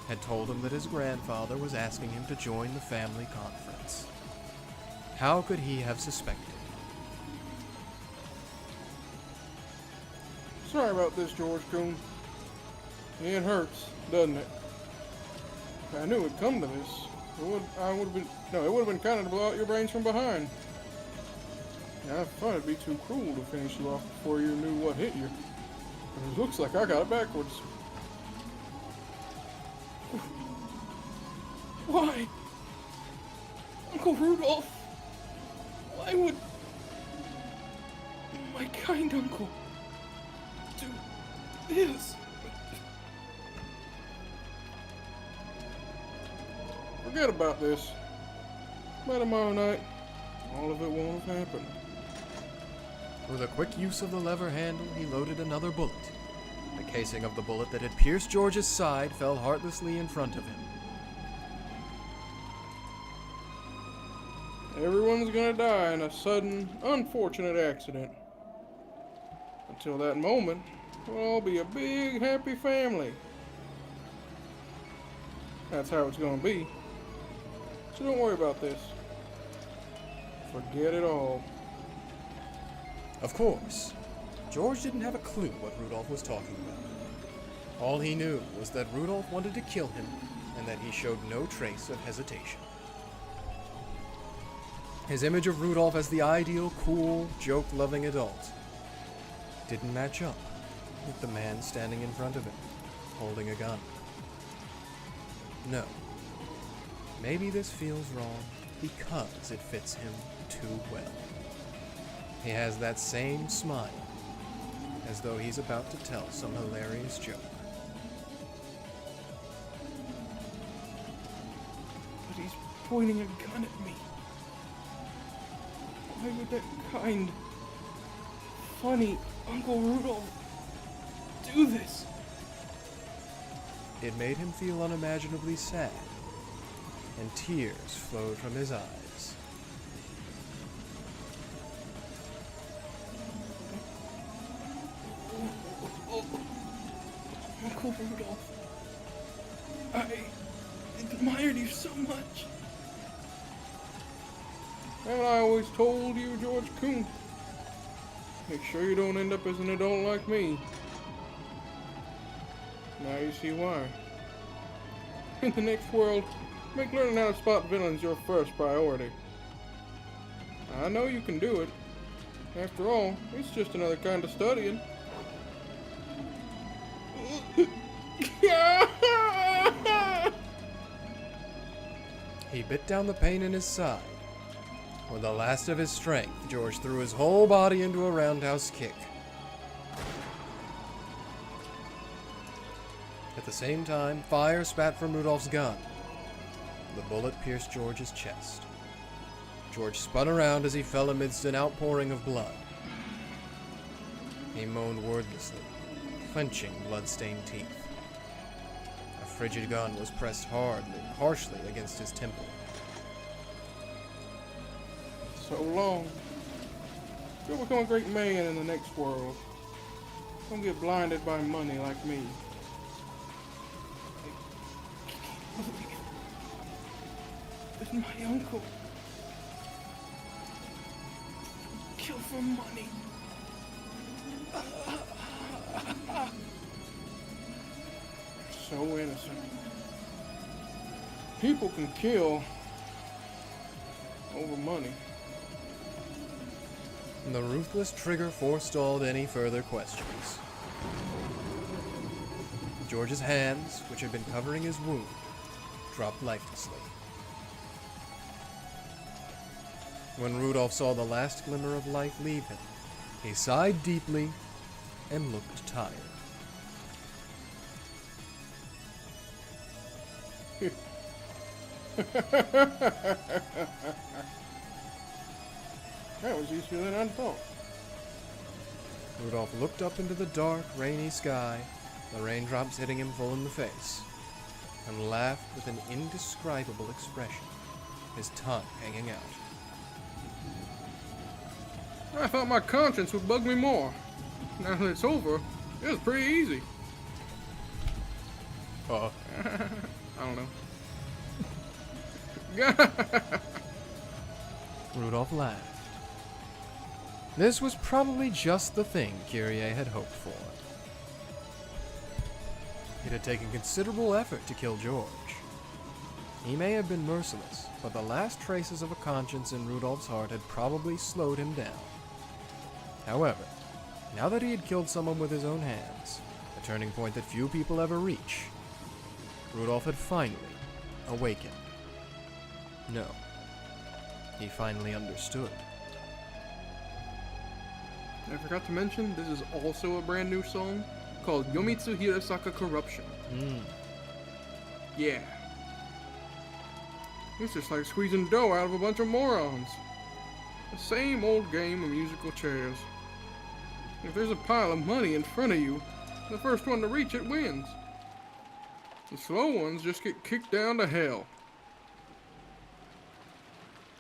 had told him that his grandfather was asking him to join the family conference. How could he have suspected? Sorry about this, George Coon. It hurts, doesn't it? If I knew it'd come to this, it would have been kind of to blow out your brains from behind. I thought it'd be too cruel to finish you off before you knew what hit you. But it looks like I got it backwards. Why? Uncle Rudolph? Why would my kind uncle do this? Forget about this. By tomorrow night, all of it won't have happened. With a quick use of the lever handle, he loaded another bullet. The casing of the bullet that had pierced George's side fell heartlessly in front of him. Everyone's gonna die in a sudden, unfortunate accident. Until that moment, we'll all be a big, happy family. That's how it's gonna be. So don't worry about this. Forget it all. Of course, George didn't have a clue what Rudolph was talking about. All he knew was that Rudolph wanted to kill him, and that he showed no trace of hesitation. His image of Rudolph as the ideal, cool, joke-loving adult didn't match up with the man standing in front of him, holding a gun. No. Maybe this feels wrong because it fits him too well. He has that same smile, as though he's about to tell some hilarious joke. But he's pointing a gun at me. Why would that kind, funny Uncle Rudolph do this? It made him feel unimaginably sad, and tears flowed from his eyes. Uncle Rudolph, I admired you so much. Haven't I always told you, George Coon? Make sure you don't end up as an adult like me. Now you see why. In the next world, make learning how to spot villains your first priority. I know you can do it. After all, it's just another kind of studying. He bit down the pain in his side. With the last of his strength, George threw his whole body into a roundhouse kick. At the same time, fire spat from Rudolph's gun. The bullet pierced George's chest. George spun around as he fell amidst an outpouring of blood. He moaned wordlessly, clenching blood-stained teeth. A frigid gun was pressed harshly against his temple. So long. You'll become a great man in the next world. Don't get blinded by money like me. I can't believe that my uncle killed for money. So innocent. People can kill over money. The ruthless trigger forestalled any further questions. George's hands, which had been covering his wound, dropped lifelessly. When Rudolph saw the last glimmer of life leave him, he sighed deeply and looked tired. That was easier than I thought. Rudolph looked up into the dark, rainy sky, the raindrops hitting him full in the face, and laughed with an indescribable expression, his tongue hanging out. I thought my conscience would bug me more. Now that it's over, it was pretty easy. I don't know. Rudolph laughed. This was probably just the thing Kyrie had hoped for. It had taken considerable effort to kill George. He may have been merciless, but the last traces of a conscience in Rudolph's heart had probably slowed him down. However, now that he had killed someone with his own hands, a turning point that few people ever reach, Rudolph had finally awakened. No, he finally understood. I forgot to mention, this is also a brand new song called Yomitsu Hirasaka Corruption. Yeah. It's just like squeezing dough out of a bunch of morons. The same old game of musical chairs. If there's a pile of money in front of you, the first one to reach it wins. The slow ones just get kicked down to hell.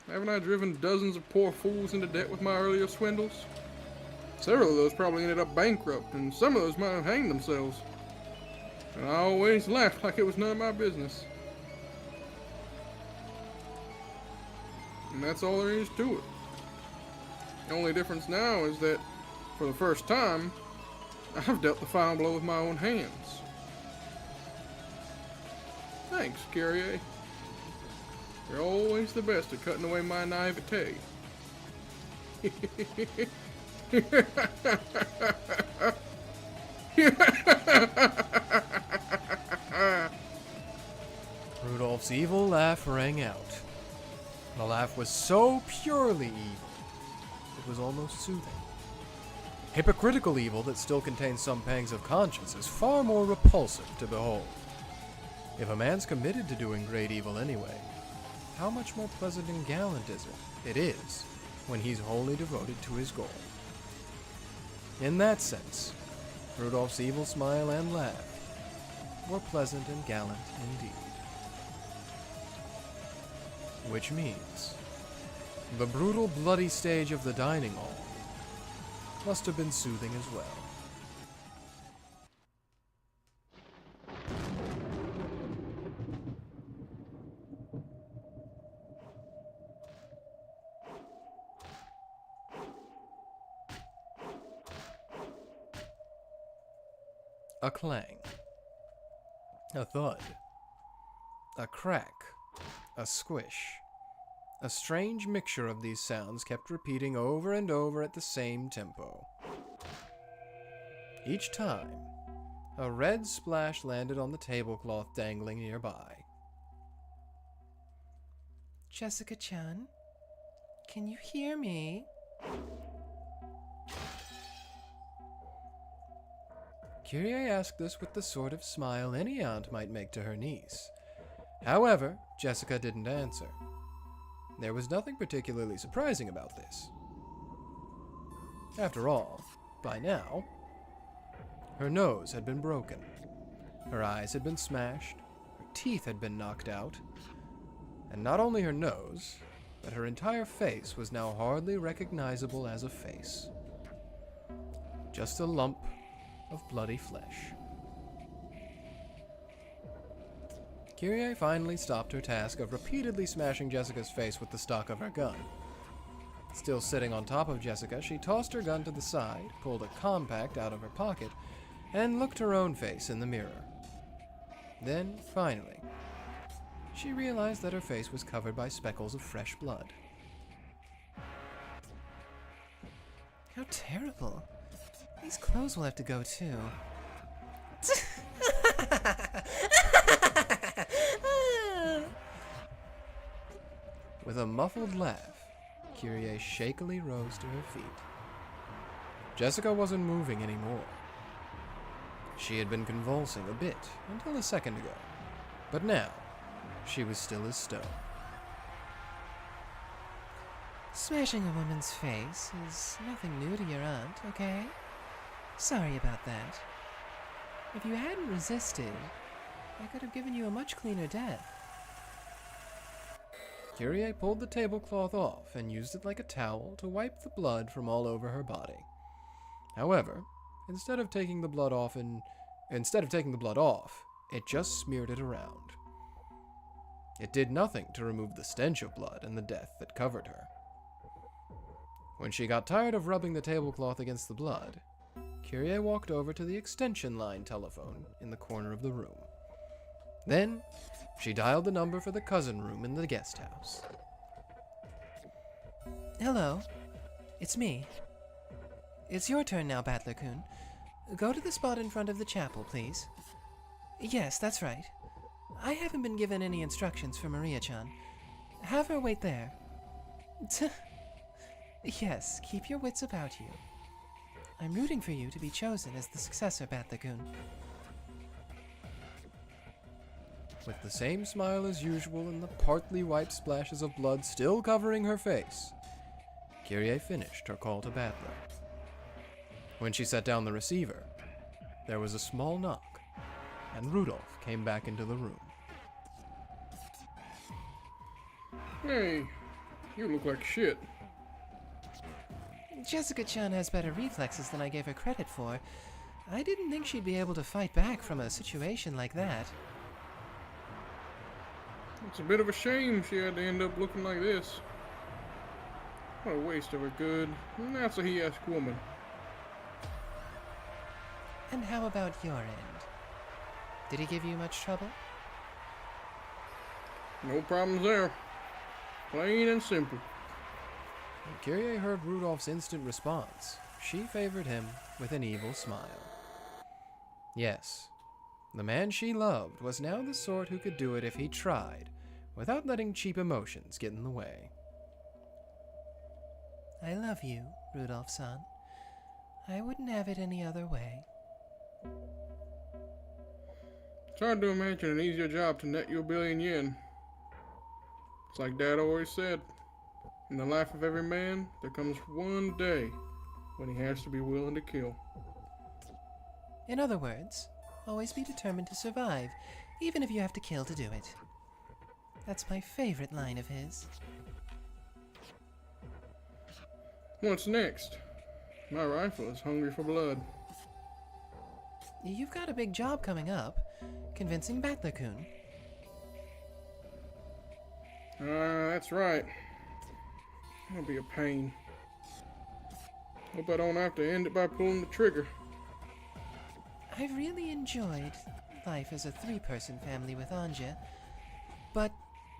Haven't I driven dozens of poor fools into debt with my earlier swindles? Several of those probably ended up bankrupt, and some of those might have hanged themselves. And I always laughed like it was none of my business. And that's all there is to it. The only difference now is that, for the first time, I've dealt the final blow with my own hands. Thanks, Kyrie. You're always the best at cutting away my naivete. Rudolph's evil laugh rang out. The laugh was so purely evil, it was almost soothing. Hypocritical evil that still contains some pangs of conscience is far more repulsive to behold. If a man's committed to doing great evil anyway, how much more pleasant and gallant is it? It is, when he's wholly devoted to his goal. In that sense, Rudolph's evil smile and laugh were pleasant and gallant indeed. Which means, the brutal, bloody stage of the dining hall must have been soothing as well. A clang, a thud, a crack, a squish. A strange mixture of these sounds kept repeating over and over at the same tempo. Each time, a red splash landed on the tablecloth dangling nearby. Jessica-chan, can you hear me? Kyrie asked this with the sort of smile any aunt might make to her niece. However, Jessica didn't answer. There was nothing particularly surprising about this. After all, by now, her nose had been broken, her eyes had been smashed, her teeth had been knocked out, and not only her nose, but her entire face was now hardly recognizable as a face. Just a lump of bloody flesh. Kyrie finally stopped her task of repeatedly smashing Jessica's face with the stock of her gun. Still sitting on top of Jessica, she tossed her gun to the side, pulled a compact out of her pocket, and looked her own face in the mirror. Then, finally, she realized that her face was covered by speckles of fresh blood. How terrible. These clothes will have to go too. With a muffled laugh, Kyrie shakily rose to her feet. Jessica wasn't moving anymore. She had been convulsing a bit until a second ago, but now she was still as stone. Smashing a woman's face is nothing new to your aunt, okay? Sorry about that. If you hadn't resisted, I could have given you a much cleaner death. Kyrie pulled the tablecloth off and used it like a towel to wipe the blood from all over her body. However, instead of taking the blood off, it just smeared it around. It did nothing to remove the stench of blood and the death that covered her. When she got tired of rubbing the tablecloth against the blood, Kyrie walked over to the extension line telephone in the corner of the room. Then, she dialed the number for the cousin room in the guest house. Hello, it's me. It's your turn now, Battler-kun. Go to the spot in front of the chapel, please. Yes, that's right. I haven't been given any instructions for Maria-chan. Have her wait there. Yes, keep your wits about you. I'm rooting for you to be chosen as the successor, Battler-kun. With the same smile as usual and the partly wiped splashes of blood still covering her face, Kyrie finished her call to Battler. When she set down the receiver, there was a small knock, and Rudolph came back into the room. Hey, you look like shit. Jessica-chan has better reflexes than I gave her credit for. I didn't think she'd be able to fight back from a situation like that. It's a bit of a shame she had to end up looking like this. What a waste of her good. That's a he-ass woman. And how about your end? Did he give you much trouble? No problems there. Plain and simple. When Kyrie heard Rudolph's instant response, she favored him with an evil smile. Yes, the man she loved was now the sort who could do it if he tried, without letting cheap emotions get in the way. I love you, Rudolph-san. I wouldn't have it any other way. It's hard to imagine an easier job to net you 1 billion yen. It's like Dad always said, in the life of every man, there comes one day when he has to be willing to kill. In other words, always be determined to survive, even if you have to kill to do it. That's my favorite line of his. What's next? My rifle is hungry for blood. You've got a big job coming up, convincing Battler-kun. That's right. That'll be a pain. Hope I don't have to end it by pulling the trigger. I've really enjoyed life as a 3-person family with Anja, but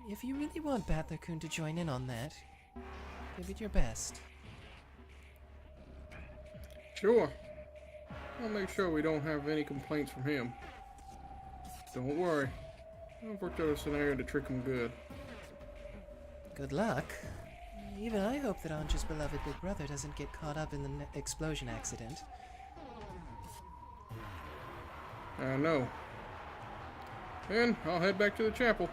if you really want Battler-kun to join in on that, give it your best. Sure. I'll make sure we don't have any complaints from him. Don't worry. I've worked out a scenario to trick him good. Good luck. Even I hope that Anja's beloved big brother doesn't get caught up in the explosion accident. I know. Then I'll head back to the chapel.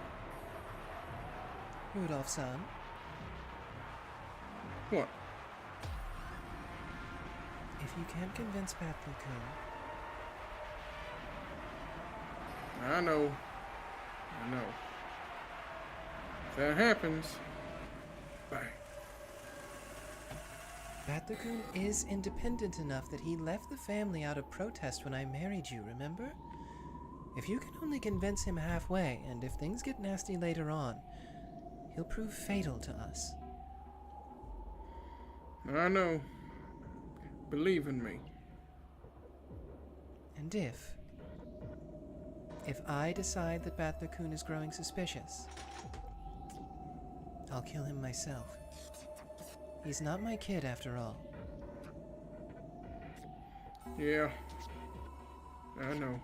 Rudolph-san, What? if you can't convince Battler-kun, I know. If that happens, bye. Battler-kun is independent enough that he left the family out of protest when I married you, remember? If you can only convince him halfway, and if things get nasty later on, he'll prove fatal to us. I know. Believe in me. And if I decide that Battler-kun is growing suspicious, I'll kill him myself. He's not my kid after all. Yeah. I know.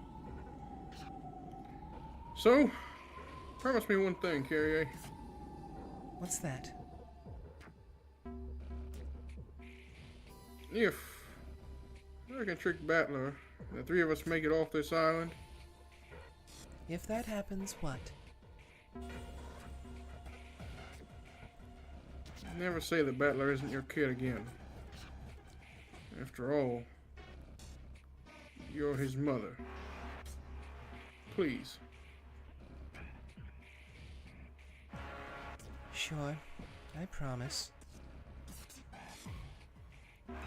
So, promise me one thing, Kyrie. What's that? If I can trick Battler, the 3 of us make it off this island, If that happens, what? never say that Battler isn't your kid again. After all, you're his mother. Please. Sure, I promise.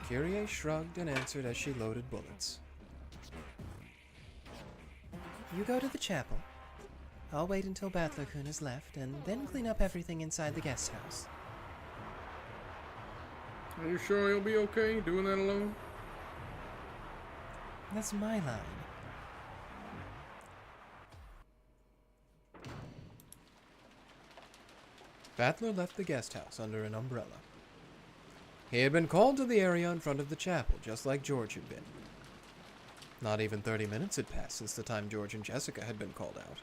Kyrie shrugged and answered as she loaded bullets. You go to the chapel. I'll wait until Battler-kun is left, and then clean up everything inside the guest house. Are you sure you'll be okay doing that alone? That's my line. Battler left the guest house under an umbrella. He had been called to the area in front of the chapel, just like George had been. Not even 30 minutes had passed since the time George and Jessica had been called out.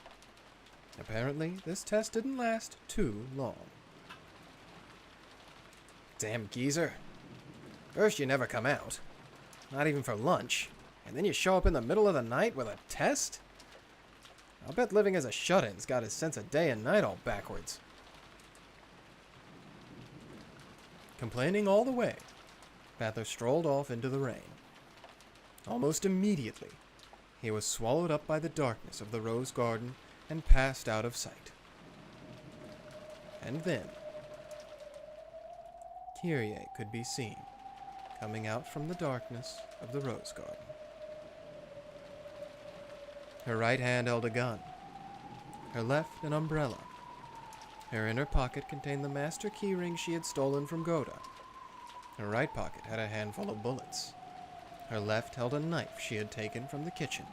Apparently, this test didn't last too long. Damn geezer. First you never come out. Not even for lunch. And then you show up in the middle of the night with a test? I'll bet living as a shut-in's got his sense of day and night all backwards. Complaining all the way, Battler strolled off into the rain. Almost immediately, he was swallowed up by the darkness of the rose garden and passed out of sight. And then, Kyrie could be seen coming out from the darkness of the rose garden. Her right hand held a gun, her left an umbrella. Her inner pocket contained the master keyring she had stolen from Goda, Her right pocket had a handful of bullets. Her left held a knife she had taken from the kitchen.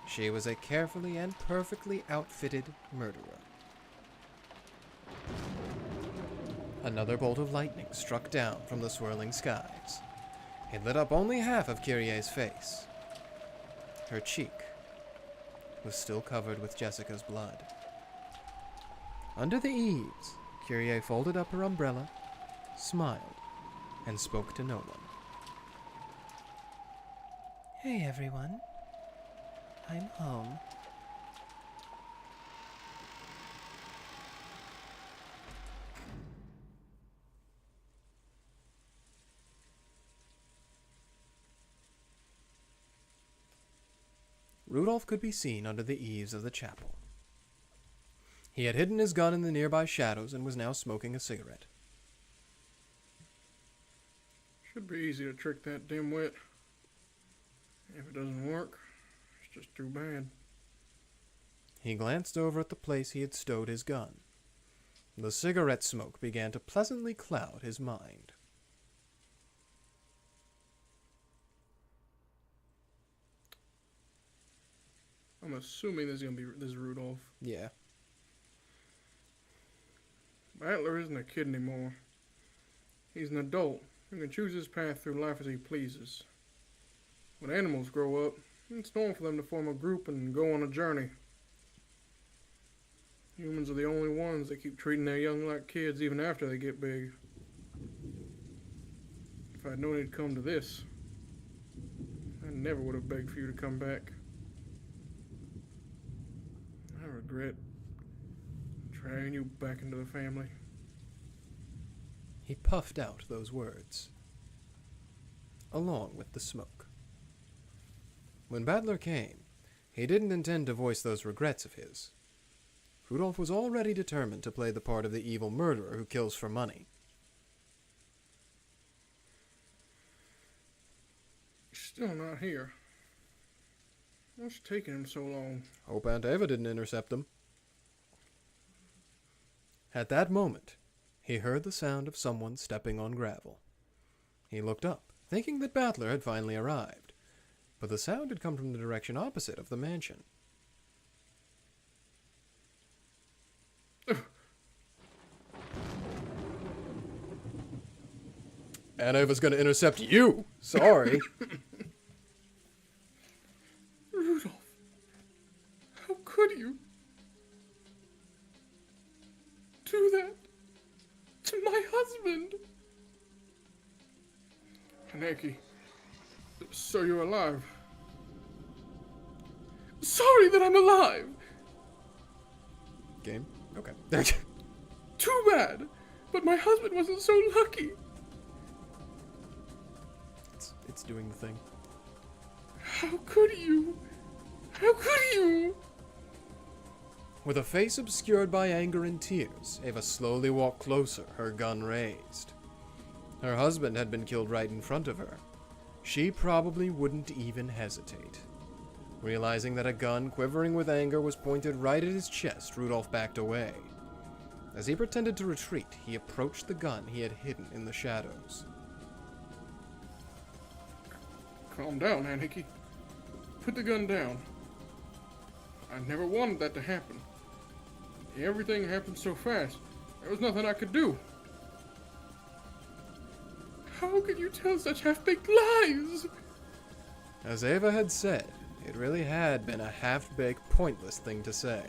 She was a carefully and perfectly outfitted murderer. Another bolt of lightning struck down from the swirling skies. It lit up only half of Kyrie's face. Her cheek was still covered with Jessica's blood. Under the eaves, Kyrie folded up her umbrella, smiled, and spoke to no one. Hey everyone. I'm home. Rudolph could be seen under the eaves of the chapel. He had hidden his gun in the nearby shadows and was now smoking a cigarette. Should be easy to trick that dimwit. If it doesn't work, it's just too bad. He glanced over at the place he had stowed his gun. The cigarette smoke began to pleasantly cloud his mind. I'm assuming this is gonna be this Rudolph. Yeah. Battler isn't a kid anymore. He's an adult who can choose his path through life as he pleases. When animals grow up, it's normal for them to form a group and go on a journey. Humans are the only ones that keep treating their young like kids even after they get big. If I'd known it'd come to this, I never would have begged for you to come back. I regret dragging you back into the family. He puffed out those words, along with the smoke. When Battler came, he didn't intend to voice those regrets of his. Rudolph was already determined to play the part of the evil murderer who kills for money. He's still not here. What's taking him so long? Hope Aunt Eva didn't intercept him. At that moment, he heard the sound of someone stepping on gravel. He looked up, thinking that Battler had finally arrived, but the sound had come from the direction opposite of the mansion. Aunt Eva's gonna intercept you! Sorry. Rudolph, how could you do that to my husband? Haneki, so you're alive. Sorry that I'm alive. Game? Okay. Too bad, but my husband wasn't so lucky. It's doing the thing. How could you? How could you? With a face obscured by anger and tears, Eva slowly walked closer, her gun raised. Her husband had been killed right in front of her. She probably wouldn't even hesitate. Realizing that a gun quivering with anger was pointed right at his chest, Rudolph backed away. As he pretended to retreat, he approached the gun he had hidden in the shadows. Calm down, Haneki. Put the gun down. I never wanted that to happen. Everything happened so fast. There was nothing I could do. How could you tell such half-baked lies? As Eva had said, it really had been a half-baked, pointless thing to say.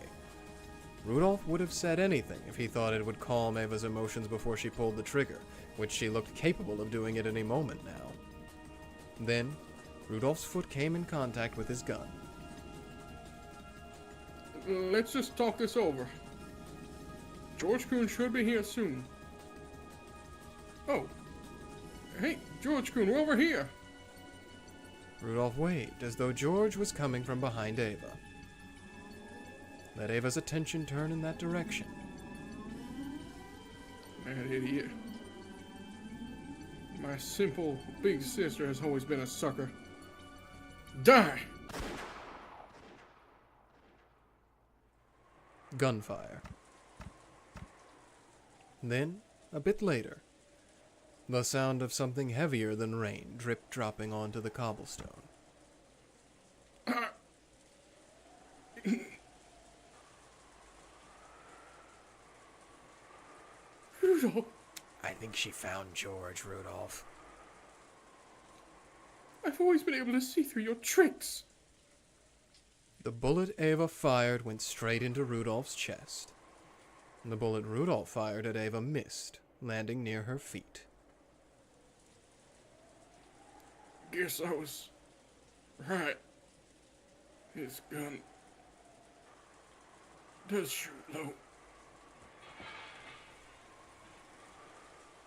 Rudolph would have said anything if he thought it would calm Eva's emotions before she pulled the trigger, which she looked capable of doing at any moment now. Then, Rudolph's foot came in contact with his gun. Let's just talk this over. George Kuhn should be here soon. Oh. Hey, George Kuhn, we're over here. Rudolph waved as though George was coming from behind Eva. Let Eva's attention turn in that direction. Mad idiot. My simple big sister has always been a sucker. Die! Gunfire. Then, a bit later, The sound of something heavier than rain drip-dropping onto the cobblestone. Rudolph, I think she found George, Rudolph. I've always been able to see through your tricks. The bullet Ava fired went straight into Rudolph's chest. The bullet Rudolph fired at Ava missed, landing near her feet. Guess I was right. His gun does shoot low.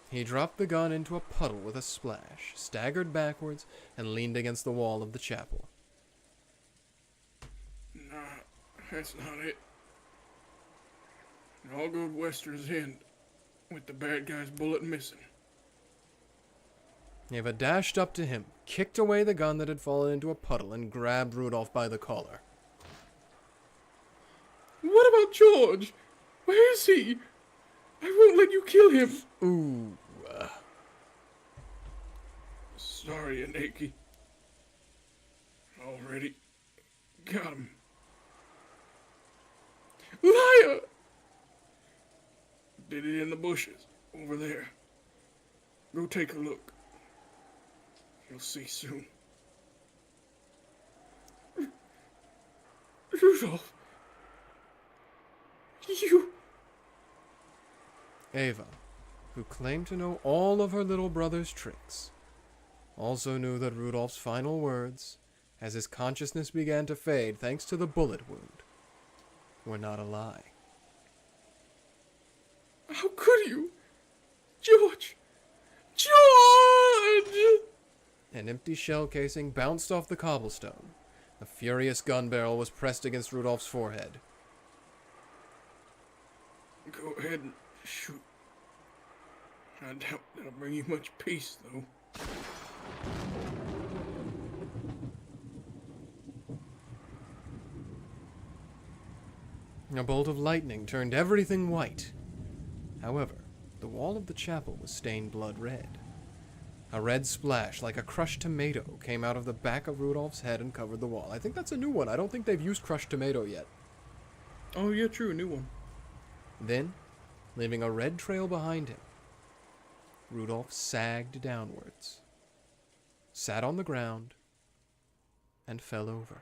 He dropped the gun into a puddle with a splash, staggered backwards, and leaned against the wall of the chapel. Nah, that's not it. All good westerns end with the bad guy's bullet missing. Ava dashed up to him, kicked away the gun that had fallen into a puddle, and grabbed Rudolph by the collar. What about George? Where is he? I won't let you kill him. Ooh. Sorry, Aneki. Already got him. Liar! Did it in the bushes, over there. Go take a look. You'll see soon. Rudolph! You... Ava, who claimed to know all of her little brother's tricks, also knew that Rudolph's final words, as his consciousness began to fade thanks to the bullet wound, were not a lie. How could you? George! George! An empty shell casing bounced off the cobblestone. A furious gun barrel was pressed against Rudolph's forehead. Go ahead and shoot. I doubt that'll bring you much peace, though. A bolt of lightning turned everything white. However, the wall of the chapel was stained blood red. A red splash, like a crushed tomato, came out of the back of Rudolph's head and covered the wall. I think that's a new one. I don't think they've used crushed tomato yet. Oh, yeah, true, a new one. Then, leaving a red trail behind him, Rudolph sagged downwards, sat on the ground, and fell over.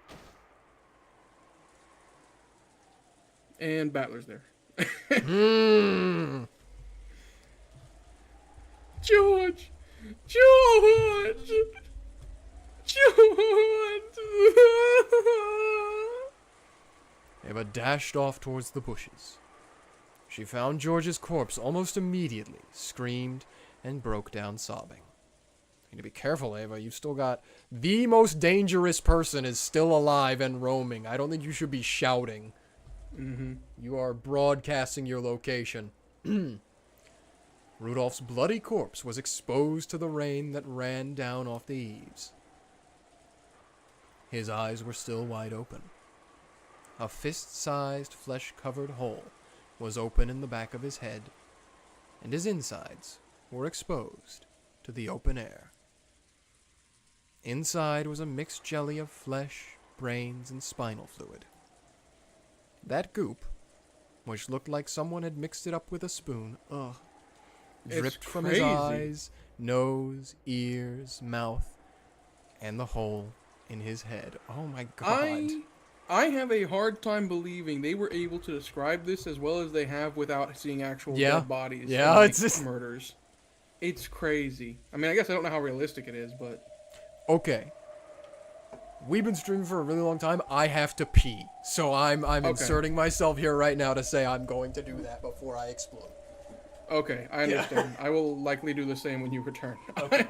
And Battler's there. George! George! George! Ava dashed off towards the bushes. She found George's corpse almost immediately, screamed, and broke down sobbing. You need to be careful, Ava. You've still got... The most dangerous person is still alive and roaming. I don't think you should be shouting. Mm-hmm. You are broadcasting your location. Rudolph's bloody corpse was exposed to the rain that ran down off the eaves. His eyes were still wide open. A fist-sized, flesh-covered hole was open in the back of his head, and his insides were exposed to the open air. Inside was a mixed jelly of flesh, brains, and spinal fluid. That goop, which looked like someone had mixed it up with a spoon, dripped from his eyes, nose, ears, mouth, and the hole in his head. Oh my god. I have a hard time believing they were able to describe this as well as they have without seeing actual dead bodies. Yeah, from, it's just... murders. It's crazy. I mean, I guess I don't know how realistic it is, but... Okay. We've been streaming for a really long time. I have to pee. So I'm inserting myself here right now to say I'm going to do that before I explode. Okay, I understand. I will likely do the same when you return. Okay.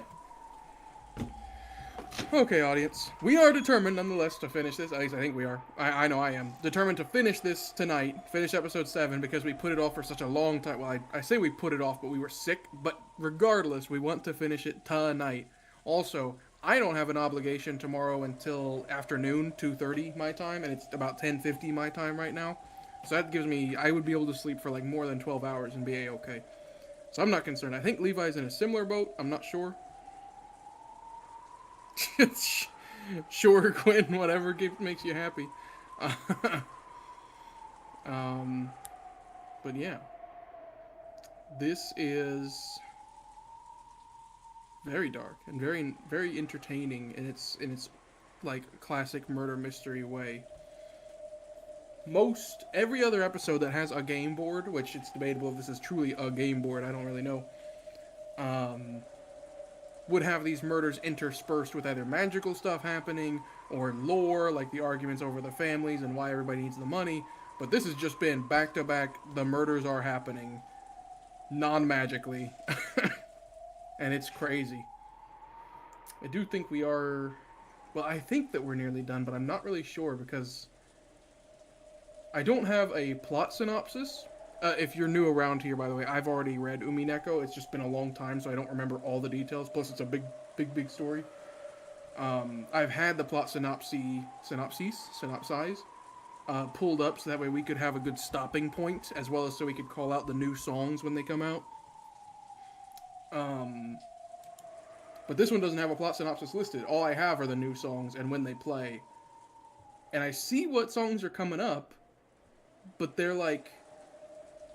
Okay, audience. We are determined, nonetheless, to finish this. At least I think we are. I know I am. Determined to finish this tonight. Finish episode 7 because we put it off for such a long time. Well, I say we put it off, but we were sick. But regardless, we want to finish it tonight. Also, I don't have an obligation tomorrow until afternoon, 2:30 my time, and it's about 10:50 my time right now. So that gives me... I would be able to sleep for like more than 12 hours and be A-okay. So I'm not concerned. I think Levi's in a similar boat. I'm not sure. Sure, Quinn, whatever makes you happy. Um, but yeah. This is very dark and very, very entertaining in its like classic murder mystery way. Every other episode that has a game board, which it's debatable if this is truly a game board, I don't really know, would have these murders interspersed with either magical stuff happening or lore, like the arguments over the families and why everybody needs the money. But this has just been back to back, the murders are happening non-magically. And it's crazy. I do think we are... Well, I think that we're nearly done, but I'm not really sure because I don't have a plot synopsis. If you're new around here, by the way, I've already read Umineko. It's just been a long time, so I don't remember all the details. Plus, it's a big story. I've had the plot synopsis pulled up, so that way we could have a good stopping point, as well as so we could call out the new songs when they come out. But this one doesn't have a plot synopsis listed. All I have are the new songs and when they play. And I see what songs are coming up, but they're like...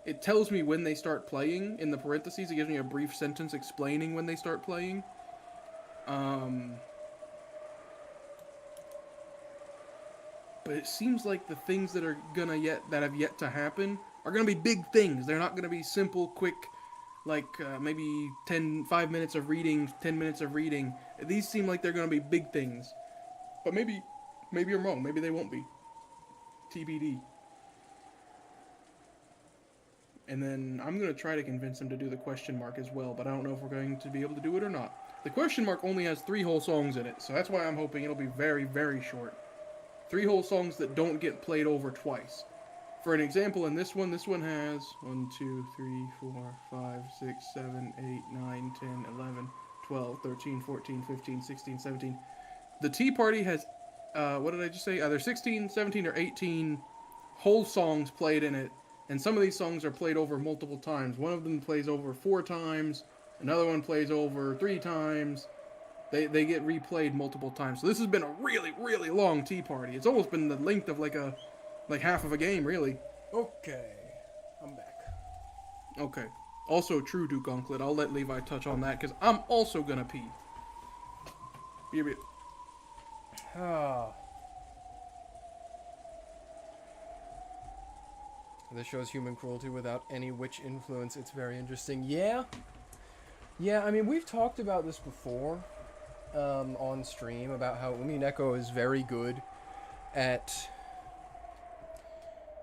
It tells me when they start playing. In the parentheses, it gives me a brief sentence explaining when they start playing. But it seems like the things that are that have yet to happen are gonna be big things. They're not gonna be simple, quick, like maybe 5 minutes of reading, 10 minutes of reading. These seem like they're gonna be big things. But maybe I'm wrong. Maybe they won't be. TBD. And then I'm going to try to convince him to do the question mark as well, but I don't know if we're going to be able to do it or not. The question mark only has 3 whole songs in it, so that's why I'm hoping it'll be very, very short. 3 whole songs that don't get played over twice. For an example, in this one has 1, 2, 3, 4, 5, 6, 7, 8, 9, 10, 11, 12, 13, 14, 15, 16, 17. The Tea Party has, what did I just say? Either 16, 17, or 18 whole songs played in it. And some of these songs are played over multiple times. One of them plays over 4 times. Another one plays over 3 times. They get replayed multiple times. So this has been a really, really long tea party. It's almost been the length of like half of a game, really. Okay. I'm back. Okay. Also true, Duke Unclet. I'll let Levi touch on that because I'm also gonna pee. This shows human cruelty without any witch influence. It's very interesting. Yeah, I mean, we've talked about this before on stream, about how Umineko is very good at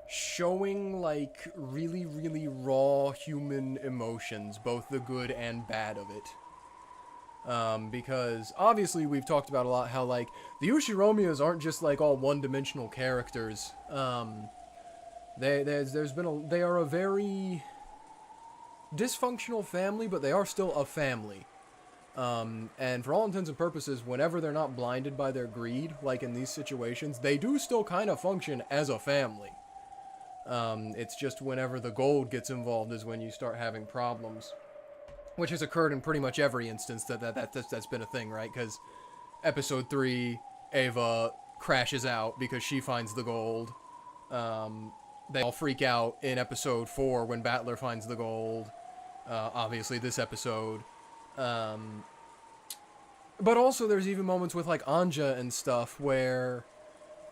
showing, like, really, really raw human emotions, both the good and bad of it. Because, obviously, we've talked about a lot how, like, the Ushiromias aren't just, like, all one-dimensional characters. They are a very dysfunctional family, but they are still a family. And for all intents and purposes, whenever they're not blinded by their greed, like in these situations, they do still kind of function as a family. It's just whenever the gold gets involved is when you start having problems. Which has occurred in pretty much every instance that's been a thing, right? Because episode 3, Ava crashes out because she finds the gold. They all freak out in episode 4 when Battler finds the gold. Obviously, this episode. But also, there's even moments with, like, Anja and stuff where,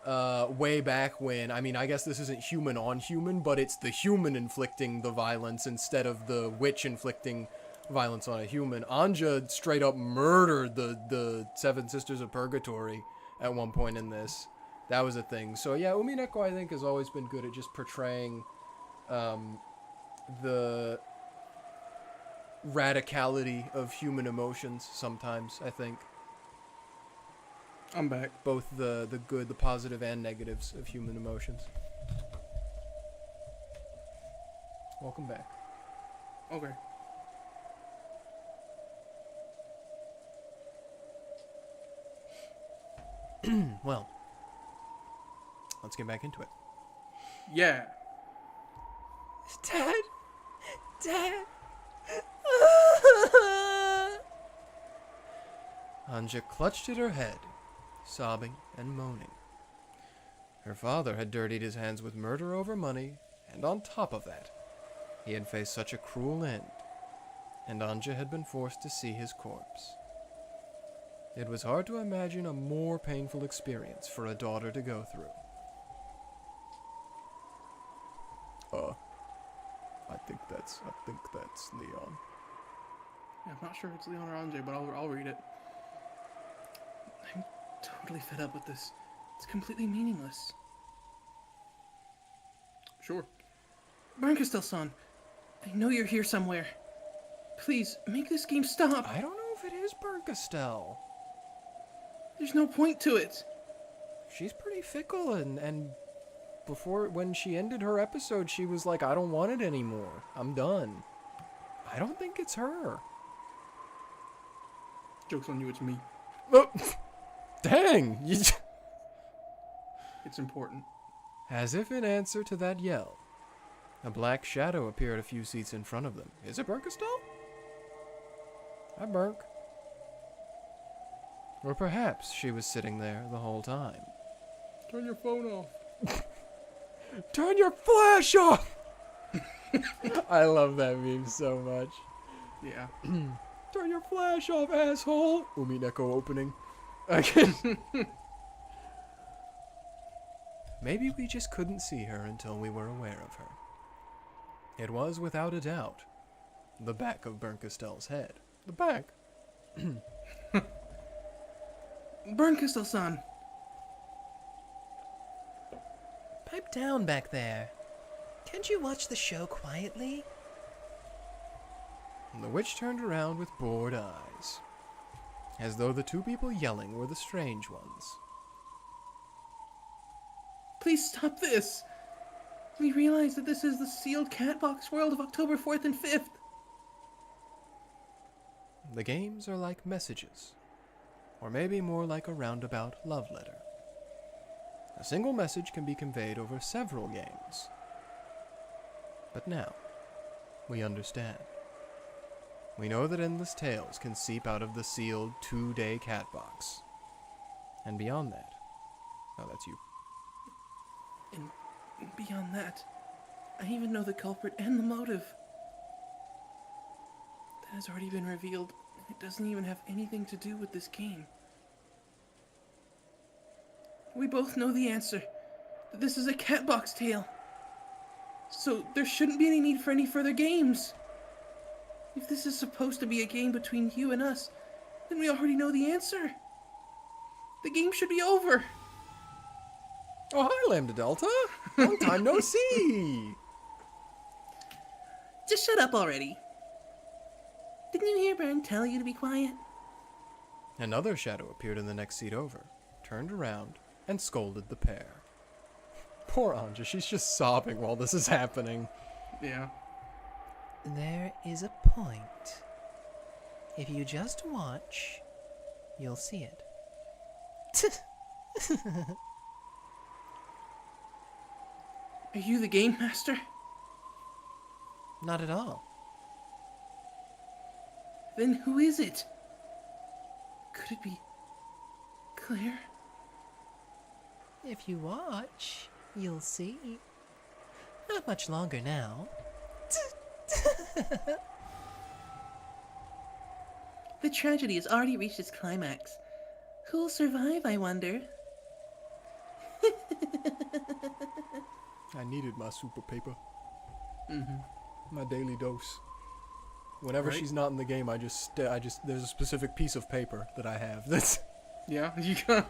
way back when, I mean, I guess this isn't human on human, but it's the human inflicting the violence instead of the witch inflicting violence on a human. Anja straight up murdered the 7 Sisters of Purgatory at one point in this. That was a thing. So yeah, Umineko, I think, has always been good at just portraying the radicality of human emotions sometimes, I think. I'm back. Both the good, the positive, and negatives of human emotions. Welcome back. Okay. Well, let's get back into it. Yeah. Dad, Anja clutched at her head, sobbing and moaning. Her father had dirtied his hands with murder over money, and on top of that, he had faced such a cruel end, and Anja had been forced to see his corpse. It was hard to imagine a more painful experience for a daughter to go through. I think that's Leon. Yeah, I'm not sure if it's Leon or Anjay, but I'll read it. I'm totally fed up with this. It's completely meaningless. Sure. Bernkastel-san, I know you're here somewhere. Please, make this game stop. I don't know if it is Bernkastel. There's no point to it. She's pretty fickle, and before, when she ended her episode, she was like, I don't want it anymore. I'm done. I don't think it's her. Joke's on you, it's me. Oh, dang! It's important. As if in answer to that yell, a black shadow appeared a few seats in front of them. Is it Bernkastel? Hi, Berk. Or perhaps she was sitting there the whole time. Turn your phone off. Turn your flash off! I love that meme so much. Yeah. Turn your flash off, asshole! Umineko opening. Again. Maybe we just couldn't see her until we were aware of her. It was, without a doubt, the back of Bernkastel's head. The back? Bernkastel-san. Pipe down back there. Can't you watch the show quietly? The witch turned around with bored eyes, as though the two people yelling were the strange ones. Please stop this. We realize that this is the sealed Catbox world of October 4th and 5th. The games are like messages, or maybe more like a roundabout love letter. A single message can be conveyed over several games. But now, we understand. We know that endless tales can seep out of the sealed 2-day Catbox. And beyond that... Oh, that's you. And beyond that, I even know the culprit and the motive. That has already been revealed. It doesn't even have anything to do with this game. We both know the answer. That this is a Catbox tale. So there shouldn't be any need for any further games. If this is supposed to be a game between you and us, then we already know the answer. The game should be over. Oh, hi, Lambda Delta! Long time no see! Just shut up already. Didn't you hear Bern tell you to be quiet? Another shadow appeared in the next seat over, turned around, and scolded the pair. Poor Anja, she's just sobbing while this is happening. Yeah. There is a point. If you just watch, you'll see it. Are you the game master? Not at all. Then who is it? Could it be Claire? If you watch, you'll see. Not much longer now. The tragedy has already reached its climax. Who'll survive, I wonder? I needed my super paper. My daily dose. Whenever she's not in the game, I just there's a specific piece of paper that I have that's Yeah, you got.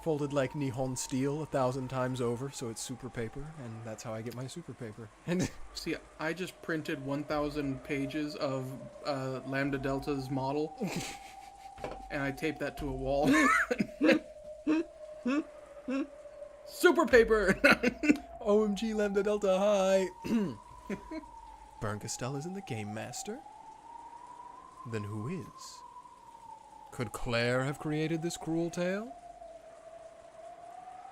folded like Nihon steel 1,000 times over, so it's super paper, and that's how I get my super paper. And See, I just printed 1,000 pages of Lambda Delta's model, and I taped that to a wall. Super paper! OMG Lambda Delta, hi! Bernkastel isn't the game master? Then who is? Could Claire have created this cruel tale?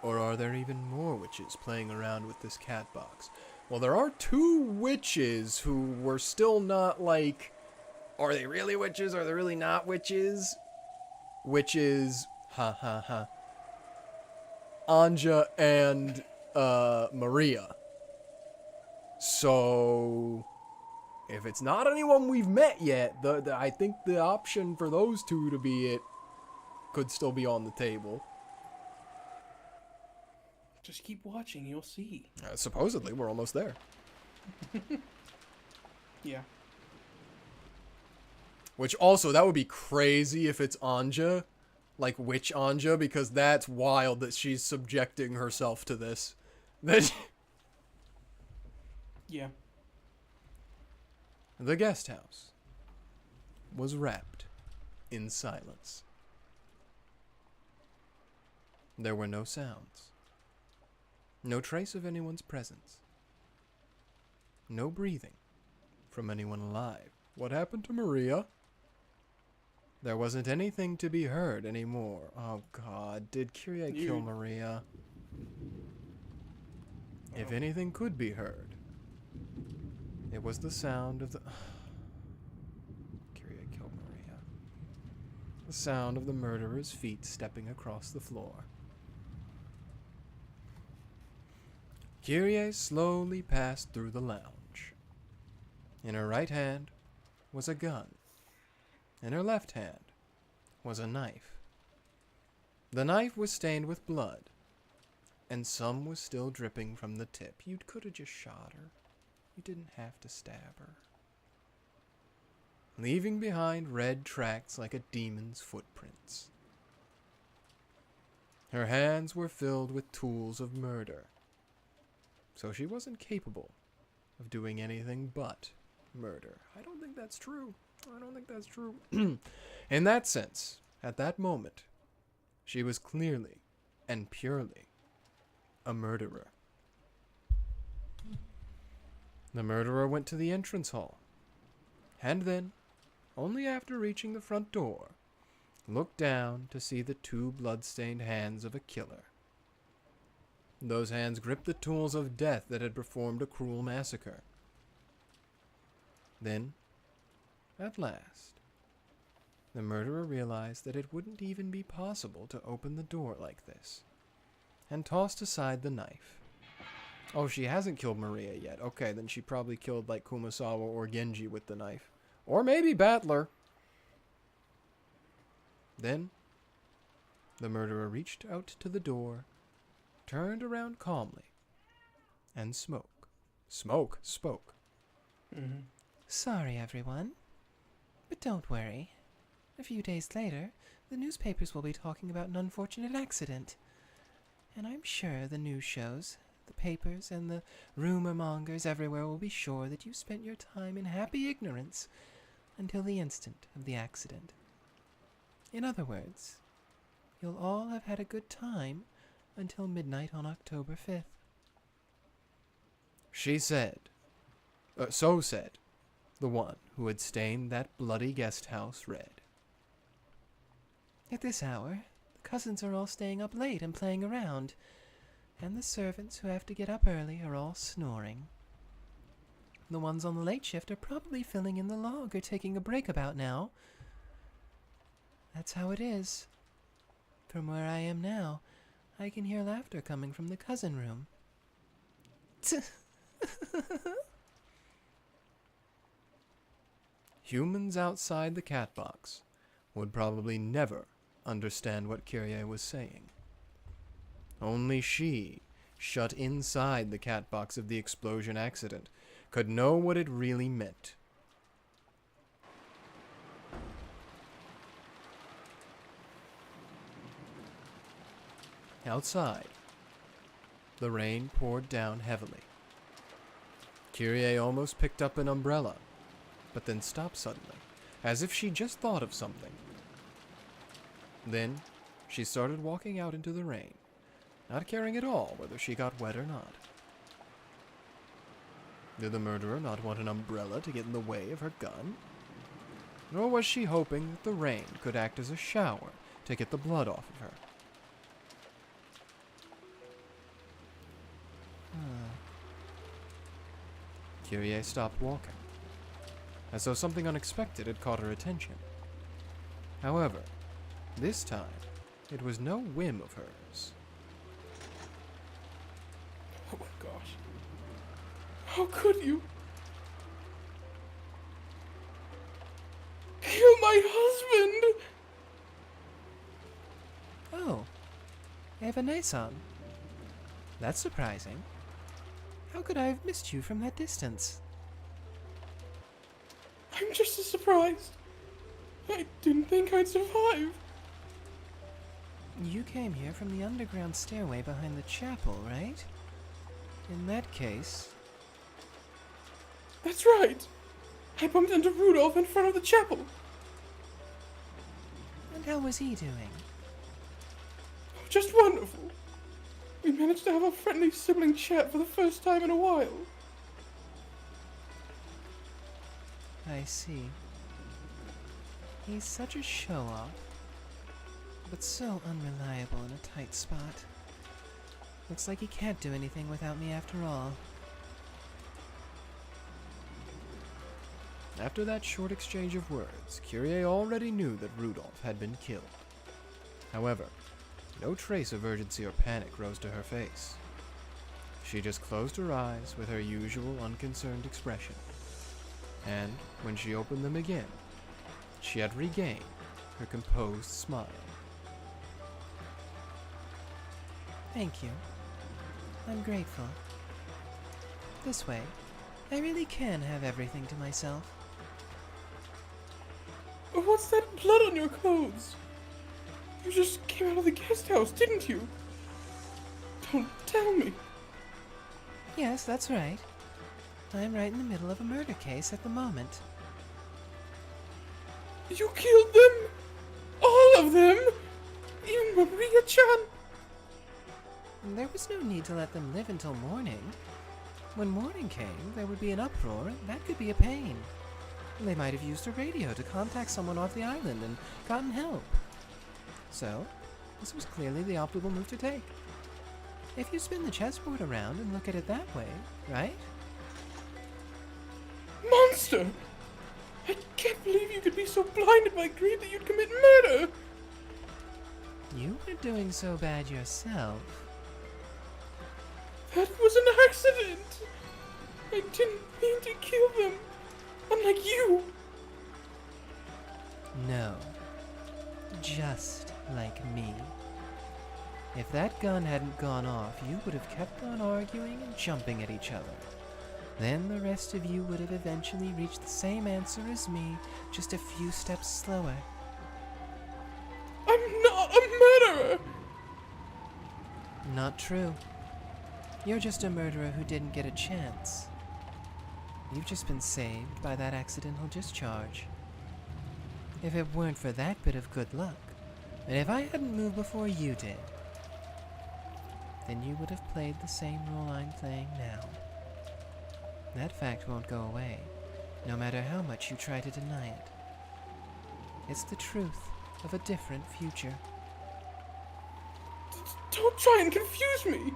Or are there even more witches playing around with this Catbox? Well, there are 2 witches who were still not like... Are they really witches? Are they really not witches? which is Anja and Maria. So if it's not anyone we've met yet, I think the option for those two to be it could still be on the table. Just keep watching, you'll see. Supposedly, we're almost there. Yeah. Which also, that would be crazy if it's Anja. Like, witch Anja, because that's wild that she's subjecting herself to this. Yeah. The guest house was wrapped in silence. There were no sounds. No trace of anyone's presence. No breathing from anyone alive. What happened to Maria? There wasn't anything to be heard anymore. Oh God, did Kyrie kill Maria? If anything could be heard, it was the sound of the... Kyrie killed Maria. The sound of the murderer's feet stepping across the floor. Kyrie slowly passed through the lounge. In her right hand was a gun. In her left hand was a knife. The knife was stained with blood, and some was still dripping from the tip. You could have just shot her. You didn't have to stab her. Leaving behind red tracks like a demon's footprints. Her hands were filled with tools of murder, so she wasn't capable of doing anything but murder. I don't think that's true. I don't think that's true. In that sense, at that moment, she was clearly and purely a murderer. The murderer went to the entrance hall, and then, only after reaching the front door, looked down to see the two blood-stained hands of a killer. Those hands gripped the tools of death that had performed a cruel massacre. Then, at last, the murderer realized that it wouldn't even be possible to open the door like this, and tossed aside the knife. Oh, she hasn't killed Maria yet. Okay, then she probably killed like Kumasawa or Genji with the knife. Or maybe Battler. Then, the murderer reached out to the door, turned around calmly, and spoke. Mm-hmm. Sorry, everyone. But don't worry. A few days later, the newspapers will be talking about an unfortunate accident. And I'm sure the news shows, the papers, and the rumor mongers everywhere will be sure that you spent your time in happy ignorance until the instant of the accident. In other words, you'll all have had a good time until midnight on October 5th. She said, so said, the one who had stained that bloody guest house red. At this hour, the cousins are all staying up late and playing around, and the servants who have to get up early are all snoring. The ones on the late shift are probably filling in the log or taking a break about now. That's how it is. From where I am now, I can hear laughter coming from the cousin room. Humans outside the cat box would probably never understand what Kyrie was saying. Only she, shut inside the cat box of the explosion accident, could know what it really meant. Outside, the rain poured down heavily. Kyrie almost picked up an umbrella, but then stopped suddenly, as if she just thought of something. Then, she started walking out into the rain, not caring at all whether she got wet or not. Did the murderer not want an umbrella to get in the way of her gun? Nor was she hoping that the rain could act as a shower to get the blood off of her. Kyrie stopped walking, as though something unexpected had caught her attention. However, This time, it was no whim of hers. Oh my gosh. How could you? Kill my husband! Oh, Eva-san. That's surprising. How could I have missed you from that distance? I'm just as surprised. I didn't think I'd survive. You came here from the underground stairway behind the chapel, right? In that case... That's right. I bumped into Rudolph in front of the chapel. And how was he doing? Just wonderful. We managed to have a friendly sibling chat for the first time in a while. I see. He's such a show-off, but so unreliable in a tight spot. Looks like he can't do anything without me after all. After that short exchange of words, Kyrie already knew that Rudolph had been killed. However, no trace of urgency or panic rose to her face. She just closed her eyes with her usual unconcerned expression. And when she opened them again, she had regained her composed smile. Thank you. I'm grateful. This way, I really can have everything to myself. What's that blood on your clothes? You just came out of the guest house, didn't you? Don't tell me. Yes, that's right. I'm right in the middle of a murder case at the moment. You killed them? All of them? Even Maria-chan? There was no need to let them live until morning. When morning came, there would be an uproar, and that could be a pain. They might have used a radio to contact someone off the island and gotten help. So, this was clearly the optimal move to take. If you spin the chessboard around and look at it that way, right? Monster! I can't believe you could be so blinded by greed that you'd commit murder! You weren't doing so bad yourself. That was an accident! I didn't mean to kill them, unlike you! No. Just like me. If that gun hadn't gone off, you would have kept on arguing and jumping at each other. Then the rest of you would have eventually reached the same answer as me, just a few steps slower. I'm not a murderer! Not true. You're just a murderer who didn't get a chance. You've just been saved by that accidental discharge. If it weren't for that bit of good luck, and if I hadn't moved before you did, then you would have played the same role I'm playing now. That fact won't go away, no matter how much you try to deny it. It's the truth of a different future. Don't try and confuse me!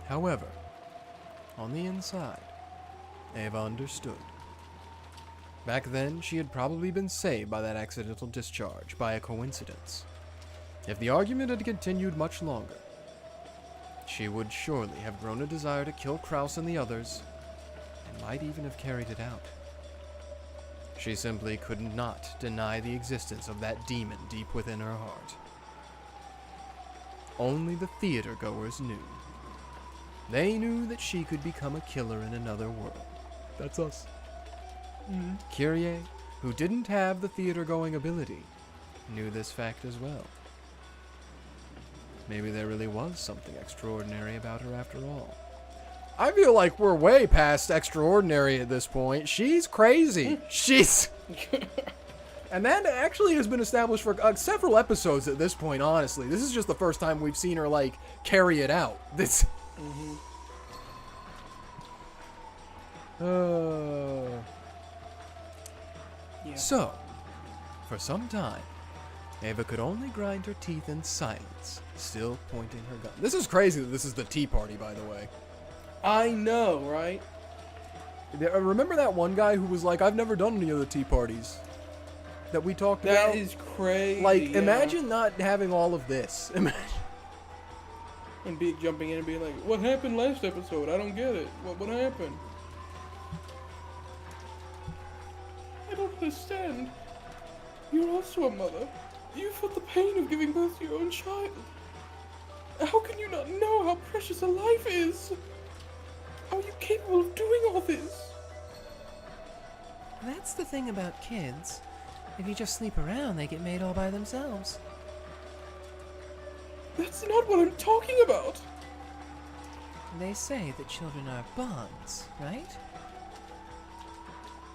However, on the inside, Eva understood. Back then, she had probably been saved by that accidental discharge by a coincidence. If the argument had continued much longer, she would surely have grown a desire to kill Kraus and the others, and might even have carried it out. She simply could not deny the existence of that demon deep within her heart. Only the theater-goers knew. They knew that she could become a killer in another world. That's us. Kyrie, who didn't have the theater-going ability, knew this fact as well. Maybe there really was something extraordinary about her after all. I feel like we're way past extraordinary at this point. She's crazy. She's... And that actually has been established for several episodes at this point, honestly. This is just the first time we've seen her, like, carry it out. This... Yeah. So, for some time, Eva could only grind her teeth in silence, still pointing her gun. This is crazy that this is the tea party, by the way. I know, right? Remember that one guy who was like, I've never done any of the tea parties? that we talked about. That is crazy. Like, yeah. imagine not having all of this. Imagine. And jumping in and being like, what happened last episode? I don't get it. What happened? I don't understand. You're also a mother. You felt the pain of giving birth to your own child. How can you not know how precious a life is? How are you capable of doing all this? That's the thing about kids. If you just sleep around, they get made all by themselves. That's not what I'm talking about. They say that children are bonds, right?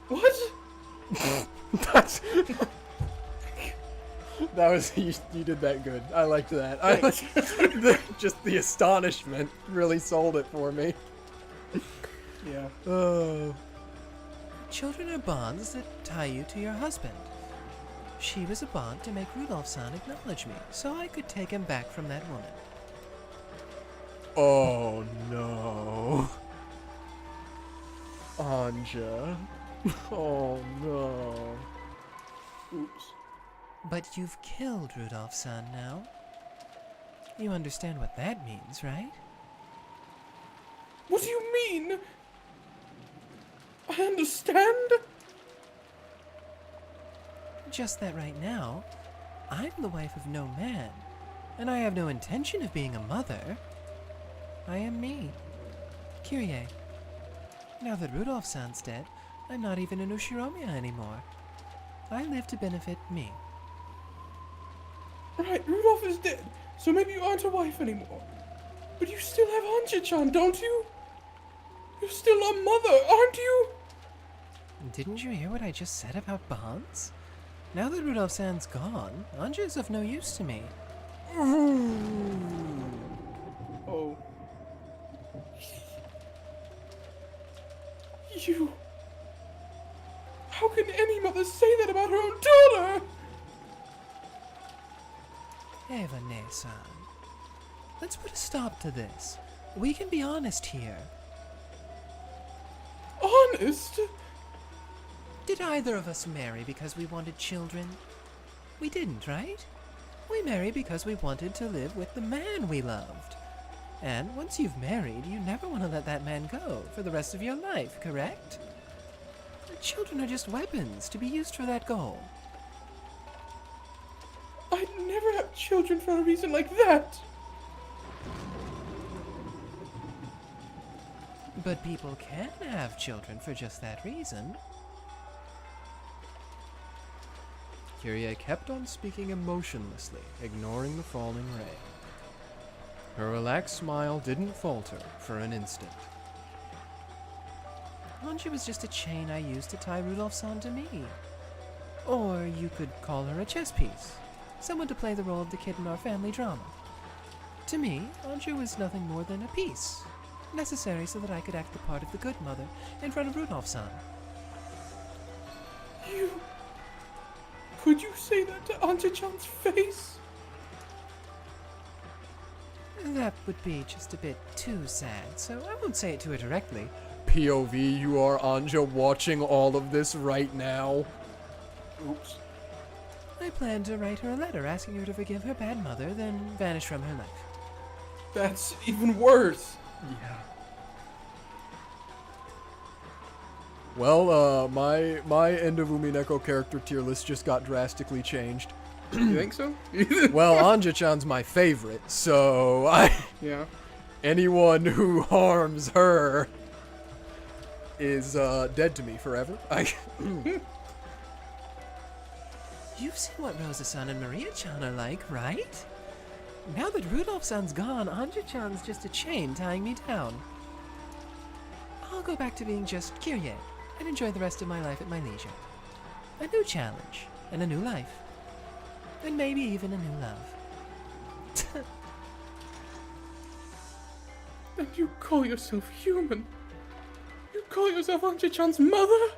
What? That's... That was you did that good. I liked that. I just the astonishment really sold it for me. Yeah. Oh. Children are bonds that tie you to your husband. She was a bond to make Rudolph-san acknowledge me, so I could take him back from that woman. Oh no. Anja. Oh no. Oops. But you've killed Rudolph-san now. You understand what that means, right? What do you mean? I understand. Just that right now, I'm the wife of no man, and I have no intention of being a mother. I am me, Kyrie. Now that Rudolph-san's dead, I'm not even an Ushiromiya anymore. I live to benefit me. Right, Rudolph is dead, so maybe you aren't a wife anymore. But you still have Anja-chan, don't you? You're still a mother, aren't you? Didn't you hear what I just said about bonds? Now that Rudolph-san's gone, Anja is of no use to me. Oh. You... How can any mother say that about her own daughter? Eva-ne-san, let's put a stop to this. We can be honest here. Honest? Did either of us marry because we wanted children? We didn't, right? We married because we wanted to live with the man we loved. And once you've married, you never want to let that man go for the rest of your life, correct? Children are just weapons to be used for that goal. I'd never have children for a reason like that. But people can have children for just that reason. Kyrie kept on speaking emotionlessly, ignoring the falling ray. Her relaxed smile didn't falter for an instant. Anja was just a chain I used to tie Rudolph-san to me. Or you could call her a chess piece. Someone to play the role of the kid in our family drama. To me, Anja was nothing more than a piece, necessary so that I could act the part of the good mother in front of Rudolph-san. You... Could you say that to Anja-chan's face? That would be just a bit too sad, so I won't say it to her directly. POV, you are Anja watching all of this right now. Oops. I plan to write her a letter asking her to forgive her bad mother, then vanish from her life. That's even worse. Yeah. Well, my end of Umineko character tier list just got drastically changed. You think so? Well, Anja-chan's my favorite, so Yeah. anyone who harms her is dead to me forever. You've seen what Rosa-san and Maria-chan are like, right? Now that Rudolph-san's gone, Anja-chan's just a chain tying me down. I'll go back to being just Kyrie and enjoy the rest of my life at my leisure. A new challenge, and a new life. And maybe even a new love. And you call yourself human? You call yourself Anja-chan's mother?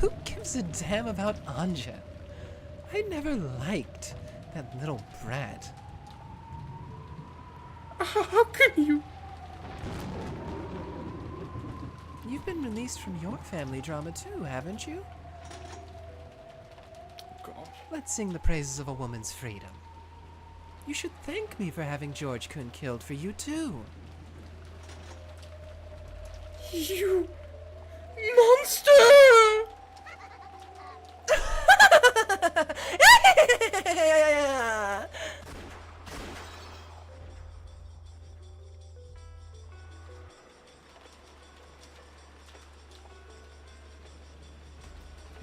Who gives a damn about Anja? I never liked that little brat. How can you? You've been taste from your family drama too, haven't you? Gosh. Let's sing the praises of a woman's freedom. You should thank me for having George-kun killed for you too. You monster!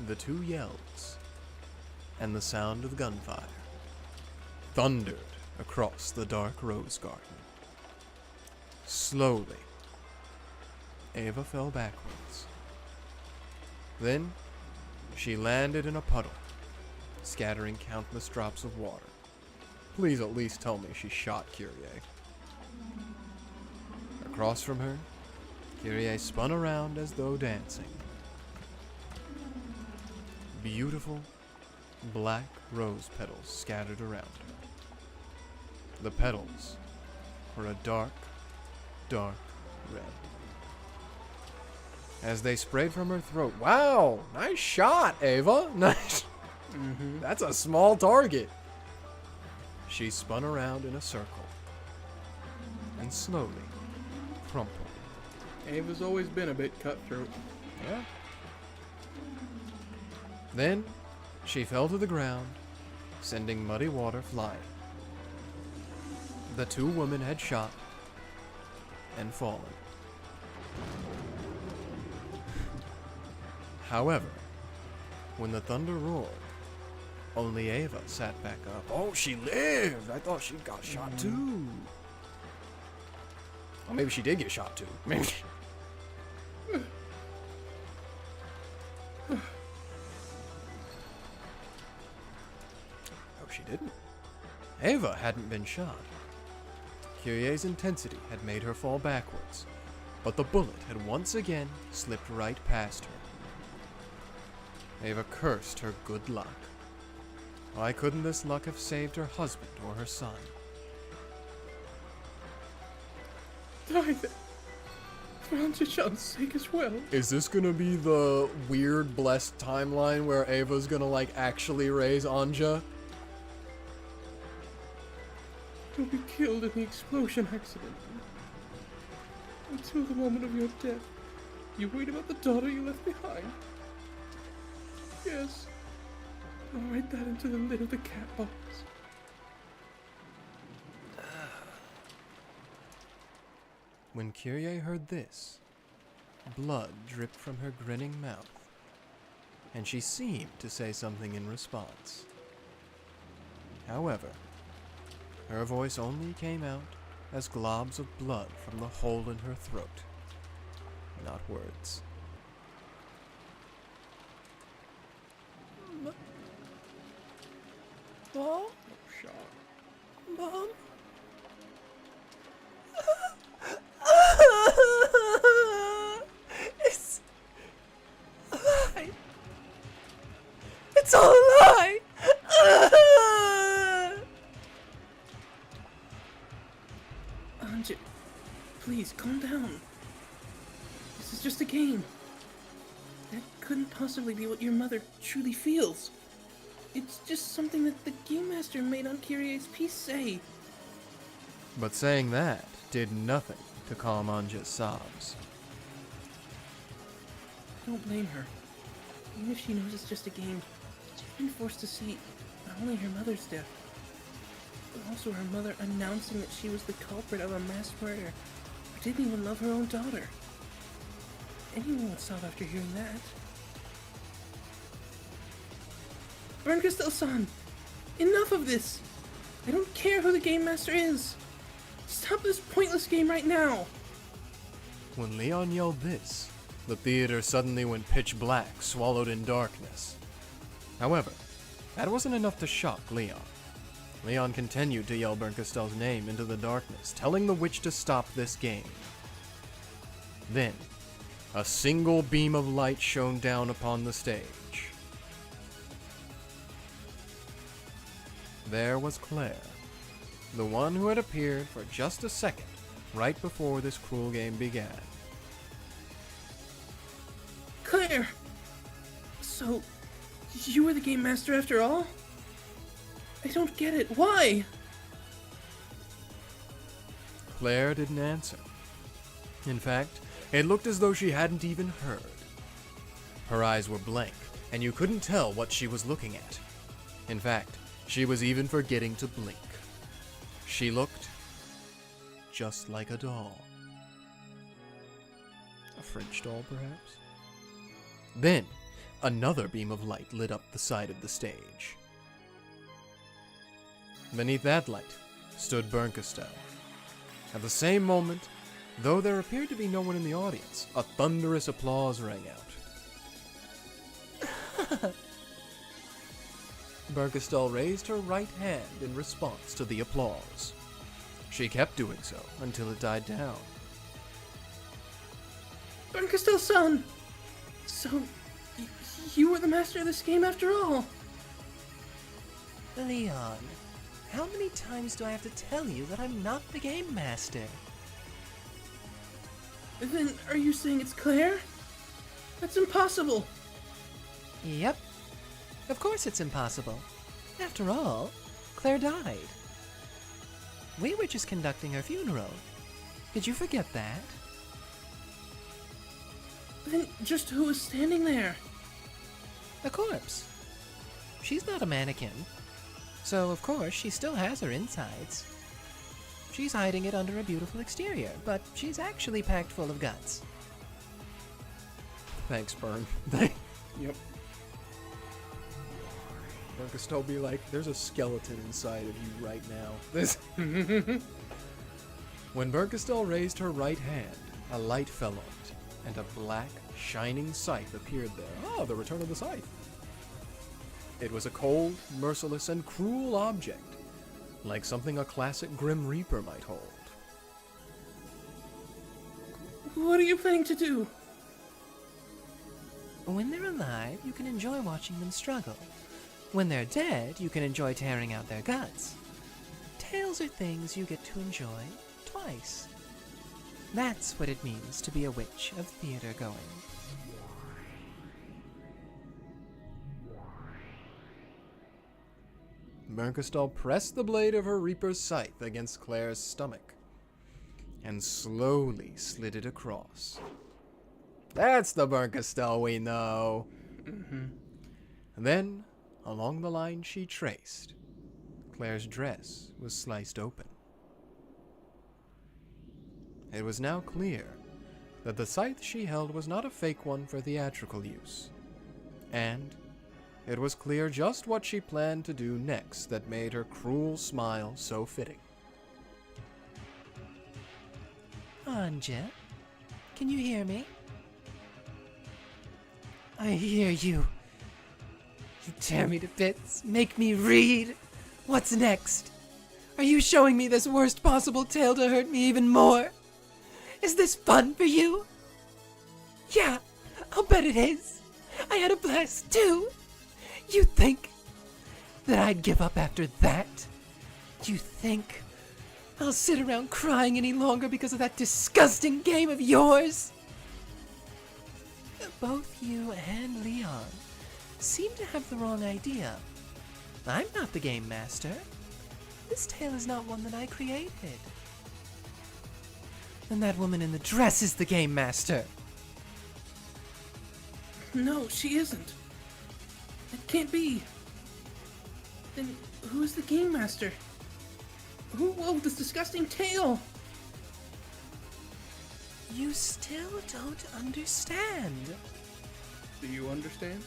The two yells and the sound of gunfire thundered across the dark rose garden. Slowly, Ava fell backwards. Then, she landed in a puddle, scattering countless drops of water. Please at least tell me she shot Kyrie. Across from her, Kyrie spun around as though dancing. Beautiful, black rose petals scattered around her. The petals were a dark, dark red. As they sprayed from her throat. Wow! Nice shot, Ava! Nice! That's a small target. She spun around in a circle and slowly crumpled. Ava's always been a bit cutthroat. Yeah. Then she fell to the ground, sending muddy water flying. The two women had shot and fallen. However, when the thunder roared, only Ava sat back up. Oh, she lived! I thought she got shot too. Or maybe she did get shot too. Maybe. Oh, she didn't. Ava hadn't been shot. Kyrie's intensity had made her fall backwards, but the bullet had once again slipped right past her. Ava cursed her good luck. Why couldn't this luck have saved her husband or her son? Die then. For Anja-chan's sake as well. Is this gonna be the weird blessed timeline where Ava's gonna like actually raise Anja? You'll be killed in the explosion accident. Until the moment of your death, you worried about the daughter you left behind. Yes. I'll write that into the lid of the cat box. When Kyrie heard this, blood dripped from her grinning mouth, and she seemed to say something in response. However, her voice only came out as globs of blood from the hole in her throat, not words. Mom? Shot. Mom? It's a lie. It's all a lie. Anja, please calm down. This is just a game. That couldn't possibly be what your mother truly feels. It's just something that the Game Master made on Kyrie's piece say. But saying that did nothing to calm Anja's sobs. I don't blame her. Even if she knows it's just a game, she's been forced to see not only her mother's death, but also her mother announcing that she was the culprit of a mass murder who didn't even love her own daughter. Anyone would stop after hearing that. Bernkastel-san! Enough of this! I don't care who the Game Master is! Stop this pointless game right now! When Leon yelled this, the theater suddenly went pitch black, swallowed in darkness. However, that wasn't enough to shock Leon. Leon continued to yell Bernkastel's name into the darkness, telling the witch to stop this game. Then, a single beam of light shone down upon the stage. There was Claire, the one who had appeared for just a second right before this cruel game began. So, you were the game master after all? I don't get it. Why? Claire didn't answer. In fact, it looked as though she hadn't even heard. Her eyes were blank, and you couldn't tell what she was looking at. In fact, she was even forgetting to blink. She looked just like a doll. A French doll, perhaps? Then, another beam of light lit up the side of the stage. Beneath that light stood Bernkastel. At the same moment, though there appeared to be no one in the audience, a thunderous applause rang out. Bernkastel raised her right hand in response to the applause. She kept doing so until it died down. Bernkastel-san! So, you were the master of this game after all? Leon, how many times do I have to tell you that I'm not the game master? Then, are you saying it's Claire? That's impossible! Yep. Of course it's impossible. After all, Claire died. We were just conducting her funeral. Did you forget that? Then, just who was standing there? A corpse. She's not a mannequin. So, of course, she still has her insides. She's hiding it under a beautiful exterior, but she's actually packed full of guts. Thanks, Bern. Yep. Bernkastel be like, there's a skeleton inside of you right now. This. When Bernkastel raised her right hand, a light fell on it, and a black, shining scythe appeared there. Ah, the return of the scythe. It was a cold, merciless, and cruel object, like something a classic Grim Reaper might hold. What are you planning to do? When they're alive, you can enjoy watching them struggle. When they're dead, you can enjoy tearing out their guts. Tales are things you get to enjoy twice. That's what it means to be a witch of theater going. Bernkastel pressed the blade of her Reaper's scythe against Claire's stomach, and slowly slid it across. That's the Bernkastel we know. Mm-hmm. And then, along the line she traced, Claire's dress was sliced open. It was now clear that the scythe she held was not a fake one for theatrical use. And it was clear just what she planned to do next that made her cruel smile so fitting. Anja, can you hear me? I hear you. You tear me to bits, make me read. What's next? Are you showing me this worst possible tale to hurt me even more? Is this fun for you? Yeah, I'll bet it is. I had a blast too. You think that I'd give up after that? You think I'll sit around crying any longer because of that disgusting game of yours? Both you and Leon seem to have the wrong idea. I'm not the game master. This tale is not one that I created. And that woman in the dress is the game master. No, she isn't. It can't be. Then who is the game master? Who wove this disgusting tale? You still don't understand. Do you understand?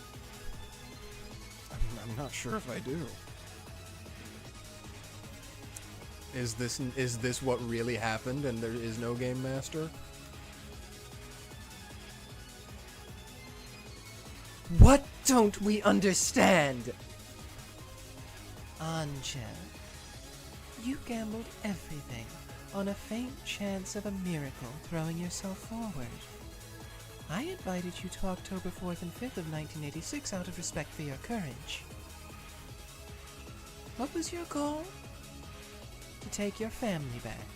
I'm not sure if I do. Is this what really happened and there is no game master? What don't we understand? Anja, you gambled everything on a faint chance of a miracle throwing yourself forward. I invited you to October 4th and 5th of 1986 out of respect for your courage. What was your goal? To take your family back.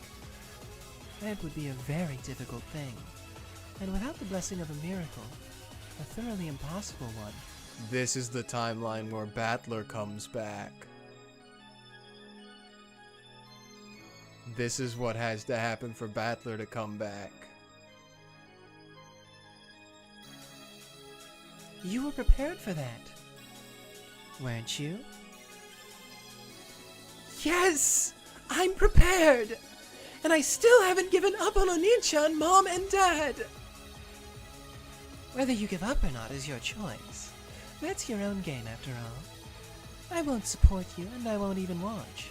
That would be a very difficult thing, and without the blessing of a miracle, a thoroughly impossible one, This is the timeline where Battler comes back. This is what has to happen for Battler to come back. You were prepared for that, weren't you? Yes! I'm prepared! And I still haven't given up on Oni-chan, Mom, and Dad! Whether you give up or not is your choice. That's your own game, after all. I won't support you, and I won't even watch.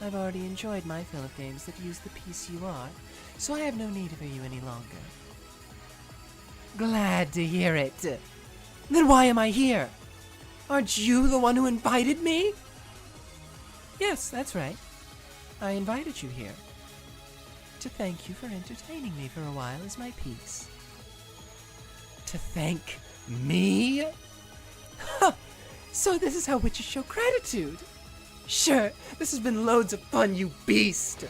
I've already enjoyed my fill of games that use the piece you are, so I have no need for you any longer. Glad to hear it. Then why am I here? Aren't you the one who invited me? Yes, that's right. I invited you here to thank you for entertaining me for a while as my piece. To thank me? Huh. So this is how witches show gratitude. Sure, this has been loads of fun, you beast.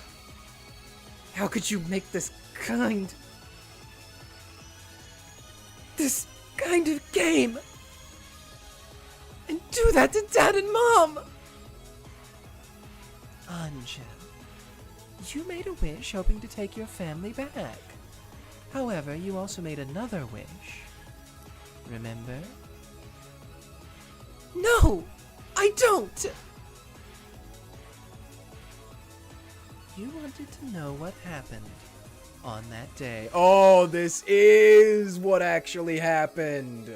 How could you make this kind of game and do that to Dad and Mom? Anja, you made a wish hoping to take your family back. However, you also made another wish. Remember? No, I don't. You wanted to know what happened on that day. Oh, this is what actually happened.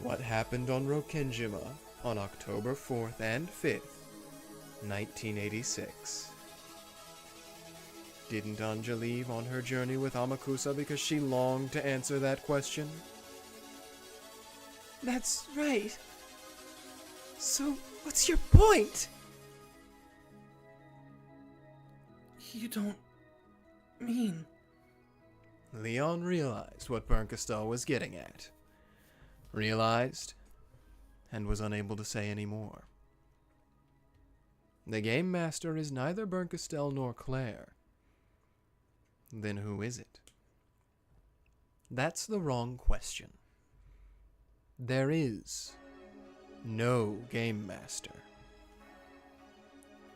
What happened on Rokkenjima on October 4th and 5th, 1986. Didn't Anja leave on her journey with Amakusa because she longed to answer that question? That's right. So, what's your point? You don't mean... Leon realized what Bernkastel was getting at. Realized, and was unable to say any more. The Game Master is neither Bernkastel nor Claire. Then who is it? That's the wrong question. There is no Game Master.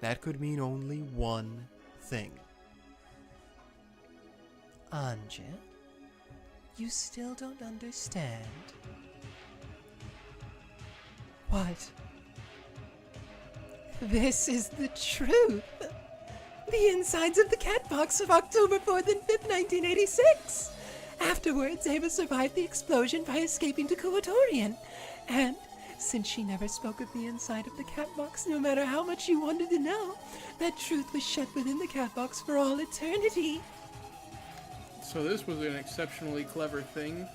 That could mean only one thing. Anja, you still don't understand. What? This is the truth. The insides of the cat box of October 4th and 5th, 1986. Afterwards, Ava survived the explosion by escaping to Kuatorian. And since she never spoke of the inside of the cat box, no matter how much she wanted to know, that truth was shut within the cat box for all eternity. So this was an exceptionally clever thing.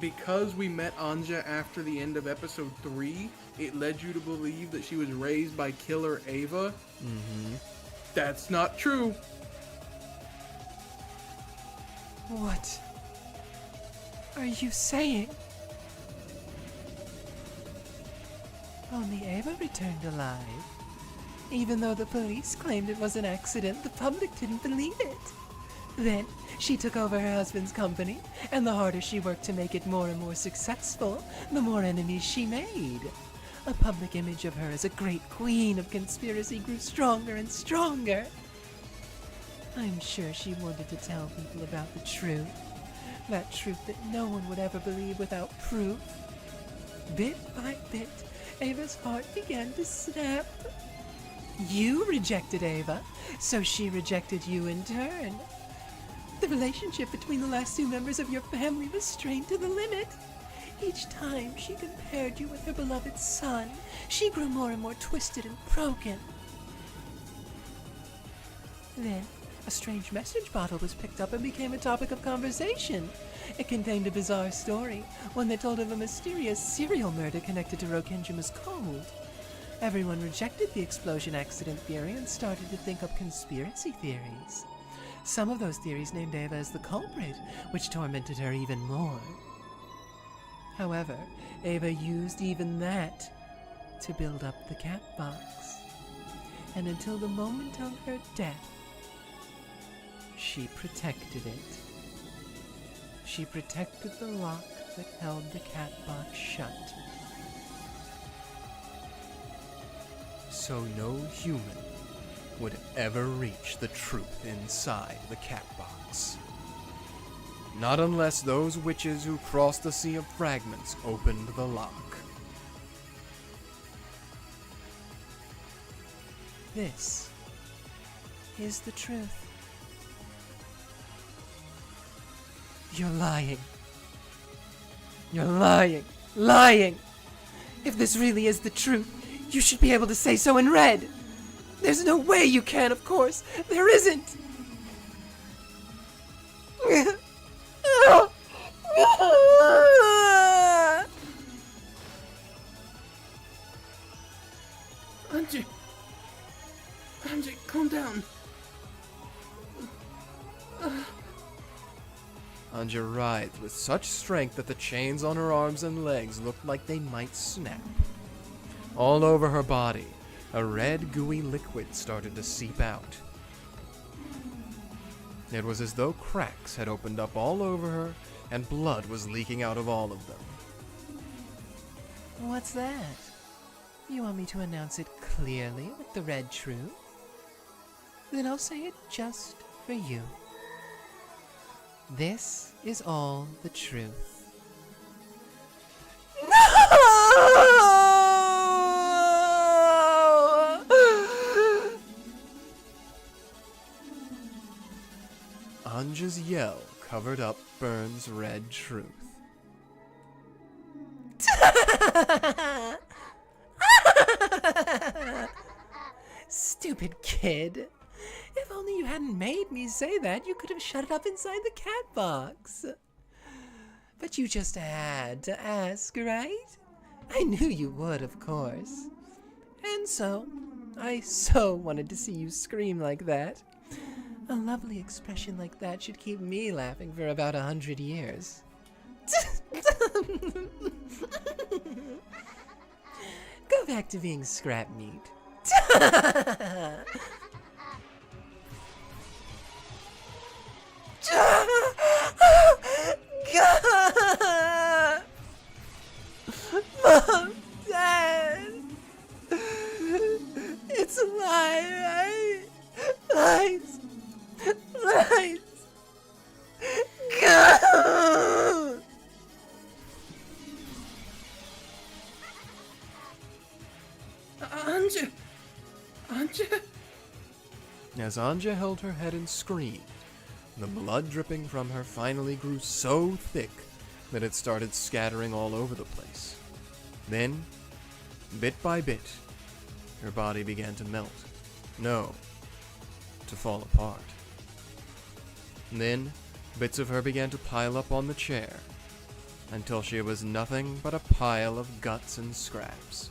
Because we met Anja after the end of episode 3, it led you to believe that she was raised by Killer Ava. Mm-hmm. That's not true. What are you saying? Only Ava returned alive. Even though the police claimed it was an accident, the public didn't believe it. Then she took over her husband's company, and the harder she worked to make it more and more successful, the more enemies she made. A public image of her as a great queen of conspiracy grew stronger and stronger. I'm sure she wanted to tell people about the truth. That truth that no one would ever believe without proof. Bit by bit, Ava's heart began to snap. You rejected Ava, so she rejected you in turn. The relationship between the last two members of your family was strained to the limit. Each time she compared you with her beloved son, she grew more and more twisted and broken. Then, a strange message bottle was picked up and became a topic of conversation. It contained a bizarre story, one that told of a mysterious serial murder connected to Rokkenjima's code. Everyone rejected the explosion accident theory and started to think up conspiracy theories. Some of those theories named Ava as the culprit, which tormented her even more. However, Ava used even that to build up the cat box. And until the moment of her death, she protected it. She protected the lock that held the cat box shut. So no human would ever reach the truth inside the cat box. Not unless those witches who crossed the Sea of Fragments opened the lock. This is the truth. You're lying. You're lying. Lying! If this really is the truth, you should be able to say so in red. There's no way you can, of course. There isn't. Anja, calm down. Anja writhed with such strength that the chains on her arms and legs looked like they might snap. All over her body, a red, gooey liquid started to seep out. It was as though cracks had opened up all over her, and blood was leaking out of all of them. What's that? You want me to announce it clearly with the red truth? Then I'll say it just for you. This is all the truth. Anja's yell covered up Byrne's red truth. Stupid kid. If only you hadn't made me say that, you could have shut it up inside the cat box. But you just had to ask, right? I knew you would, of course. And so, I so wanted to see you scream like that. A lovely expression like that should keep me laughing for about 100 years. Go back to being scrap meat. Mom, Dad, it's a lie, right? Lies. Lies. Go! Anja! As Anja held her head and screamed, the blood dripping from her finally grew so thick that it started scattering all over the place. Then, bit by bit, her body began to melt. No, to fall apart. Then, bits of her began to pile up on the chair, until she was nothing but a pile of guts and scraps.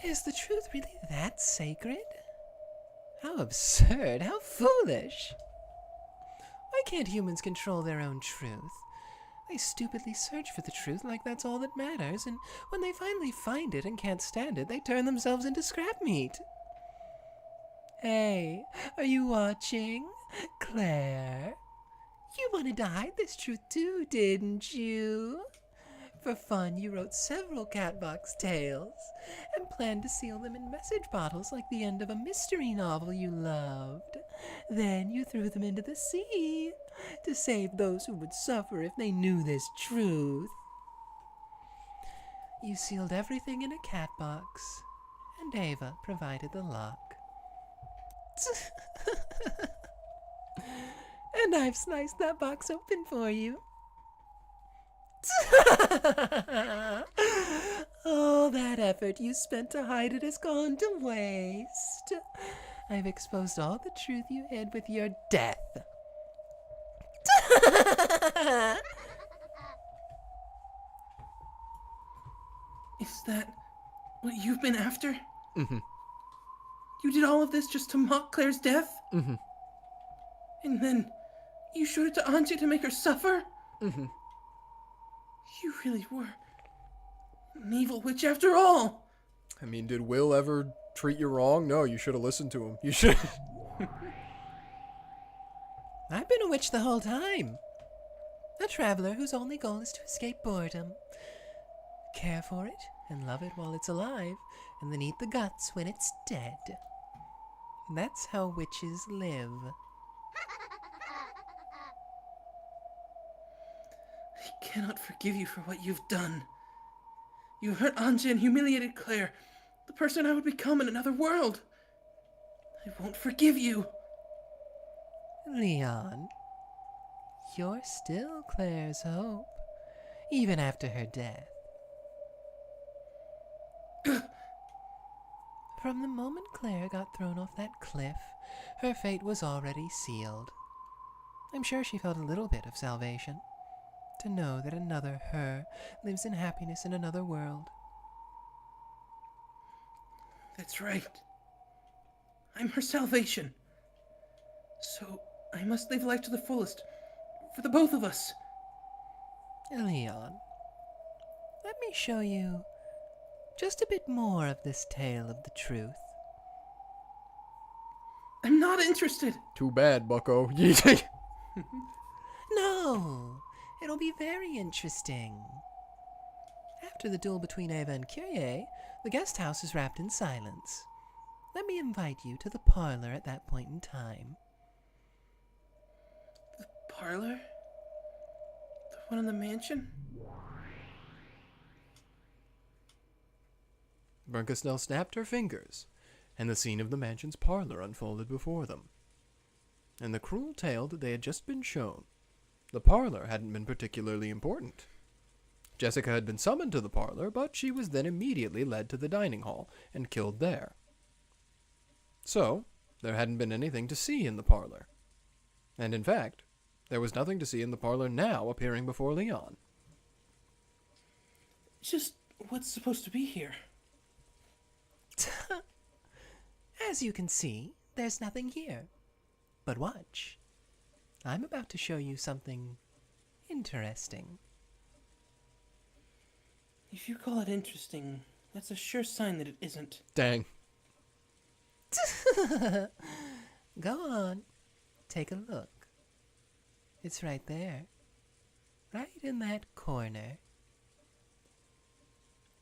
Is the truth really that sacred? How absurd, how foolish. Why can't humans control their own truth? They stupidly search for the truth like that's all that matters, and when they finally find it and can't stand it, they turn themselves into scrap meat. Hey, are you watching? Claire? You wanted to hide this truth too, didn't you? For fun, you wrote several Catbox tales and planned to seal them in message bottles like the end of a mystery novel you loved. Then you threw them into the sea to save those who would suffer if they knew this truth. You sealed everything in a cat box, and Ava provided the lock. And I've sliced that box open for you. All that effort you spent to hide it has gone to waste. I've exposed all the truth you hid with your death. Is that what you've been after? Mm-hmm. You did all of this just to mock Claire's death? Mm-hmm. And then You showed it to Auntie to make her suffer? Mm-hmm. You really were an evil witch after all. I mean, did Will ever treat you wrong? No, you should have listened to him. You should. I've been a witch the whole time. A traveler whose only goal is to escape boredom. Care for it and love it while it's alive, and then eat the guts when it's dead. That's how witches live. I cannot forgive you for what you've done. You hurt Anja and humiliated Claire, the person I would become in another world. I won't forgive you. Leon, you're still Claire's hope, even after her death. From the moment Claire got thrown off that cliff, her fate was already sealed. I'm sure she felt a little bit of salvation, to know that another her lives in happiness in another world. That's right. I'm her salvation. So I must live life to the fullest, for the both of us. Leon, let me show you just a bit more of this tale of the truth. I'm not interested. Too bad, bucko. No, it'll be very interesting. After the duel between Ava and Kyrie, the guest house is wrapped in silence. Let me invite you to the parlor at that point in time. The parlor? The one in the mansion? Bernkastel snapped her fingers, and the scene of the mansion's parlor unfolded before them. In the cruel tale that they had just been shown, the parlor hadn't been particularly important. Jessica had been summoned to the parlor, but she was then immediately led to the dining hall and killed there. So, there hadn't been anything to see in the parlor. And in fact, there was nothing to see in the parlor now appearing before Leon. Just what's supposed to be here? As you can see, there's nothing here. But watch. I'm about to show you something interesting. If you call it interesting, that's a sure sign that it isn't. Dang. Go on. Take a look. It's right there. Right in that corner.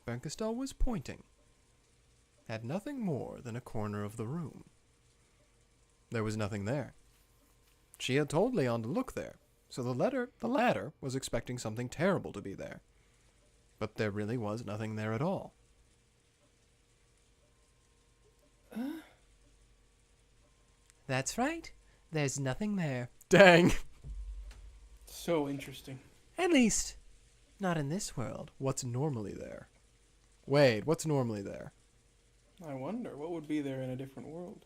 Bernkastel was pointing at nothing more than a corner of the room. There was nothing there. She had told Leon to look there, so the latter was expecting something terrible to be there. But there really was nothing there at all. That's right. There's nothing there. Dang. So interesting. At least, not in this world. What's normally there? Wait, what's normally there? I wonder what would be there in a different world.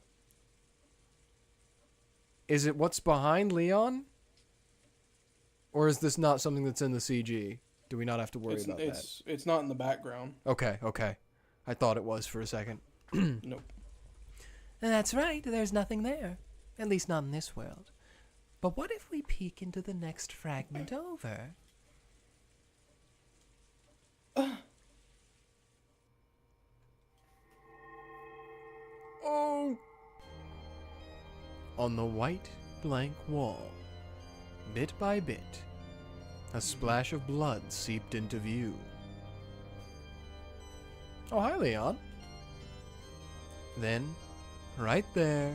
Is it what's behind Leon? Or is this not something that's in the CG? Do we not have to worry about that? It's not in the background. Okay. I thought it was for a second. Nope. That's right. There's nothing there. At least not in this world. But what if we peek into the next fragment over? Oh! On the white, blank wall, bit by bit, a splash of blood seeped into view. Oh, hi, Leon. Then, right there,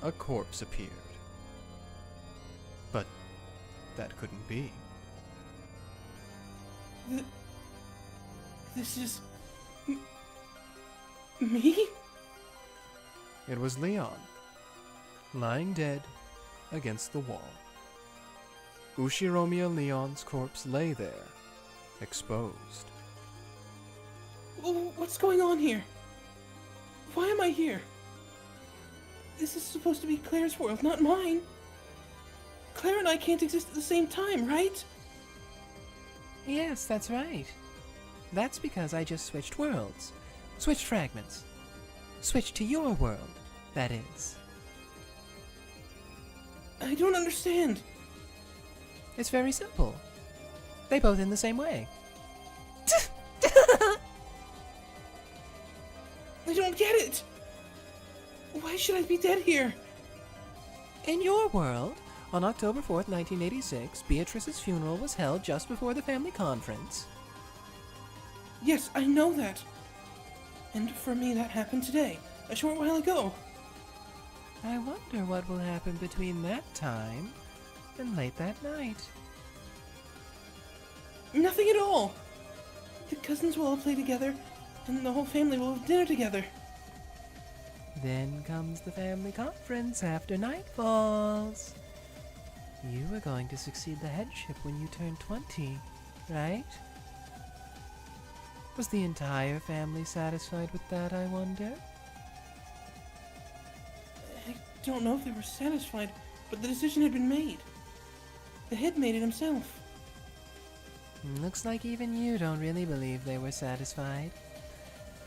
a corpse appeared. But that couldn't be. This is... me? It was Leon, lying dead against the wall. Ushiromiya Leon's corpse lay there, exposed. What's going on here? Why am I here? This is supposed to be Claire's world, not mine. Claire and I can't exist at the same time, right? Yes, that's right. That's because I just switched worlds. Switched fragments. Switched to your world, that is. I don't understand. It's very simple. They both end the same way. I don't get it! Why should I be dead here? In your world, on October 4th, 1986, Beatrice's funeral was held just before the family conference. Yes, I know that. And for me, that happened today, a short while ago. I wonder what will happen between that time and late that night. Nothing at all. The cousins will all play together, and the whole family will have dinner together. Then comes the family conference after night falls. You were going to succeed the headship when you turned 20, right? Was the entire family satisfied with that, I wonder? I don't know if they were satisfied, but the decision had been made. The head made it himself. Looks like even you don't really believe they were satisfied.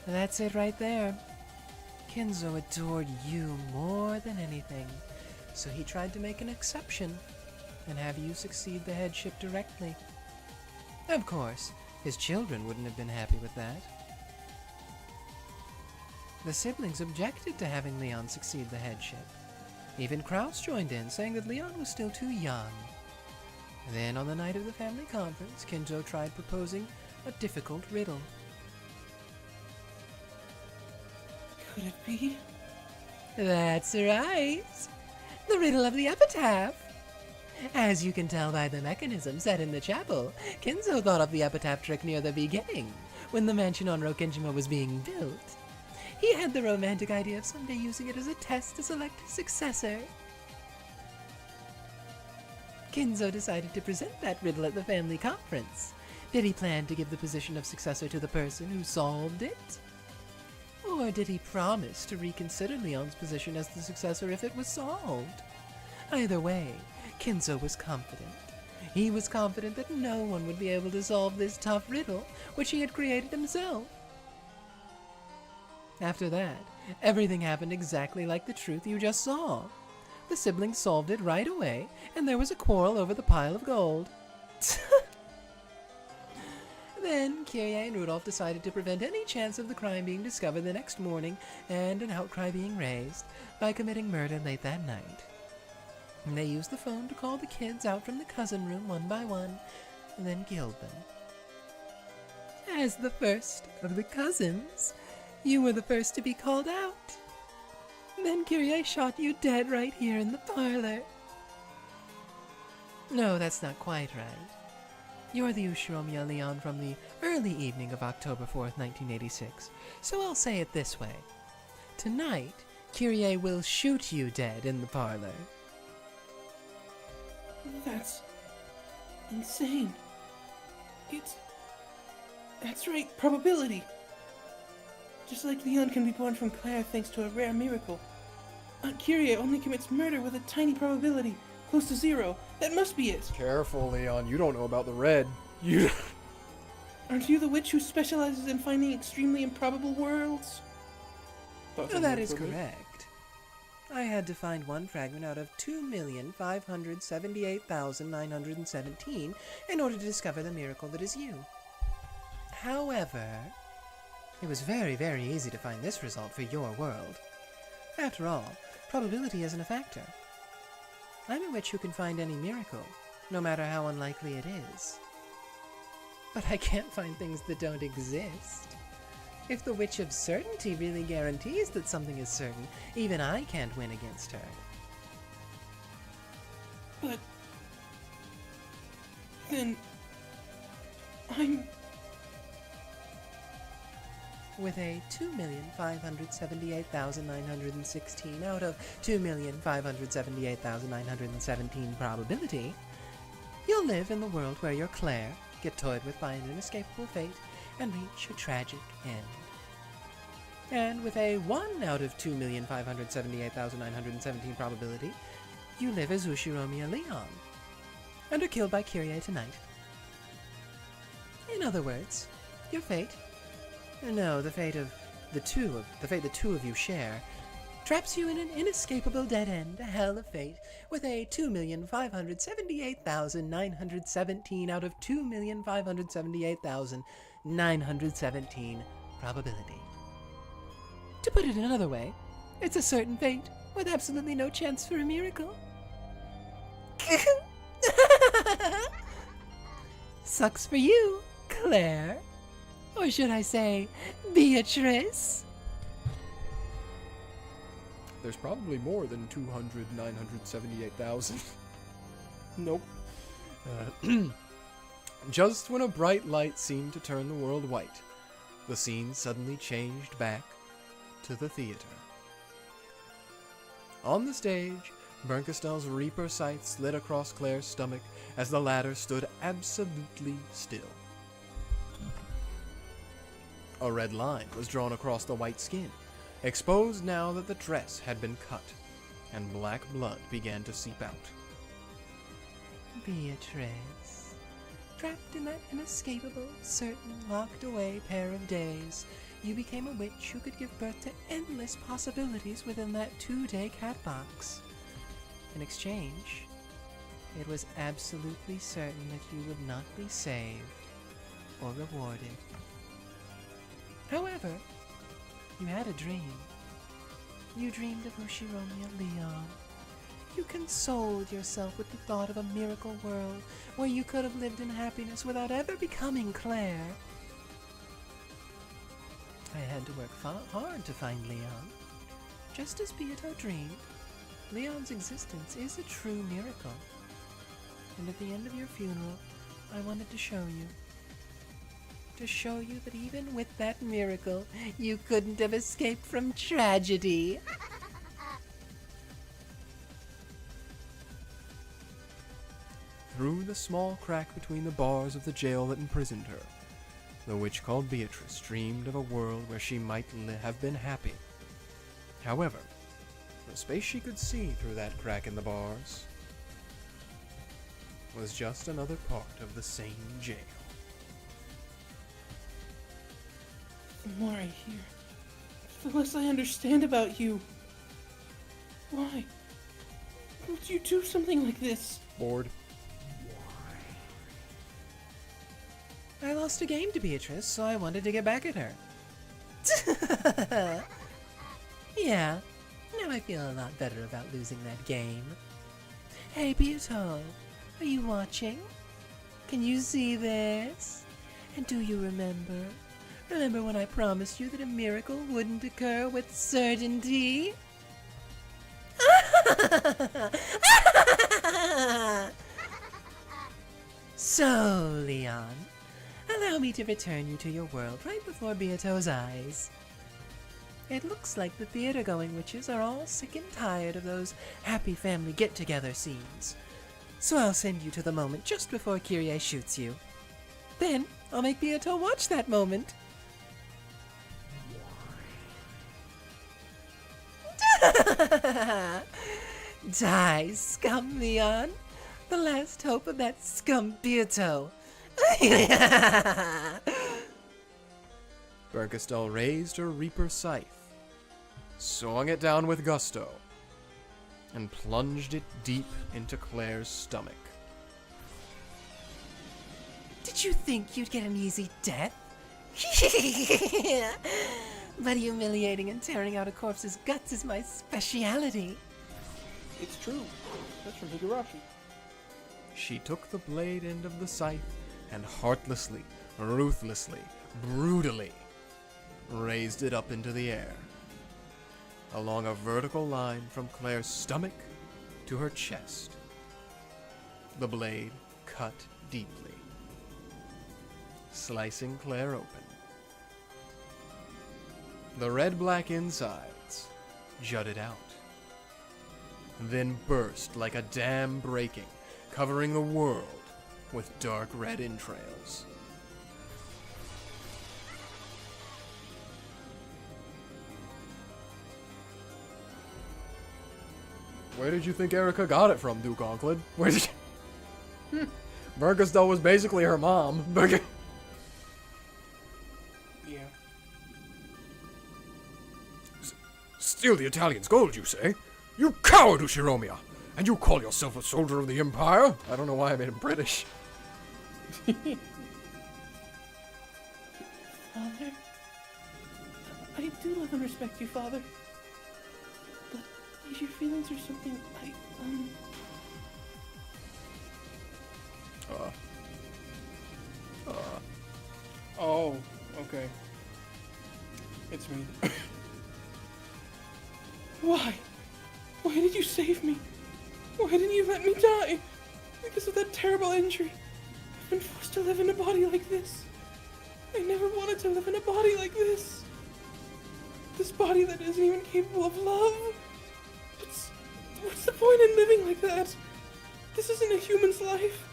That's it right there. Kinzo adored you more than anything, so he tried to make an exception and have you succeed the headship directly. Of course, his children wouldn't have been happy with that. The siblings objected to having Leon succeed the headship. Even Kraus joined in, saying that Leon was still too young. Then, on the night of the family conference, Kinzo tried proposing a difficult riddle. Could it be? That's right! The riddle of the epitaph! As you can tell by the mechanism set in the chapel, Kinzo thought of the epitaph trick near the beginning, when the mansion on Rokkenjima was being built. He had the romantic idea of someday using it as a test to select his successor. Kinzo decided to present that riddle at the family conference. Did he plan to give the position of successor to the person who solved it? Or did he promise to reconsider Leon's position as the successor if it was solved? Either way, Kinzo was confident. He was confident that no one would be able to solve this tough riddle, which he had created himself. After that, everything happened exactly like the truth you just saw. The siblings solved it right away, and there was a quarrel over the pile of gold. Then, Kyrie and Rudolph decided to prevent any chance of the crime being discovered the next morning and an outcry being raised by committing murder late that night. And they used the phone to call the kids out from the cousin room one by one, and then killed them. As the first of the cousins, you were the first to be called out. Then Kyrie shot you dead right here in the parlor. No, that's not quite right. You're the Ushiromiya Leon from the early evening of October 4th, 1986, so I'll say it this way. Tonight, Kyrie will shoot you dead in the parlor. That's insane. That's right, probability. Just like Leon can be born from Claire thanks to a rare miracle, Aunt Kyrie only commits murder with a tiny probability, close to 0. That must be it. Careful, Leon. You don't know about the red. You. Aren't you the witch who specializes in finding extremely improbable worlds? No, that is correct. I had to find one fragment out of 2,578,917 in order to discover the miracle that is you. However, it was very, very easy to find this result for your world. After all, probability isn't a factor. I'm a witch who can find any miracle, no matter how unlikely it is. But I can't find things that don't exist. If the Witch of Certainty really guarantees that something is certain, even I can't win against her. But then I'm... With a 2,578,916 out of 2,578,917 probability, you'll live in the world where you're Claire, get toyed with by an inescapable fate, and reach a tragic end. And with a 1 out of 2,578,917 probability, you live as Ushiromiya Leon, and are killed by Kyrie tonight. In other words, your fate, no, the fate the two of you share, traps you in an inescapable dead end, a hell of fate, with a 2,578,917 out of 2,578,917 probability. To put it another way, it's a certain fate with absolutely no chance for a miracle. Sucks for you, Claire. Or should I say, Beatrice? There's probably more than 978,000. Nope. Just when a bright light seemed to turn the world white, the scene suddenly changed back to the theater. On the stage, Bernkastel's Reaper sight slid across Claire's stomach as the latter stood absolutely still. A red line was drawn across the white skin, exposed now that the dress had been cut, and black blood began to seep out. Beatrice, trapped in that inescapable, certain, locked-away pair of days, you became a witch who could give birth to endless possibilities within that 2-day cat box. In exchange, it was absolutely certain that you would not be saved or rewarded. However, you had a dream. You dreamed of Ushiromia Leon. You consoled yourself with the thought of a miracle world where you could have lived in happiness without ever becoming Claire. I had to work hard to find Leon. Just as Beato dreamed, Leon's existence is a true miracle. And at the end of your funeral, I wanted to show you. To show you that even with that miracle, you couldn't have escaped from tragedy. Through the small crack between the bars of the jail that imprisoned her, the witch called Beatrice dreamed of a world where she might have been happy. However, the space she could see through that crack in the bars was just another part of the same jail. The more I hear, the less I understand about you. Why? Would you do something like this? Bored. I lost a game to Beatrice, so I wanted to get back at her. Yeah, now I feel a lot better about losing that game. Hey, Beato, are you watching? Can you see this? And do you remember? Remember when I promised you that a miracle wouldn't occur with certainty? So, Leon, allow me to return you to your world right before Beato's eyes. It looks like the theater-going witches are all sick and tired of those happy family get-together scenes. So I'll send you to the moment just before Kyrie shoots you. Then I'll make Beato watch that moment. Die, scum, Leon. The last hope of that scum Beato. Bernkastel raised her Reaper scythe, swung it down with gusto, and plunged it deep into Claire's stomach. Did you think you'd get an easy death? But humiliating and tearing out a corpse's guts is my speciality. It's true. That's from Higurashi. She took the blade end of the scythe and heartlessly, ruthlessly, brutally raised it up into the air, along a vertical line from Claire's stomach to her chest. The blade cut deeply, slicing Claire open. The red-black insides jutted out, then burst like a dam breaking, covering the world with dark red entrails. Where did you think Erica got it from, Duke Onkled? Where did you... Bernkastel was basically her mom. Yeah. Steal the Italians' gold, you say? You coward, Ushiromiya! And you call yourself a soldier of the Empire? I don't know why I made him British. Father, I do love and respect you, Father. But is your feelings or something Oh, okay. It's me. Why? Why did you save me? Why didn't you let me die? Because of that terrible injury. I've been forced to live in a body like this. I never wanted to live in a body like this. This body that isn't even capable of love. What's the point in living like that? This isn't a human's life.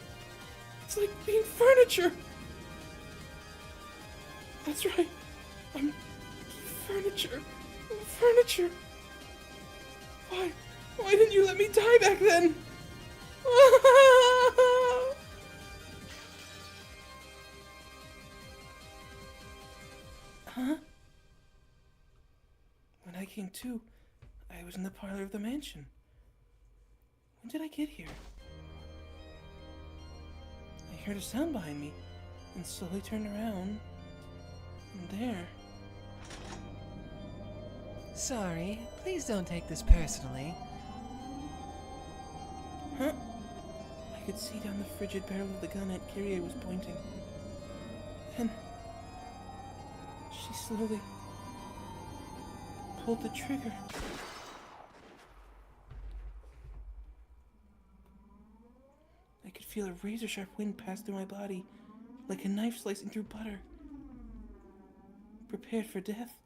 It's like being furniture. That's right. I'm furniture. Furniture. Why? Why didn't you let me die back then? Huh? When I came to, I was in the parlor of the mansion. When did I get here? I heard a sound behind me, and slowly turned around. And there. Sorry, please don't take this personally. Huh? I could see down the frigid barrel of the gun at Kyrie was pointing. Then she slowly pulled the trigger. I could feel a razor-sharp wind pass through my body, like a knife slicing through butter. Prepared for death,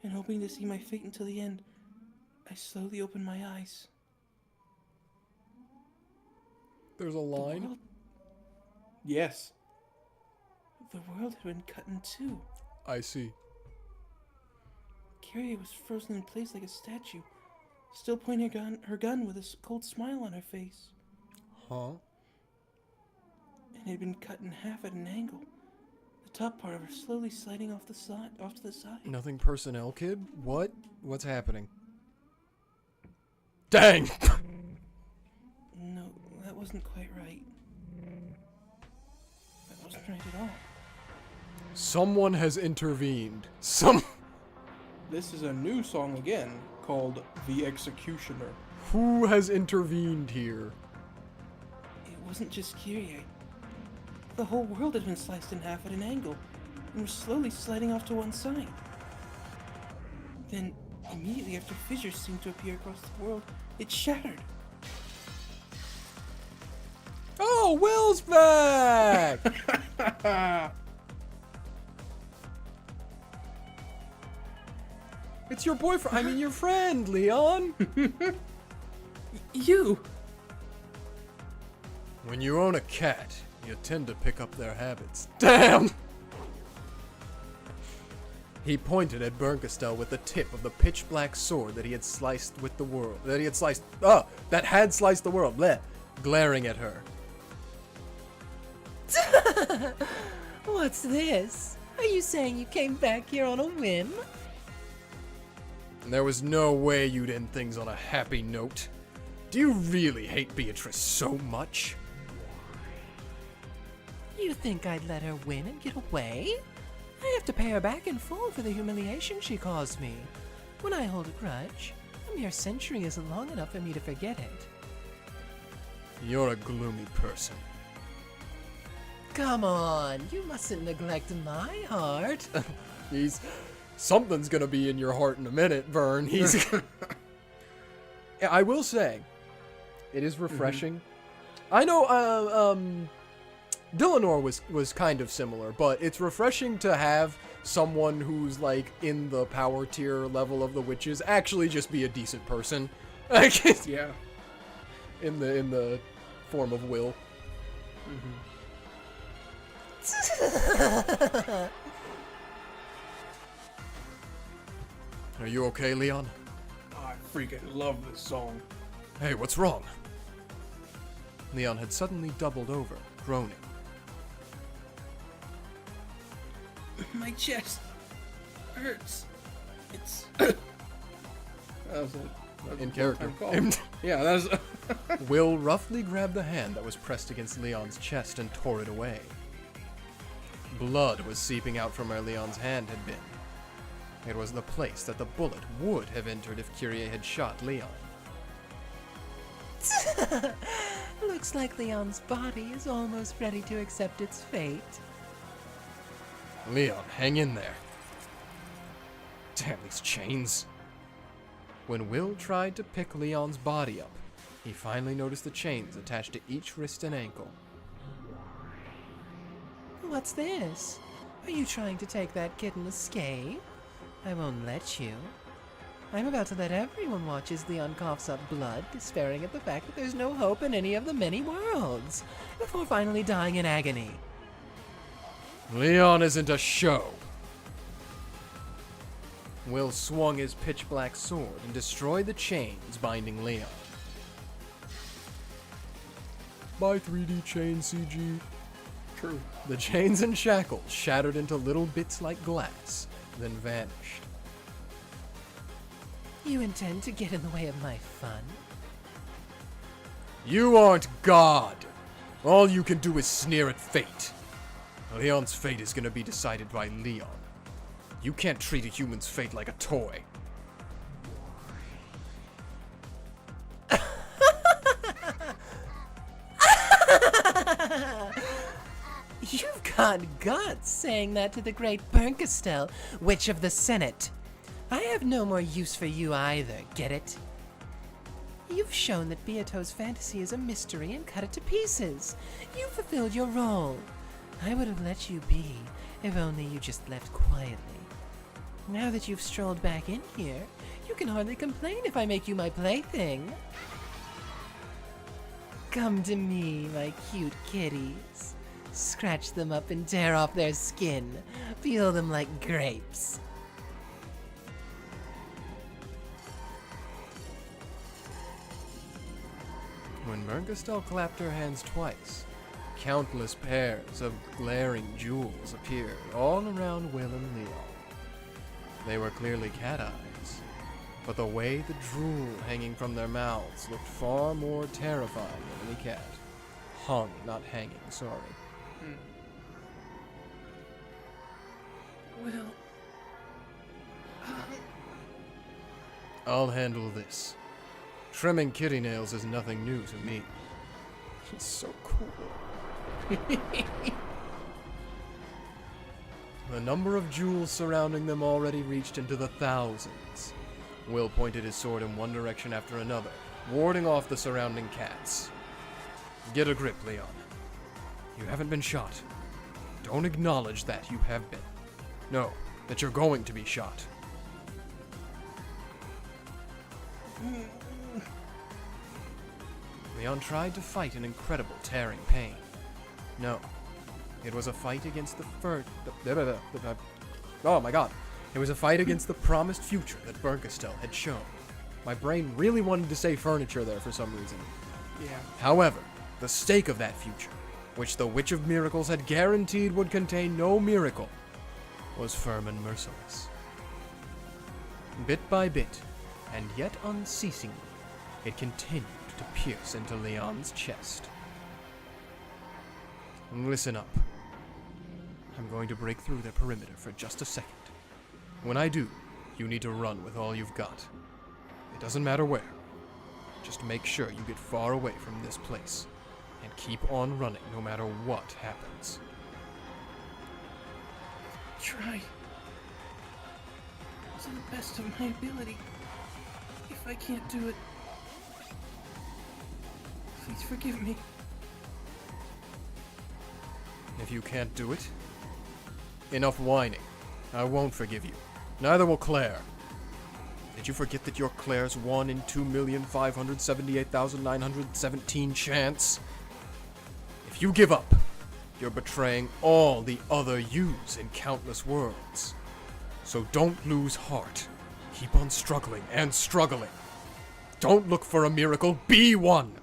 and hoping to see my fate until the end, I slowly opened my eyes. There's a line. Yes. The world had been cut in two. I see. Kyrie was frozen in place like a statue, still pointing her gun with a cold smile on her face. Huh? And it had been cut in half at an angle. The top part of her slowly sliding off to the side. Nothing personnel, kid? What? What's happening? Dang! No, that wasn't quite right. That wasn't right at all. Someone has intervened. This is a new song again, called The Executioner. Who has intervened here? It wasn't just Kyrie. The whole world had been sliced in half at an angle, and was slowly sliding off to one side. Then, immediately after fissures seemed to appear across the world, it shattered. Oh, Will's back! It's your boyfriend. I mean, your friend, Leon. You! When you own a cat, you tend to pick up their habits. Damn! He pointed at Bernkastel with the tip of the pitch-black sword that he had sliced with the world. That had sliced the world. Bleh. Glaring at her. What's this? Are you saying you came back here on a whim? And there was no way you'd end things on a happy note. Do you really hate Beatrice so much? You think I'd let her win and get away? I have to pay her back in full for the humiliation she caused me. When I hold a grudge, a mere century isn't long enough for me to forget it. You're a gloomy person. Come on, you mustn't neglect my heart. Something's gonna be in your heart in a minute, Vern. I will say, it is refreshing. I know, Dillinor was kind of similar, but it's refreshing to have someone who's like in the power tier level of the witches actually just be a decent person. Yeah. In the form of Will. Are you okay, Leon? I freaking love this song. Hey, what's wrong? Leon had suddenly doubled over, groaning. My chest hurts. It's... That was In character. Yeah, that's. Will roughly grabbed the hand that was pressed against Leon's chest and tore it away. Blood was seeping out from where Leon's hand had been. It was the place that the bullet would have entered if Kyrie had shot Leon. Looks like Leon's body is almost ready to accept its fate. Leon, hang in there. Damn these chains. When Will tried to pick Leon's body up, he finally noticed the chains attached to each wrist and ankle. What's this? Are you trying to take that kitten escape? I won't let you. I'm about to let everyone watch as Leon coughs up blood, despairing at the fact that there's no hope in any of the many worlds, before finally dying in agony. Leon isn't a show. Will swung his pitch-black sword and destroyed the chains binding Leon. By 3D chain CG. True. The chains and shackles shattered into little bits like glass, then vanished. You intend to get in the way of my fun? You aren't God! All you can do is sneer at fate. Leon's fate is gonna be decided by Leon. You can't treat a human's fate like a toy. You've got guts saying that to the great Bernkastel, Witch of the Senate. I have no more use for you either, get it? You've shown that Beato's fantasy is a mystery and cut it to pieces. You fulfilled your role. I would have let you be, if only you just left quietly. Now that you've strolled back in here, you can hardly complain if I make you my plaything. Come to me, my cute kitties. Scratch them up and tear off their skin. Peel them like grapes. When Bernkastel clapped her hands twice, countless pairs of glaring jewels appeared all around Will and Leon. They were clearly cat eyes, but the way the drool hanging from their mouths looked far more terrifying than any cat. Hung, not hanging, sorry. Well, I'll handle this. Trimming kitty nails is nothing new to me. It's so cool. The number of jewels surrounding them already reached into the thousands. Will pointed his sword in one direction after another, warding off the surrounding cats. Get a grip, Leon. You haven't been shot. Don't acknowledge that you have been. No, that you're going to be shot. Leon tried to fight an incredible tearing pain. No, it was a fight against oh my god. It was a fight against the promised future that Bernkastel had shown. My brain really wanted to say furniture there for some reason. Yeah. However, the stake of that future, which the Witch of Miracles had guaranteed would contain no miracle, was firm and merciless. Bit by bit, and yet unceasingly, it continued to pierce into Leon's chest. Listen up. I'm going to break through their perimeter for just a second. When I do, you need to run with all you've got. It doesn't matter where. Just make sure you get far away from this place, and keep on running no matter what happens. try. To the best of my ability. If I can't do it, please forgive me. If you can't do it, enough whining. I won't forgive you. Neither will Claire. Did you forget that you're Claire's 1 in 2,578,917 chance? If you give up, you're betraying all the other yous in countless worlds. So don't lose heart. Keep on struggling and struggling. Don't look for a miracle, be one!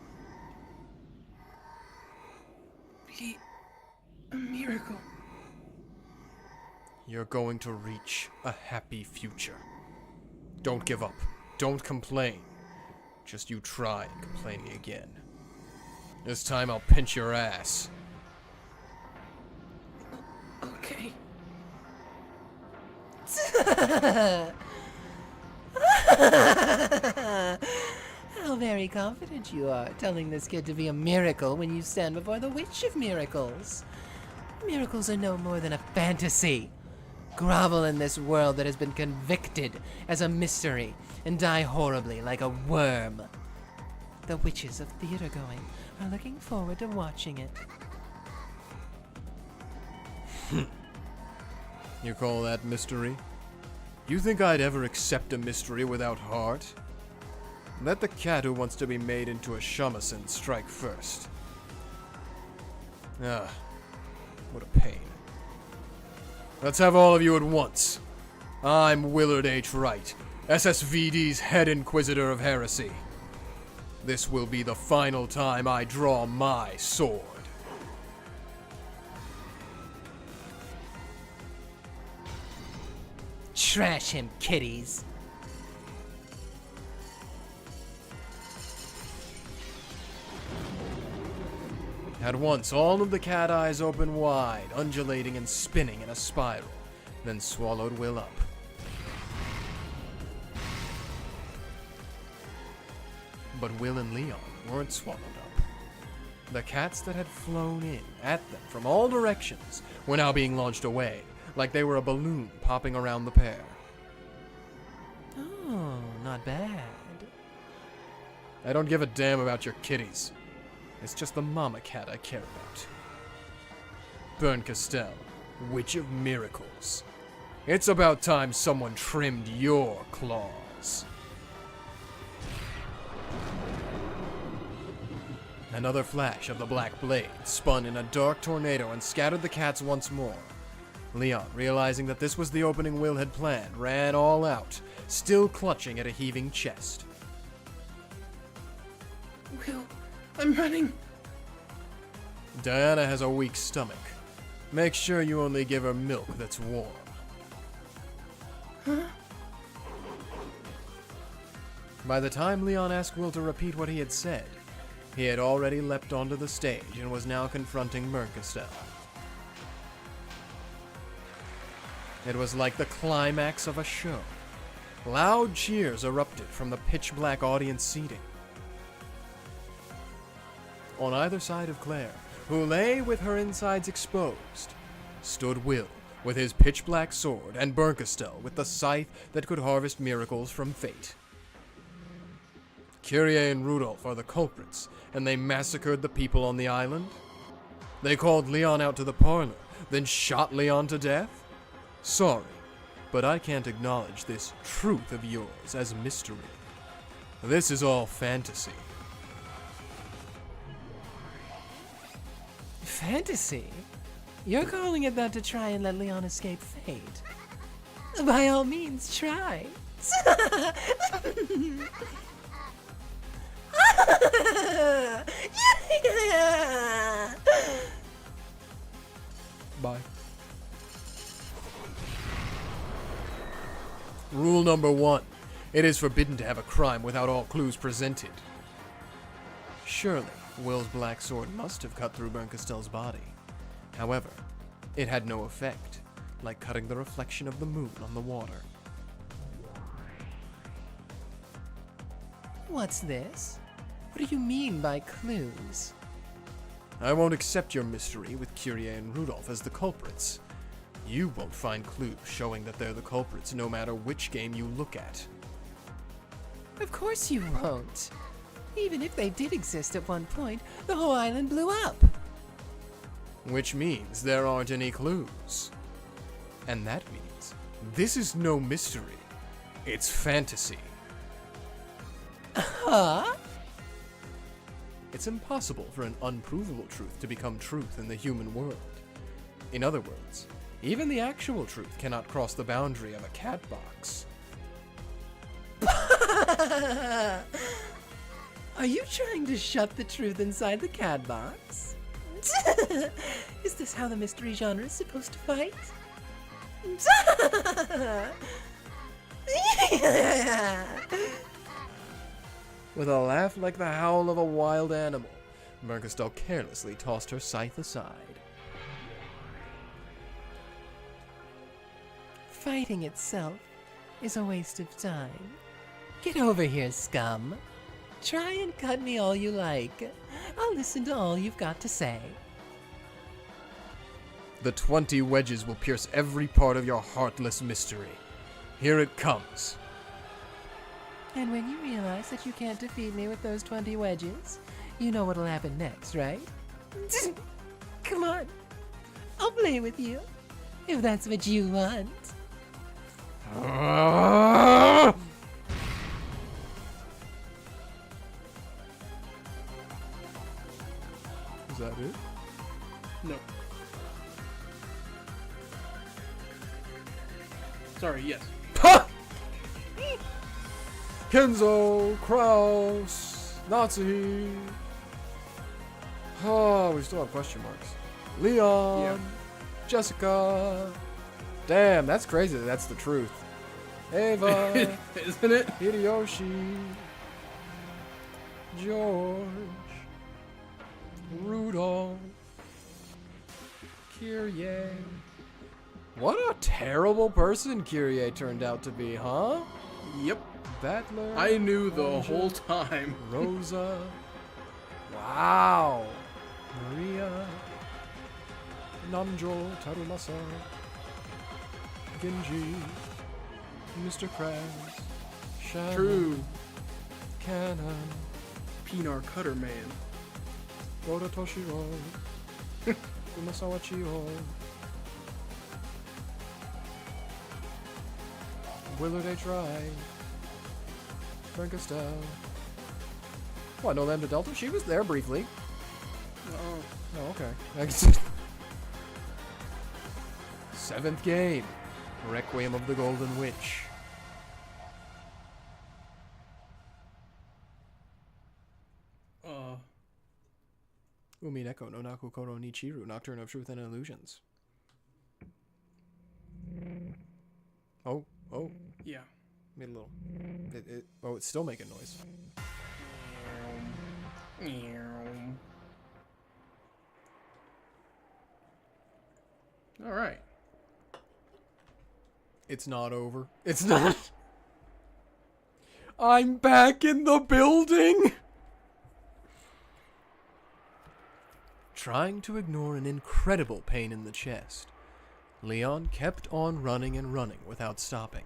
Be a miracle. You're going to reach a happy future. Don't give up. don't complain. Just you try complaining again. This time I'll pinch your ass. Okay. How very confident you are, telling this kid to be a miracle when you stand before the Witch of Miracles. Miracles are no more than a fantasy. Grovel in this world that has been convicted as a mystery and die horribly like a worm. The witches of theater-going are looking forward to watching it. You call that mystery? You think I'd ever accept a mystery without heart? Let the cat who wants to be made into a shamisen strike first. Ah, what a pain. Let's have all of you at once. I'm Willard H. Wright, SSVD's head inquisitor of heresy. This will be the final time I draw my sword. Trash him, kiddies. At once, all of the cat eyes open wide, undulating and spinning in a spiral, then swallowed Will up. But Will and Leon weren't swallowed up. The cats that had flown in at them from all directions were now being launched away, like they were a balloon popping around the pair. Oh, not bad. I don't give a damn about your kitties. It's just the mama cat I care about. Bernkastel, Witch of Miracles. It's about time someone trimmed your claws. Another flash of the black blade spun in a dark tornado and scattered the cats once more. Leon, realizing that this was the opening Will had planned, ran all out, still clutching at a heaving chest. Will, I'm running. Diana has a weak stomach. Make sure you only give her milk that's warm. Huh? By the time Leon asked Will to repeat what he had said, he had already leapt onto the stage and was now confronting Bernkastel. It was like the climax of a show. Loud cheers erupted from the pitch-black audience seating. On either side of Claire, who lay with her insides exposed, stood Will with his pitch-black sword and Bernkastel with the scythe that could harvest miracles from fate. Kyrie and Rudolph are the culprits, and they massacred the people on the island. They called Leon out to the parlor, then shot Leon to death? Sorry, but I can't acknowledge this truth of yours as mystery. This is all fantasy. Fantasy? You're calling it that to try and let Leon escape fate. By all means, try. Bye. Rule number 1. It is forbidden to have a crime without all clues presented. Surely, Will's black sword must have cut through Bernkastel's body. However, it had no effect, like cutting the reflection of the moon on the water. What's this? What do you mean by clues? I won't accept your mystery with Kyrie and Rudolph as the culprits. You won't find clues showing that they're the culprits no matter which game you look at. Of course you won't. Even if they did exist at one point, the whole island blew up. Which means there aren't any clues. And that means this is no mystery. It's fantasy. Huh? It's impossible for an unprovable truth to become truth in the human world. In other words, even the actual truth cannot cross the boundary of a cat box. Are you trying to shut the truth inside the cat box? Is this how the mystery genre is supposed to fight? With a laugh like the howl of a wild animal, Bernkastel carelessly tossed her scythe aside. Fighting itself is a waste of time. Get over here, scum. Try and cut me all you like. I'll listen to all you've got to say. The 20 wedges will pierce every part of your heartless mystery. Here it comes. And when you realize that you can't defeat me with those 20 wedges, you know what'll happen next, right? Come on. I'll play with you. If that's what you want. Is that it? No. Sorry, yes. Ha! Kenzo, Kraus, Nazi. Oh, we still have question marks. Leon, Yeah. Jessica. Damn, that's crazy. That's the truth. Ava, Isn't it? Hideyoshi, George, Rudolph, Kyrie. What a terrible person Kyrie turned out to be, huh? Yep. Battler. I knew the Roger, whole time. Rosa. Wow. Maria. Namjo Tarumasa. Genji. Mr. Krabs. Shannon. True. Cannon. Pinar Cutter Man. Goda Toshiro. Kumasawa Chiho. Willard H. Wright. Bernkastel. What, no Lambda Delta? She was there briefly. Oh. Oh, okay. 7th game. Requiem of the Golden Witch. Umineko no Naku Koro ni Chiru, Nocturne of Truth and Illusions. Oh. Yeah. Made a little. Oh, it's still making noise. All right. It's not over. It's not. I'm back in the building! Trying to ignore an incredible pain in the chest, Leon kept on running and running without stopping.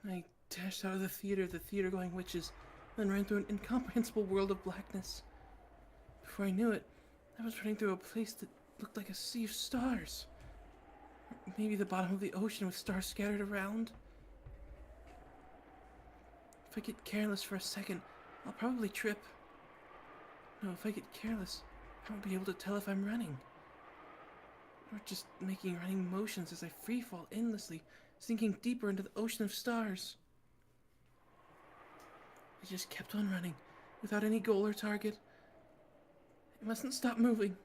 I dashed out of the theater-going witches, and ran through an incomprehensible world of blackness. Before I knew it, I was running through a place that looked like a sea of stars. Or maybe the bottom of the ocean with stars scattered around. If I get careless for a second, I'll probably trip. No, if I get careless, I won't be able to tell if I'm running. Or just making running motions as I freefall endlessly, sinking deeper into the ocean of stars. I just kept on running, without any goal or target. I mustn't stop moving.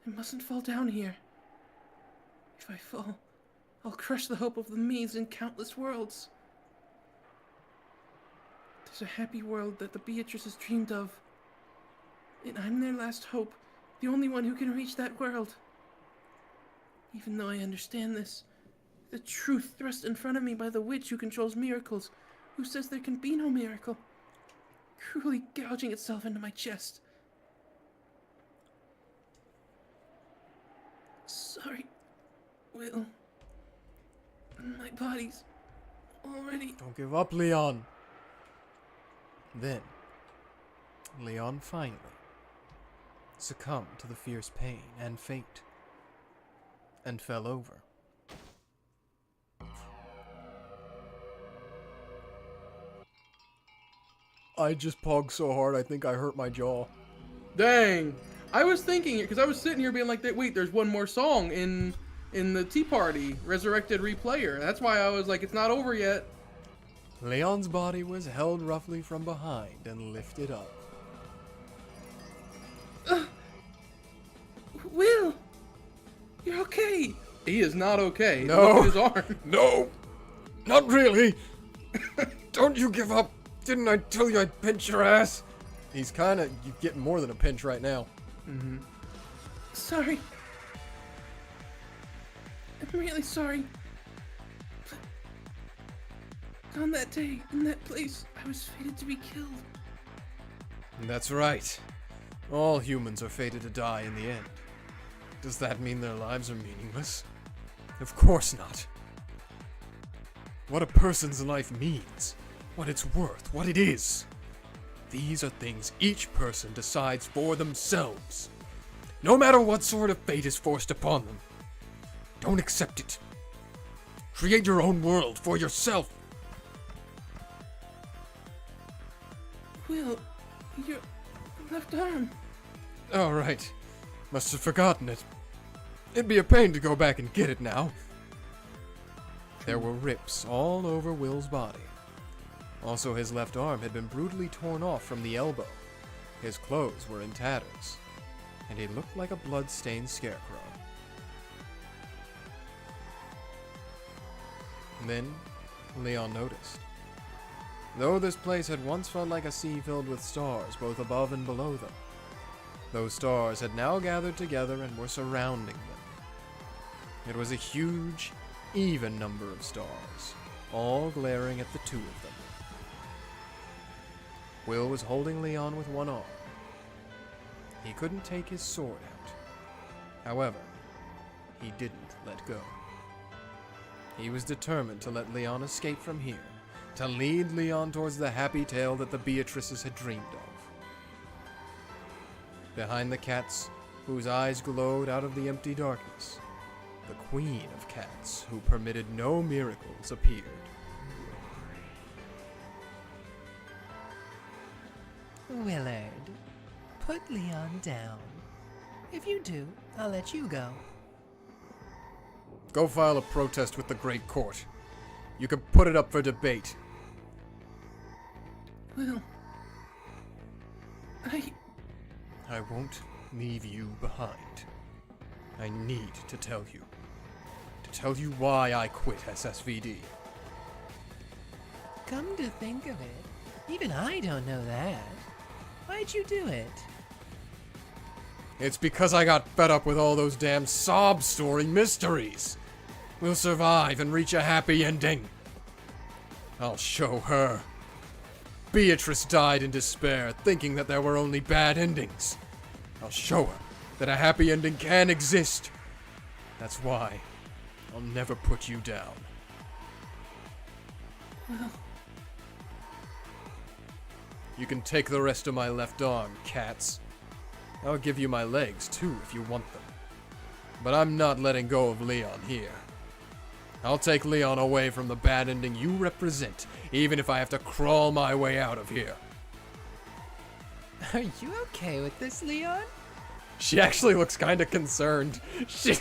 I mustn't fall down here. If I fall, I'll crush the hope of the Meads in countless worlds. There's a happy world that the Beatrice has dreamed of. And I'm their last hope, the only one who can reach that world. Even though I understand this, the truth thrust in front of me by the witch who controls miracles, who says there can be no miracle, cruelly gouging itself into my chest. Sorry, Will. My body's already... Don't give up, Leon. Then, Leon finally succumbed to the fierce pain and fate, and fell over. I just pogged so hard I think I hurt my jaw. Dang. I was thinking, because I was sitting here being like, wait, there's one more song in the Tea Party, Resurrected Replayer. That's why I was like, it's not over yet. Leon's body was held roughly from behind and lifted up. Will! You're okay! He is not okay. No. Look at his arm. No, not really. Don't you give up! Didn't I tell you I'd pinch your ass? He's kinda getting more than a pinch right now. Sorry. I'm really sorry. But on that day, in that place, I was fated to be killed. That's right. All humans are fated to die in the end. Does that mean their lives are meaningless? Of course not. What a person's life means, what it's worth, what it is. These are things each person decides for themselves. No matter what sort of fate is forced upon them. Don't accept it. Create your own world for yourself. Will, your left arm. Oh, right. Must have forgotten it. It'd be a pain to go back and get it now. There were rips all over Will's body. Also, his left arm had been brutally torn off from the elbow. His clothes were in tatters, and he looked like a blood-stained scarecrow. Then, Leon noticed. Though this place had once felt like a sea filled with stars both above and below them, those stars had now gathered together and were surrounding them. It was a huge, even number of stars, all glaring at the two of them. Will was holding Leon with one arm. He couldn't take his sword out. However, he didn't let go. He was determined to let Leon escape from here, to lead Leon towards the happy tale that the Beatrices had dreamed of. Behind the cats, whose eyes glowed out of the empty darkness, the queen of cats, who permitted no miracles, appeared. Willard, put Leon down. If you do, I'll let you go. Go file a protest with the Great Court. You can put it up for debate. Will, I won't leave you behind. I need to tell you. To tell you why I quit SSVD. Come to think of it, even I don't know that. Why'd you do it? It's because I got fed up with all those damn sob story mysteries. We'll survive and reach a happy ending. I'll show her. Beatrice died in despair, thinking that there were only bad endings. I'll show her that a happy ending can exist. That's why I'll never put you down. You can take the rest of my left arm, cats. I'll give you my legs, too, if you want them. But I'm not letting go of Leon here. I'll take Leon away from the bad ending you represent, even if I have to crawl my way out of here. Are you okay with this, Leon? She actually looks kind of concerned. She's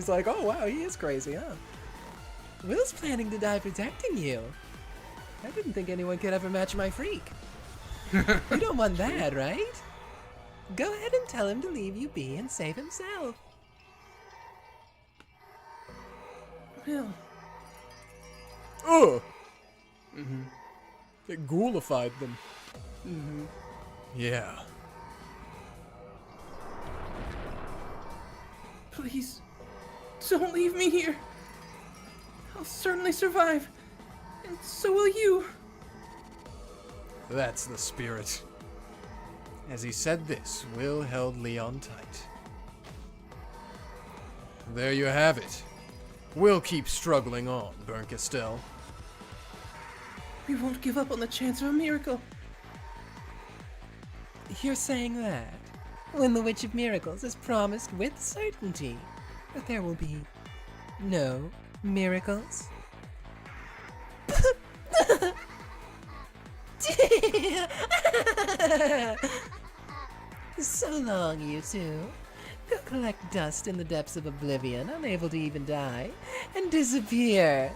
like, oh wow, he is crazy, huh? Will's planning to die protecting you. I didn't think anyone could ever match my freak. You don't want that, right? Go ahead and tell him to leave you be and save himself. Will. Ugh! It ghoulified them. Yeah. Please, don't leave me here. I'll certainly survive, and so will you. That's the spirit. As he said this, Will held Leon tight. There you have it. We'll keep struggling on, Bernkastel. We won't give up on the chance of a miracle. You're saying that when the Witch of Miracles has promised with certainty that there will be no miracles? So long, you two. Go collect dust in the depths of oblivion, unable to even die, and disappear.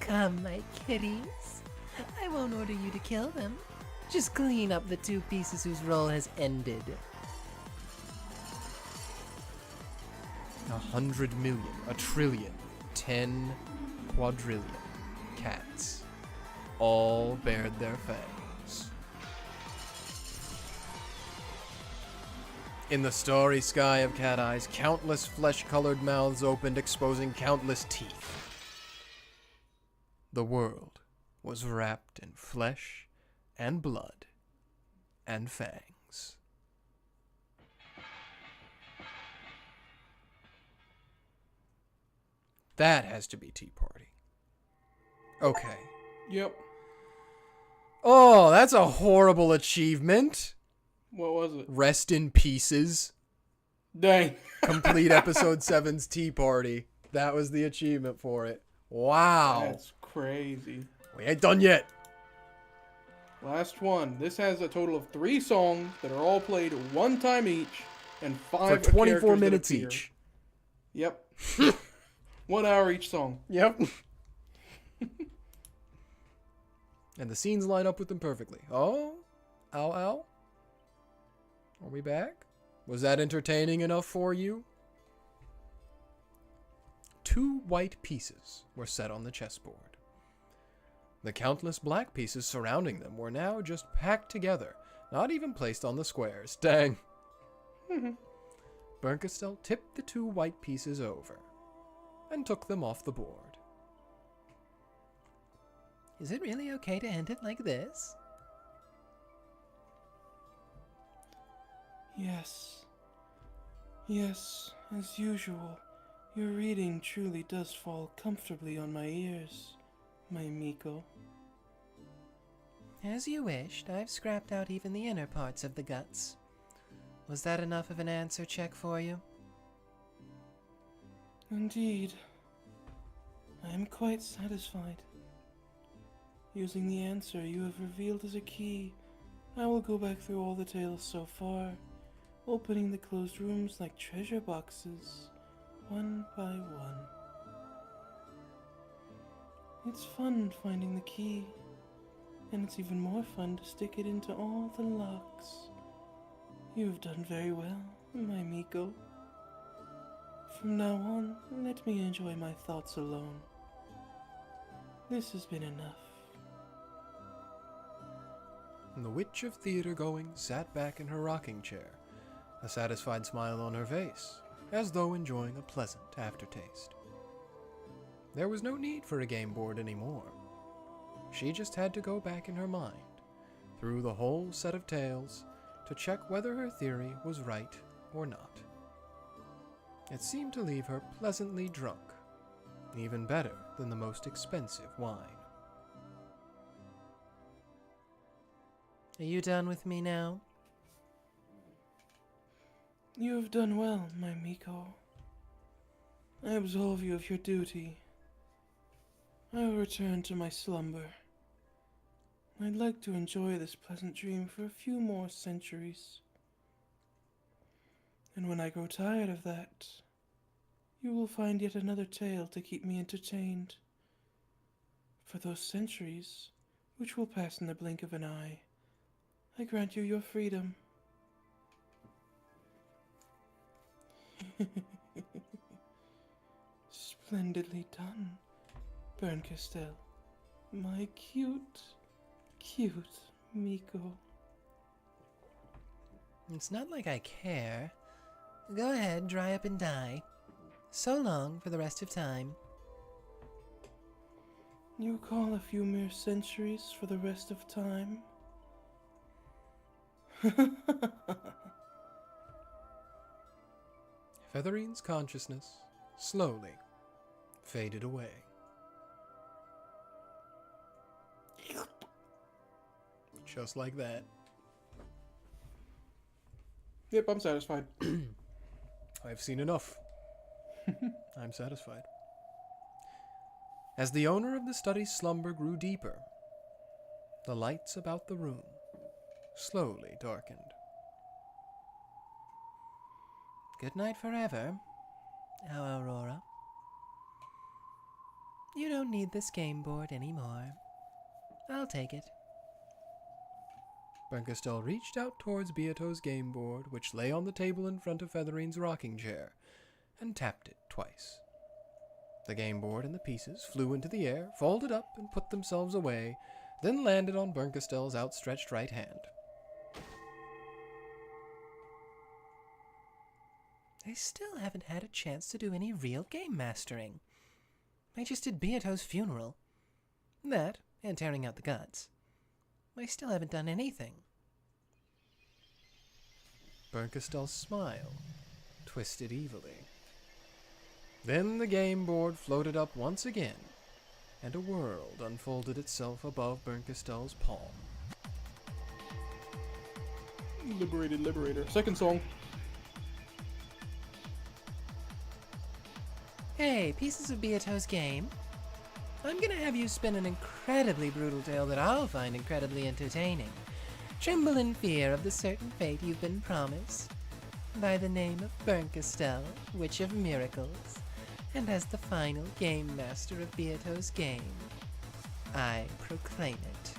Come, my kitties. I won't order you to kill them. Just clean up the two pieces whose role has ended. 100 million, a trillion, 10 quadrillion cats all bared their fangs. In the starry sky of cat eyes, countless flesh-colored mouths opened, exposing countless teeth. The world was wrapped in flesh and blood and fangs. That has to be Tea Party. Okay. Yep. Oh, that's a horrible achievement. What was it? Rest in pieces. Dang. Complete episode 7's Tea Party. That was the achievement for it. Wow. That's crazy. We ain't done yet. Last one. This has a total of 3 songs that are all played one time each and 5 For 24 characters that minutes appear. each. Yep. 1 hour each song. Yep. And the scenes line up with them perfectly. Oh? Ow, ow? Are we back? Was that entertaining enough for you? 2 white pieces were set on the chessboard. The countless black pieces surrounding them were now just packed together, not even placed on the squares. Dang. Bernkastel tipped the 2 white pieces over and took them off the board. Is it really okay to end it like this? Yes. Yes, as usual. Your reading truly does fall comfortably on my ears, my Miko. As you wished, I've scrapped out even the inner parts of the guts. Was that enough of an answer check for you? Indeed. I am quite satisfied. Using the answer you have revealed as a key, I will go back through all the tales so far, opening the closed rooms like treasure boxes, one by one. It's fun finding the key, and it's even more fun to stick it into all the locks. You've done very well, my Miko. From now on, let me enjoy my thoughts alone. This has been enough. And the witch of theater-going sat back in her rocking chair, a satisfied smile on her face, as though enjoying a pleasant aftertaste. There was no need for a game board anymore. She just had to go back in her mind, through the whole set of tales, to check whether her theory was right or not. It seemed to leave her pleasantly drunk, even better than the most expensive wine. Are you done with me now? You have done well, my Miko. I absolve you of your duty. I will return to my slumber. I'd like to enjoy this pleasant dream for a few more centuries. And when I grow tired of that, you will find yet another tale to keep me entertained. For those centuries, which will pass in the blink of an eye, I grant you your freedom. Splendidly done, Bernkastel. My cute, cute Miko. It's not like I care. Go ahead, dry up and die. So long for the rest of time. You call a few mere centuries for the rest of time? Featherine's consciousness slowly faded away. Just like that. Yep, I'm satisfied. I've seen enough. I'm satisfied. As the owner of the study's slumber grew deeper, the lights about the room slowly darkened. Good night forever, our Aurora. You don't need this game board anymore. I'll take it. Bernkastel reached out towards Beato's game board, which lay on the table in front of Featherine's rocking chair, and tapped it twice. The game board and the pieces flew into the air, folded up, and put themselves away, then landed on Bernkastel's outstretched right hand. I still haven't had a chance to do any real game mastering. I just did Beato's funeral. That, and tearing out the guts. I still haven't done anything. Bernkastel's smile twisted evilly. Then the game board floated up once again, and a world unfolded itself above Bernkastel's palm. Liberated Liberator. Second song. Hey, pieces of Beato's game. I'm gonna have you spin an incredibly brutal tale that I'll find incredibly entertaining. Tremble in fear of the certain fate you've been promised. By the name of Bernkastel, Witch of Miracles, and as the final game master of Beato's game, I proclaim it.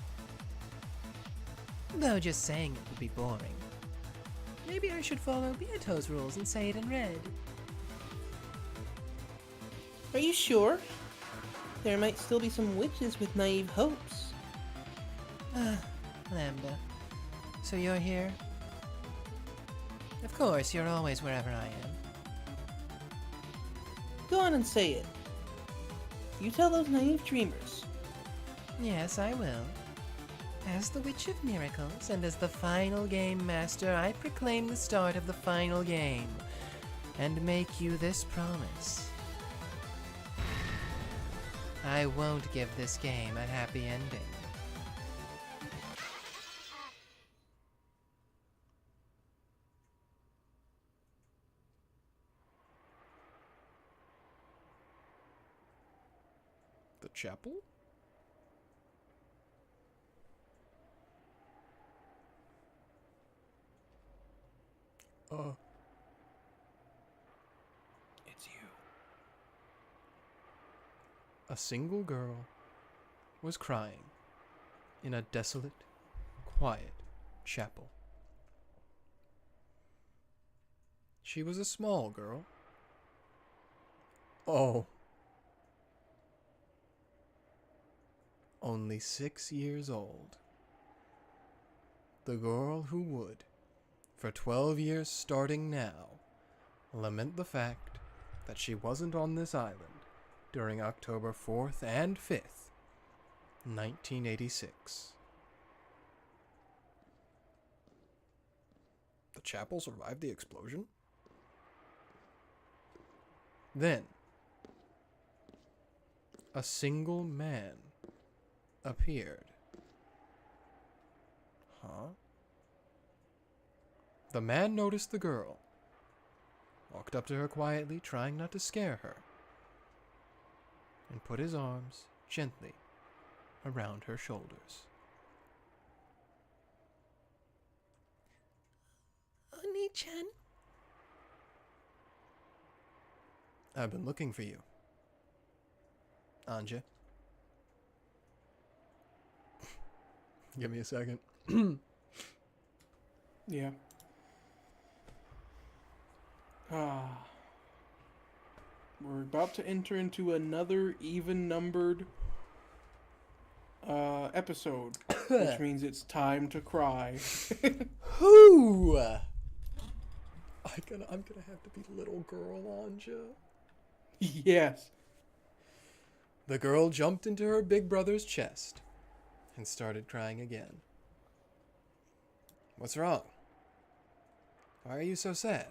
Though just saying it would be boring. Maybe I should follow Beato's rules and say it in red. Are you sure? There might still be some witches with naive hopes. Lambda. So you're here? Of course, you're always wherever I am. Go on and say it. You tell those naive dreamers. Yes, I will. As the Witch of Miracles, and as the final game master, I proclaim the start of the final game, and make you this promise. I won't give this game a happy ending. The chapel? It's you. A single girl was crying in a desolate, quiet chapel. She was a small girl. Oh. Only 6 years old. The girl who would, for 12 years starting now, lament the fact that she wasn't on this island during October 4th and 5th, 1986. The chapel survived the explosion? Then, a single man appeared. Huh? The man noticed the girl, walked up to her quietly, trying not to scare her, and put his arms gently around her shoulders. Oni-chan? I've been looking for you, Anja. Give me a second. Yeah. We're about to enter into another even-numbered episode, which means it's time to cry. Who? I'm gonna have to be little girl Anja. Yes. The girl jumped into her big brother's chest and started crying again. What's wrong? Why are you so sad?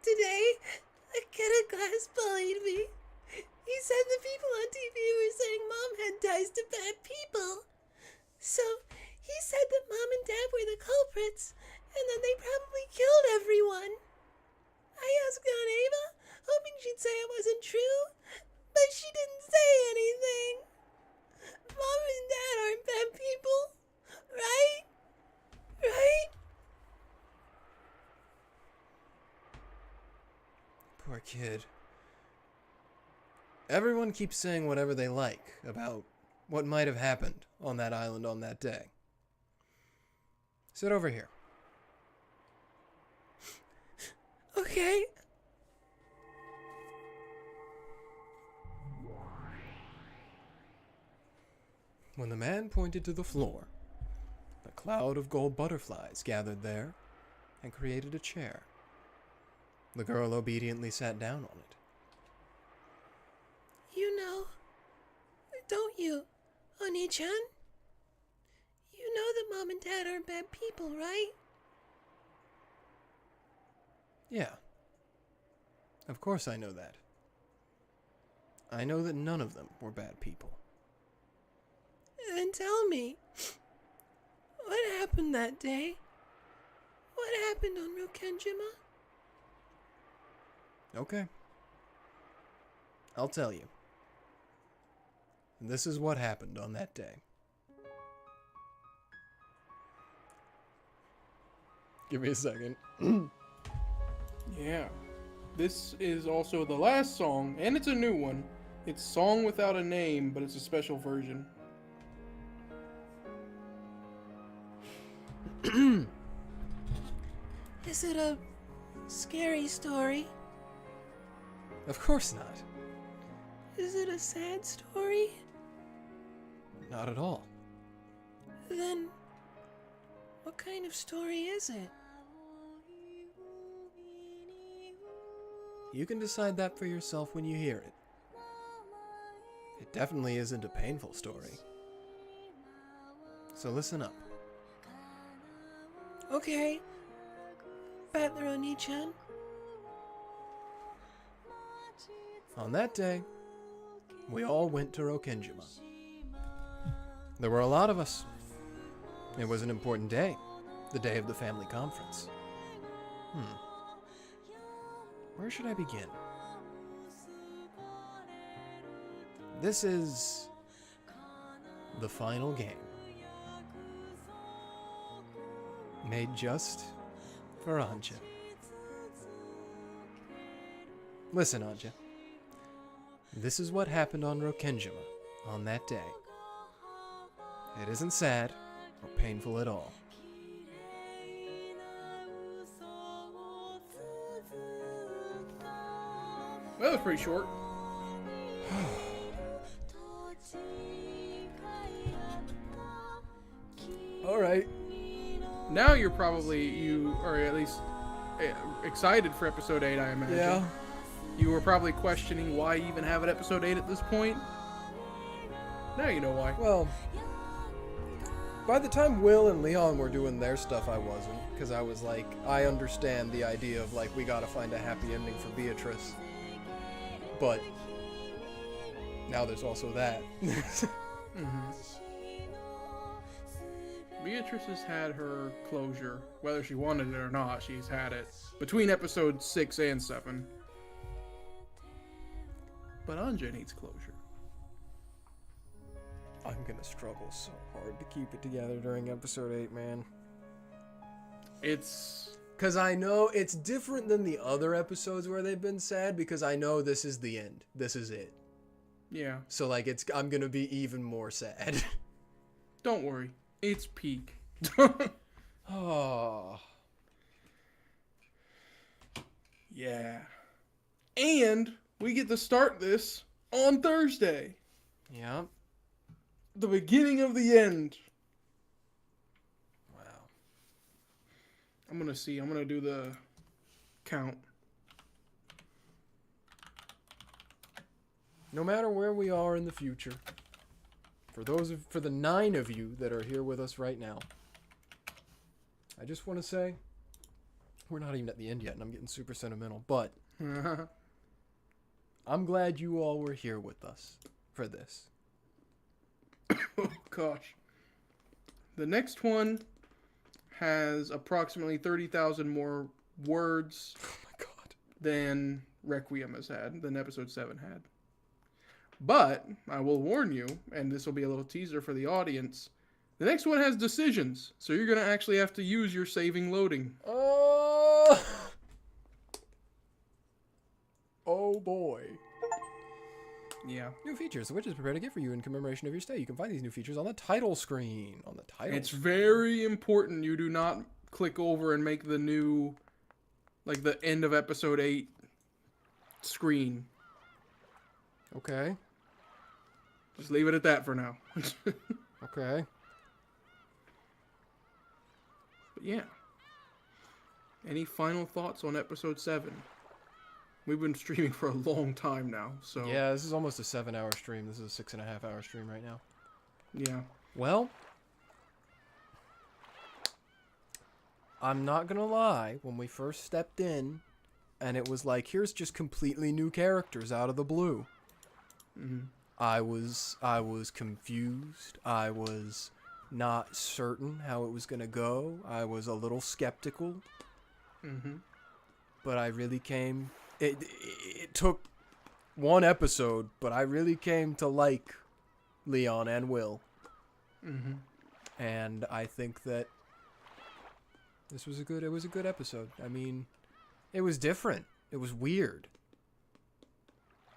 Today, a kid in class bullied me. He said the people on TV were saying Mom had ties to bad people. So, he said that Mom and Dad were the culprits, and that they probably killed everyone. I asked Aunt Ava, hoping she'd say it wasn't true, but she didn't say anything. Mom and Dad aren't bad people, right? Right? Poor kid. Everyone keeps saying whatever they like about what might have happened on that island on that day. Sit over here. Okay. When the man pointed to the floor, a cloud of gold butterflies gathered there and created a chair. The girl obediently sat down on it. You know, don't you, Oni-chan? You know that Mom and Dad aren't bad people, right? Yeah. Of course I know that. I know that none of them were bad people. Then tell me, what happened that day? What happened on Rokkenjima? Okay. I'll tell you. This is what happened on that day. Give me a second. Yeah. This is also the last song, and it's a new one. It's Song Without a Name, but it's a special version. Is it a scary story? Of course not. Is it a sad story? Not at all. Then, what kind of story is it? You can decide that for yourself when you hear it. It definitely isn't a painful story. So listen up. Okay. Battler Oni-chan. On that day, we all went to Rokkenjima. There were a lot of us. It was an important day, the day of the family conference. Where should I begin? This is the final game. Made just for Anja. Listen, Anja. This is what happened on Rokkenjima on that day. It isn't sad or painful at all. That was pretty short. All right. Now you are at least excited for episode 8, I imagine. Yeah. You were probably questioning why even have it episode 8 at this point. Now you know why. Well, by the time Will and Leon were doing their stuff, I wasn't. Because I was like, I understand the idea of, like, we gotta find a happy ending for Beatrice. But now there's also that. Beatrice has had her closure, whether she wanted it or not. She's had it between episodes 6 and 7. But Anja needs closure. I'm gonna struggle so hard to keep it together during episode 8, man. It's... Because I know it's different than the other episodes where they've been sad, because I know this is the end. This is it. Yeah. So, like, I'm gonna be even more sad. Don't worry. It's peak. Oh. Yeah. And we get to start this on Thursday. Yeah. The beginning of the end. Wow. I'm going to do the count. No matter where we are in the future, for the 9 of you that are here with us right now, I just want to say, we're not even at the end yet, and I'm getting super sentimental, but I'm glad you all were here with us for this. Oh, gosh. The next one has approximately 30,000 more words than Requiem has had, than episode 7 had. But I will warn you, and this will be a little teaser for the audience, the next one has decisions, so you're going to actually have to use your saving loading. Oh boy. Yeah. New features, which is prepared to get for you in commemoration of your stay. You can find these new features on the title screen. On the title. It's very important you do not click over and make the new, like the end of episode 8 screen. Okay. Just leave it at that for now. Okay. But yeah. Any final thoughts on episode 7? We've been streaming for a long time now, so Yeah, this is almost a 7-hour stream. This is a 6.5-hour stream right now. yeah. Well, I'm not gonna lie. When we first stepped in, and it was like, here's just completely new characters out of the blue. Mhm. I was confused. I was not certain how it was gonna go. I was a little skeptical, Mhm. but I really came. It took one episode, but I really came to like Leon and Will, Mhm. and I think that this was a good. It was a good episode. I mean, it was different. It was weird.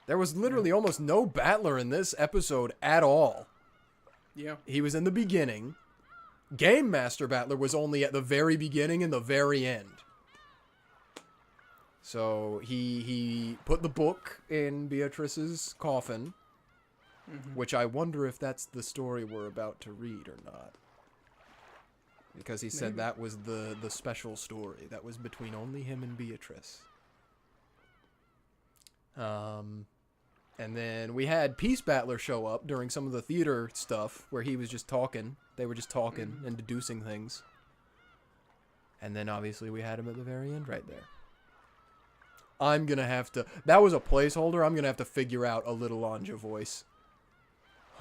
There was literally almost no battler in this episode at all. Yeah. He was in the beginning. Game Master Battler was only at the very beginning and the very end. So he put the book in Beatrice's coffin, which I wonder if that's the story we're about to read or not. Because he said Maybe. that was the special story that was between only him and Beatrice. And then we had Peace Battler show up during some of the theater stuff where he was just talking. They were just talking and deducing things. And then obviously we had him at the very end right there. I'm going to have to... That was a placeholder. I'm going to have to figure out a little Anja voice.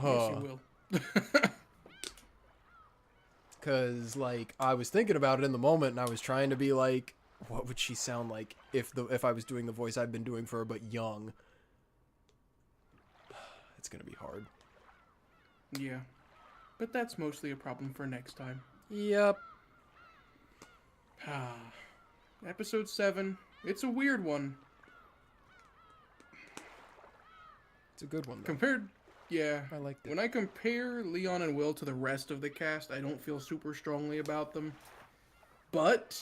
Yes, you will. Because, like, I was thinking about it in the moment, and I was trying to be like, what would she sound like if I was doing the voice I've been doing for her, but young? It's going to be hard. Yeah. But that's mostly a problem for next time. Yep. Episode 7. It's a weird one. It's a good one, though. Compared... Yeah. I liked it. When I compare Leon and Will to the rest of the cast, I don't feel super strongly about them. But...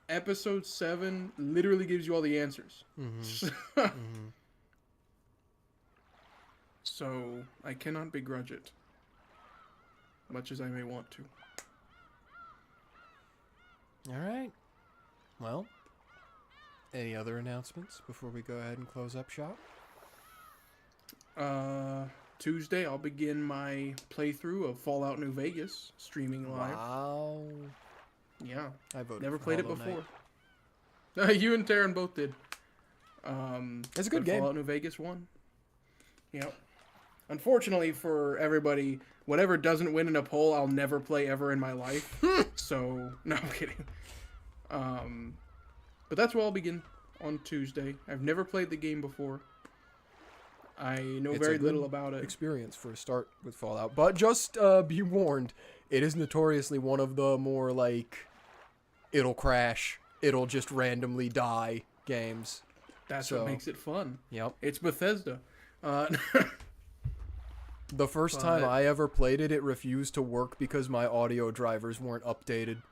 Episode 7 literally gives you all the answers. So, I cannot begrudge it. Much as I may want to. Alright. Well, any other announcements before we go ahead and close up shop? Tuesday, I'll begin my playthrough of Fallout New Vegas, streaming live. Wow. Yeah. I voted Never for played it Hollow before. Knight. You and Taryn both did. It's a good but game. Fallout New Vegas won. Yep. Unfortunately for everybody, whatever doesn't win in a poll, I'll never play ever in my life. So, no, I'm kidding. But that's where I'll begin on Tuesday. I've never played the game before. I know It's very a good little about it. experience for a start with Fallout. But just be warned, it is notoriously one of the more, like, it'll crash, it'll just randomly die games. That's So, what makes it fun. Yep. It's Bethesda. The first time But- I ever played it, it refused to work because my audio drivers weren't updated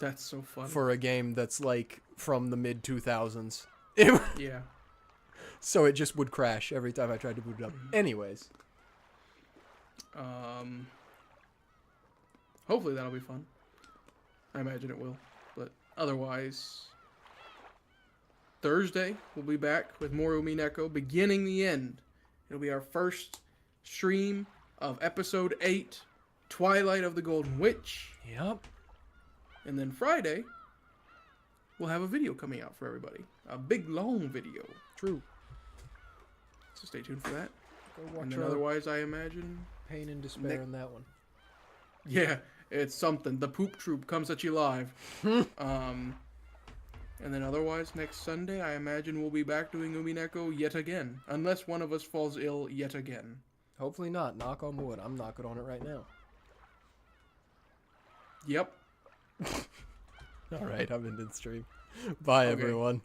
That's so fun. for a game that's, like, from the mid-2000s. Yeah. So it just would crash every time I tried to boot it up. Anyways. Hopefully that'll be fun. I imagine it will. But otherwise, Thursday we'll be back with more Umineko, beginning the end. It'll be our first stream of episode 8, Twilight of the Golden Witch. Yep. And then Friday, we'll have a video coming out for everybody. A big, long video. True. So stay tuned for that. Go And watch then our otherwise, I imagine... Pain and Despair in that one. Yeah, it's something. The Poop Troop comes at you live. And then otherwise, next Sunday, I imagine we'll be back doing Umineko yet again. Unless one of us falls ill yet again. Hopefully not. Knock on wood. I'm knocking on it right now. Yep. All right, I'm in the stream. Bye, Okay. everyone.